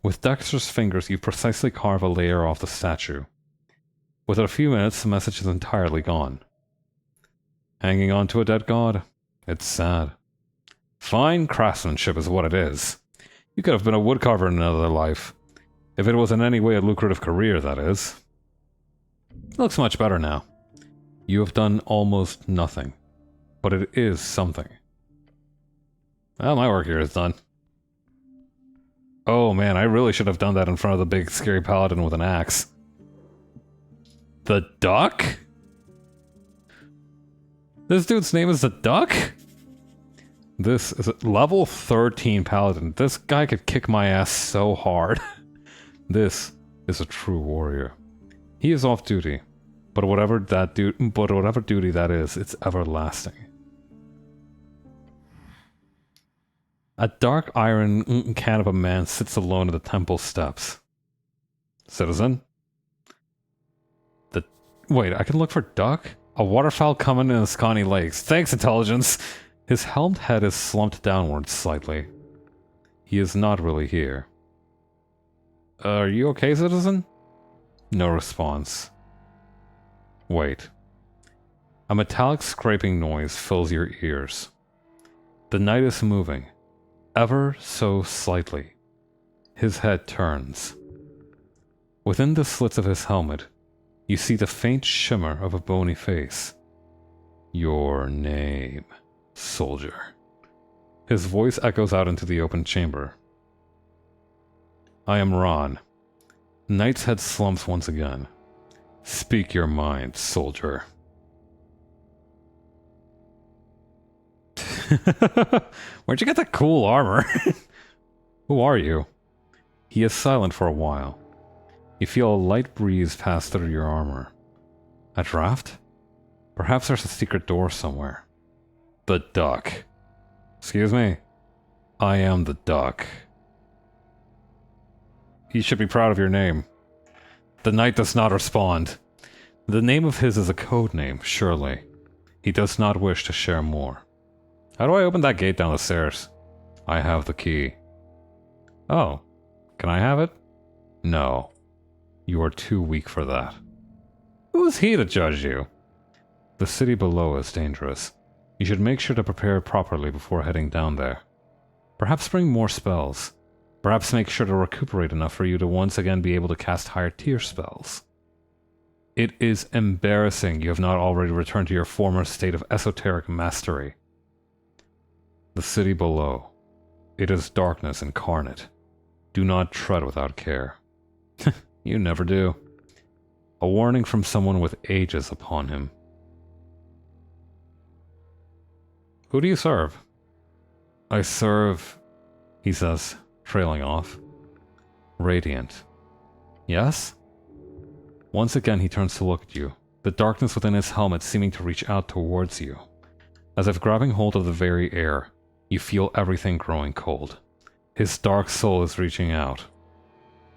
With dexterous fingers, you precisely carve a layer off the statue. Within a few minutes, the message is entirely gone. Hanging on to a dead god? It's sad. Fine craftsmanship is what it is. You could have been a woodcarver in another life. If it was in any way a lucrative career, that is. It looks much better now. You have done almost nothing. But it is something. Well, my work here is done. Oh man, I really should have done that in front of the big scary paladin with an axe. The Duck? This dude's name is the Duck? This is a level 13 paladin. This guy could kick my ass so hard. This is a true warrior. He is off duty, but whatever duty that is, it's everlasting. A dark iron can of a man sits alone at the temple steps. Citizen? Wait, I can look for Duck? A waterfowl coming in the Scotty Lakes. Thanks, intelligence! His helmed head is slumped downwards slightly. He is not really here. Are you okay, citizen? No response. Wait. A metallic scraping noise fills your ears. The knight is moving, ever so slightly. His head turns. Within the slits of his helmet, you see the faint shimmer of a bony face. Your name, soldier. His voice echoes out into the open chamber. I am Ron. The knight's head slumps once again. Speak your mind, soldier. Where'd you get that cool armor? Who are you? He is silent for a while. You feel a light breeze pass through your armor. A draft? Perhaps there's a secret door somewhere. The Duck. Excuse me? I am the Duck. You should be proud of your name. The knight does not respond. The name of his is a code name, surely. He does not wish to share more. How do I open that gate down the stairs? I have the key. Oh. Can I have it? No. You are too weak for that. Who is he to judge you? The city below is dangerous. You should make sure to prepare properly before heading down there. Perhaps bring more spells. Perhaps make sure to recuperate enough for you to once again be able to cast higher tier spells. It is embarrassing you have not already returned to your former state of esoteric mastery. The city below. It is darkness incarnate. Do not tread without care. You never do. A warning from someone with ages upon him. Who do you serve? I serve, he says, trailing off. Radiant. Yes? Once again he turns to look at you, the darkness within his helmet seeming to reach out towards you. As if grabbing hold of the very air, you feel everything growing cold. His dark soul is reaching out.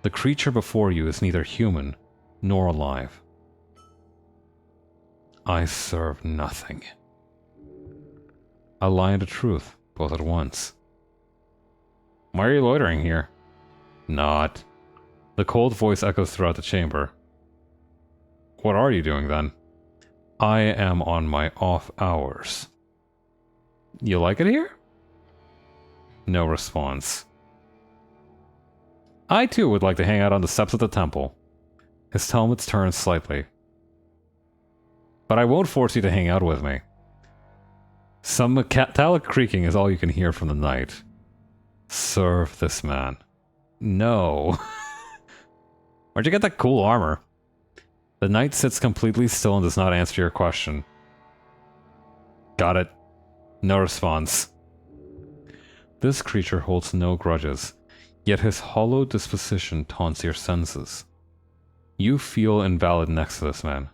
The creature before you is neither human nor alive. I serve nothing. A lie and a truth, both at once. Why are you loitering here? Not. The cold voice echoes throughout the chamber. What are you doing then? I am on my off hours. You like it here? No response. I too would like to hang out on the steps of the temple. His helmet turns slightly. But I won't force you to hang out with me. Some metallic creaking is all you can hear from the night. Serve this man. No. Where'd you get that cool armor? The knight sits completely still and does not answer your question. Got it. No response. This creature holds no grudges, yet his hollow disposition taunts your senses. You feel invalid next to this man.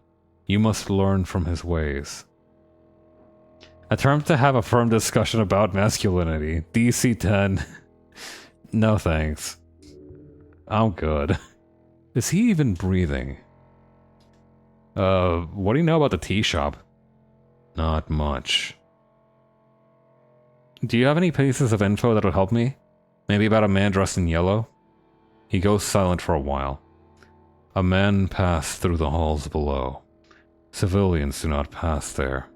You must learn from his ways. Attempt to have a firm discussion about masculinity. DC 10. No thanks. I'm good. Is he even breathing? What do you know about the tea shop? Not much. Do you have any pieces of info that would help me? Maybe about a man dressed in yellow? He goes silent for a while. A man passed through the halls below. Civilians do not pass there.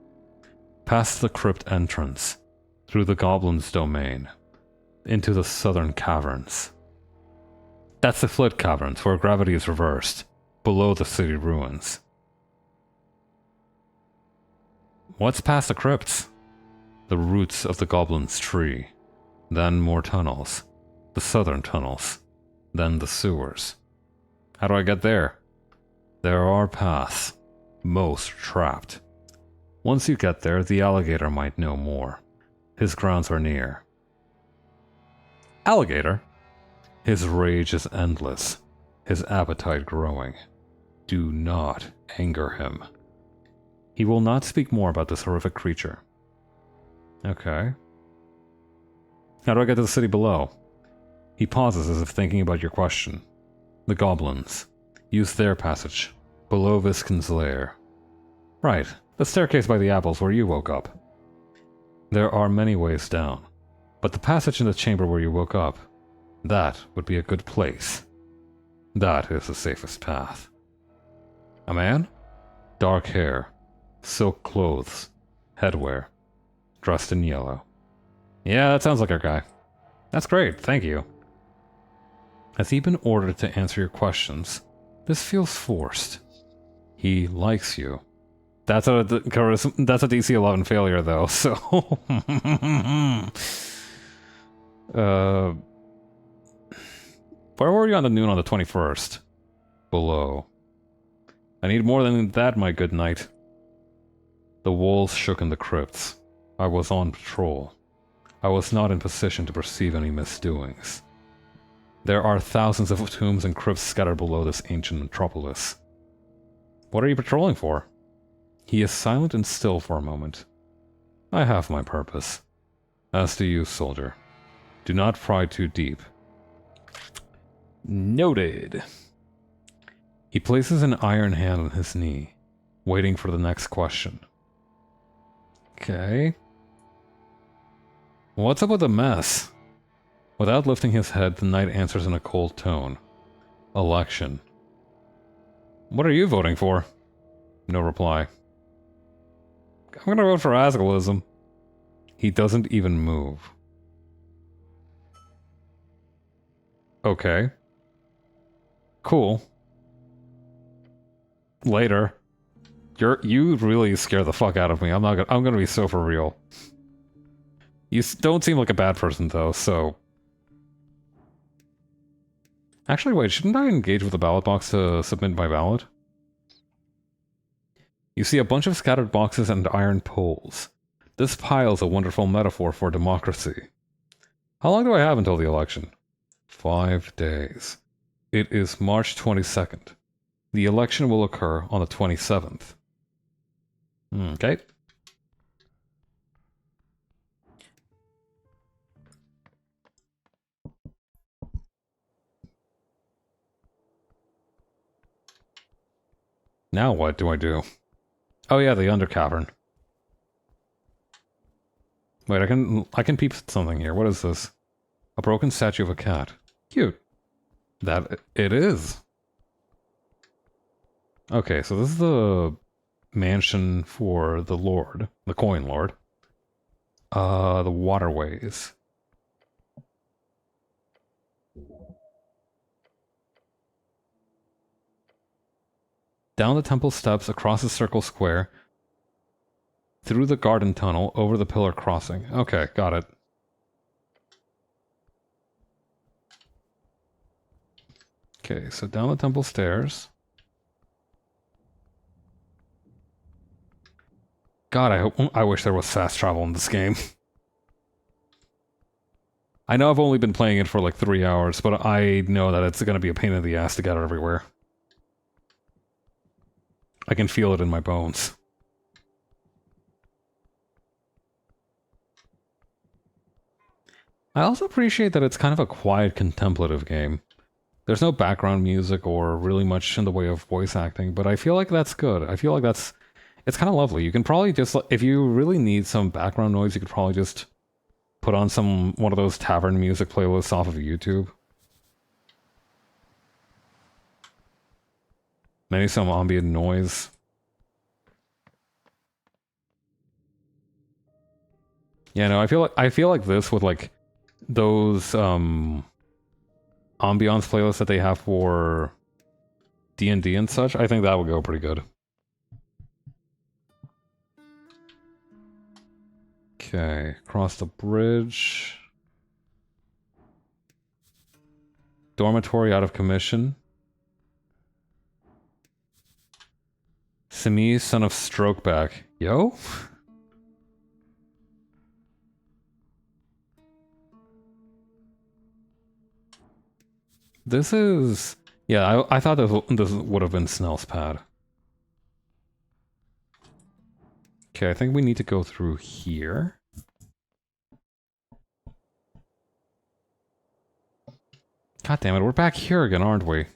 Past the crypt entrance, through the goblin's domain, into the southern caverns. That's the Flit Caverns, where gravity is reversed, below the city ruins. What's past the crypts? The roots of the goblin's tree, then more tunnels, the southern tunnels, then the sewers. How do I get there? There are paths, most trapped. Once you get there, the alligator might know more. His grounds are near. Alligator? His rage is endless, his appetite growing. Do not anger him. He will not speak more about this horrific creature. Okay. How do I get to the city below? He pauses as if thinking about your question. The goblins. Use their passage. Below Viscon's lair. Right. The staircase by the apples where you woke up. There are many ways down. But the passage in the chamber where you woke up, that would be a good place. That is the safest path. A man? Dark hair. Silk clothes. Headwear. Dressed in yellow. Yeah, that sounds like our guy. That's great, thank you. Has he been ordered to answer your questions? This feels forced. He likes you. That's a DC 11 failure, though, so... Where were you on the noon on the 21st? Below. I need more than that, my good knight. The walls shook in the crypts. I was on patrol. I was not in position to perceive any misdoings. There are thousands of tombs and crypts scattered below this ancient metropolis. What are you patrolling for? He is silent and still for a moment. I have my purpose. As do you, soldier. Do not pry too deep. Noted. He places an iron hand on his knee, waiting for the next question. Okay. What's up with the mess? Without lifting his head, the knight answers in a cold tone. Election. What are you voting for? No reply. I'm gonna vote for Ascalism. He doesn't even move. Okay. Cool. Later. You really scare the fuck out of me. I'm gonna be so for real. You don't seem like a bad person though, so... Actually, wait, shouldn't I engage with the ballot box to submit my ballot? You see a bunch of scattered boxes and iron poles. This pile is a wonderful metaphor for democracy. How long do I have until the election? 5 days. It is March 22nd. The election will occur on the 27th. Okay. Now what do I do? Oh yeah, the under cavern. Wait, I can peep something here. What is this? A broken statue of a cat. Cute. That it is. Okay, so this is the mansion for the Lord, the Coin Lord. The waterways. Down the temple steps, across the circle square, through the garden tunnel, over the pillar crossing. Okay, got it. Okay, so down the temple stairs. God, I wish there was fast travel in this game. I know I've only been playing it for like 3 hours, but I know that it's gonna be a pain in the ass to get everywhere. I can feel it in my bones. I also appreciate that it's kind of a quiet, contemplative game. There's no background music or really much in the way of voice acting, but I feel like that's good. I feel like it's kind of lovely. You can probably just, if you really need some background noise, you could probably just put on one of those tavern music playlists off of YouTube. Maybe some ambient noise. Yeah, no, I feel like this with like those ambiance playlists that they have for D&D and such, I think that would go pretty good. Okay, cross the bridge. Dormitory out of commission. Simi, son of Strokeback. Yo? This is... Yeah, I thought this would have been Snell's pad. Okay, I think we need to go through here. God damn it, we're back here again, aren't we?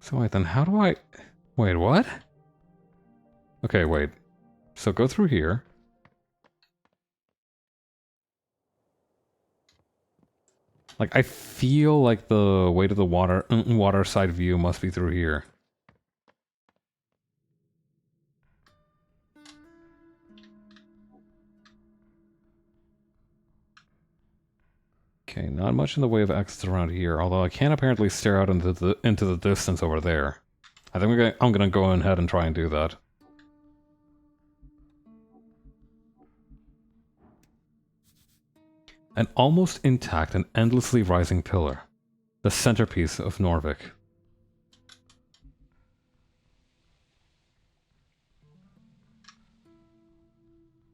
So wait, then how do I... Wait, what? Okay, wait. So go through here. Like, I feel like the way to the water side view must be through here. Okay, not much in the way of exits around here, although I can apparently stare out into the distance over there. I think I'm gonna go ahead and try and do that. An almost intact and endlessly rising pillar. The centerpiece of Norvik.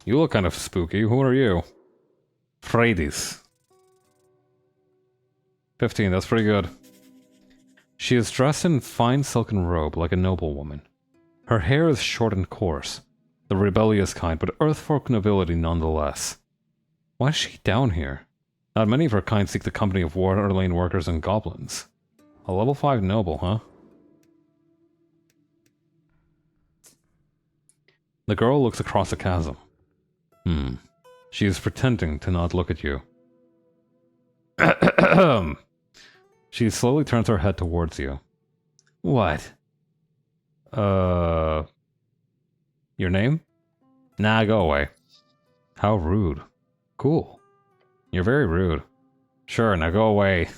You look kind of spooky. Who are you? Freydis. 15, that's pretty good. She is dressed in fine silken robe like a noblewoman. Her hair is short and coarse, the rebellious kind, but earthfolk nobility nonetheless. Why is she down here? Not many of her kind seek the company of water lane workers and goblins. A level 5 noble, huh? The girl looks across the chasm. She is pretending to not look at you. She slowly turns her head towards you. What? Your name? Nah, go away. How rude. Cool. You're very rude. Sure, now go away.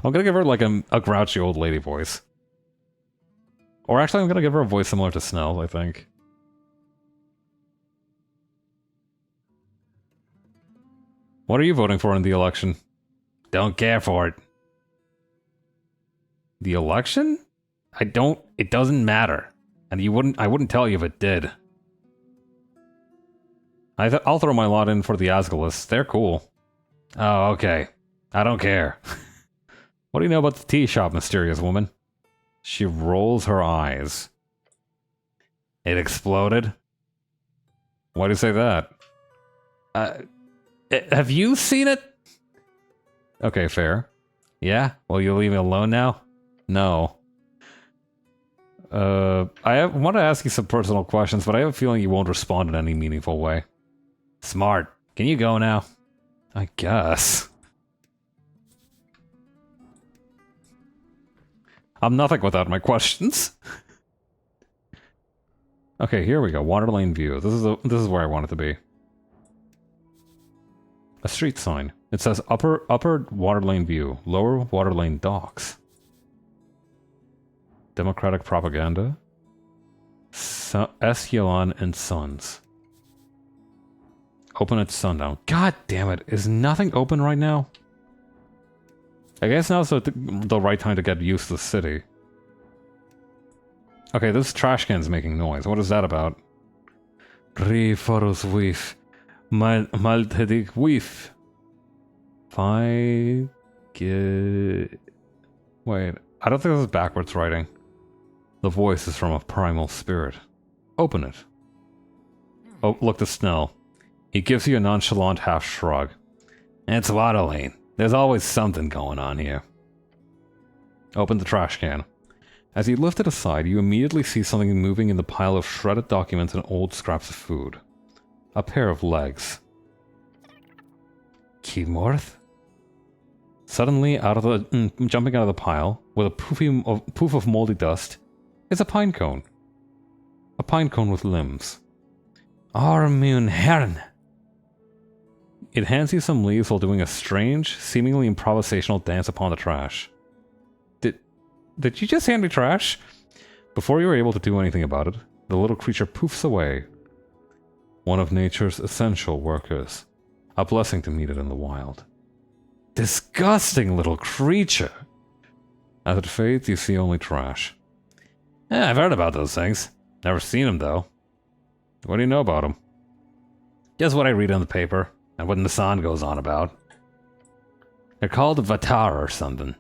I'm gonna give her like a grouchy old lady voice. Or actually, I'm gonna give her a voice similar to Snell, I think. What are you voting for in the election? Don't care for it. The election? It doesn't matter. And I wouldn't tell you if it did. I'll throw my lot in for the Asgalists. They're cool. Oh, okay. I don't care. What do you know about the tea shop, mysterious woman? She rolls her eyes. It exploded? Why do you say that? Have you seen it? Okay, fair. Yeah? Will you leave me alone now? No. I want to ask you some personal questions, but I have a feeling you won't respond in any meaningful way. Smart. Can you go now? I guess. I'm nothing without my questions. Okay, here we go. Water lane view. This is where I want it to be. A street sign. It says upper water lane view, lower water lane docks. Democratic propaganda. S. Yelon and Sons. Open at sundown. God damn it! Is nothing open right now? I guess now's the right time to get used to the city. Okay, this trash can's making noise. What is that about? Re-photos weef. Maltedig weef. Wait, I don't think this is backwards writing. The voice is from a primal spirit. Open it. Oh, look to Snell. He gives you a nonchalant half shrug. It's water lane. There's always something going on here. Open the trash can. As you lift it aside, you immediately see something moving in the pile of shredded documents and old scraps of food. A pair of legs. Keymorth? Suddenly, jumping out of the pile, with a poof of moldy dust, is a pine cone. A pine cone with limbs. Armune Herren! It hands you some leaves while doing a strange, seemingly improvisational dance upon the trash. Did you just hand me trash? Before you were able to do anything about it, the little creature poofs away. One of nature's essential workers. A blessing to meet it in the wild. Disgusting little creature! As it fades, you see only trash. I've heard about those things. Never seen them, though. What do you know about them? Just what I read on the paper, and what Nassan goes on about. They're called Vatar or something.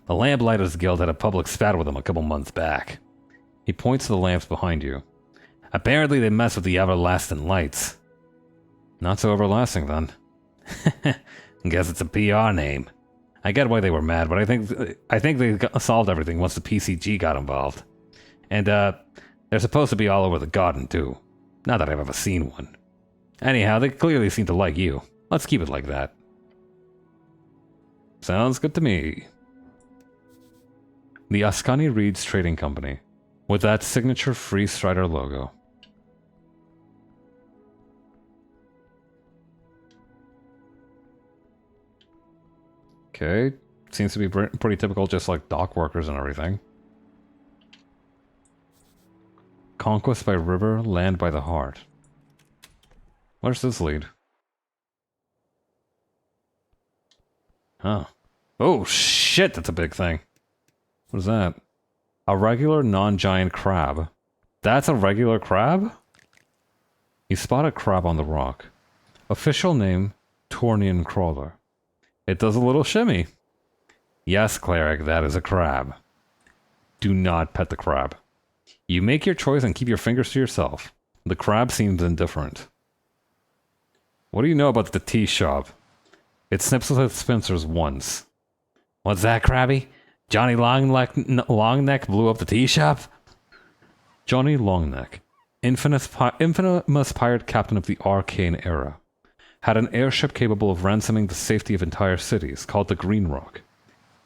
The Lamplighters Guild had a public spat with them a couple months back. He points to the lamps behind you. Apparently they mess with the everlasting lights. Not so everlasting, then. Guess it's a PR name. I get why they were mad, but I think they solved everything once the PCG got involved. And, they're supposed to be all over the garden, too. Not that I've ever seen one. Anyhow, they clearly seem to like you. Let's keep it like that. Sounds good to me. The Ascani Reeds Trading Company, with that signature Free Strider logo. Okay, seems to be pretty typical, just like dock workers and everything. Conquest by river, land by the heart. Where's this lead? Huh. Oh shit, that's a big thing. What is that? A regular non-giant crab. That's a regular crab? You spot a crab on the rock. Official name, Tornian Crawler. It does a little shimmy. Yes, cleric, that is a crab. Do not pet the crab. You make your choice and keep your fingers to yourself. The crab seems indifferent. What do you know about the tea shop? It snips with its pincers once. What's that, Krabby? Johnny Longneck blew up the tea shop? Johnny Longneck, infamous pirate captain of the Arcane era, had an airship capable of ransoming the safety of entire cities, called the Green Rock.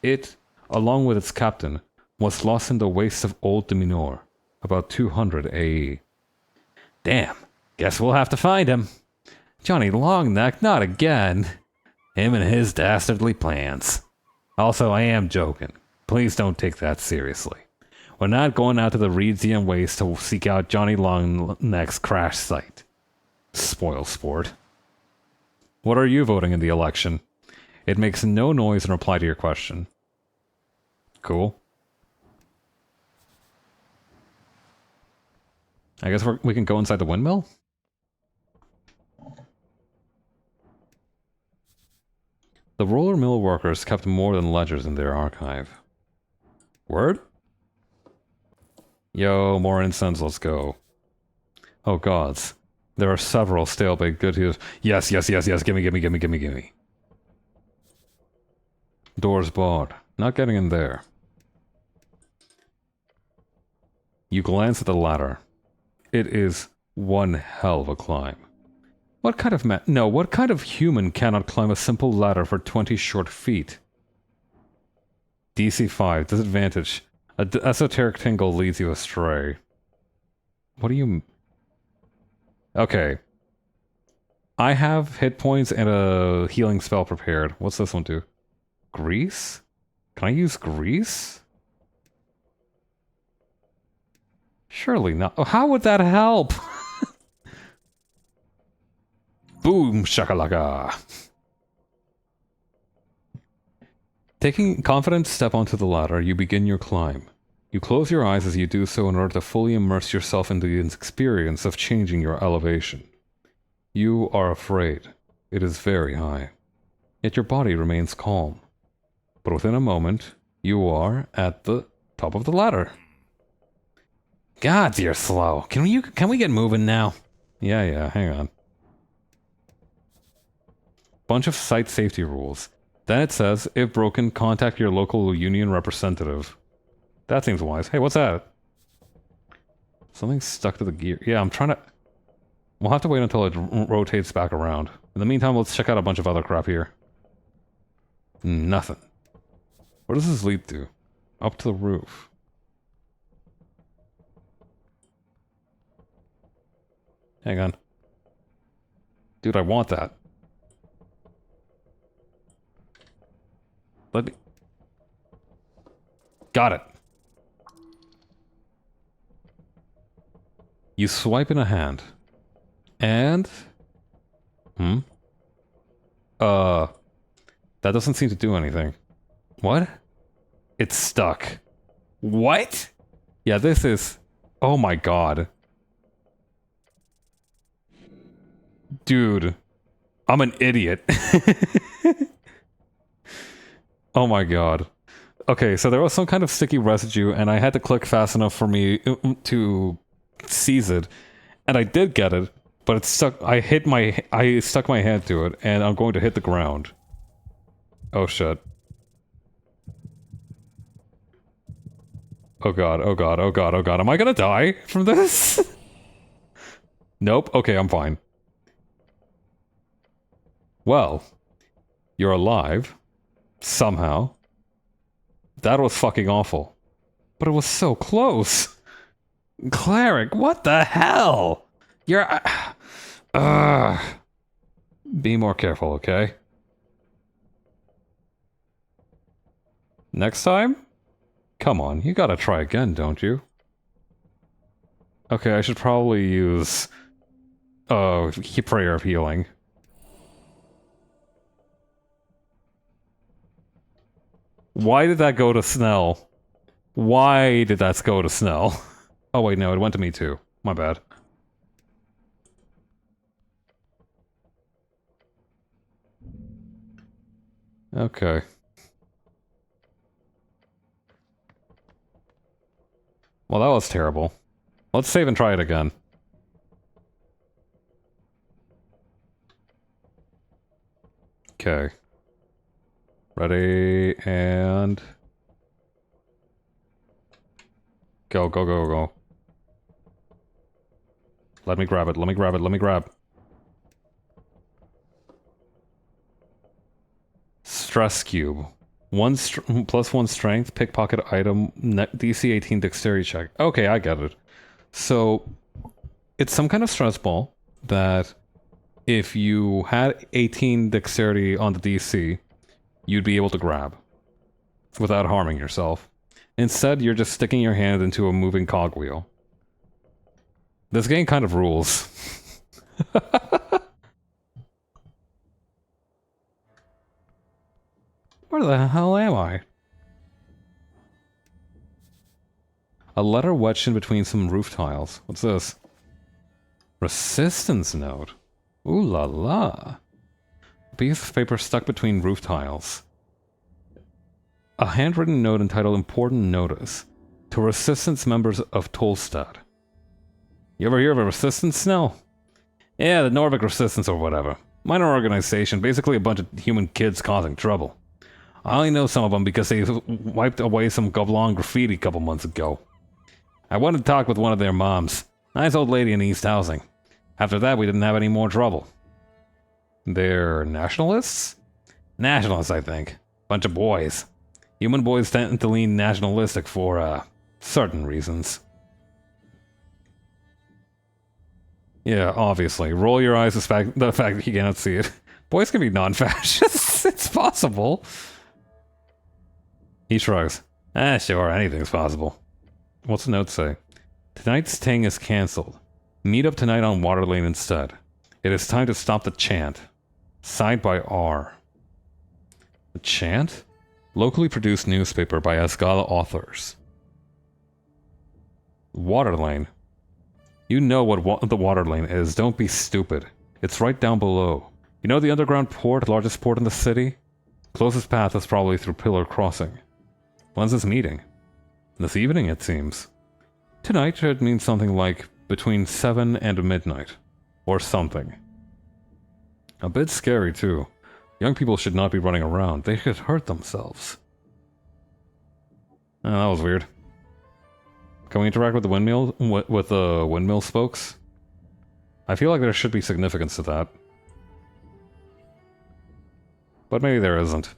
It, along with its captain, was lost in the wastes of Old Dominor, about 200 AE. Damn, guess we'll have to find him. Johnny Longneck, not again. Him and his dastardly plans. Also, I am joking. Please don't take that seriously. We're not going out to the Reedsian Waste to seek out Johnny Longneck's crash site. Spoil sport. What are you voting in the election? It makes no noise in reply to your question. Cool. I guess we can go inside the windmill? The roller mill workers kept more than ledgers in their archive. Word? Yo, more incense, let's go. Oh gods. There are several stale-baked goodies. Yes, gimme. Doors barred. Not getting in there. You glance at the ladder. It is one hell of a climb. What kind of what kind of human cannot climb a simple ladder for 20 short feet? DC 5, disadvantage. Esoteric tingle leads you astray. What do you... Okay. I have hit points and a healing spell prepared. What's this one do? Grease? Can I use grease? Surely not. Oh, how would that help? Boom shakalaka. Taking a confident step onto the ladder, you begin your climb. You close your eyes as you do so in order to fully immerse yourself into the experience of changing your elevation. You are afraid. It is very high. Yet your body remains calm. But within a moment, you are at the top of the ladder. God, you're slow. Can we get moving now? Yeah, hang on. Bunch of site safety rules. Then it says, if broken, contact your local union representative. That seems wise. Hey, what's that? Something's stuck to the gear. Yeah, I'm trying to... We'll have to wait until it rotates back around. In the meantime, let's check out a bunch of other crap here. Nothing. Where does this lead to? Up to the roof. Hang on. Dude, I want that. Let me... Got it. You swipe in a hand. And... That doesn't seem to do anything. What? It's stuck. What? Yeah, this is... Oh my god. Dude. I'm an idiot. Oh my god. Okay, so there was some kind of sticky residue, and I had to click fast enough for me to seize it. And I did get it, but it stuck... I stuck my hand to it, and I'm going to hit the ground. Oh shit. Oh god, oh god, oh god, oh god. Am I gonna die from this? Nope. Okay, I'm fine. Well, you're alive. Somehow. That was fucking awful. But it was so close. Cleric, what the hell? You're... Be more careful, okay? Next time? Come on, you gotta try again, don't you? Okay, I should probably use... Prayer of Healing. Why did that go to Snell? Why did that go to Snell? Oh wait, no, it went to me too. My bad. Okay. Well, that was terrible. Let's save and try it again. Okay. Ready, and... Go, go, go, go. Let me grab it, let me grab it, let me grab. Stress cube. Plus 1 strength, pickpocket item, DC 18 dexterity check. Okay, I get it. So, it's some kind of stress ball that if you had 18 dexterity on the DC, you'd be able to grab without harming yourself. Instead, you're just sticking your hand into a moving cogwheel. This game kind of rules. Where the hell am I? A letter wedged in between some roof tiles. What's this? Resistance note. Ooh la la. A piece of paper stuck between roof tiles. A handwritten note entitled Important Notice to Resistance members of Tolstad. You ever hear of a resistance, Snell? Yeah, the Norvik Resistance or whatever. Minor organization, basically a bunch of human kids causing trouble. I only know some of them because they wiped away some Goblin graffiti a couple months ago. I went and talked with one of their moms. Nice old lady in East Housing. After that, we didn't have any more trouble. They're nationalists? Nationalists, I think. Bunch of boys. Human boys tend to lean nationalistic for, certain reasons. Yeah, obviously. Roll your eyes at the fact that you cannot see it. Boys can be non-fascists. It's possible. He shrugs. Sure, anything's possible. What's the note say? Tonight's ting is cancelled. Meet up tonight on Water Lane instead. It is time to stop the chant. Signed by R. The chant? Locally produced newspaper by Asgala authors. Water Lane. You know what the Water Lane is. Don't be stupid. It's right down below. You know the underground port, largest port in the city? Closest path is probably through Pillar Crossing. When's this meeting? This evening, it seems. Tonight should mean something like between 7 and midnight. Or something. A bit scary, too. Young people should not be running around. They could hurt themselves. Oh, that was weird. Can we interact with the windmill, with the windmill spokes? I feel like there should be significance to that. But maybe there isn't.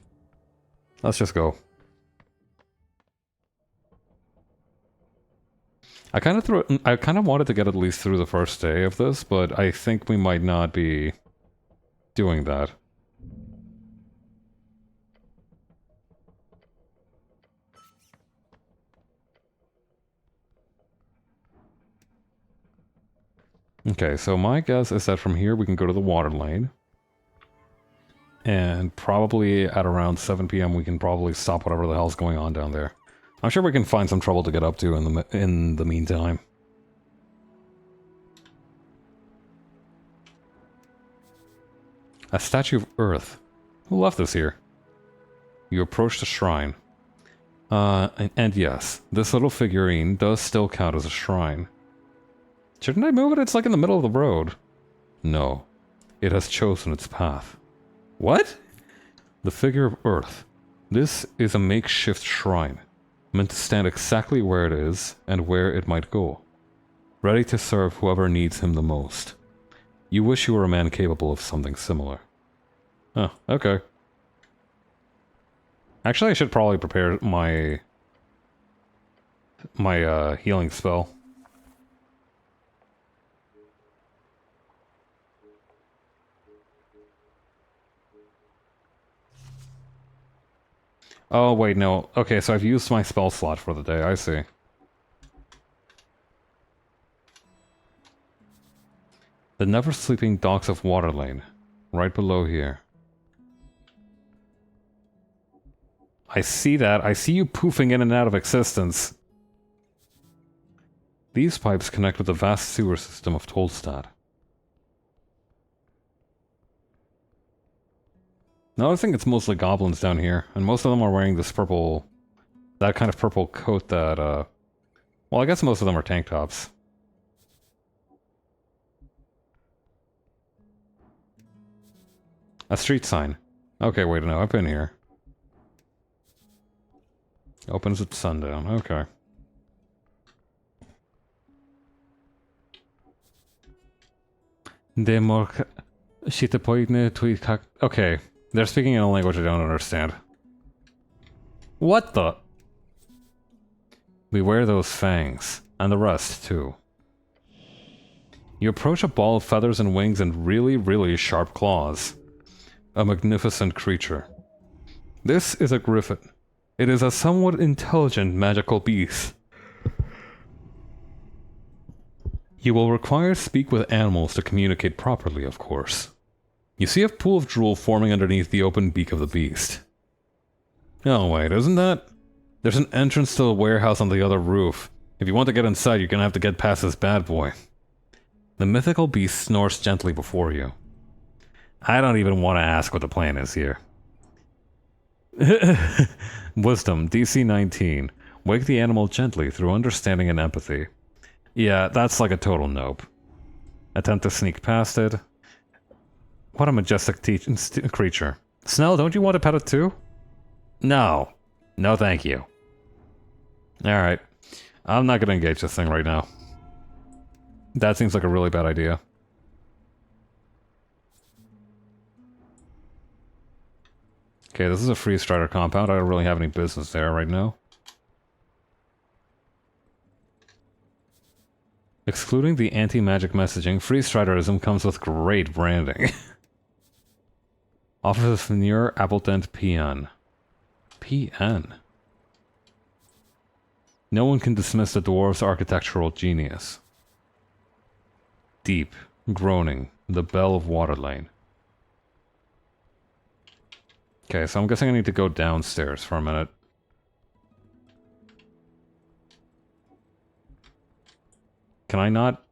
Let's just go. I kind of wanted to get at least through the first day of this, but I think we might not be doing that. Okay, so my guess is that from here we can go to the water lane. And probably at around 7 PM we can probably stop whatever the hell's going on down there. I'm sure we can find some trouble to get up to in the meantime. A statue of Earth. Who left this here? You approach the shrine. And yes, this little figurine does still count as a shrine. Shouldn't I move it? It's like in the middle of the road. No. It has chosen its path. What? The figure of Earth. This is a makeshift shrine, meant to stand exactly where it is and where it might go, ready to serve whoever needs him the most. You wish you were a man capable of something similar. Oh, okay. Actually, I should probably prepare my healing spell. Oh, wait, no. Okay, so I've used my spell slot for the day, I see. The never-sleeping docks of Water Lane. Right below here. I see that. I see you poofing in and out of existence. These pipes connect with the vast sewer system of Tolstad. No, I think it's mostly goblins down here, and most of them are wearing this purple... that kind of purple coat that, well, I guess most of them are tank tops. A street sign. Okay, wait, no, I've been here. Opens at sundown, okay. Okay, they're speaking in a language I don't understand. What the? Beware those fangs, and the rest, too. You approach a ball of feathers and wings and really, really sharp claws. A magnificent creature. This is a griffin. It is a somewhat intelligent magical beast. You will require to speak with animals to communicate properly, of course. You see a pool of drool forming underneath the open beak of the beast. Oh wait, isn't that? There's an entrance to the warehouse on the other roof. If you want to get inside, you're gonna have to get past this bad boy. The mythical beast snores gently before you. I don't even want to ask what the plan is here. Wisdom, DC 19. Wake the animal gently through understanding and empathy. Yeah, that's like a total nope. Attempt to sneak past it. What a majestic creature. Snell, don't you want to pet it too? No. No thank you. Alright. I'm not gonna engage this thing right now. That seems like a really bad idea. Okay, this is a Free Strider compound. I don't really have any business there right now. Excluding the anti-magic messaging, Free Striderism comes with great branding. Office of Near Appleton PN. PN? No one can dismiss the dwarf's architectural genius. Deep, groaning, the bell of Waterlane. Okay, so I'm guessing I need to go downstairs for a minute. Can I not?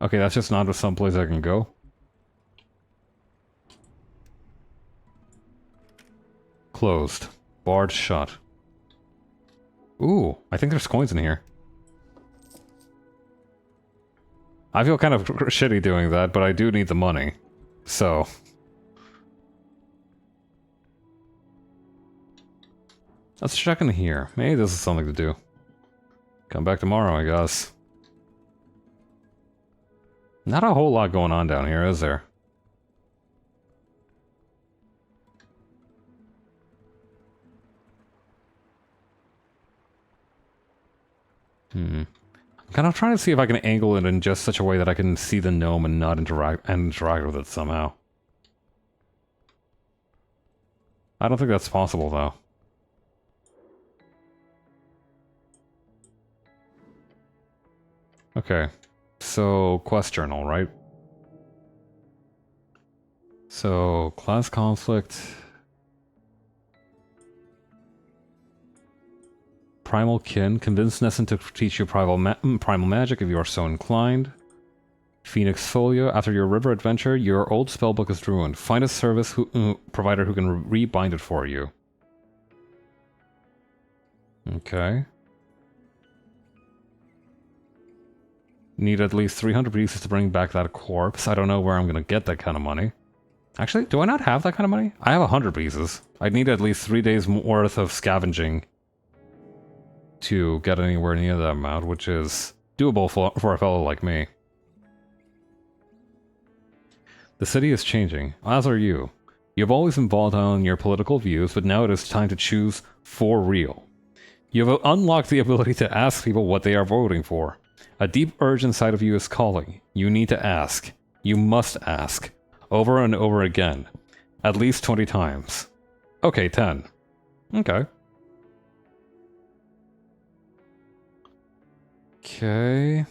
Okay, that's just not someplace I can go. Closed. Barred shut. Ooh, I think there's coins in here. I feel kind of shitty doing that, but I do need the money. So... let's check in here. Maybe this is something to do. Come back tomorrow, I guess. Not a whole lot going on down here, is there? I'm kind of trying to see if I can angle it in just such a way that I can see the gnome and not interact with it somehow. I don't think that's possible, though. Okay. So, quest journal, right? So, class conflict... Primal kin. Convince Nessun to teach you primal magic if you are so inclined. Phoenix Folio. After your river adventure, your old spellbook is ruined. Find a service provider who can rebind it for you. Okay. Need at least 300 pieces to bring back that corpse. I don't know where I'm gonna get that kind of money. Actually, do I not have that kind of money? I have 100 pieces. I'd need at least 3 days worth of scavenging to get anywhere near that amount, which is doable for a fellow like me. The city is changing, as are you. You have always been volatile in your political views, but now it is time to choose for real. You have unlocked the ability to ask people what they are voting for. A deep urge inside of you is calling. You need to ask. You must ask. Over and over again. At least 20 times. Okay, 10. Okay. Okay.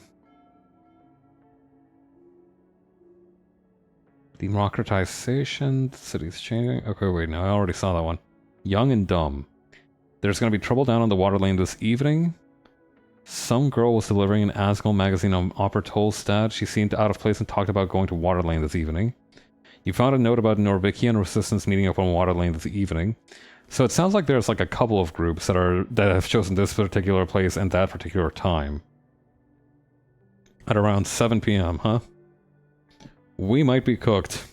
Democratization. The city's changing. Okay, wait, no, I already saw that one. Young and dumb. There's gonna be trouble down on the water lane this evening. Some girl was delivering an Asgol magazine on Opera Tolstad. She seemed out of place and talked about going to Waterlane this evening. You found a note about Norvikian resistance meeting up on Waterlane this evening. So it sounds like there's like a couple of groups that have chosen this particular place and that particular time. At around 7 p.m., huh? We might be cooked.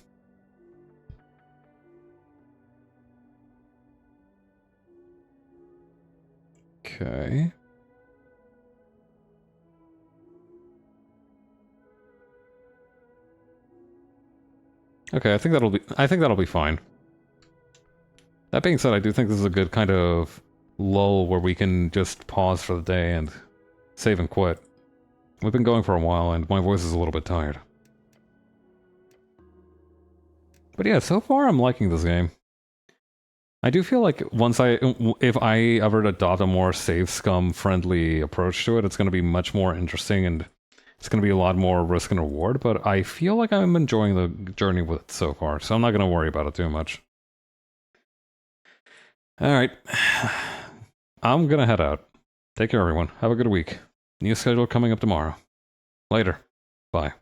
Okay. Okay, I think that'll be fine. That being said, I do think this is a good kind of lull where we can just pause for the day and save and quit. We've been going for a while and my voice is a little bit tired. But yeah, so far I'm liking this game. I do feel like if I ever adopt a more save scum friendly approach to it, it's going to be much more interesting and it's going to be a lot more risk and reward, but I feel like I'm enjoying the journey with it so far, so I'm not going to worry about it too much. Alright. I'm going to head out. Take care, everyone. Have a good week. New schedule coming up tomorrow. Later. Bye.